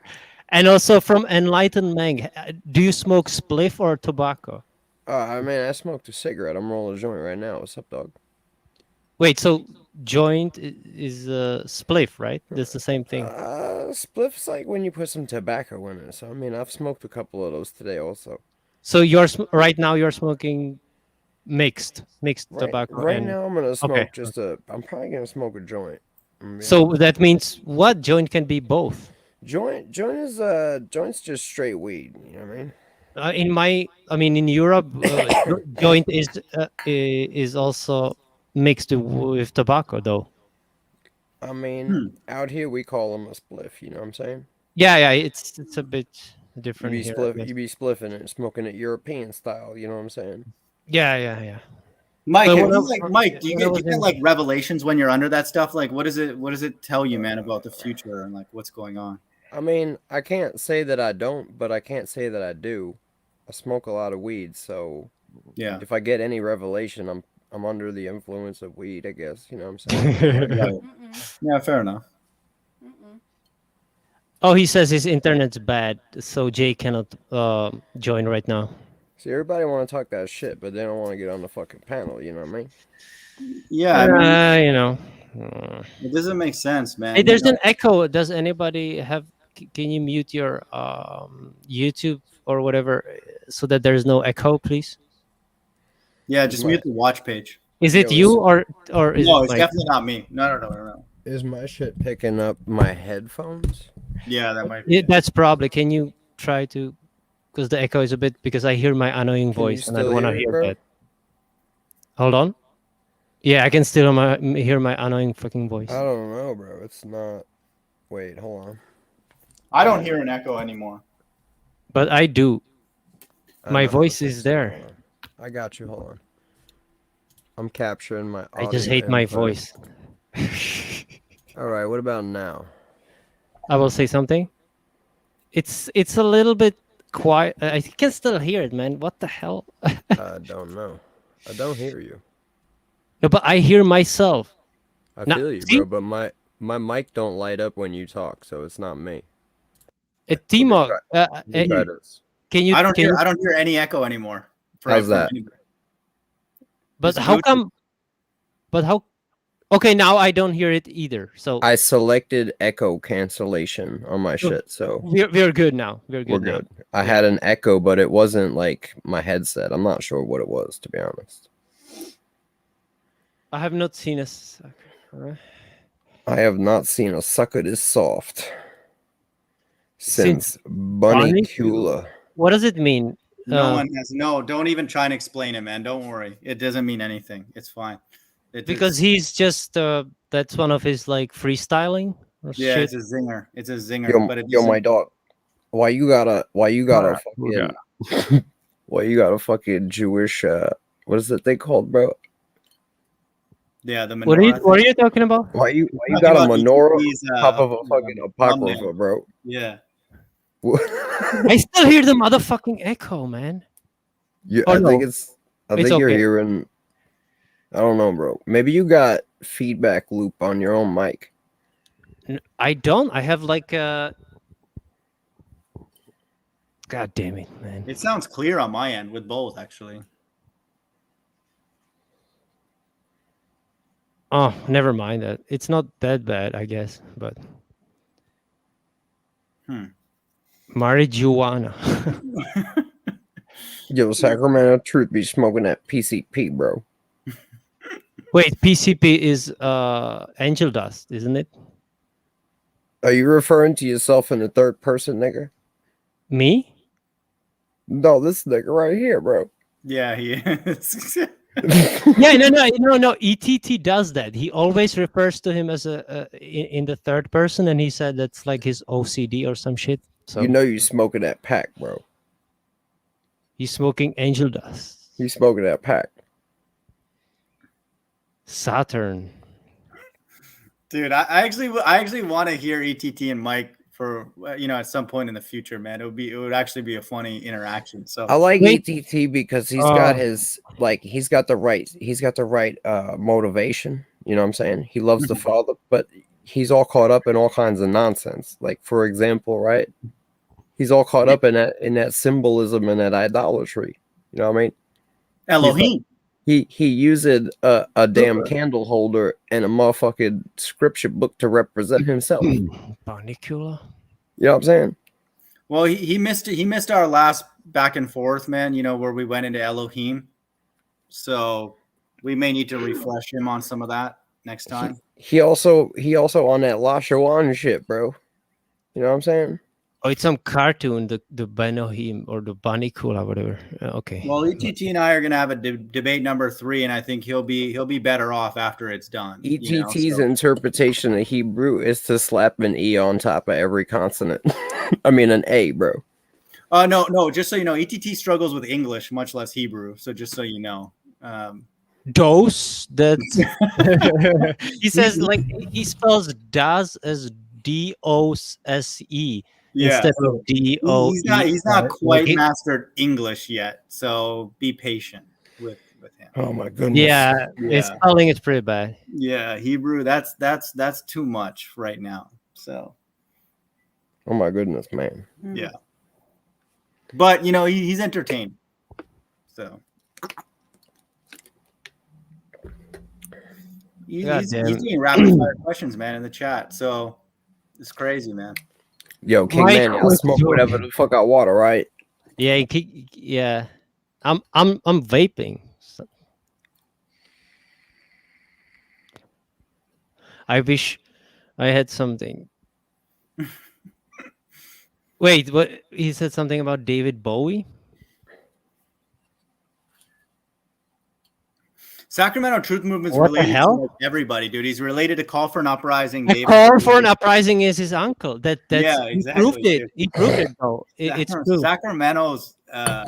Speaker 1: And also from Enlightened Mang, do you smoke spliff or tobacco?
Speaker 6: I mean, I smoked a cigarette. I'm rolling a joint right now. What's up, dog?
Speaker 1: Wait, so joint is spliff, right? That's the same thing.
Speaker 6: Spliff's like when you put some tobacco in it. So I mean, I've smoked a couple of those today also.
Speaker 1: So right now you're smoking mixed tobacco.
Speaker 6: Right
Speaker 1: and
Speaker 6: now I'm gonna smoke
Speaker 1: okay.
Speaker 6: just a. I'm probably gonna smoke a joint.
Speaker 1: So that means what? Joint can be both.
Speaker 6: Joint's just straight weed. You know what I mean?
Speaker 1: In Europe, joint is also mixed with tobacco, though.
Speaker 6: I mean, out here we call them a spliff. You know what I'm saying?
Speaker 1: Yeah, it's a bit different
Speaker 6: You be
Speaker 1: here. I
Speaker 6: spliff,
Speaker 1: guess.
Speaker 6: you be spliffing it, smoking it European style. You know what I'm saying?
Speaker 1: Yeah.
Speaker 3: Mike,
Speaker 1: But
Speaker 3: have
Speaker 1: when
Speaker 3: you,
Speaker 1: I-
Speaker 3: like, Mike, do you
Speaker 1: when I
Speaker 3: get,
Speaker 1: was
Speaker 3: you get
Speaker 1: in-
Speaker 3: like revelations when you're under that stuff? Like, what does it tell you, man, about the future and like what's going on?
Speaker 6: I mean, I can't say that I don't, but I can't say that I do. I smoke a lot of weed, so
Speaker 3: Yeah.
Speaker 6: if I get any revelation, I'm under the influence of weed, I guess. You know what I'm saying?
Speaker 3: Right. Yeah, fair enough.
Speaker 1: Oh, he says his internet's bad, so Jay cannot join right now.
Speaker 6: See, everybody want to talk that shit, but they don't want to get on the fucking panel. You know what I mean?
Speaker 3: Yeah, I mean,
Speaker 1: You know.
Speaker 3: it doesn't make sense, man.
Speaker 1: Hey, there's
Speaker 3: You know,
Speaker 1: an echo. Does anybody have? Can you mute your YouTube or whatever so that there's no echo, please?
Speaker 3: yeah, just mute the watch page.
Speaker 1: Is it
Speaker 6: Yo,
Speaker 1: you or is
Speaker 3: No,
Speaker 1: it
Speaker 3: it's
Speaker 1: Mike?
Speaker 3: definitely not me. No.
Speaker 6: Is my shit picking up my headphones?
Speaker 3: Yeah, that might be.
Speaker 1: Yeah, that's probably. Can you try to? Because the echo is a bit. Because I hear my annoying
Speaker 6: Can you
Speaker 1: voice and I
Speaker 6: still
Speaker 1: don't want to
Speaker 6: hear it,
Speaker 1: hear
Speaker 6: bro?
Speaker 1: that. Hold on. Yeah, I can still hear my annoying fucking voice.
Speaker 6: I don't know, bro. It's not. Wait, hold on.
Speaker 3: I don't hear an echo anymore.
Speaker 1: But I do.
Speaker 6: I
Speaker 1: My
Speaker 6: know how to
Speaker 1: voice
Speaker 6: fix
Speaker 1: is
Speaker 6: it.
Speaker 1: there.
Speaker 6: Hold on. I got you. Hold on. I'm capturing my.
Speaker 1: I just
Speaker 6: audio
Speaker 1: hate my
Speaker 6: input.
Speaker 1: voice.
Speaker 6: All right. What about now?
Speaker 1: I will say something. It's a little bit quiet. I can still hear it, man. What the hell?
Speaker 6: I don't know. I don't hear you.
Speaker 1: No, but I hear myself.
Speaker 6: I
Speaker 1: Now,
Speaker 6: feel you,
Speaker 1: see?
Speaker 6: bro. But my mic don't light up when you talk, so it's not me.
Speaker 1: Timo,
Speaker 6: Let me try this.
Speaker 1: can you?
Speaker 3: I don't
Speaker 1: can you-
Speaker 3: hear any echo anymore.
Speaker 6: How's
Speaker 3: from
Speaker 6: that?
Speaker 3: anybody.
Speaker 1: But
Speaker 3: It's
Speaker 1: how
Speaker 3: Bluetooth.
Speaker 1: come? But how? Okay, now I don't hear it either. So
Speaker 6: I selected echo cancellation on my shit, so
Speaker 1: we're good now. We're good.
Speaker 6: we're
Speaker 1: now.
Speaker 6: good. I had an echo, but it wasn't like my headset. I'm not sure what it was, to be honest.
Speaker 1: I have not seen a sucker.
Speaker 6: I have not seen a sucker this soft
Speaker 1: Since
Speaker 6: since Bunny Kula.
Speaker 1: What does it mean?
Speaker 3: No one has. No, don't even try and explain it, man. Don't worry. It doesn't mean anything. It's fine.
Speaker 1: Because he's just that's one of his like freestyling. Or
Speaker 3: yeah,
Speaker 1: shit.
Speaker 3: it's a zinger. It's a zinger. But it
Speaker 6: Yo, my
Speaker 3: doesn't-
Speaker 6: dog. Why you got a
Speaker 1: Yeah.
Speaker 6: fucking why you got a fucking Jewish what is that thing called, bro?
Speaker 3: Yeah, the menorah.
Speaker 1: What are you talking about?
Speaker 6: Why you
Speaker 3: Talking
Speaker 6: got a
Speaker 3: about
Speaker 6: menorah
Speaker 3: ET's,
Speaker 6: on top of a fucking
Speaker 3: thumbnail.
Speaker 6: apocrypha, bro?
Speaker 3: Yeah.
Speaker 1: I still hear the motherfucking echo, man.
Speaker 6: Yeah,
Speaker 1: Oh,
Speaker 6: I think
Speaker 1: no.
Speaker 6: it's
Speaker 1: It's
Speaker 6: you're
Speaker 1: okay.
Speaker 6: hearing. I don't know, bro. Maybe you got feedback loop on your own mic.
Speaker 1: I don't. I have like a. God damn it, man.
Speaker 3: It sounds clear on my end with both, actually.
Speaker 1: Oh, never mind that. It's not that bad, I guess. But marijuana.
Speaker 6: Yo, Sacramento Truth be smoking that PCP, bro.
Speaker 1: Wait, PCP is angel dust, isn't it?
Speaker 6: Are you referring to yourself in the third person, nigga?
Speaker 1: Me?
Speaker 6: No, this nigga right here, bro.
Speaker 3: Yeah, he is.
Speaker 1: Yeah, no. ETT does that. He always refers to him as in the third person, and he said that's like his OCD or some shit. So
Speaker 6: You know you smoking that pack, bro.
Speaker 1: he's smoking angel dust.
Speaker 6: You smoking that pack.
Speaker 1: Saturn.
Speaker 3: Dude, I actually want to hear ETT and Mike for at some point in the future, man. It would actually be a funny interaction. So
Speaker 6: I like
Speaker 1: Wait.
Speaker 6: ETT because he's got his he's got the right motivation. You know what I'm saying? He loves the father, but he's all caught up in all kinds of nonsense. Like, for example, right? He's all caught up in that symbolism and that idolatry. You know what I mean?
Speaker 3: Elohim.
Speaker 6: He used a damn candle holder and a motherfucking scripture book to represent himself. You
Speaker 1: Barnicula.
Speaker 6: know what I'm saying?
Speaker 3: Well, he missed our last back and forth, man. You know, where we went into Elohim. So we may need to refresh him on some of that next time.
Speaker 6: He also on that Lashawan shit, bro. You know what I'm saying?
Speaker 1: Oh, it's some cartoon, the Benohim or the Barnicula, whatever. Okay.
Speaker 3: Well, ETT and I are gonna have a debate number 3, and I think he'll be better off after it's done.
Speaker 6: ETT's interpretation of Hebrew is to slap an E on top of every consonant. I mean an A, bro.
Speaker 3: No. Just so you know, ETT struggles with English, much less Hebrew. So just so you know.
Speaker 1: Dose. That's he says like he spells das as DOSE.
Speaker 3: Yeah,
Speaker 1: Instead of DO.
Speaker 3: He's not quite mastered English yet, so be patient with him.
Speaker 6: Oh my goodness.
Speaker 1: Yeah, his spelling is pretty bad.
Speaker 3: Yeah, Hebrew, that's too much right now. So.
Speaker 6: Oh my goodness, man.
Speaker 3: Yeah. But you know, he's entertained. So he's doing rapid fire questions, man, in the chat. So it's crazy, man.
Speaker 6: Yo, King Man, I'll smoke whatever the fuck I want, all right?
Speaker 1: Yeah, yeah. I'm vaping. So. I wish I had something. Wait, what? He said something about David Bowie?
Speaker 3: Sacramento Truth Movement's
Speaker 1: What the
Speaker 3: related
Speaker 1: hell?
Speaker 3: to like everybody, dude. He's related to Call for an Uprising.
Speaker 1: The Call for an Uprising is his uncle. That's
Speaker 3: yeah, exactly.
Speaker 1: He proved it. He proved it, though. It's true.
Speaker 3: Sacramento's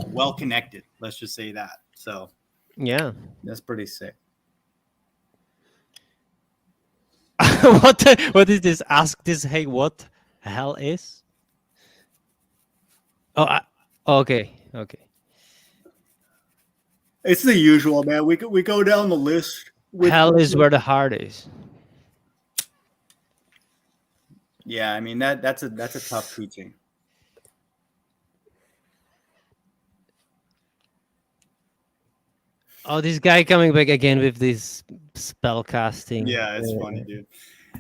Speaker 3: well connected. Let's just say that. So
Speaker 1: yeah,
Speaker 3: that's pretty sick.
Speaker 1: What is this? Ask this. Hey, what the hell is? Oh, okay.
Speaker 3: It's the usual, man. We go down the list.
Speaker 1: Hell is where the heart is.
Speaker 3: Yeah, I mean that's a tough teaching.
Speaker 1: Oh, this guy coming back again with this spell casting.
Speaker 3: Yeah, it's funny, dude.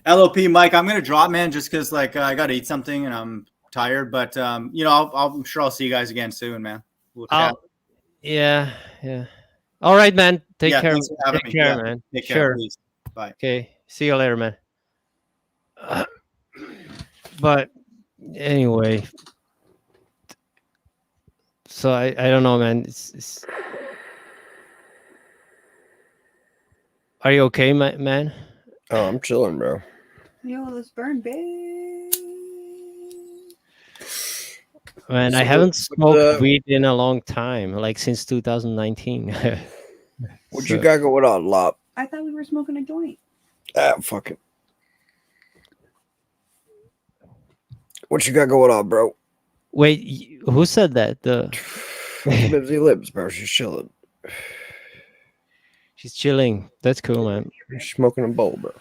Speaker 3: LOP, Mike, I'm gonna drop, man, just because like I gotta eat something and I'm tired. But you know, I'm sure I'll see you guys again soon, man. We'll chat.
Speaker 1: Yeah. All right, man. Take care.
Speaker 3: Take
Speaker 1: care, man.
Speaker 3: Take care,
Speaker 1: sure.
Speaker 3: please. Bye.
Speaker 1: Okay. See you later, man. But anyway, so I don't know, man. It's... Are you okay, man?
Speaker 6: Oh, I'm chilling, bro.
Speaker 7: Yo, let's burn, babe.
Speaker 1: Man, I haven't smoked weed in a long time, like since 2019.
Speaker 6: What you got going on, Lop?
Speaker 7: I thought we were smoking a joint.
Speaker 6: Ah, fuck it. What you got going on, bro?
Speaker 1: Wait, who said that? The
Speaker 6: Libsy Libs, bro. She's chilling.
Speaker 1: She's chilling. That's cool, man.
Speaker 6: She's smoking a bowl, bro.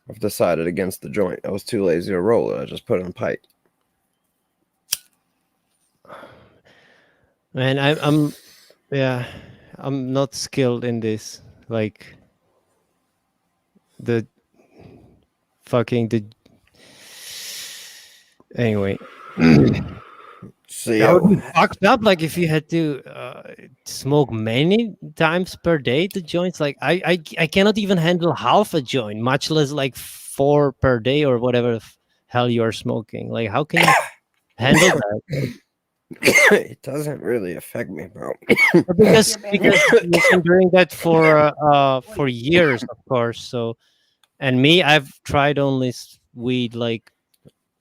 Speaker 6: I've decided against the joint. I was too lazy to roll it. I just put it in pipe.
Speaker 1: Man, I'm not skilled in this. Like anyway.
Speaker 6: See,
Speaker 1: that would be fucked up. Like if you had to smoke many times per day, the joints. Like I cannot even handle half a joint, much less like 4 per day or whatever the hell you are smoking. Like how can you handle that?
Speaker 6: It doesn't really affect me, bro.
Speaker 1: because you've been doing that for years, of course. So, and me, I've tried only weed like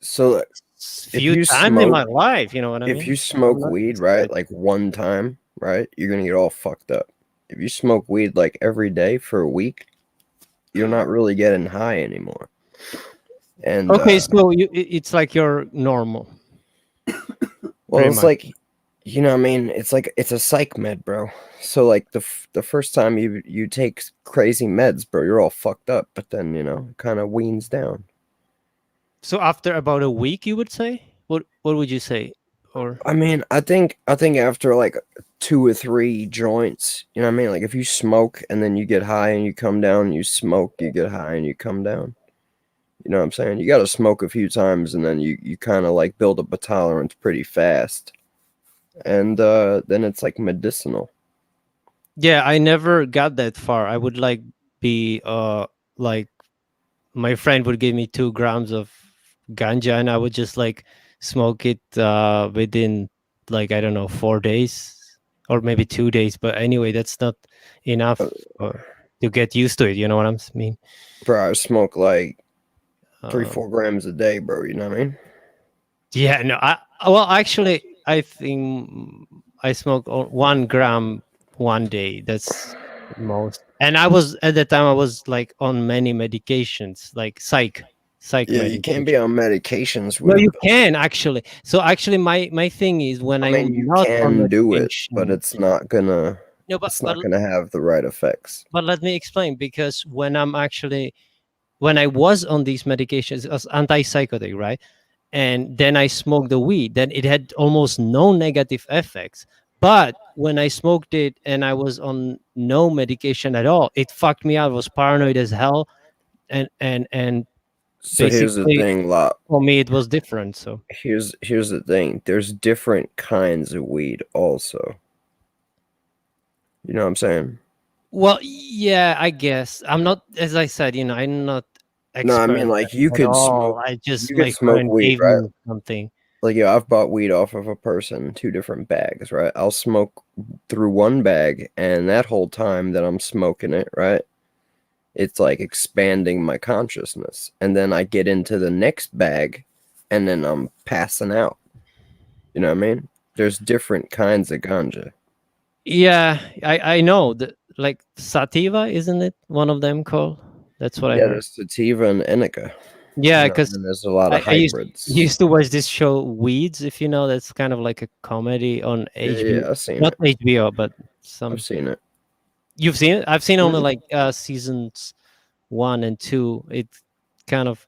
Speaker 1: few times in my life. You know what I mean?
Speaker 6: If you smoke weed, right, like one time, right, you're gonna get all fucked up. If you smoke weed like every day for a week, you're not really getting high anymore. And
Speaker 1: okay, so it's like you're normal.
Speaker 6: Well, it's like, you know what I mean? It's like, it's a psych med, bro. So like the first time you take crazy meds, bro, you're all fucked up. But then, you know, it kind of weans down.
Speaker 1: So after about a week, you would say? What would you say? Or
Speaker 6: I mean, I think after like 2 or 3 joints, you know what I mean? Like if you smoke and then you get high and you come down, you smoke, you get high and you come down. You know what I'm saying? You got to smoke a few times and then you kind of like build up a tolerance pretty fast. And then it's like medicinal.
Speaker 1: yeah, I never got that far. I would like be like my friend would give me 2 grams of ganja and I would just like smoke it within like I don't know 4 days or maybe 2 days. But anyway, that's not enough to get used to it. You know what I mean?
Speaker 6: Bro, I smoke like 3,
Speaker 1: Uh,
Speaker 6: 4 grams a day, bro. You know what I mean?
Speaker 1: Yeah, no. Well, actually, I think I smoked 1 gram one day. That's most. And I was at the time I was like on many medications, like psych
Speaker 6: Yeah, you can't be
Speaker 1: medication.
Speaker 6: on medications
Speaker 1: No,
Speaker 6: with.
Speaker 1: you can actually. So actually, my thing is when
Speaker 6: I
Speaker 1: I'm
Speaker 6: mean, you
Speaker 1: not on
Speaker 6: can do it, but
Speaker 1: medication.
Speaker 6: it's not gonna.
Speaker 1: No,
Speaker 6: It's not gonna have the right effects.
Speaker 1: but let me explain because when I was on these medications, it was antipsychotic, right? And then I smoked the weed, then it had almost no negative effects. But when I smoked it and I was on no medication at all, it fucked me out. I was paranoid as hell, and
Speaker 6: So here's the
Speaker 1: basically
Speaker 6: thing, Lot.
Speaker 1: for me it was different. So
Speaker 6: Here's the thing. There's different kinds of weed also. You know what I'm saying?
Speaker 1: well, yeah, I guess I'm not, as I said, I'm not
Speaker 6: No, I
Speaker 1: expert
Speaker 6: mean like you
Speaker 1: at
Speaker 6: could
Speaker 1: all.
Speaker 6: smoke.
Speaker 1: I just
Speaker 6: You could
Speaker 1: my
Speaker 6: smoke
Speaker 1: friend
Speaker 6: weed,
Speaker 1: gave
Speaker 6: right?
Speaker 1: me something.
Speaker 6: Like yeah, I've bought weed off of a person, 2 different bags, right? I'll smoke through one bag, and that whole time that I'm smoking it, right? It's like expanding my consciousness, and then I get into the next bag, and then I'm passing out. You know what I mean? There's different kinds of ganja.
Speaker 1: Yeah, I know that, like sativa, isn't it one of them called? That's what I
Speaker 6: Yeah,
Speaker 1: heard.
Speaker 6: there's sativa and indica.
Speaker 1: Yeah,
Speaker 6: You know,
Speaker 1: because
Speaker 6: and there's a lot
Speaker 1: I,
Speaker 6: of
Speaker 1: I used
Speaker 6: hybrids.
Speaker 1: used to watch this show Weeds, if you know. That's kind of like a comedy on
Speaker 6: Yeah,
Speaker 1: HBO,
Speaker 6: I've seen
Speaker 1: not
Speaker 6: it.
Speaker 1: HBO, but
Speaker 6: I've
Speaker 1: some.
Speaker 6: seen it.
Speaker 1: You've seen it? I've seen only
Speaker 6: Mhm.
Speaker 1: like seasons 1 and 2. It kind of,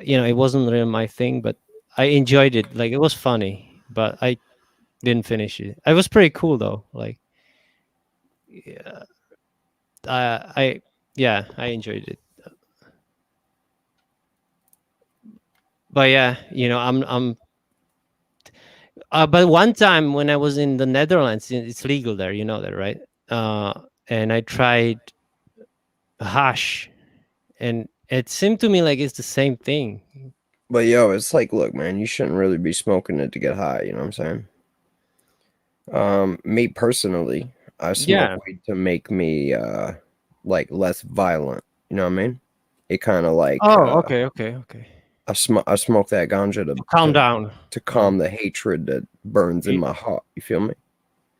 Speaker 1: it wasn't really my thing, but I enjoyed it. Like it was funny, but I didn't finish it. It was pretty cool though. Like, yeah, I yeah, I enjoyed it. But yeah, but one time when I was in the Netherlands, it's legal there, you know that, right? And I tried hash, and it seemed to me like it's the same thing.
Speaker 6: But yo, it's like, look, man, you shouldn't really be smoking it to get high. You know what I'm saying? Me personally, I smoke
Speaker 1: Yeah.
Speaker 6: weed to make me like less violent. You know what I mean? It kind of like
Speaker 1: Oh, okay.
Speaker 6: I smoke that ganja
Speaker 1: Calm down.
Speaker 6: to calm the hatred that burns in
Speaker 1: It-
Speaker 6: my heart. You feel me?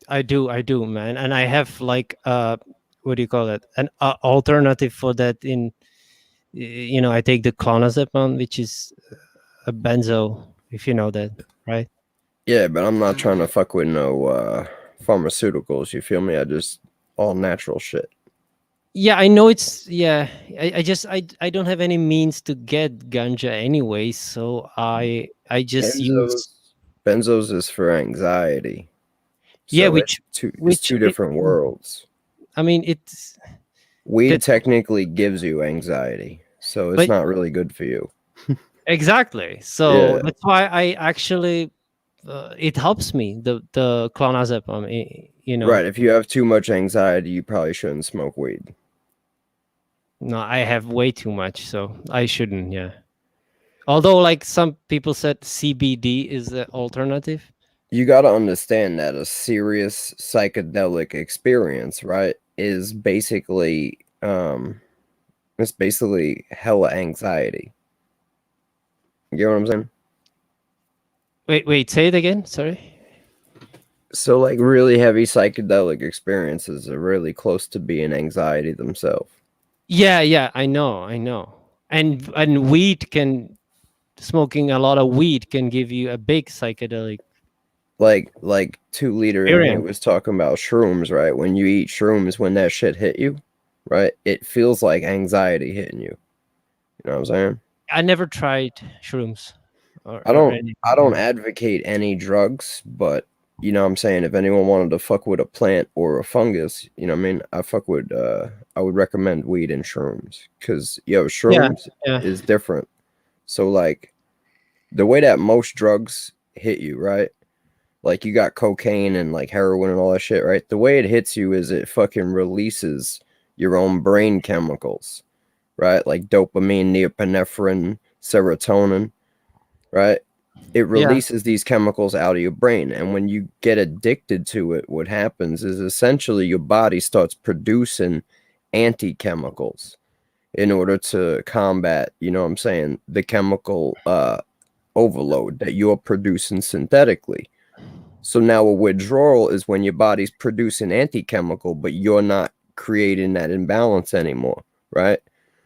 Speaker 1: I do, man, and I have like what do you call it? An alternative for that. I take the clonazepam, which is a benzo, if you know that, right?
Speaker 6: Yeah, but I'm not trying to fuck with no pharmaceuticals. You feel me? I just all natural shit.
Speaker 1: Yeah, I know it's yeah. I don't have any means to get ganja anyway, so I just use
Speaker 6: Benzos is for anxiety.
Speaker 1: yeah,
Speaker 6: So it's two different worlds.
Speaker 1: I mean it's
Speaker 6: Weed
Speaker 1: that,
Speaker 6: technically gives you anxiety, so it's
Speaker 1: but
Speaker 6: not really good for you.
Speaker 1: exactly. So
Speaker 6: Yeah.
Speaker 1: that's why I actually it helps me the clonazepam.
Speaker 6: Right. If you have too much anxiety, you probably shouldn't smoke weed.
Speaker 1: No, I have way too much, so I shouldn't. Yeah. Although, like some people said, CBD is the alternative.
Speaker 6: You got to understand that a serious psychedelic experience, right, is basically it's basically hella anxiety. You get what I'm saying?
Speaker 1: Wait, say it again. Sorry.
Speaker 6: So like really heavy psychedelic experiences are really close to being anxiety themselves.
Speaker 1: Yeah, I know. And smoking a lot of weed can give you a big psychedelic
Speaker 6: Like 2 Liter in here
Speaker 1: experience.
Speaker 6: was talking about shrooms, right? When you eat shrooms, when that shit hit you, right, it feels like anxiety hitting you. You know what I'm saying?
Speaker 1: I never tried shrooms. Or,
Speaker 6: I
Speaker 1: or
Speaker 6: don't
Speaker 1: any-
Speaker 6: I don't advocate any drugs, but you know what I'm saying, if anyone wanted to fuck with a plant or a fungus, you know what I mean, I would recommend weed and shrooms, cuz
Speaker 1: Yeah,
Speaker 6: shrooms
Speaker 1: yeah.
Speaker 6: is different. So like the way that most drugs hit you, right? Like you got cocaine and like heroin and all that shit, right? The way it hits you is it fucking releases your own brain chemicals, right? Like dopamine, norepinephrine, serotonin, right? It
Speaker 1: Yeah.
Speaker 6: releases these chemicals out of your brain. And when you get addicted to it, what happens is essentially your body starts producing anti-chemicals in order to combat, you know what I'm saying, the chemical overload that you're producing synthetically. So now a withdrawal is when your body's producing anti-chemical, but you're not creating that imbalance anymore, right?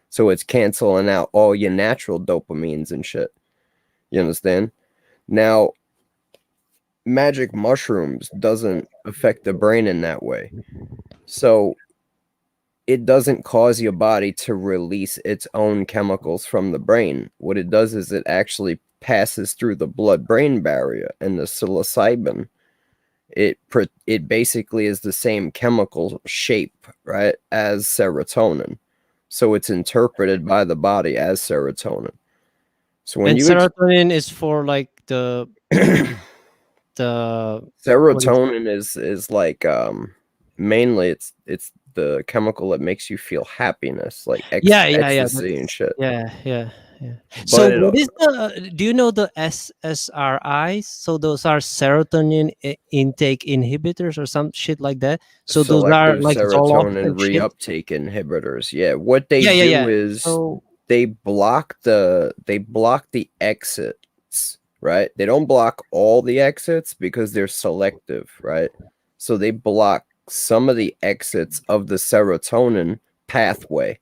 Speaker 6: So it's canceling out all your natural dopamines and shit. You understand? Now, magic mushrooms doesn't affect the brain in that way. So it doesn't cause your body to release its own chemicals from the brain. What it does is it actually passes through the blood-brain barrier, and the psilocybin, it basically is the same chemical shape, right, as serotonin. So it's interpreted by the body as serotonin. So when
Speaker 1: And
Speaker 6: you
Speaker 1: serotonin is for like the what is
Speaker 6: serotonin is like mainly it's the chemical that makes you feel happiness, like
Speaker 1: yeah,
Speaker 6: ecstasy and
Speaker 1: that's,
Speaker 6: shit.
Speaker 1: yeah. So
Speaker 6: But it,
Speaker 1: what is the do you know the SSRIs? So those are serotonin intake inhibitors or some shit like that. So those are
Speaker 6: selective
Speaker 1: like Zoloft
Speaker 6: serotonin
Speaker 1: and shit.
Speaker 6: reuptake inhibitors. Yeah, what they
Speaker 1: Yeah.
Speaker 6: do is
Speaker 1: So
Speaker 6: they block the exits, right? They don't block all the exits because they're selective, right? So they block some of the exits of the serotonin pathway.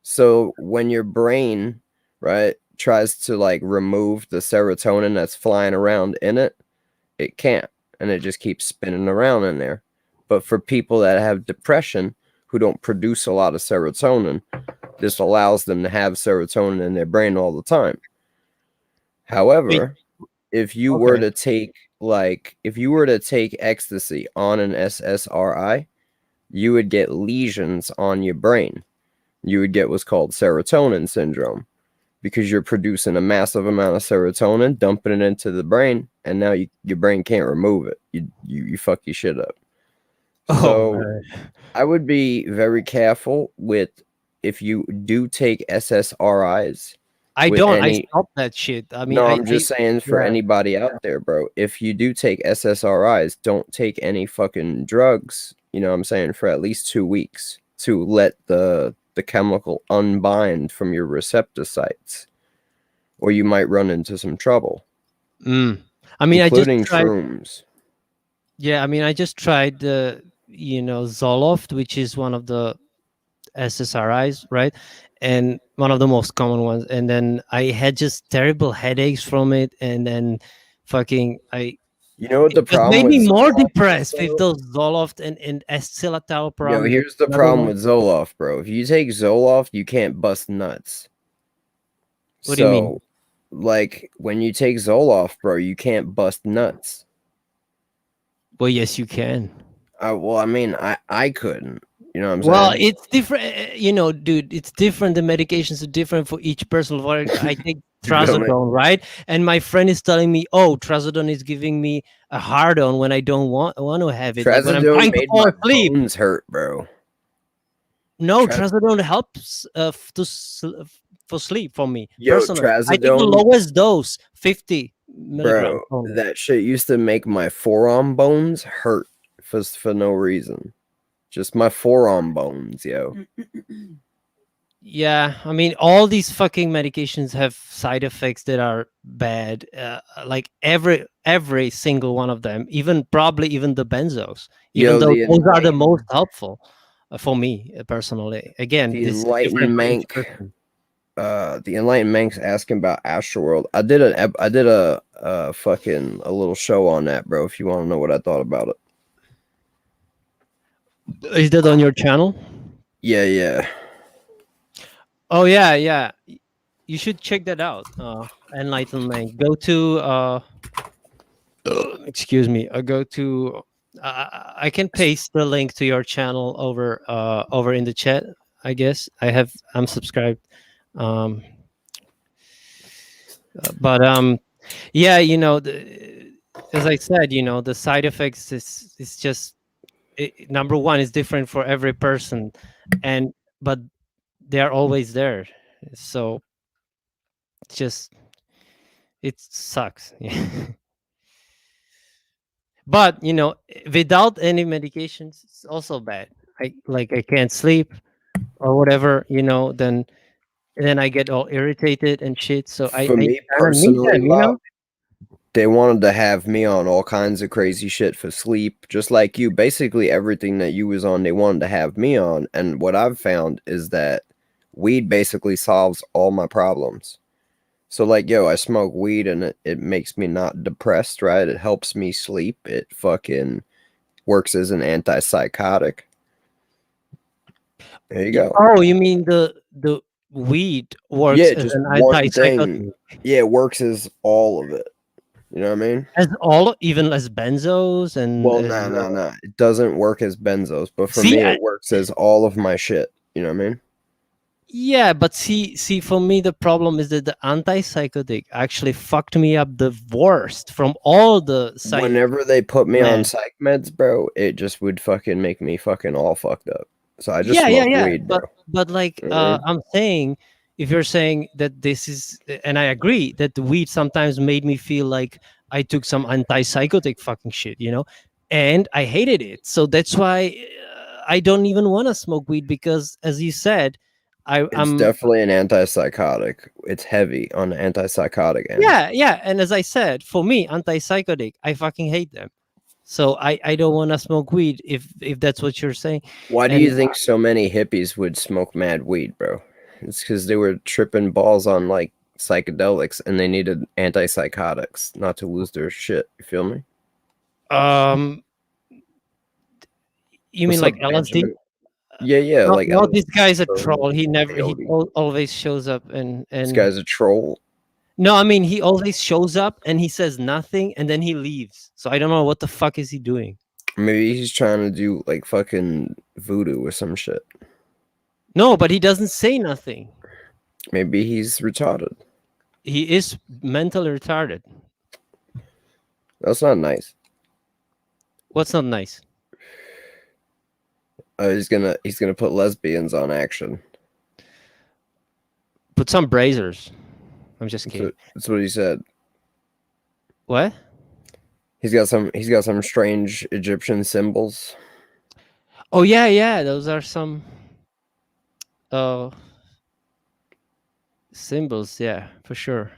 Speaker 6: So when your brain, right, tries to like remove the serotonin that's flying around in it, it can't, and it just keeps spinning around in there. But for people that have depression who don't produce a lot of serotonin, this allows them to have serotonin in their brain all the time. However, if you were
Speaker 1: okay.
Speaker 6: to take ecstasy on an SSRI, you would get lesions on your brain. You would get what's called serotonin syndrome, because you're producing a massive amount of serotonin, dumping it into the brain, and now your brain can't remove it. You fuck your shit up.
Speaker 1: Oh,
Speaker 6: So
Speaker 1: man.
Speaker 6: I would be very careful with, if you do take SSRIs,
Speaker 1: I
Speaker 6: with
Speaker 1: don't. I
Speaker 6: any.
Speaker 1: stopped that shit. I mean,
Speaker 6: No,
Speaker 1: I
Speaker 6: I'm just saying for
Speaker 1: yeah.
Speaker 6: anybody out there, bro. If you do take SSRIs, don't take any fucking drugs. You know what I'm saying, for at least 2 weeks to let the chemical unbind from your receptor sites, or you might run into some trouble,
Speaker 1: I mean, I just
Speaker 6: including
Speaker 1: tried.
Speaker 6: shrooms.
Speaker 1: Yeah, I mean, I just tried the Zoloft, which is one of the SSRIs, right? And one of the most common ones. And then I had just terrible headaches from it, and then fucking
Speaker 6: You know what the
Speaker 1: it just
Speaker 6: problem
Speaker 1: made
Speaker 6: with
Speaker 1: me more
Speaker 6: Zoloft is,
Speaker 1: depressed with
Speaker 6: though?
Speaker 1: those Zoloft and
Speaker 6: Yo,
Speaker 1: escitalopram.
Speaker 6: here's the
Speaker 1: Another
Speaker 6: problem
Speaker 1: one.
Speaker 6: with Zoloft, bro. If you take Zoloft, you can't bust nuts.
Speaker 1: What do you mean?
Speaker 6: So, like, when you take Zoloft, bro, you can't bust nuts.
Speaker 1: Well, yes, you can.
Speaker 6: Well, I mean, I couldn't. You know what I'm
Speaker 1: Well,
Speaker 6: saying?
Speaker 1: it's different, dude. It's different. The medications are different for each person. I take
Speaker 6: You feel me?
Speaker 1: trazodone, right? And my friend is telling me, "Oh, trazodone is giving me a hard on when I don't want to have it, like when I'm
Speaker 6: Trazodone
Speaker 1: trying to
Speaker 6: made
Speaker 1: fall
Speaker 6: my
Speaker 1: asleep."
Speaker 6: bones hurt, bro.
Speaker 1: No,
Speaker 6: Tra-
Speaker 1: trazodone helps for sleep for me
Speaker 6: Yo,
Speaker 1: personally. I take the
Speaker 6: Trazodone,
Speaker 1: lowest dose, 50 milligrams
Speaker 6: bro,
Speaker 1: only.
Speaker 6: that shit used to make my forearm bones hurt for no reason. Just my forearm bones, yo.
Speaker 1: Yeah, I mean, all these fucking medications have side effects that are bad. Like every single one of them, probably even the benzos, even
Speaker 6: Yo,
Speaker 1: though those are the most helpful for me personally. Again,
Speaker 6: the
Speaker 1: this is different
Speaker 6: enlightened
Speaker 1: for each
Speaker 6: Mank,
Speaker 1: person.
Speaker 6: the enlightened Mank's asking about Astroworld. I did a fucking a little show on that, bro. If you want to know what I thought about it.
Speaker 1: Is that on your channel?
Speaker 6: Yeah.
Speaker 1: Oh yeah. You should check that out. enlightenment, go to excuse me. Go to. I can paste the link to your channel over in the chat. I guess I'm subscribed. Um, but yeah, as I said, the side effects is just number one is different for every person, but they're always there. So it's just it sucks. But without any medications, it's also bad. I can't sleep or whatever. Then I get all irritated and shit. So I
Speaker 6: For me
Speaker 1: I don't need
Speaker 6: personally,
Speaker 1: them.
Speaker 6: they wanted to have me on all kinds of crazy shit for sleep, just like you. Basically, everything that you was on, they wanted to have me on. And what I've found is that weed basically solves all my problems. So, like, yo, I smoke weed and it makes me not depressed, right? It helps me sleep. It fucking works as an antipsychotic. There you go.
Speaker 1: Oh, you mean the weed works
Speaker 6: Yeah,
Speaker 1: as
Speaker 6: just
Speaker 1: an
Speaker 6: one
Speaker 1: antipsychotic?
Speaker 6: thing. Yeah, it works as all of it. You know what I mean?
Speaker 1: As even as benzos and
Speaker 6: Well, no. It doesn't work as benzos, but for
Speaker 1: See,
Speaker 6: me, it works as all of my shit. You know what I mean?
Speaker 1: yeah, but see, for me, the problem is that the antipsychotic actually fucked me up the worst from all the side.
Speaker 6: Whenever they put me
Speaker 1: Man.
Speaker 6: on psych meds, bro, it just would fucking make me fucking all fucked up. So I just smoke weed, bro.
Speaker 1: But like,
Speaker 6: You know what I mean?
Speaker 1: I'm saying, if you're saying that this is, and I agree that the weed sometimes made me feel like I took some antipsychotic fucking shit, and I hated it. So that's why I don't even want to smoke weed because, as you said,
Speaker 6: It's
Speaker 1: I'm
Speaker 6: definitely an antipsychotic. It's heavy on the antipsychotic end.
Speaker 1: yeah. And as I said, for me, antipsychotic, I fucking hate them. So I don't want to smoke weed if that's what you're saying.
Speaker 6: Why do
Speaker 1: And
Speaker 6: you think so many hippies would smoke mad weed, bro? It's because they were tripping balls on like psychedelics and they needed antipsychotics not to lose their shit. You feel me?
Speaker 1: You
Speaker 6: What's
Speaker 1: mean like
Speaker 6: up,
Speaker 1: LSD?
Speaker 6: Benjamin? Yeah,
Speaker 1: No,
Speaker 6: like
Speaker 1: no,
Speaker 6: LSD,
Speaker 1: this guy's a
Speaker 6: bro,
Speaker 1: troll. He
Speaker 6: peyote.
Speaker 1: always shows up and
Speaker 6: This guy's a troll.
Speaker 1: no, I mean he always shows up and he says nothing and then he leaves. So I don't know what the fuck is he doing.
Speaker 6: Maybe he's trying to do like fucking voodoo or some shit.
Speaker 1: No, but he doesn't say nothing.
Speaker 6: Maybe he's retarded.
Speaker 1: He is mentally retarded.
Speaker 6: That's not nice.
Speaker 1: What's not nice?
Speaker 6: He's gonna put lesbians on action.
Speaker 1: Put some brazers. I'm just kidding.
Speaker 6: That's what he said.
Speaker 1: What?
Speaker 6: He's got some strange Egyptian symbols.
Speaker 1: Oh yeah. Those are some symbols, yeah, for sure.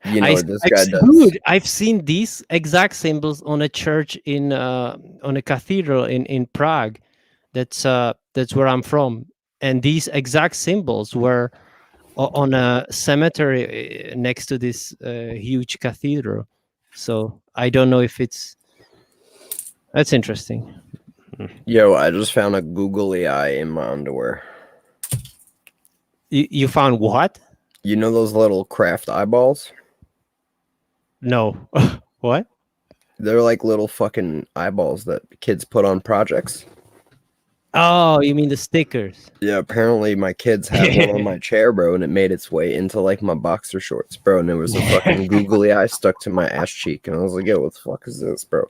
Speaker 6: You know what this guy does?
Speaker 1: Dude, I've seen these exact symbols on a church on a cathedral in Prague. That's where I'm from, and these exact symbols were on a cemetery next to this huge cathedral. So I don't know if that's interesting.
Speaker 6: Yo, I just found a googly eye in my underwear.
Speaker 1: You found what?
Speaker 6: You know those little craft eyeballs?
Speaker 1: No. What?
Speaker 6: They're like little fucking eyeballs that kids put on projects.
Speaker 1: Oh, you mean the stickers?
Speaker 6: Yeah, apparently my kids had one on my chair, bro, and it made its way into like my boxer shorts, bro. And there was a fucking googly eye stuck to my ass cheek, and I was like, "Yo, what the fuck is this, bro?"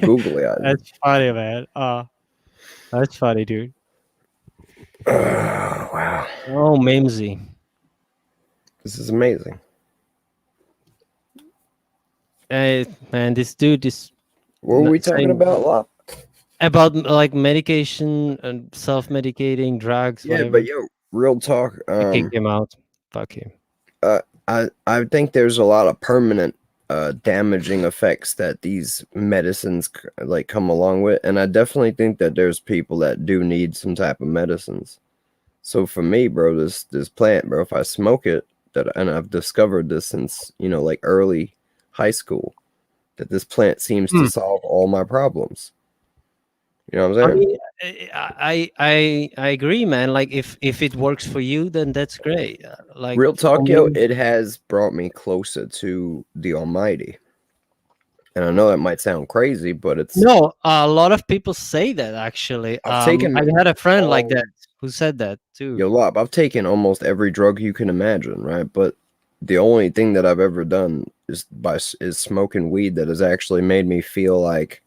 Speaker 6: Googly eye.
Speaker 1: That's funny, man. That's funny, dude.
Speaker 6: Wow.
Speaker 1: Oh, Mimsy.
Speaker 6: This is amazing.
Speaker 1: Hey, man, this dude is.
Speaker 6: What were we talking about, Lop?
Speaker 1: About like medication and self-medicating drugs.
Speaker 6: Yeah,
Speaker 1: whatever.
Speaker 6: but yo, real talk.
Speaker 1: Kick him out. Fuck him.
Speaker 6: I think there's a lot of permanent damaging effects that these medicines like come along with, and I definitely think that there's people that do need some type of medicines. So for me, bro, this plant, bro, if I smoke it, and I've discovered this since like early high school, that this plant seems to solve all my problems. You know what I'm
Speaker 1: I
Speaker 6: saying?
Speaker 1: mean, I agree, man. Like if it works for you, then that's great. Like
Speaker 6: Real
Speaker 1: for
Speaker 6: talk, yo,
Speaker 1: me,
Speaker 6: it has brought me closer to the Almighty. And I know that might sound crazy, but it's
Speaker 1: no, a lot of people say that actually.
Speaker 6: I've taken
Speaker 1: I had a friend like
Speaker 6: all
Speaker 1: that who said that too.
Speaker 6: yo Lob, I've taken almost every drug you can imagine, right? But the only thing that I've ever done is smoking weed that has actually made me feel like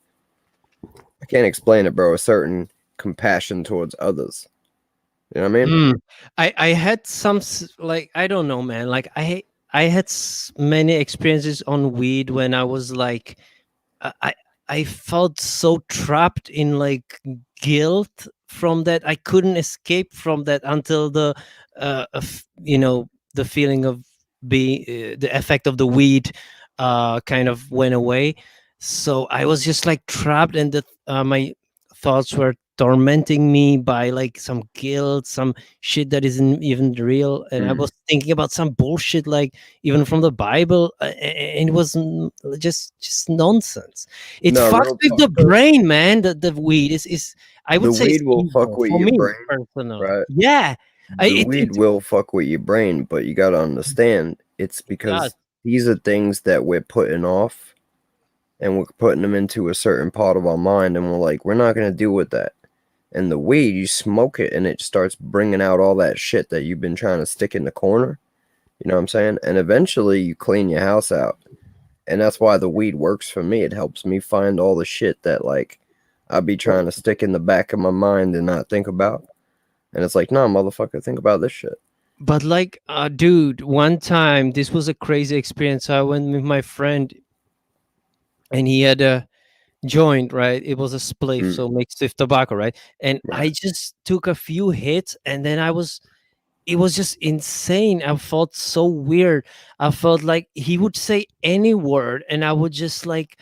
Speaker 6: I can't explain it, bro. A certain compassion towards others. You know what I mean?
Speaker 1: Mm. I had some like I don't know, man. Like I had many experiences on weed when I was like I I felt so trapped in like guilt from that. I couldn't escape from that until the feeling of being the effect of the weed kind of went away. So I was just like trapped, and my thoughts were tormenting me by like some guilt, some shit that isn't even real, and I
Speaker 6: Mm.
Speaker 1: was thinking about some bullshit like even from the Bible, and it was just nonsense. It
Speaker 6: No,
Speaker 1: fucks
Speaker 6: real
Speaker 1: with the
Speaker 6: talk though.
Speaker 1: brain, man. The weed is I would
Speaker 6: The
Speaker 1: say it's
Speaker 6: weed will fuck
Speaker 1: evil
Speaker 6: with
Speaker 1: for
Speaker 6: your
Speaker 1: me
Speaker 6: brain,
Speaker 1: personally.
Speaker 6: right?
Speaker 1: Yeah,
Speaker 6: The weed will fuck with your brain, but you gotta understand it's
Speaker 1: does.
Speaker 6: because these are things that we're putting off and we're putting them into a certain part of our mind and we're like, we're not gonna deal with that. And the weed, you smoke it and it starts bringing out all that shit that you've been trying to stick in the corner. You know what I'm saying? And eventually you clean your house out. And that's why the weed works for me. It helps me find all the shit that like I'd be trying to stick in the back of my mind and not think about. And it's like, nah, motherfucker, think about this shit.
Speaker 1: But like, dude, one time this was a crazy experience. I went with my friend, and he had a joint, right? It was a spliff,
Speaker 6: Mm,
Speaker 1: so mixed with tobacco, right? And
Speaker 6: right.
Speaker 1: I just took a few hits, and then it was just insane. I felt so weird. I felt like he would say any word, and I would just like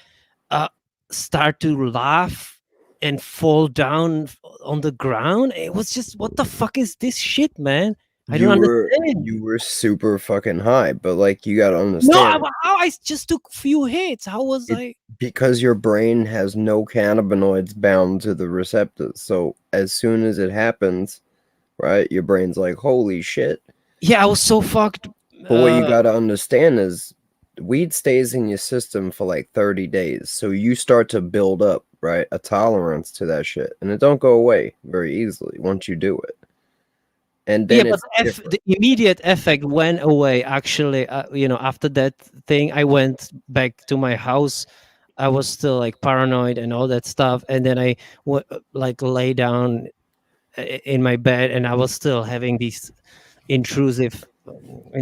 Speaker 1: uh, start to laugh and fall down on the ground. It was just, what the fuck is this shit, man? I don't understand.
Speaker 6: You were super fucking high, but like you gotta
Speaker 1: No,
Speaker 6: understand
Speaker 1: how I just took few hits. How was
Speaker 6: it
Speaker 1: I?
Speaker 6: because your brain has no cannabinoids bound to the receptors. So as soon as it happens, right, your brain's like, holy shit.
Speaker 1: Yeah, I was so fucked.
Speaker 6: But what you gotta understand is weed stays in your system for like 30 days. So you start to build up, right, a tolerance to that shit. And it don't go away very easily once you do it. And
Speaker 1: Yeah,
Speaker 6: then
Speaker 1: but
Speaker 6: it's different.
Speaker 1: the immediate effect went away. Actually, after that thing, I went back to my house. I was still like paranoid and all that stuff, and then like lay down in my bed, and I was still having these intrusive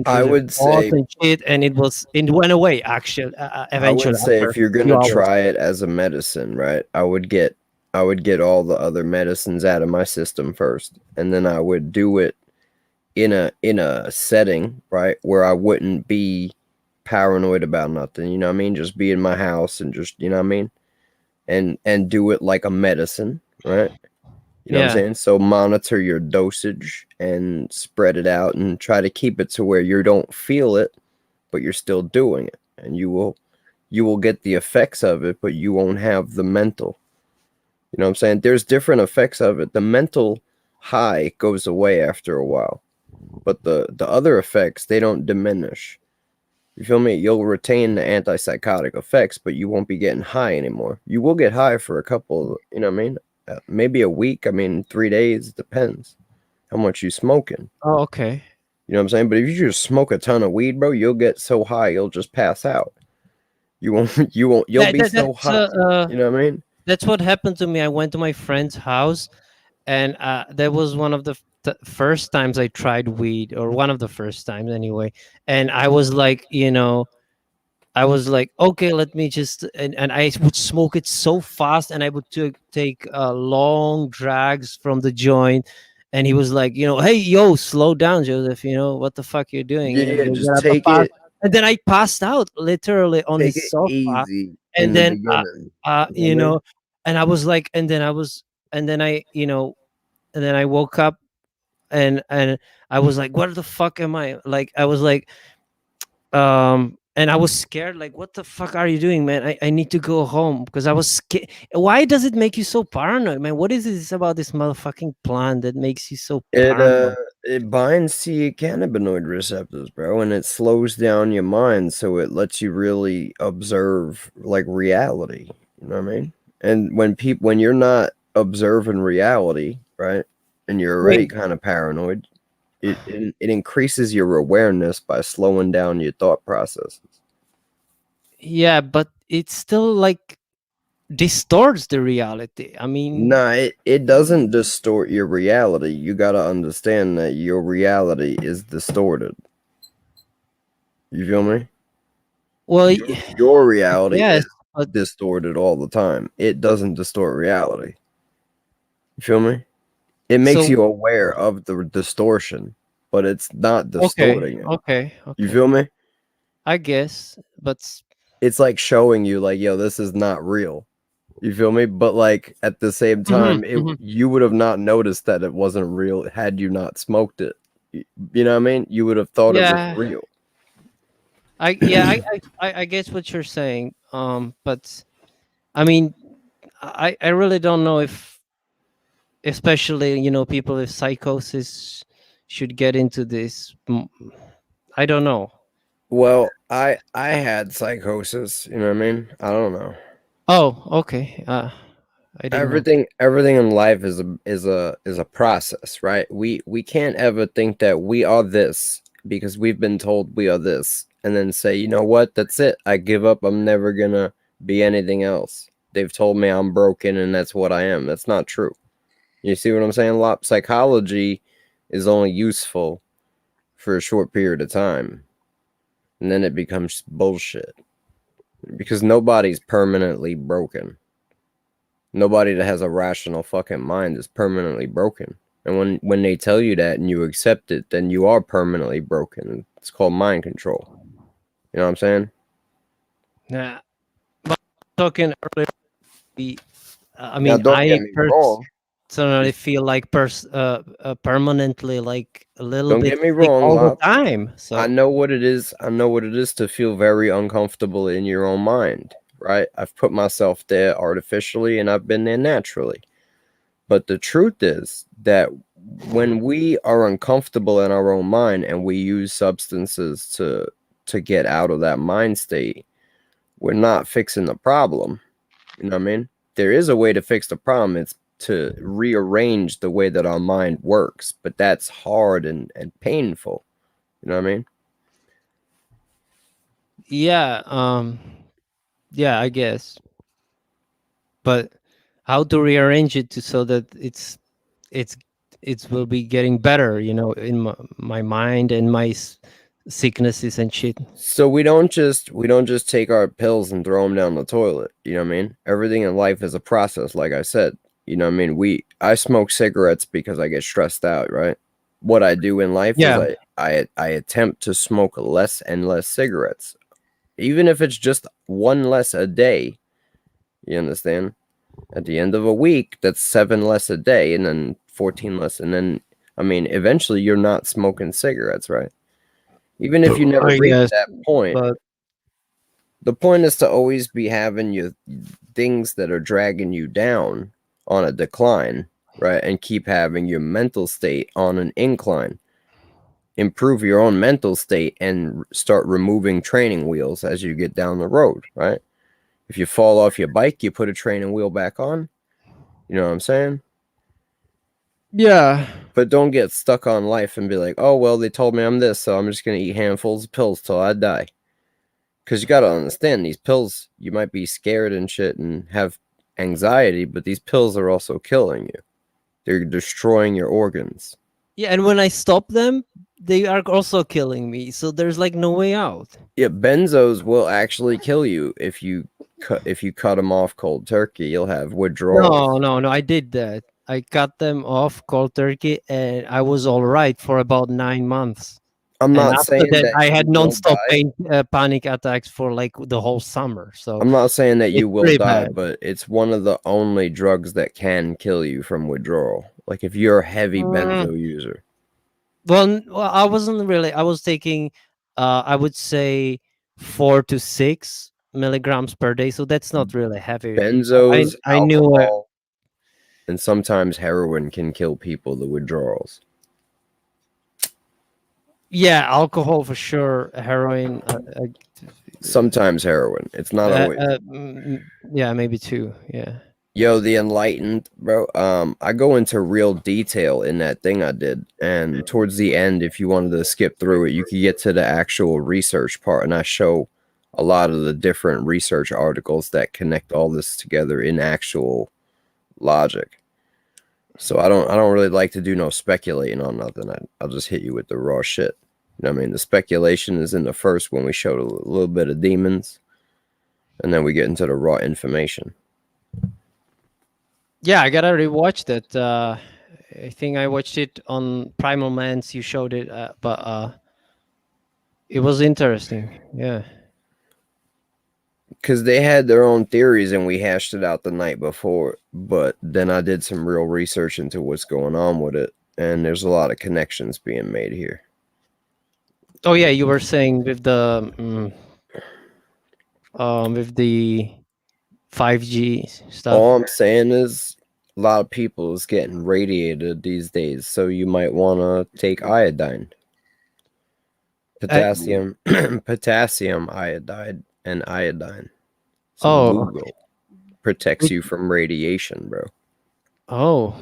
Speaker 6: I
Speaker 1: intrusive
Speaker 6: would
Speaker 1: thoughts
Speaker 6: say
Speaker 1: and shit, and it went away actually
Speaker 6: I would
Speaker 1: eventually
Speaker 6: say
Speaker 1: after
Speaker 6: if you're
Speaker 1: a few
Speaker 6: gonna
Speaker 1: hours.
Speaker 6: try it as a medicine, right? I would get all the other medicines out of my system first, and then I would do it in a setting, right, where I wouldn't be paranoid about nothing. You know what I mean? Just be in my house and just you know what I mean, and do it like a medicine, right? You know what I'm
Speaker 1: Yeah,
Speaker 6: saying? So monitor your dosage and spread it out and try to keep it to where you don't feel it, but you're still doing it, and you will get the effects of it, but you won't have the mental. You know what I'm saying? There's different effects of it. The mental high goes away after a while, but the other effects they don't diminish. You feel me? You'll retain the antipsychotic effects, but you won't be getting high anymore. You will get high for a couple, you know what I mean? Maybe a week. I mean, 3 days. Depends how much you smoking.
Speaker 1: oh, okay.
Speaker 6: You know what I'm saying? But if you just smoke a ton of weed, bro, you'll get so high you'll just pass out. You won't. You won't. You'll
Speaker 1: that,
Speaker 6: be
Speaker 1: that,
Speaker 6: so
Speaker 1: that's
Speaker 6: high. You know what I mean?
Speaker 1: that's what happened to me. I went to my friend's house, and that was one of the first times I tried weed, or one of the first times anyway. And I was like, I was like, okay, let me just, and I would smoke it so fast, and I would take long drags from the joint. And he was like, hey, yo, slow down, Joseph. What the fuck you're doing?
Speaker 6: Yeah, yeah.
Speaker 1: You
Speaker 6: Just
Speaker 1: gotta
Speaker 6: take
Speaker 1: pass.
Speaker 6: it.
Speaker 1: And then I passed out literally on
Speaker 6: Take
Speaker 1: his
Speaker 6: it
Speaker 1: sofa.
Speaker 6: easy
Speaker 1: And
Speaker 6: in the
Speaker 1: then,
Speaker 6: beginning. You know what I mean?
Speaker 1: and I was like, and then and then I woke up, and I was like, what the fuck am I like? I was like, and I was scared. Like, what the fuck are you doing, man? I need to go home because I was scared. Why does it make you so paranoid, man? What is this about this motherfucking plant that makes you so paranoid?
Speaker 6: It binds to your cannabinoid receptors, bro, and it slows down your mind, so it lets you really observe like reality. You know what I mean? And when you're not observing reality, right, and you're already kind of paranoid, it increases your awareness by slowing down your thought processes.
Speaker 1: Yeah, but it still like distorts the reality. I mean,
Speaker 6: No, it doesn't distort your reality. You gotta understand that your reality is distorted. You feel me?
Speaker 1: well,
Speaker 6: Your reality
Speaker 1: yes,
Speaker 6: is
Speaker 1: but
Speaker 6: distorted all the time. It doesn't distort reality. You feel me? It makes
Speaker 1: so
Speaker 6: you aware of the distortion, but it's not distorting it.
Speaker 1: okay.
Speaker 6: You feel me?
Speaker 1: I guess, but
Speaker 6: It's like showing you like, yo, this is not real. You feel me? But like at the same time, you would have not noticed that it wasn't real had you not smoked it. You know what I mean? You would have thought it was real.
Speaker 1: I guess what you're saying. But I mean, I really don't know if, especially people with psychosis, should get into this. I don't know.
Speaker 6: Well, I had psychosis. You know what I mean? I don't know.
Speaker 1: Oh, okay. I didn't know.
Speaker 6: Everything in life is a process, right? We can't ever think that we are this because we've been told we are this, and then say, you know what, that's it. I give up. I'm never gonna be anything else. They've told me I'm broken, and that's what I am. That's not true. You see what I'm saying? A lot psychology is only useful for a short period of time, and then it becomes bullshit because nobody's permanently broken. Nobody that has a rational fucking mind is permanently broken. And when they tell you that and you accept it, then you are permanently broken. It's called mind control. You know what I'm saying?
Speaker 1: Yeah, but talking earlier, I
Speaker 6: Now,
Speaker 1: mean,
Speaker 6: don't
Speaker 1: I
Speaker 6: get me wrong.
Speaker 1: personally feel like permanently like a little
Speaker 6: Don't
Speaker 1: bit
Speaker 6: get me
Speaker 1: sick
Speaker 6: wrong,
Speaker 1: all the
Speaker 6: Lop.
Speaker 1: time. So
Speaker 6: I know what it is. I know what it is to feel very uncomfortable in your own mind, right? I've put myself there artificially and I've been there naturally. But the truth is that when we are uncomfortable in our own mind and we use substances to get out of that mind state, we're not fixing the problem. You know what I mean? There is a way to fix the problem. It's to rearrange the way that our mind works, but that's hard and painful. You know what I mean?
Speaker 1: yeah, yeah, I guess. But how to rearrange it so that it's it will be getting better, in my mind and my sicknesses and shit.
Speaker 6: So we don't just take our pills and throw them down the toilet. You know what I mean? Everything in life is a process, like I said. You know what I mean? I smoke cigarettes because I get stressed out, right? What I do in life
Speaker 1: Yeah.
Speaker 6: is I attempt to smoke less and less cigarettes. Even if it's just one less a day. You understand? At the end of a week, that's 7 less a day and then 14 less. And then, I mean, eventually you're not smoking cigarettes, right? Even if you never
Speaker 1: I
Speaker 6: reach
Speaker 1: guess,
Speaker 6: that point,
Speaker 1: but
Speaker 6: the point is to always be having your things that are dragging you down on a decline, right? And keep having your mental state on an incline. Improve your own mental state and start removing training wheels as you get down the road, right? If you fall off your bike, you put a training wheel back on. You know what I'm saying?
Speaker 1: yeah.
Speaker 6: But don't get stuck on life and be like, oh, well, they told me I'm this, so I'm just going to eat handfuls of pills till I die. Because you got to understand, these pills, you might be scared and shit and have anxiety, but these pills are also killing you. They're destroying your organs.
Speaker 1: Yeah, and when I stop them, they are also killing me. So there's like no way out.
Speaker 6: Yeah, benzos will actually kill you if you cut them off cold turkey. You'll have withdrawals.
Speaker 1: No. I did that. I cut them off cold turkey, and I was all right for about 9 months.
Speaker 6: I'm
Speaker 1: And
Speaker 6: not
Speaker 1: after
Speaker 6: saying
Speaker 1: that,
Speaker 6: that
Speaker 1: I
Speaker 6: you
Speaker 1: had
Speaker 6: will
Speaker 1: nonstop
Speaker 6: die.
Speaker 1: panic attacks for like the whole summer. So
Speaker 6: I'm not saying that you
Speaker 1: it's
Speaker 6: will
Speaker 1: pretty
Speaker 6: die,
Speaker 1: bad.
Speaker 6: but it's one of the only drugs that can kill you from withdrawal. Like if you're a heavy benzo user.
Speaker 1: Well, I wasn't really. I was taking, I would say, 4 to 6 milligrams per day, so that's not really heavy.
Speaker 6: Benzos,
Speaker 1: I knew
Speaker 6: alcohol, and sometimes heroin can kill people, the withdrawals.
Speaker 1: yeah, alcohol for sure, heroin,
Speaker 6: Sometimes heroin. It's not always.
Speaker 1: yeah, maybe 2. Yeah.
Speaker 6: Yo, the enlightened, bro. I go into real detail in that thing I did, and towards the end, if you wanted to skip through it, you could get to the actual research part, and I show a lot of the different research articles that connect all this together in actual logic. So I don't really like to do no speculating on nothing. I'll just hit you with the raw shit. You know what I mean? The speculation is in the first when we showed a little bit of demons, and then we get into the raw information.
Speaker 1: Yeah, I gotta rewatch that. I think I watched it on Primal Man's. You showed it, but it was interesting. Yeah.
Speaker 6: Because they had their own theories and we hashed it out the night before. But then I did some real research into what's going on with it. And there's a lot of connections being made here.
Speaker 1: Oh yeah, you were saying with the 5G stuff.
Speaker 6: All I'm saying is a lot of people is getting radiated these days. So you might want to take iodine. Potassium, potassium iodide, and iodine. Some Google protects you from radiation, bro.
Speaker 1: Oh,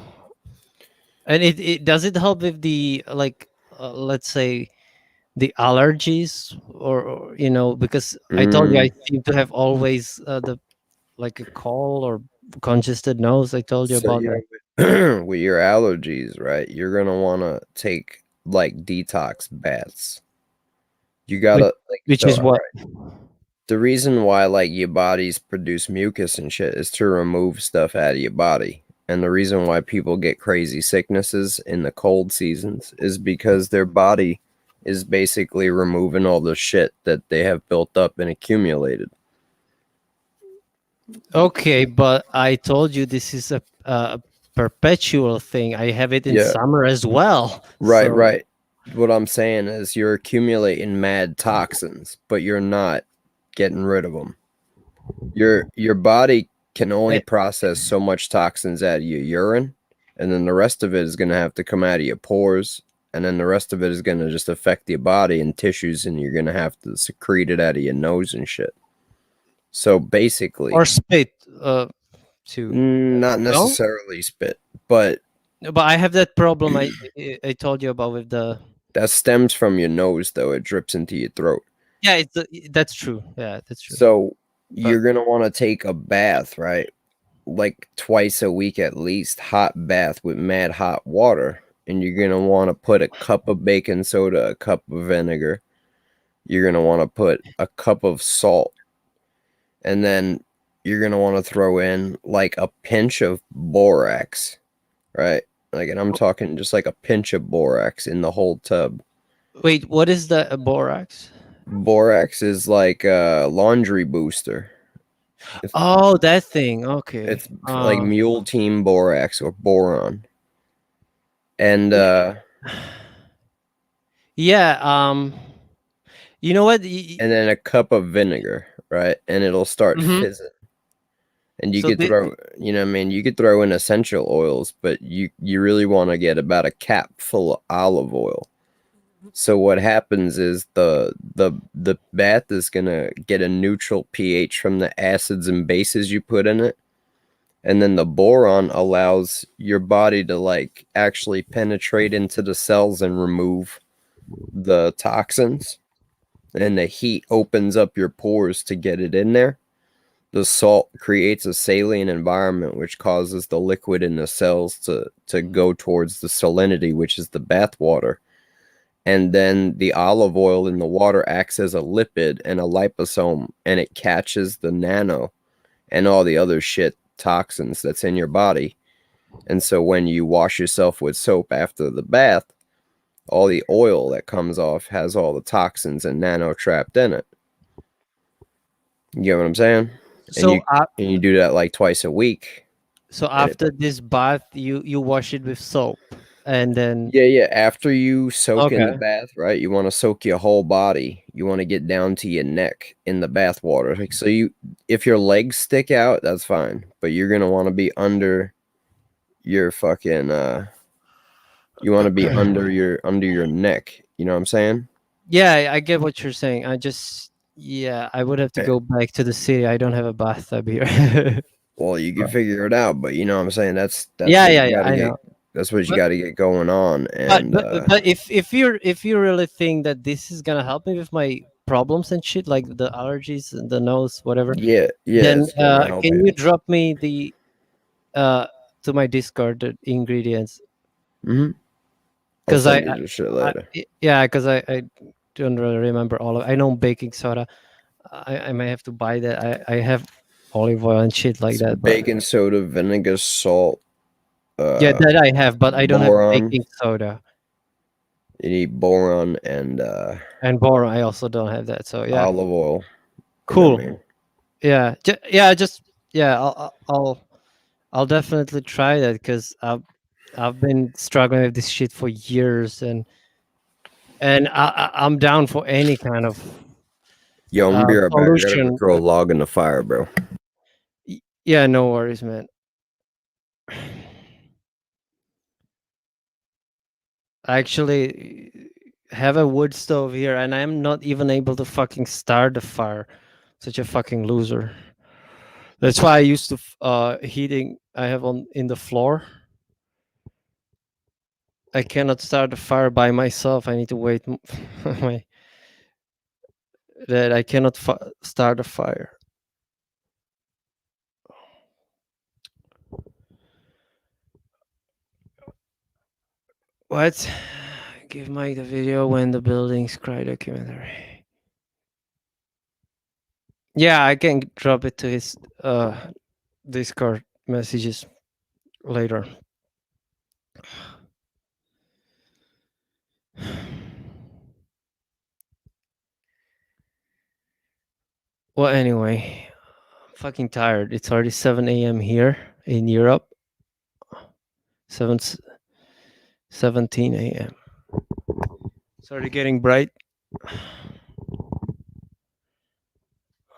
Speaker 1: and it does it help with the let's say the allergies or because I told you I seem to have always the like a cold or congested nose. I told you about that.
Speaker 6: With your allergies, right? You're gonna want to take like detox baths. You gotta
Speaker 1: which is what
Speaker 6: the reason why like your bodies produce mucus and shit is to remove stuff out of your body. And the reason why people get crazy sicknesses in the cold seasons is because their body is basically removing all the shit that they have built up and accumulated.
Speaker 1: Okay, but I told you this is a perpetual thing. I have it in summer as well.
Speaker 6: Right, right. What I'm saying is you're accumulating mad toxins, but you're not getting rid of them. Your body can only process so much toxins out of your urine, and then the rest of it is going to have to come out of your pores, and then the rest of it is going to just affect your body and tissues, and you're going to have to secrete it out of your nose and shit. So basically,
Speaker 1: or spit too.
Speaker 6: Not necessarily spit, but
Speaker 1: I have that problem I told you about with the.
Speaker 6: That stems from your nose, though. It drips into your throat.
Speaker 1: Yeah, that's true. Yeah, that's true.
Speaker 6: So you're gonna want to take a bath, right? Like twice a week at least, hot bath with mad hot water, and you're gonna want to put a cup of baking soda, a cup of vinegar. You're gonna want to put a cup of salt, and then you're gonna want to throw in like a pinch of borax, right? Like, and I'm talking just like a pinch of borax in the whole tub.
Speaker 1: Wait, what is the borax?
Speaker 6: Borax is like a laundry booster.
Speaker 1: Oh, that thing. Okay.
Speaker 6: It's like mule team borax or boron. And
Speaker 1: yeah, you know what?
Speaker 6: And then a cup of vinegar, right? And it'll start fizzing. And you could throw, you know what I mean? You could throw in essential oils, but you really want to get about a cap full of olive oil. So what happens is the bath is going to get a neutral pH from the acids and bases you put in it. And then the boron allows your body to like actually penetrate into the cells and remove the toxins. And the heat opens up your pores to get it in there. The salt creates a saline environment, which causes the liquid in the cells to go towards the salinity, which is the bath water. And then the olive oil in the water acts as a lipid and a liposome, and it catches the nano and all the other shit toxins that's in your body. And so when you wash yourself with soap after the bath, all the oil that comes off has all the toxins and nano trapped in it. You get what I'm saying?
Speaker 1: So
Speaker 6: and you do that like twice a week.
Speaker 1: So after this bath, you wash it with soap, and then
Speaker 6: Yeah. After you soak in the
Speaker 1: Okay.
Speaker 6: bath, right? You want to soak your whole body. You want to get down to your neck in the bath water. Like, so if your legs stick out, that's fine. But you're gonna want to be under your fucking you want to be under your neck. You know what I'm saying?
Speaker 1: yeah, I get what you're saying. I would have to
Speaker 6: Okay.
Speaker 1: go back to the city. I don't have a bathtub here.
Speaker 6: Well, you can figure it out, but you know what I'm saying? That's
Speaker 1: Yeah,
Speaker 6: what you
Speaker 1: yeah,
Speaker 6: gotta
Speaker 1: I
Speaker 6: get.
Speaker 1: know.
Speaker 6: That's what you
Speaker 1: But-
Speaker 6: got to get going on.
Speaker 1: But
Speaker 6: And
Speaker 1: but if you really think that this is gonna help me with my problems and shit, like the allergies and the nose, whatever,
Speaker 6: yeah,
Speaker 1: then
Speaker 6: it's gonna help
Speaker 1: can
Speaker 6: you.
Speaker 1: you drop me the to my Discord the ingredients?
Speaker 6: Mm-hmm. I'll
Speaker 1: Because
Speaker 6: send you the shit later.
Speaker 1: because I don't really remember all of. I know baking soda. I may have to buy that. I have olive oil and shit like that. But
Speaker 6: Baking soda, vinegar, salt.
Speaker 1: yeah, that I have, but I don't have
Speaker 6: boron.
Speaker 1: baking soda
Speaker 6: You need boron and
Speaker 1: and boron. I also don't have that. So yeah,
Speaker 6: olive oil. You know
Speaker 1: cool.
Speaker 6: what I mean?
Speaker 1: Yeah, I'll definitely try that because I've been struggling with this shit for years, and I'm down for any kind of
Speaker 6: Yo, I'm gonna be right back. I gotta go
Speaker 1: solution.
Speaker 6: throw a log in the fire, bro.
Speaker 1: Yeah, no worries, man. I actually have a wood stove here, and I'm not even able to fucking start the fire. Such a fucking loser. That's why I used to heating I have on in the floor. I cannot start the fire by myself. I need to wait that I cannot start a fire. What? Give Mike the video when the buildings cry documentary. Yeah, I can drop it to his Discord messages later. Well, anyway, I'm fucking tired. It's already 7 a.m. here in Europe. 17 a.m. It's already getting bright.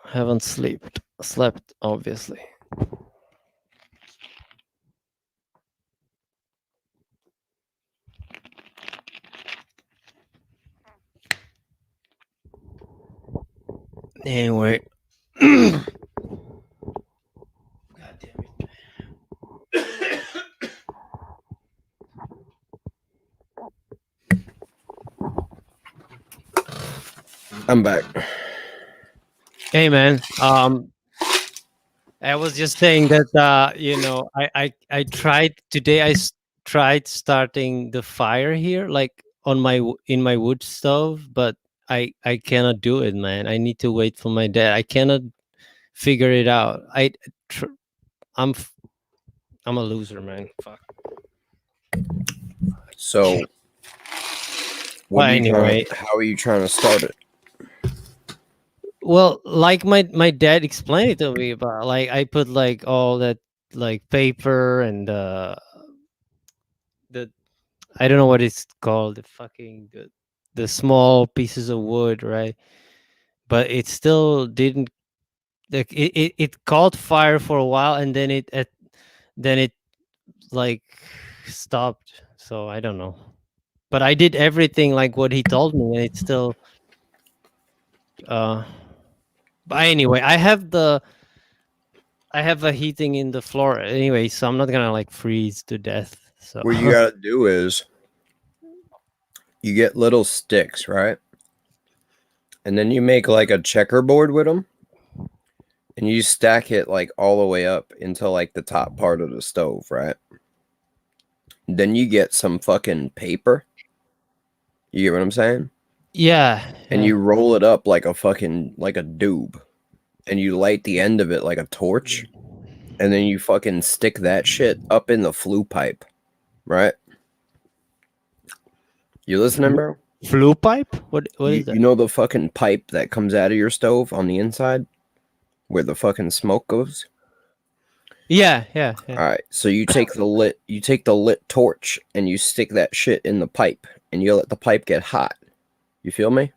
Speaker 1: Haven't slept, obviously. Anyway. God damn it.
Speaker 6: I'm back.
Speaker 1: Hey man, I was just saying that I tried today. Tried starting the fire here, like in my wood stove, but I cannot do it, man. I need to wait for my dad. I cannot figure it out. I'm a loser, man. Fuck.
Speaker 6: So,
Speaker 1: Well, anyway,
Speaker 6: how are you trying to start it?
Speaker 1: well, like my dad explained it to me about, like I put like all that like paper and the I don't know what it's called, the small pieces of wood, right? But it still didn't, like it caught fire for a while, and then it like stopped. So I don't know. But I did everything like what he told me, and it's still but anyway, I have a heating in the floor anyway, so I'm not gonna like freeze to death. So
Speaker 6: What you gotta do is you get little sticks, right? And then you make like a checkerboard with them, and you stack it like all the way up into like the top part of the stove, right? Then you get some fucking paper. You get what I'm saying?
Speaker 1: yeah,
Speaker 6: And you roll it up like a doob, and you light the end of it like a torch, and then you fucking stick that shit up in the flue pipe, right? You listening, bro?
Speaker 1: flue pipe. What is that?
Speaker 6: You know the fucking pipe that comes out of your stove on the inside, where the fucking smoke goes?
Speaker 1: Yeah.
Speaker 6: All right, so you take the lit torch and you stick that shit in the pipe, and you let the pipe get hot. You feel me?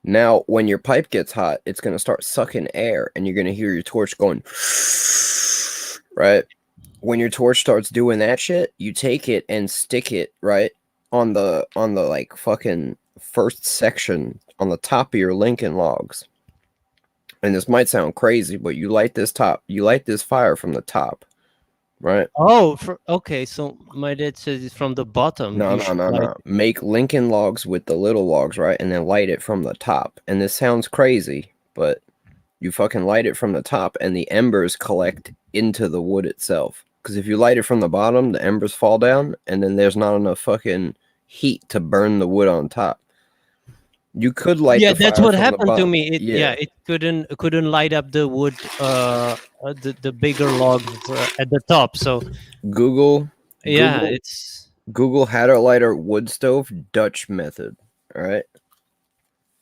Speaker 6: Now, when your pipe gets hot, it's gonna start sucking air, and you're gonna hear your torch going, right? When your torch starts doing that shit, you take it and stick it right on the like fucking first section on the top of your Lincoln logs. And this might sound crazy, but you light this fire from the top, right?
Speaker 1: Oh, okay. So my dad says it's from the bottom.
Speaker 6: No. Make Lincoln logs with the little logs, right? And then light it from the top. And this sounds crazy, but you fucking light it from the top and the embers collect into the wood itself. Because if you light it from the bottom, the embers fall down and then there's not enough fucking heat to burn the wood on top. You could light the
Speaker 1: that's
Speaker 6: fire
Speaker 1: what
Speaker 6: from the
Speaker 1: happened to
Speaker 6: bottom.
Speaker 1: me. It couldn't light up the wood, the bigger logs at the top. So
Speaker 6: Google
Speaker 1: it's
Speaker 6: Google how to light a wood stove Dutch method. All right.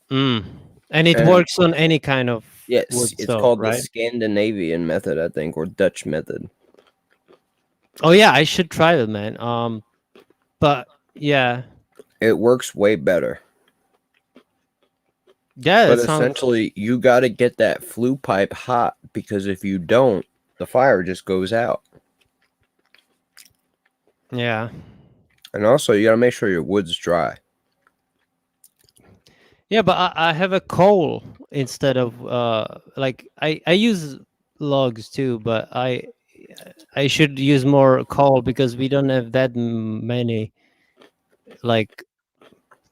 Speaker 1: and it works on any kind of
Speaker 6: yes.
Speaker 1: wood
Speaker 6: It's
Speaker 1: stove,
Speaker 6: called
Speaker 1: right?
Speaker 6: the Scandinavian method, I think, or Dutch method.
Speaker 1: Oh yeah, I should try it, man. But yeah,
Speaker 6: it works way better.
Speaker 1: Yeah,
Speaker 6: But
Speaker 1: it sounds.
Speaker 6: essentially, you got to get that flue pipe hot because if you don't, the fire just goes out.
Speaker 1: Yeah.
Speaker 6: And also, you got to make sure your wood's dry.
Speaker 1: Yeah, but I have a coal instead of like I use logs too, but I should use more coal because we don't have that many like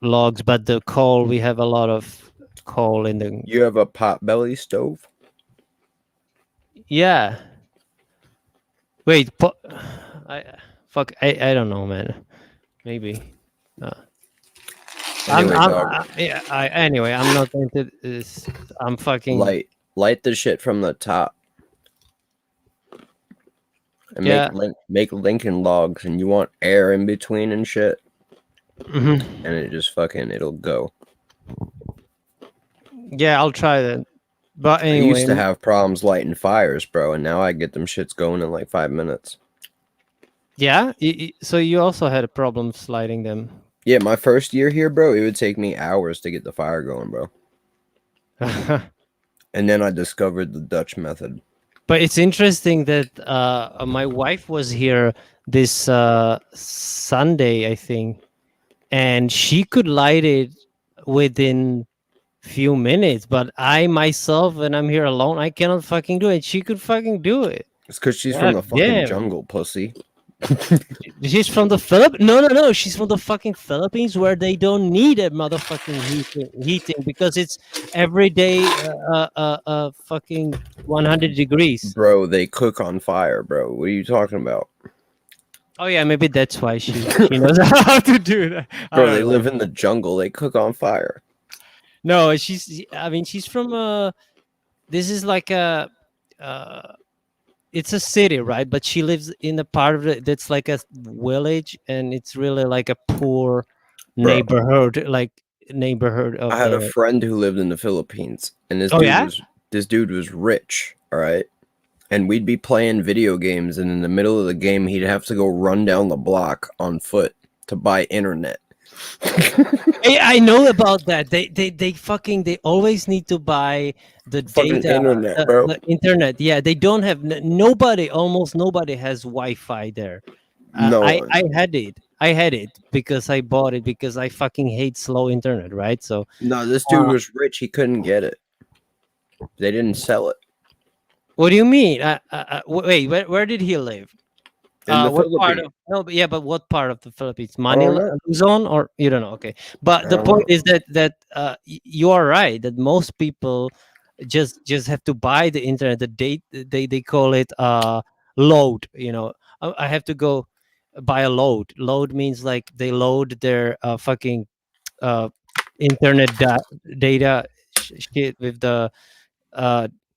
Speaker 1: logs, but the coal we have a lot of coal in the.
Speaker 6: You have a potbelly stove?
Speaker 1: Yeah. Wait, I don't know, man. Maybe. Anyway, I'm not into this. I'm fucking.
Speaker 6: Light the shit from the top. And make Lincoln logs, and you want air in between and shit.
Speaker 1: Mm-hmm.
Speaker 6: And it just it'll go.
Speaker 1: Yeah, I'll try that. But anyway,
Speaker 6: I used to have problems lighting fires, bro, and now I get them shits going in like 5 minutes.
Speaker 1: Yeah, so you also had a problem lighting them.
Speaker 6: Yeah, my first year here, bro, it would take me hours to get the fire going, bro. And then I discovered the Dutch method.
Speaker 1: But it's interesting that my wife was here this Sunday, I think, and she could light it within few minutes. But I myself, when I'm here alone, I cannot fucking do it. She could fucking do it.
Speaker 6: It's because she's from the fucking jungle, pussy.
Speaker 1: She's from the Philippines? No. She's from the fucking Philippines where they don't need a motherfucking heating because it's every day fucking 100 degrees.
Speaker 6: Bro, they cook on fire, bro. What are you talking about?
Speaker 1: Oh yeah, maybe that's why she knows how to do that.
Speaker 6: Bro, they live in the jungle. They cook on fire.
Speaker 1: No, she's from this is like a it's a city, right? But she lives in a part of it that's like a village, and it's really like a poor neighborhood, of.
Speaker 6: I had a friend who lived in the Philippines, and this dude was rich, all right? And we'd be playing video games, and in the middle of the game, he'd have to go run down the block on foot to buy internet.
Speaker 1: Hey, I know about that. They always need to buy the
Speaker 6: fucking
Speaker 1: data,
Speaker 6: internet, bro.
Speaker 1: the internet. Yeah, they don't have almost nobody has Wi-Fi there.
Speaker 6: No,
Speaker 1: I had it because I bought it because I fucking hate slow internet, right? So
Speaker 6: no, this dude was rich. He couldn't get it. They didn't sell it.
Speaker 1: What do you mean? Wait, where did he live?
Speaker 6: In the
Speaker 1: what
Speaker 6: Philippines.
Speaker 1: part of but what part of the Philippines? Manila, Luzon, or you don't know? Okay, but the point is that you are right that most people just have to buy the internet. They call it load. You know, I have to go buy a load. Load means like they load their fucking internet data shit with the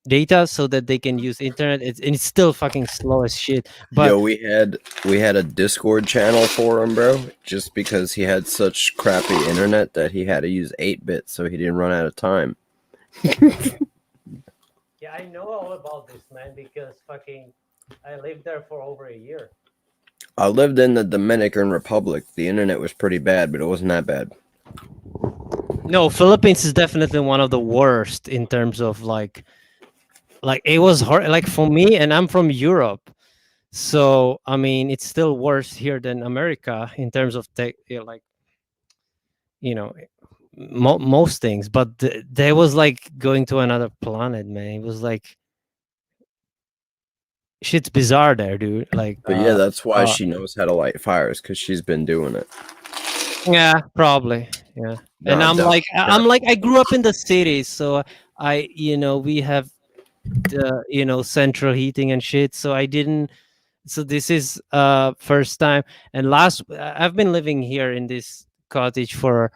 Speaker 1: data so that they can use internet. It's still fucking slow as shit. But
Speaker 6: yo, we had a Discord channel for him, bro, just because he had such crappy internet that he had to use 8-bit so he didn't run out of time.
Speaker 1: yeah, I know all about this, man, because fucking I lived there for over a year.
Speaker 6: I lived in the Dominican Republic. The internet was pretty bad, but it wasn't that bad.
Speaker 1: No, Philippines is definitely one of the worst in terms of like it was hard. Like for me, and I'm from Europe, so I mean it's still worse here than America in terms of like you know most things. But there was like going to another planet, man. It was like shit's bizarre there, dude. Like,
Speaker 6: But yeah, that's why she knows how to light fires, because she's been doing it.
Speaker 1: yeah, probably, yeah. And
Speaker 6: No,
Speaker 1: I'm like, I grew up in the city, so we have the central heating and shit. So I didn't. So this is first time, and I've been living here in this cottage for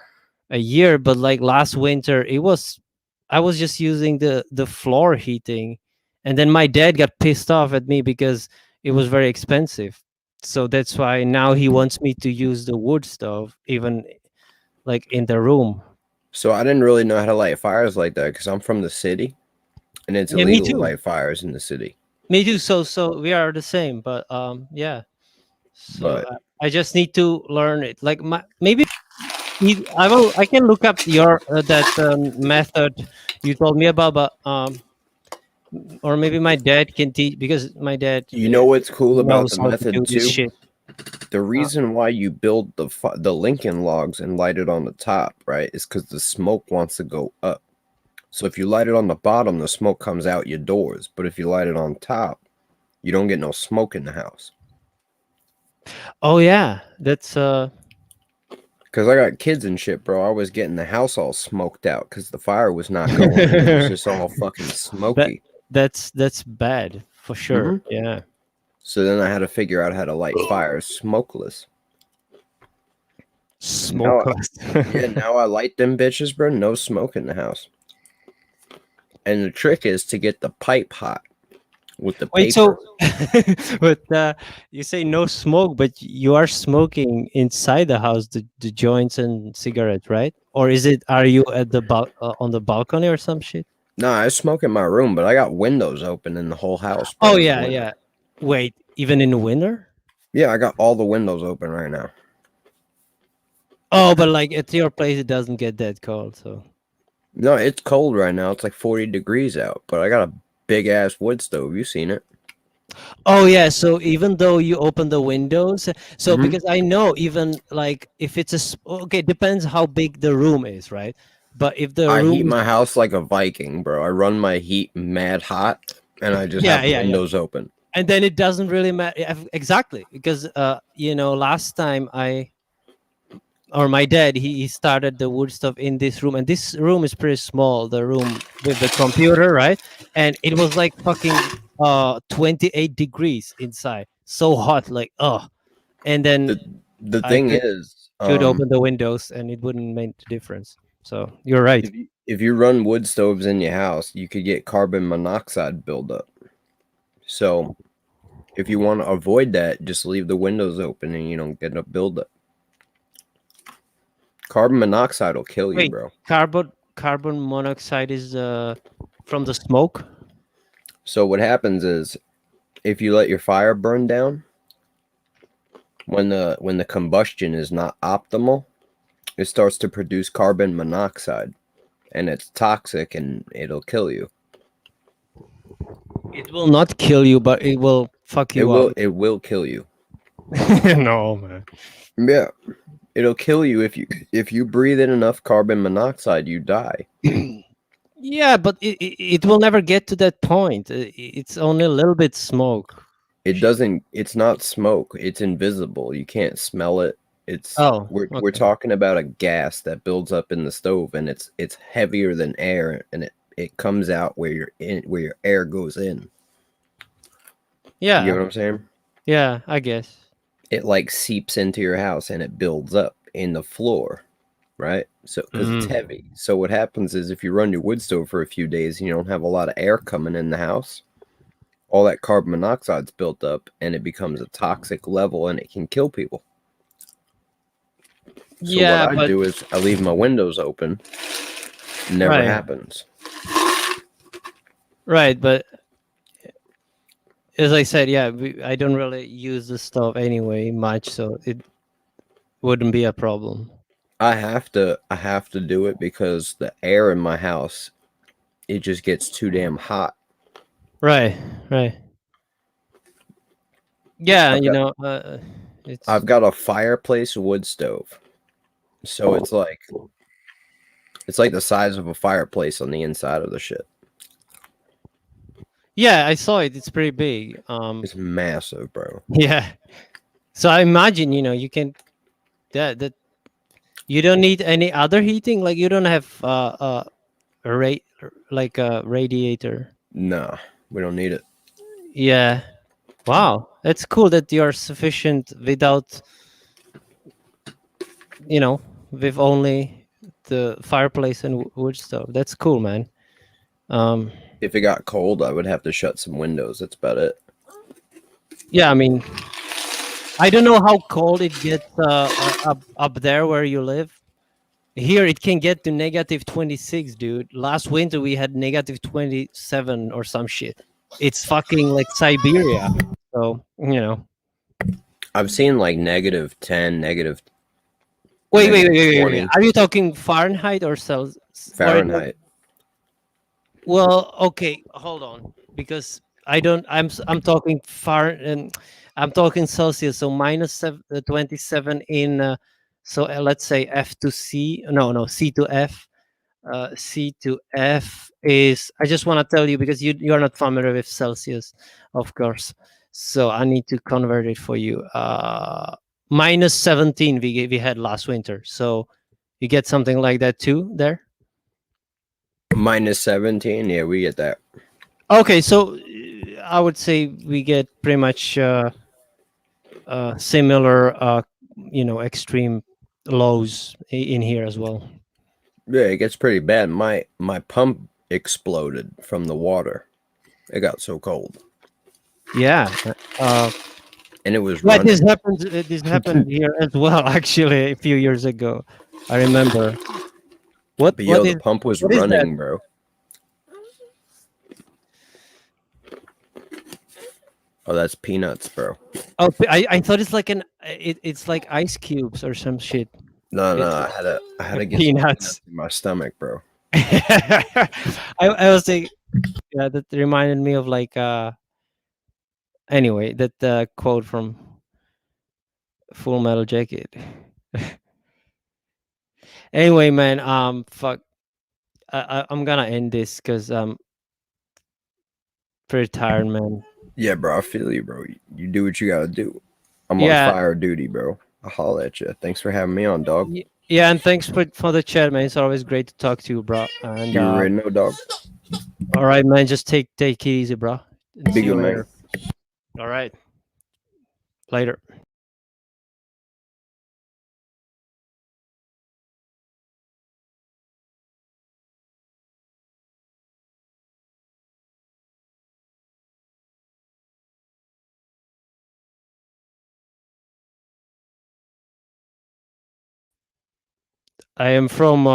Speaker 1: a year, but like last winter, I was just using the floor heating. And then my dad got pissed off at me because it was very expensive. So that's why now he wants me to use the wood stove, even like in the room.
Speaker 6: So I didn't really know how to light fires like that because I'm from the city, and it's
Speaker 1: Yeah, me
Speaker 6: illegal to
Speaker 1: too.
Speaker 6: light fires in the city.
Speaker 1: Me too. So we are the same, but yeah. So
Speaker 6: But
Speaker 1: I just need to learn it. Like maybe I can look up your that method you told me about, but or maybe my dad can teach because my dad
Speaker 6: you know what's cool about
Speaker 1: knows
Speaker 6: the
Speaker 1: how to do
Speaker 6: method
Speaker 1: this
Speaker 6: too?
Speaker 1: shit.
Speaker 6: The reason why you build the Lincoln logs and light it on the top, right, is because the smoke wants to go up. So if you light it on the bottom, the smoke comes out your doors. But if you light it on top, you don't get no smoke in the house.
Speaker 1: Oh yeah, that's
Speaker 6: Because I got kids and shit, bro. I was getting the house all smoked out because the fire was not going. It was just all fucking smoky.
Speaker 1: that's bad for sure. Yeah.
Speaker 6: So then I had to figure out how to light fires smokeless.
Speaker 1: Smokeless.
Speaker 6: Yeah, now I light them bitches, bro. No smoke in the house. And the trick is to get the pipe hot with the
Speaker 1: Wait,
Speaker 6: paper.
Speaker 1: so but you say no smoke, but you are smoking inside the house, the joints and cigarettes, right? Or are you at the on the balcony or some shit?
Speaker 6: No, I smoke in my room, but I got windows open in the whole house.
Speaker 1: Oh
Speaker 6: in the
Speaker 1: yeah,
Speaker 6: winter.
Speaker 1: yeah. Wait, even in the winter?
Speaker 6: Yeah, I got all the windows open right now.
Speaker 1: Oh, but like at your place, it doesn't get that cold, so.
Speaker 6: No, it's cold right now. It's like 40 degrees out, but I got a big ass wood stove. You seen it?
Speaker 1: Oh yeah, so even though you open the windows, so because I know even like if it's okay, depends how big the room is, right? But if the
Speaker 6: I
Speaker 1: room
Speaker 6: heat my house like a Viking, bro. I run my heat mad hot, and I just have windows open.
Speaker 1: And then it doesn't really matter exactly because last time my dad he started the wood stuff in this room, and this room is pretty small, the room with the computer, right? And it was like fucking 28 degrees inside, so hot, like and then
Speaker 6: the thing is,
Speaker 1: should open the windows and it wouldn't make the difference. So you're right.
Speaker 6: If you run wood stoves in your house, you could get carbon monoxide buildup. So if you want to avoid that, just leave the windows open and you don't get a buildup. Carbon monoxide will kill you, bro.
Speaker 1: Carbon monoxide is from the smoke.
Speaker 6: So what happens is, if you let your fire burn down, when the combustion is not optimal, it starts to produce carbon monoxide, and it's toxic and it'll kill you.
Speaker 1: It will not kill you, but it will fuck you up.
Speaker 6: It will kill you.
Speaker 1: No, man.
Speaker 6: Yeah. It'll kill you if you breathe in enough carbon monoxide, you die.
Speaker 1: Yeah, but it will never get to that point. It's only a little bit smoke.
Speaker 6: It's not smoke. It's invisible. You can't smell it. We're talking about a gas that builds up in the stove, and it's heavier than air, and it comes out where your air goes in.
Speaker 1: Yeah.
Speaker 6: You know what I'm saying?
Speaker 1: Yeah, I guess. It
Speaker 6: like seeps into your house and it builds up in the floor, right? So because it's heavy. So what happens is if you run your wood stove for a few days and you don't have a lot of air coming in the house, all that carbon monoxide's built up and it becomes a toxic level and it can kill people. So what I do is I leave my windows open. Never happens.
Speaker 1: Right, but as I said, yeah, I don't really use the stove anyway much, so it wouldn't be a problem.
Speaker 6: I have to do it because the air in my house, it just gets too damn hot.
Speaker 1: Right, right. Yeah,
Speaker 6: I've
Speaker 1: you
Speaker 6: got-
Speaker 1: know, it's
Speaker 6: I've got a fireplace wood stove, so it's like the size of a fireplace on the inside of the shit.
Speaker 1: yeah, I saw it. It's pretty big.
Speaker 6: It's massive, bro.
Speaker 1: Yeah. So I imagine, you know, you can that you don't need any other heating. Like you don't have a like a radiator.
Speaker 6: Nah, we don't need it.
Speaker 1: Yeah. Wow, that's cool that you're sufficient without, you know, with only the fireplace and wood stove. That's cool, man.
Speaker 6: If it got cold, I would have to shut some windows. That's about it.
Speaker 1: Yeah, I mean, I don't know how cold it gets up there where you live. Here it can get to negative 26, dude. Last winter we had negative 27 or some shit. It's fucking like Siberia. So, you know.
Speaker 6: I've seen like -10, negative
Speaker 1: Wait.
Speaker 6: -20
Speaker 1: Are you talking Fahrenheit or Celsius?
Speaker 6: Fahrenheit.
Speaker 1: Well, okay, hold on, because I don't. I'm talking and I'm talking Celsius. So minus 27 in. So let's say F to C. No, C to F. C to F is. I just want to tell you because you're not familiar with Celsius, of course. So I need to convert it for you. Minus 17 we had last winter. So you get something like that too there.
Speaker 6: -17. Yeah, we get that.
Speaker 1: Okay, so I would say we get pretty much similar, you know, extreme lows in here as well.
Speaker 6: Yeah, it gets pretty bad. My pump exploded from the water. It got so cold,
Speaker 1: Yeah,
Speaker 6: and it was
Speaker 1: yeah.
Speaker 6: running.
Speaker 1: This happened here as well. Actually, a few years ago, I remember.
Speaker 6: But yo,
Speaker 1: What
Speaker 6: the
Speaker 1: is
Speaker 6: pump was
Speaker 1: what is that?
Speaker 6: running, bro. Oh, that's peanuts, bro.
Speaker 1: Oh, I thought it's like it's like ice cubes or some shit.
Speaker 6: No,
Speaker 1: It-
Speaker 6: I had to get some
Speaker 1: Peanuts.
Speaker 6: peanuts in my stomach, bro.
Speaker 1: I was saying, yeah, that reminded me of like anyway, that quote from Full Metal Jacket. Anyway, man, fuck, I'm gonna end this because I'm pretty tired, man.
Speaker 6: Yeah, bro, I feel you, bro. You do what you gotta do. I'm
Speaker 1: Yeah.
Speaker 6: on fire duty, bro. I'll holler at you. Thanks for having me on, dog.
Speaker 1: Yeah, and thanks for the chat, man. It's always great to talk to you, bro. And
Speaker 6: You already know, dog.
Speaker 1: all right, man, just take it easy, bro. And
Speaker 6: Be
Speaker 1: see you
Speaker 6: good, man.
Speaker 1: later. All right, later. I am from